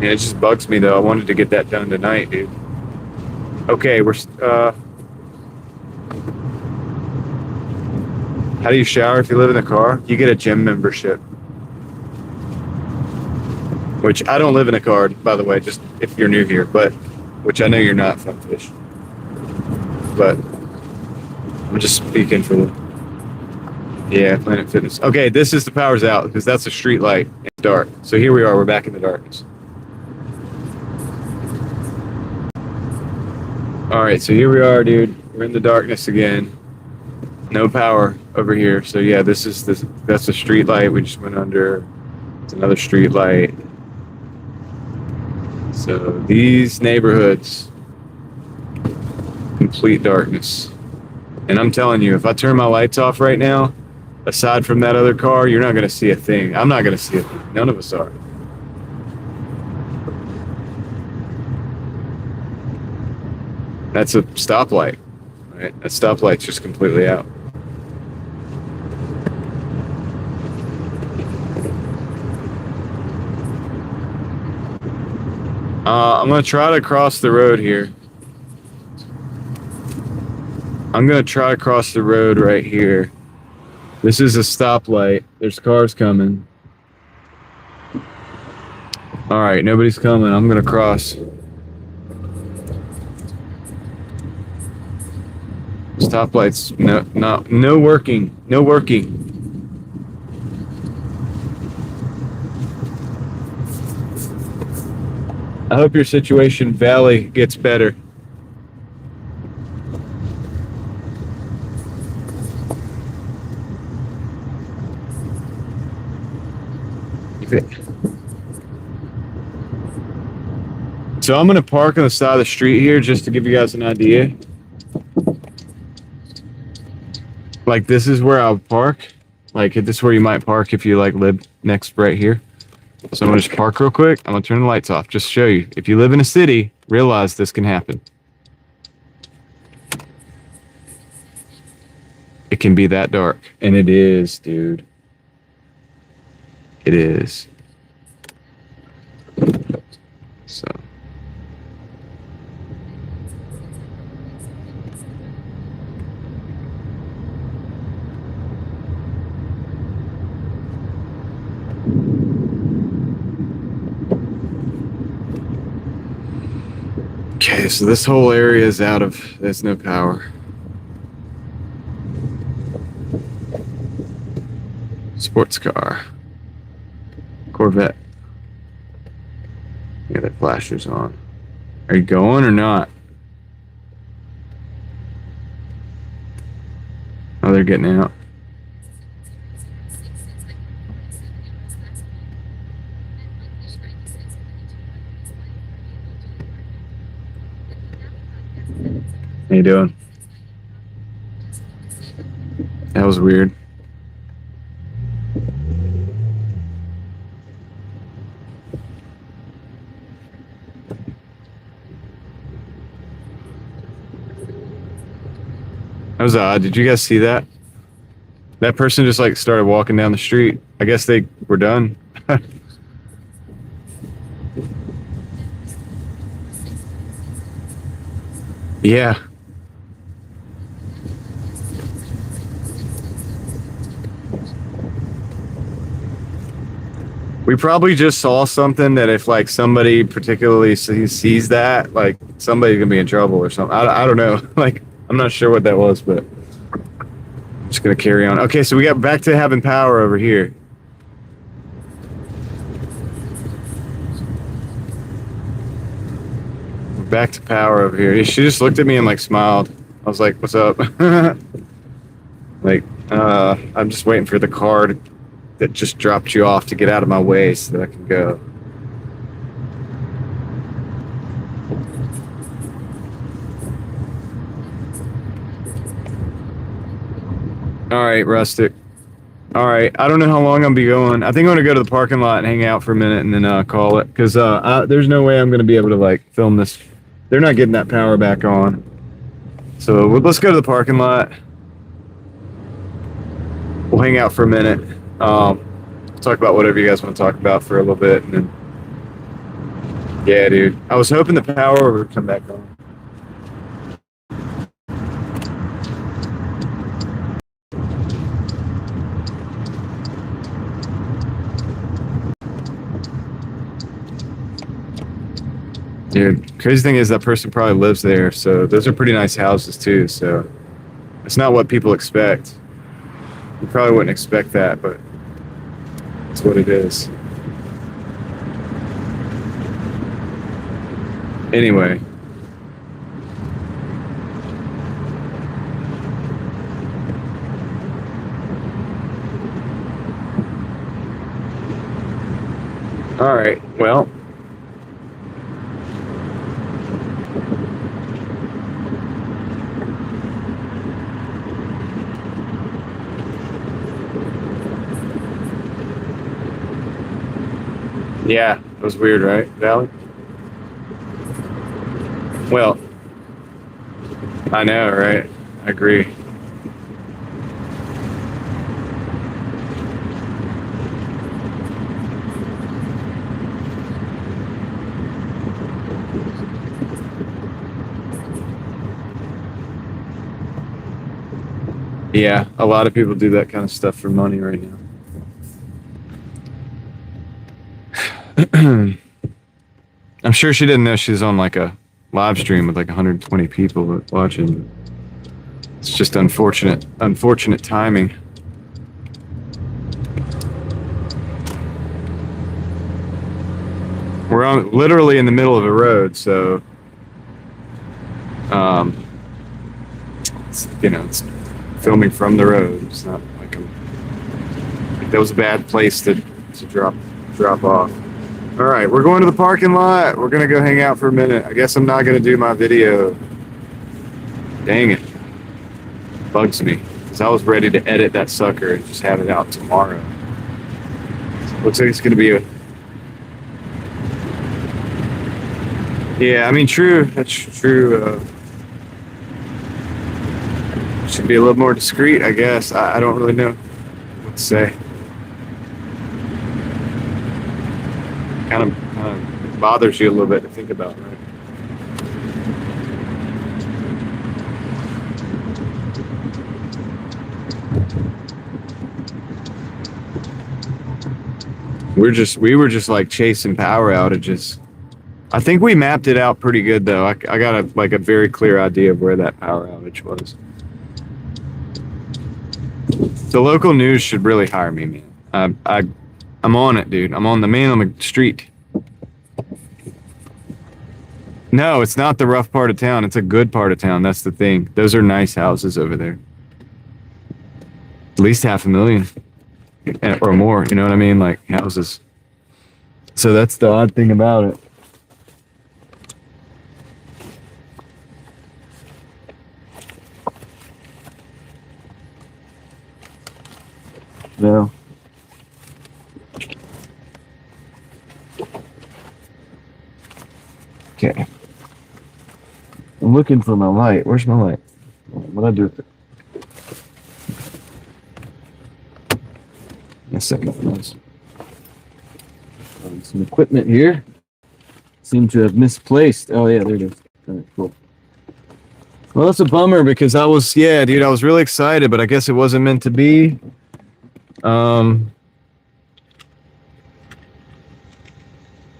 Yeah, it just bugs me though. I wanted to get that done tonight, dude. Okay, how do you shower if you live in a car? You get a gym membership. Which I don't live in a car, by the way, just if you're new here, but which I know you're not, Funfish. But I'm just speaking for the Planet Fitness. Okay, this is the power's out because that's a street light. It's dark. So here we are, we're back in the darkness. All right, so here we are, dude. We're in the darkness again. No power over here. So yeah, that's a street light we just went under. It's another street light. So these neighborhoods, complete darkness. And I'm telling you, if I turn my lights off right now, aside from that other car, you're not going to see a thing. I'm not going to see a thing. None of us are. That's a stoplight, right? That stoplight's just completely out. I'm going to try to cross the road here. I'm going to try to cross the road right here. This is a stoplight. There's cars coming. All right, nobody's coming. I'm going to cross. Stoplight's no working. No working. I hope your situation, Valley, gets better. So I'm going to park on the side of the street here just to give you guys an idea. Like this is where I'll park. Like this is where you might park if you like live next right here. So I'm going to just park real quick. I'm going to turn the lights off just to show you. If you live in a city, realize this can happen. It can be that dark. And it is, dude. It is. So. Okay, so this whole area is there's no power. Sports car. Corvette. Yeah, that flasher's on. Are you going or not? Oh, they're getting out. How you doing? That was weird. That was odd. Did you guys see that? That person just like started walking down the street. I guess they were done. Yeah. We probably just saw something that if like somebody particularly sees that, like somebody's gonna be in trouble or something. I don't know. Like I'm not sure what that was, but I'm just gonna carry on. Okay, so we got back to having power over here. We're back to power over here. She just looked at me and like smiled. I was like, "What's up?" Like, I'm just waiting for the car that just dropped you off to get out of my way so that I can go. All right, Rustic. All right, I don't know how long I'm gonna be going. I think I'm gonna go to the parking lot and hang out for a minute and then call it, because there's no way I'm gonna be able to like film this. They're not getting that power back on. So let's go to the parking lot. We'll hang out for a minute. Talk about whatever you guys want to talk about for a little bit, and then yeah, dude. I was hoping the power would come back on. Dude, crazy thing is that person probably lives there, so those are pretty nice houses too, so it's not what people expect. You probably wouldn't expect that, but it's what it is. Anyway. All right, well. Yeah, it was weird, right, Valley? Well, I know, right? I agree. Yeah, a lot of people do that kind of stuff for money right now. I'm sure she didn't know she was on like a live stream with like 120 people watching. It's just unfortunate timing. We're on literally in the middle of a road, so it's filming from the road. It's not like that was a bad place to drop off. All right, we're going to the parking lot. We're gonna go hang out for a minute. I guess I'm not gonna do my video. Dang it. Bugs me, because I was ready to edit that sucker and just have it out tomorrow. Looks like it's gonna be a... Yeah, I mean, true. That's true. Should be a little more discreet, I guess. I don't really know what to say. Kind of bothers you a little bit to think about, right? We were just like chasing power outages. I think we mapped it out pretty good though. I got a very clear idea of where that power outage was. The local news should really hire me, man. I'm on it, dude. I'm on the man on the street. No, it's not the rough part of town. It's a good part of town. That's the thing. Those are nice houses over there. At least $500,000 or more. You know what I mean? Like houses. So that's the odd thing about it. No. Okay. I'm looking for my light. Where's my light? What'd I do with it? A second, guys. Some equipment here. Seem to have misplaced. Oh yeah, there it is. All right, cool. Well, that's a bummer because I was really excited, but I guess it wasn't meant to be.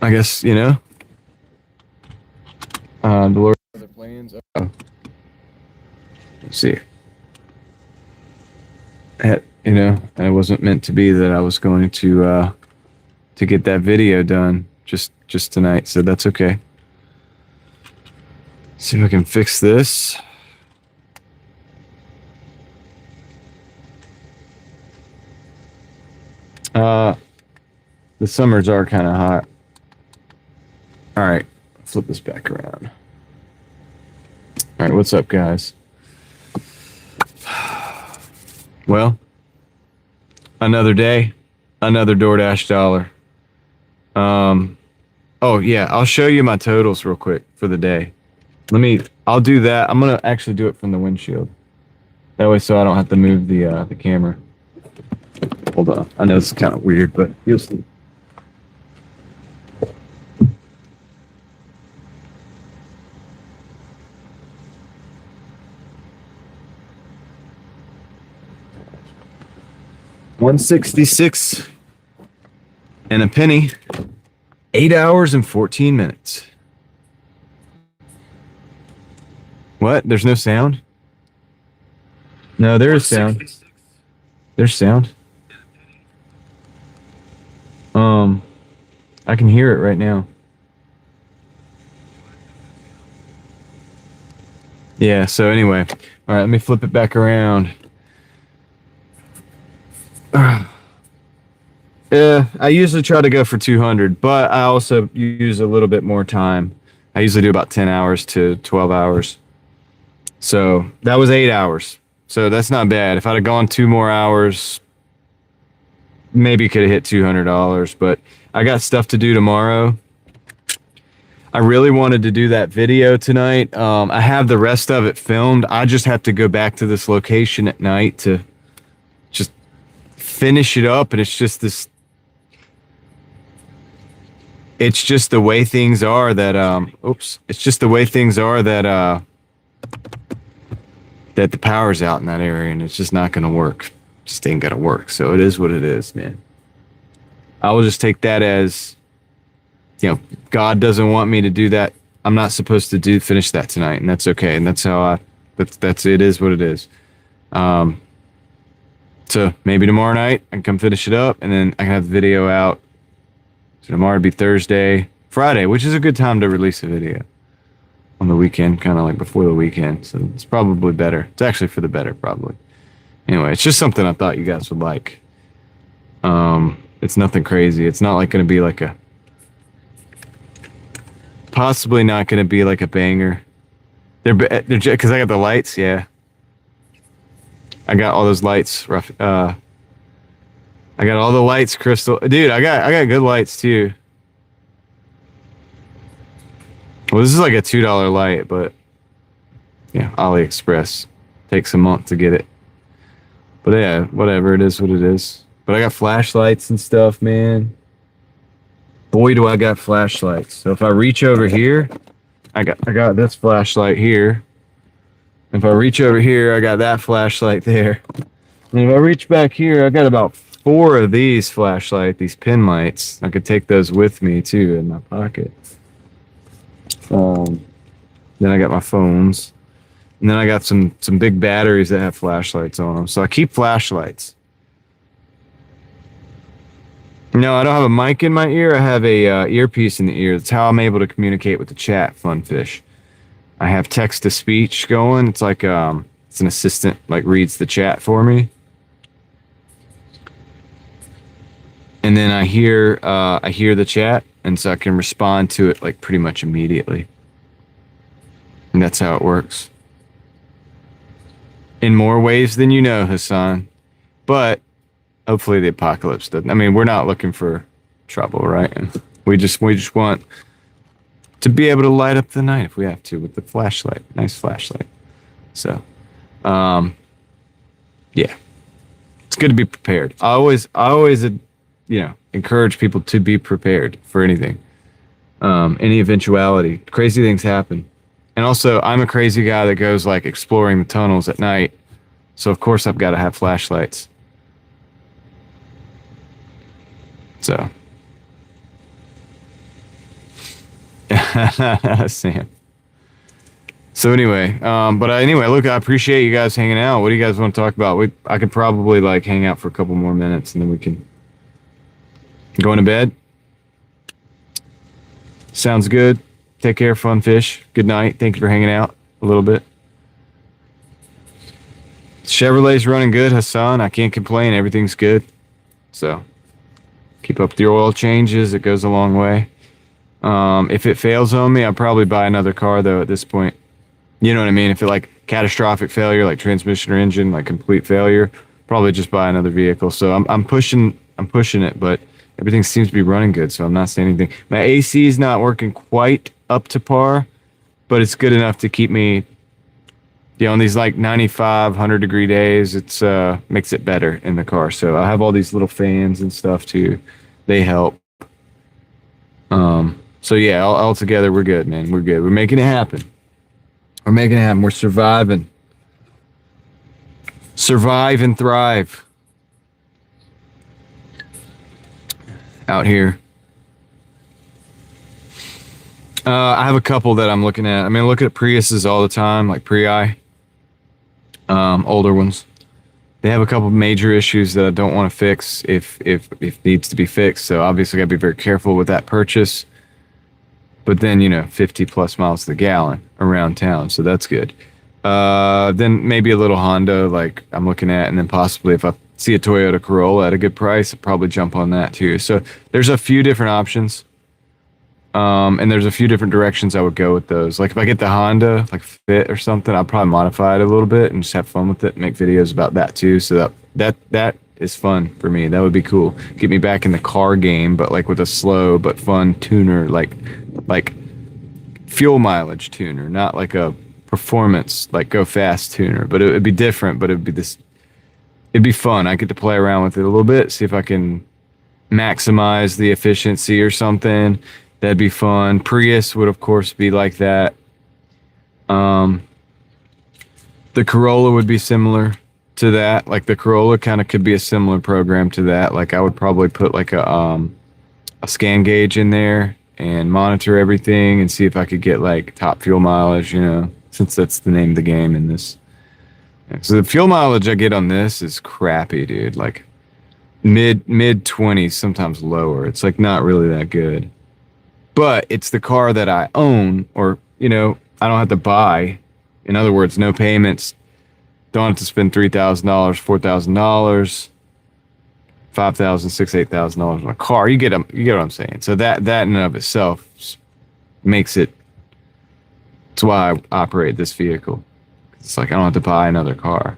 I guess, the Lord other plans. Oh. Let's see. It wasn't meant to be that I was going to get that video done just tonight, so that's okay. See if I can fix this. The summers are kind of hot. All right, flip this back around. All right, what's up, guys? Well, another day, another Doordash dollar. Oh yeah, I'll show you my totals real quick for the day. I'll do that. I'm gonna actually do it from the windshield. That way, so I don't have to move the camera. Hold on. I know it's kind of weird, but you'll see. $166 and a penny. 8 hours and 14 minutes. What? There's no sound? No, there is sound. There's sound. I can hear it right now. Yeah, so anyway. All right, let me flip it back around. Yeah, I usually try to go for 200, but I also use a little bit more time. I usually do about 10 hours to 12 hours. So that was 8 hours. So that's not bad. If I'd have gone 2 more hours, maybe could have hit $200, but I got stuff to do tomorrow. I really wanted to do that video tonight. I have the rest of it filmed. I just have to go back to this location at night to just finish it up, and it's just the way things are that it's just the way things are that that the power's out in that area, and it's just not gonna work. Just ain't gonna work. So it is what it is, man. I will just take that as, God doesn't want me to do that. I'm not supposed to finish that tonight, and that's okay. And that's how that's it is what it is. So maybe tomorrow night I can come finish it up, and then I can have the video out. So tomorrow would be Friday, which is a good time to release a video on the weekend, kind of like before the weekend. So it's probably better. It's actually for the better, probably. Anyway, it's just something I thought you guys would like. It's nothing crazy. It's not like going to be like possibly not going to be like a banger. They're because I got the lights. Yeah, I got all those lights. I got all the lights, Crystal. Dude, I got good lights too. Well, this is like a $2 light, but yeah, AliExpress takes a month to get it. But yeah, whatever, it is what it is. But I got flashlights and stuff, man. Boy, do I got flashlights. So if I reach over here, I got this flashlight here. If I reach over here, I got that flashlight there. And if I reach back here, I got about 4 of these these pin lights. I could take those with me too in my pocket. Then I got my phones. And then I got some big batteries that have flashlights on them. So I keep flashlights. No, I don't have a mic in my ear. I have a earpiece in the ear. That's how I'm able to communicate with the chat, Funfish. I have text to speech going. It's like it's an assistant like reads the chat for me. And then I hear the chat, and so I can respond to it like pretty much immediately. And that's how it works. In more ways than you know, Hassan. But hopefully the apocalypse doesn't. I mean, we're not looking for trouble, right? And we just want to be able to light up the night if we have to with the flashlight. Nice flashlight. So, yeah. It's good to be prepared. I always encourage people to be prepared for anything. Any eventuality. Crazy things happen. And also, I'm a crazy guy that goes like exploring the tunnels at night. So of course I've got to have flashlights. So. Sam. So anyway, look, I appreciate you guys hanging out. What do you guys want to talk about? I could probably like hang out for a couple more minutes and then we can go into bed. Sounds good. Take care, Funfish. Good night. Thank you for hanging out a little bit. Chevrolet's running good, Hassan. I can't complain. Everything's good. So keep up the oil changes. It goes a long way. If it fails on me, I'll probably buy another car though at this point. You know what I mean? If it like catastrophic failure, like transmission or engine, like complete failure, probably just buy another vehicle. So I'm pushing it, but everything seems to be running good, so I'm not saying anything. My AC is not working quite up to par, but it's good enough to keep me, on these like 95, 100 degree days. It's makes it better in the car. So I have all these little fans and stuff too. They help. So yeah, all together we're good, man. We're good. We're making it happen. We're surviving. Survive and thrive. Out here. I have a couple that I'm looking at. I mean, I look at Priuses all the time, like Prii, older ones. They have a couple major issues that I don't want to fix if needs to be fixed. So obviously, I got to be very careful with that purchase. But then 50 plus miles to the gallon around town, so that's good. Then maybe a little Honda, like I'm looking at, and then possibly if I see a Toyota Corolla at a good price, I'll probably jump on that too. So there's a few different options. And there's a few different directions I would go with those. Like if I get the Honda, like Fit or something, I'll probably modify it a little bit and just have fun with it and make videos about that too. So that is fun for me. That would be cool. Get me back in the car game, but like with a slow but fun tuner, like fuel mileage tuner, not like a performance, like go fast tuner, but it would be different, but it'd be fun. I get to play around with it a little bit, see if I can maximize the efficiency or something. That'd be fun. Prius would, of course, be like that. The Corolla would be similar to that. Like the Corolla kind of could be a similar program to that. Like I would probably put like a scan gauge in there and monitor everything and see if I could get like top fuel mileage, since that's the name of the game in this. So the fuel mileage I get on this is crappy, dude. Like mid 20s, sometimes lower. It's like not really that good. But it's the car that I own, or I don't have to buy. In other words, no payments. Don't have to spend $3,000, $4,000, $5,000, $6,000, $8,000 on a car. You get what I'm saying. So that in and of itself makes it. That's why I operate this vehicle. It's like I don't have to buy another car.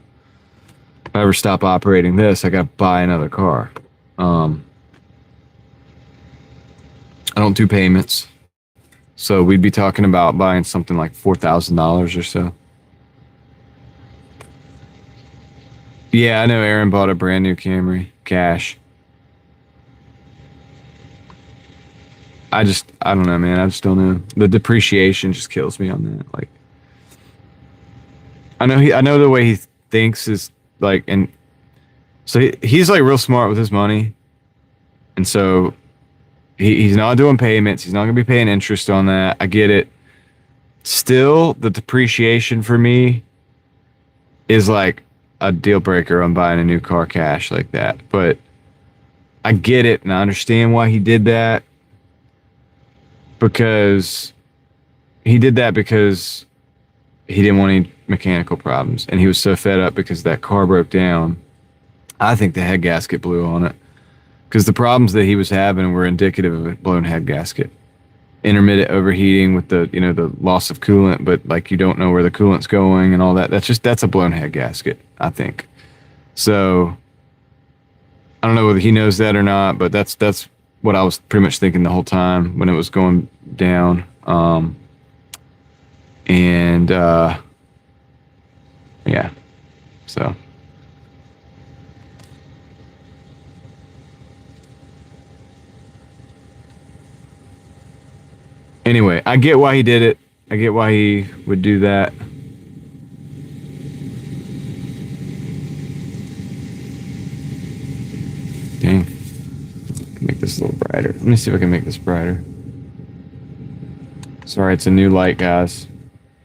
If I ever stop operating this, I got to buy another car. I don't do payments. So we'd be talking about buying something like $4,000 or so. Yeah, I know Aaron bought a brand new Camry, cash. I don't know, man. I just don't know. The depreciation just kills me on that. Like, I know the way he thinks is like, and so he's like real smart with his money. And so he's not doing payments. He's not going to be paying interest on that. I get it. Still, the depreciation for me is like a deal breaker on buying a new car cash like that. But I get it and I understand why he did that, because he didn't want any mechanical problems, and he was so fed up because that car broke down. I think the head gasket blew on it, because the problems that he was having were indicative of a blown head gasket. Intermittent overheating with the loss of coolant, but like you don't know where the coolant's going and all that. That's a blown head gasket, I think. So I don't know whether he knows that or not, but that's what I was pretty much thinking the whole time when it was going down. Yeah, so. Anyway, I get why he did it. I get why he would do that. Dang. Make this a little brighter. Let me see if I can make this brighter. Sorry, it's a new light, guys.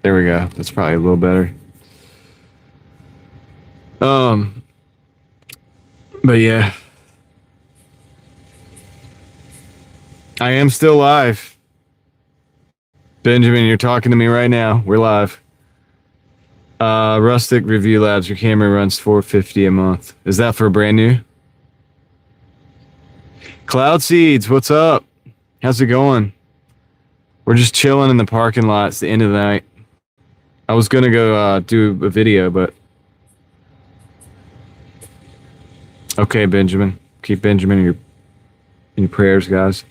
There we go. That's probably a little better. But yeah. I am still live. Benjamin, you're talking to me right now. We're live. Rustic Review Labs, your camera runs $450 a month. Is that for brand new? Cloud Seeds, what's up? How's it going? We're just chilling in the parking lot. It's the end of the night. I was gonna go do a video, but okay, Benjamin. Keep Benjamin in your prayers, guys.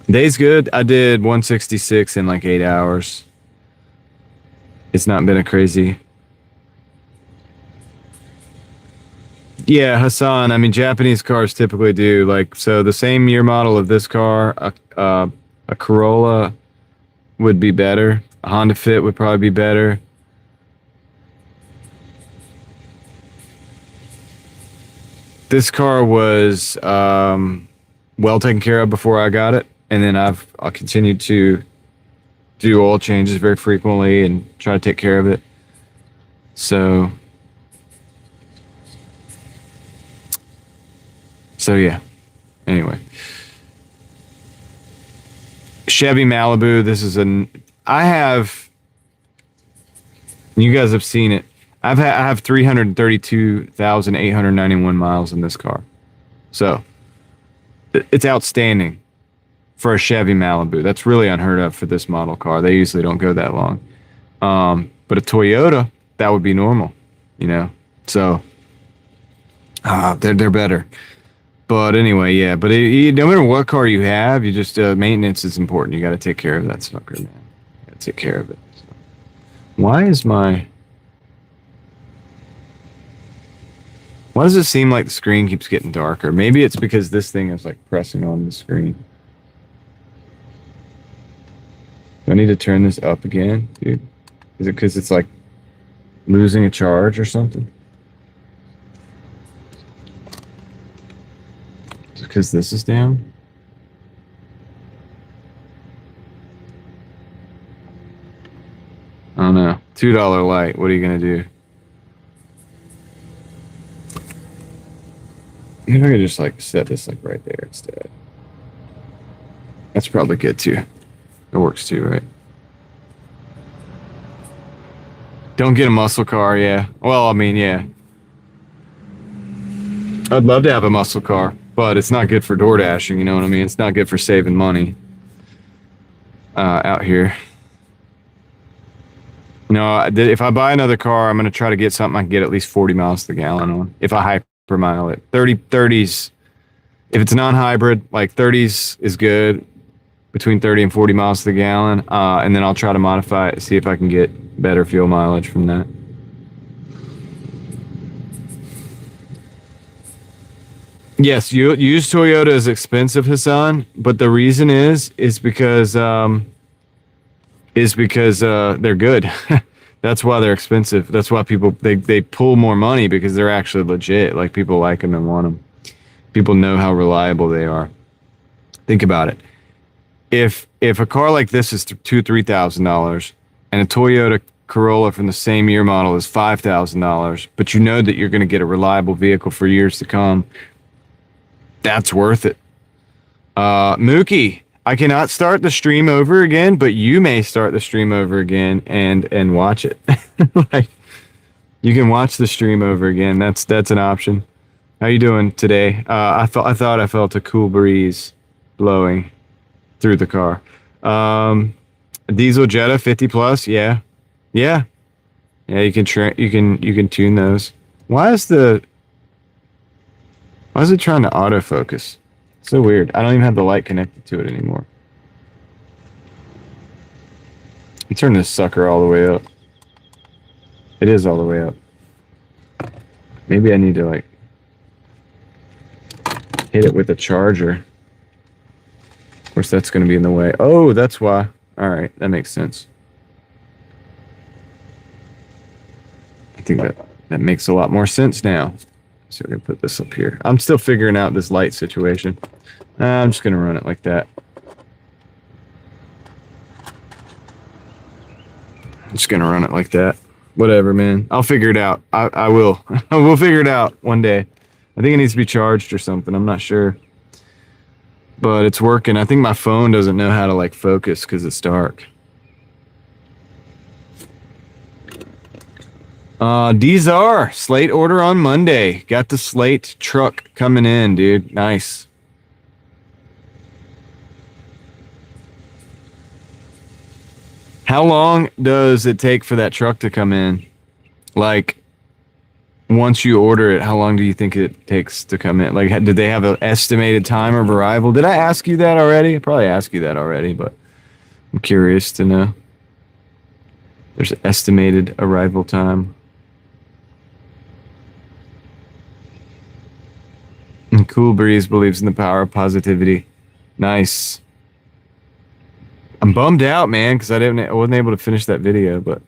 Day's good. I did 166 in like 8 hours. It's not been a crazy. Yeah, Hassan. I mean, Japanese cars typically do like, so the same year model of this car, a Corolla would be better. A Honda Fit would probably be better. This car was well taken care of before I got it, and then I'll continue to do oil changes very frequently and try to take care of it. So yeah. Anyway, Chevy Malibu. This is you guys have seen it. I have 332,891 miles in this car. So it's outstanding for a Chevy Malibu. That's really unheard of for this model car. They usually don't go that long. But a Toyota, that would be normal, So they're better. But anyway, yeah. But no matter what car you have, you just maintenance is important. You got to take care of that sucker, man. You got to take care of it. So. Why does it seem like the screen keeps getting darker? Maybe it's because this thing is like pressing on the screen. Do I need to turn this up again, dude? Is it because it's like losing a charge or something? Is it because this is down? I don't know. $2 light. What are you going to do? Maybe I could just like set this like right there instead. That's probably good too. It works too, right? Don't get a muscle car, yeah. Well, I mean, yeah. I'd love to have a muscle car, but it's not good for Doordashing, you know what I mean? It's not good for saving money out here. No, if I buy another car, I'm going to try to get something I can get at least 40 miles to the gallon on. If I per mile it 30s, if it's non-hybrid, like 30s is good, between 30 and 40 miles to the gallon, and then I'll try to modify it, see if I can get better fuel mileage from that. Yes, used Toyota is expensive, Hassan, but the reason is because they're good. That's why they're expensive. That's why people they pull more money, because they're actually legit. Like, people like them and want them. People know how reliable they are. Think about it. if a car like this is $2,000-3,000 and a Toyota Corolla from the same year model is $5,000, but you know that you're going to get a reliable vehicle for years to come, that's worth it. Mookie, I cannot start the stream over again, but you may start the stream over again and watch it. Like, you can watch the stream over again. That's an option. How you doing today? I thought I felt a cool breeze blowing through the car. Diesel Jetta 50 plus, yeah. You can tune those. Why is it trying to autofocus? So weird. I don't even have the light connected to it anymore. You turn this sucker all the way up. It is all the way up. Maybe I need to like hit it with a charger. Of course, that's going to be in the way. Oh, that's why. All right, that makes sense. I think that makes a lot more sense now. So we're going to put this up here. I'm still figuring out this light situation. I'm just going to run it like that. I'm just going to run it like that. Whatever, man. I'll figure it out. I will. I will figure it out one day. I think it needs to be charged or something. I'm not sure. But it's working. I think my phone doesn't know how to like focus because it's dark. Dzar, Slate order on Monday. Got the Slate truck coming in, dude. Nice. How long does it take for that truck to come in? Like, once you order it, how long do you think it takes to come in? Like, did they have an estimated time of arrival? Did I ask you that already? I probably asked you that already, but I'm curious to know. There's an estimated arrival time. And Cool Breeze believes in the power of positivity. Nice. I'm bummed out, man, because I wasn't able to finish that video, but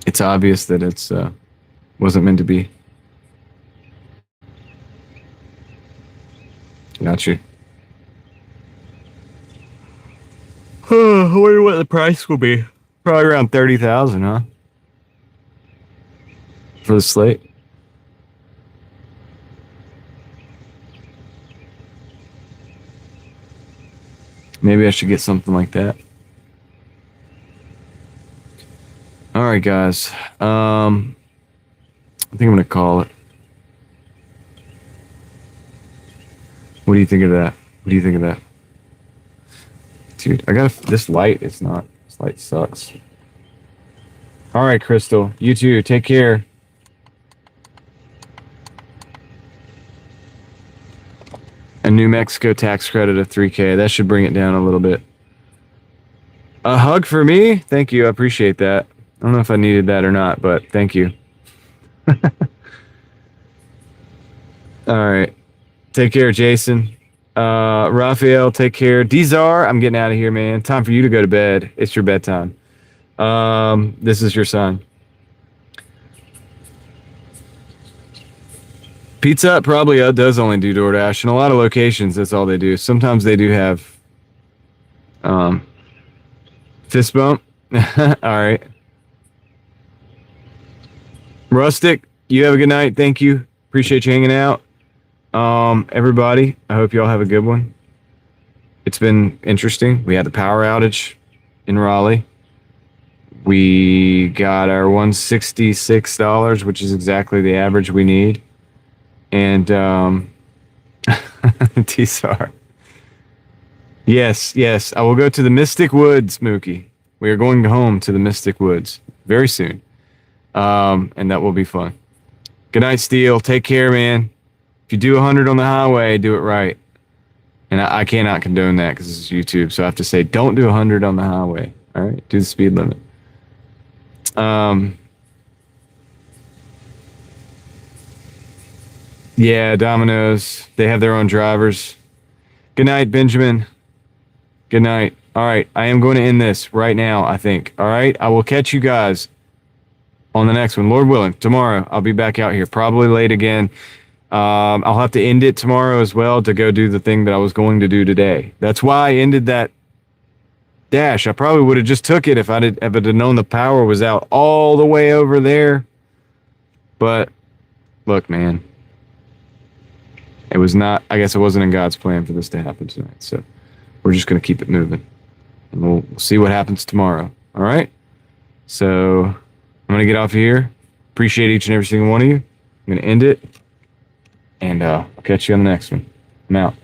it's obvious that it's wasn't meant to be. Got you. I wonder what the price will be. Probably around 30,000, huh? For the Slate. Maybe I should get something like that. All right, guys. I think I'm gonna call it. What do you think of that? What do you think of that? Dude, this light. This light sucks. All right, Crystal. You too. Take care. A New Mexico tax credit of $3,000. That should bring it down a little bit. A hug for me? Thank you. I appreciate that. I don't know if I needed that or not, but thank you. All right. Take care, Jason. Raphael, take care. Dzar, I'm getting out of here, man. Time for you to go to bed. It's your bedtime. This is your son. Pizza Hut probably does only do DoorDash. In a lot of locations, that's all they do. Sometimes they do have fist bump. All right. Rustic, you have a good night. Thank you. Appreciate you hanging out. Everybody, I hope y'all have a good one. It's been interesting. We had the power outage in Raleigh. We got our $166, which is exactly the average we need. And TSR. Yes. I will go to the Mystic Woods, Mookie. We are going home to the Mystic Woods very soon. And that will be fun. Good night, Steele. Take care, man. If you do 100 on the highway, do it right. And I cannot condone that because it's YouTube. So I have to say, don't do 100 on the highway. All right? Do the speed limit. Yeah, Domino's. They have their own drivers. Good night, Benjamin. Good night. All right. I am going to end this right now, I think. All right. I will catch you guys on the next one. Lord willing, tomorrow I'll be back out here. Probably late again. I'll have to end it tomorrow as well to go do the thing that I was going to do today. That's why I ended that dash. I probably would have just took it if I'd known the power was out all the way over there. But look, man, it was not, I guess it wasn't in God's plan for this to happen tonight. So we're just going to keep it moving and we'll see what happens tomorrow. All right. So I'm going to get off here. Appreciate each and every single one of you. I'm going to end it and I'll catch you on the next one. I'm out.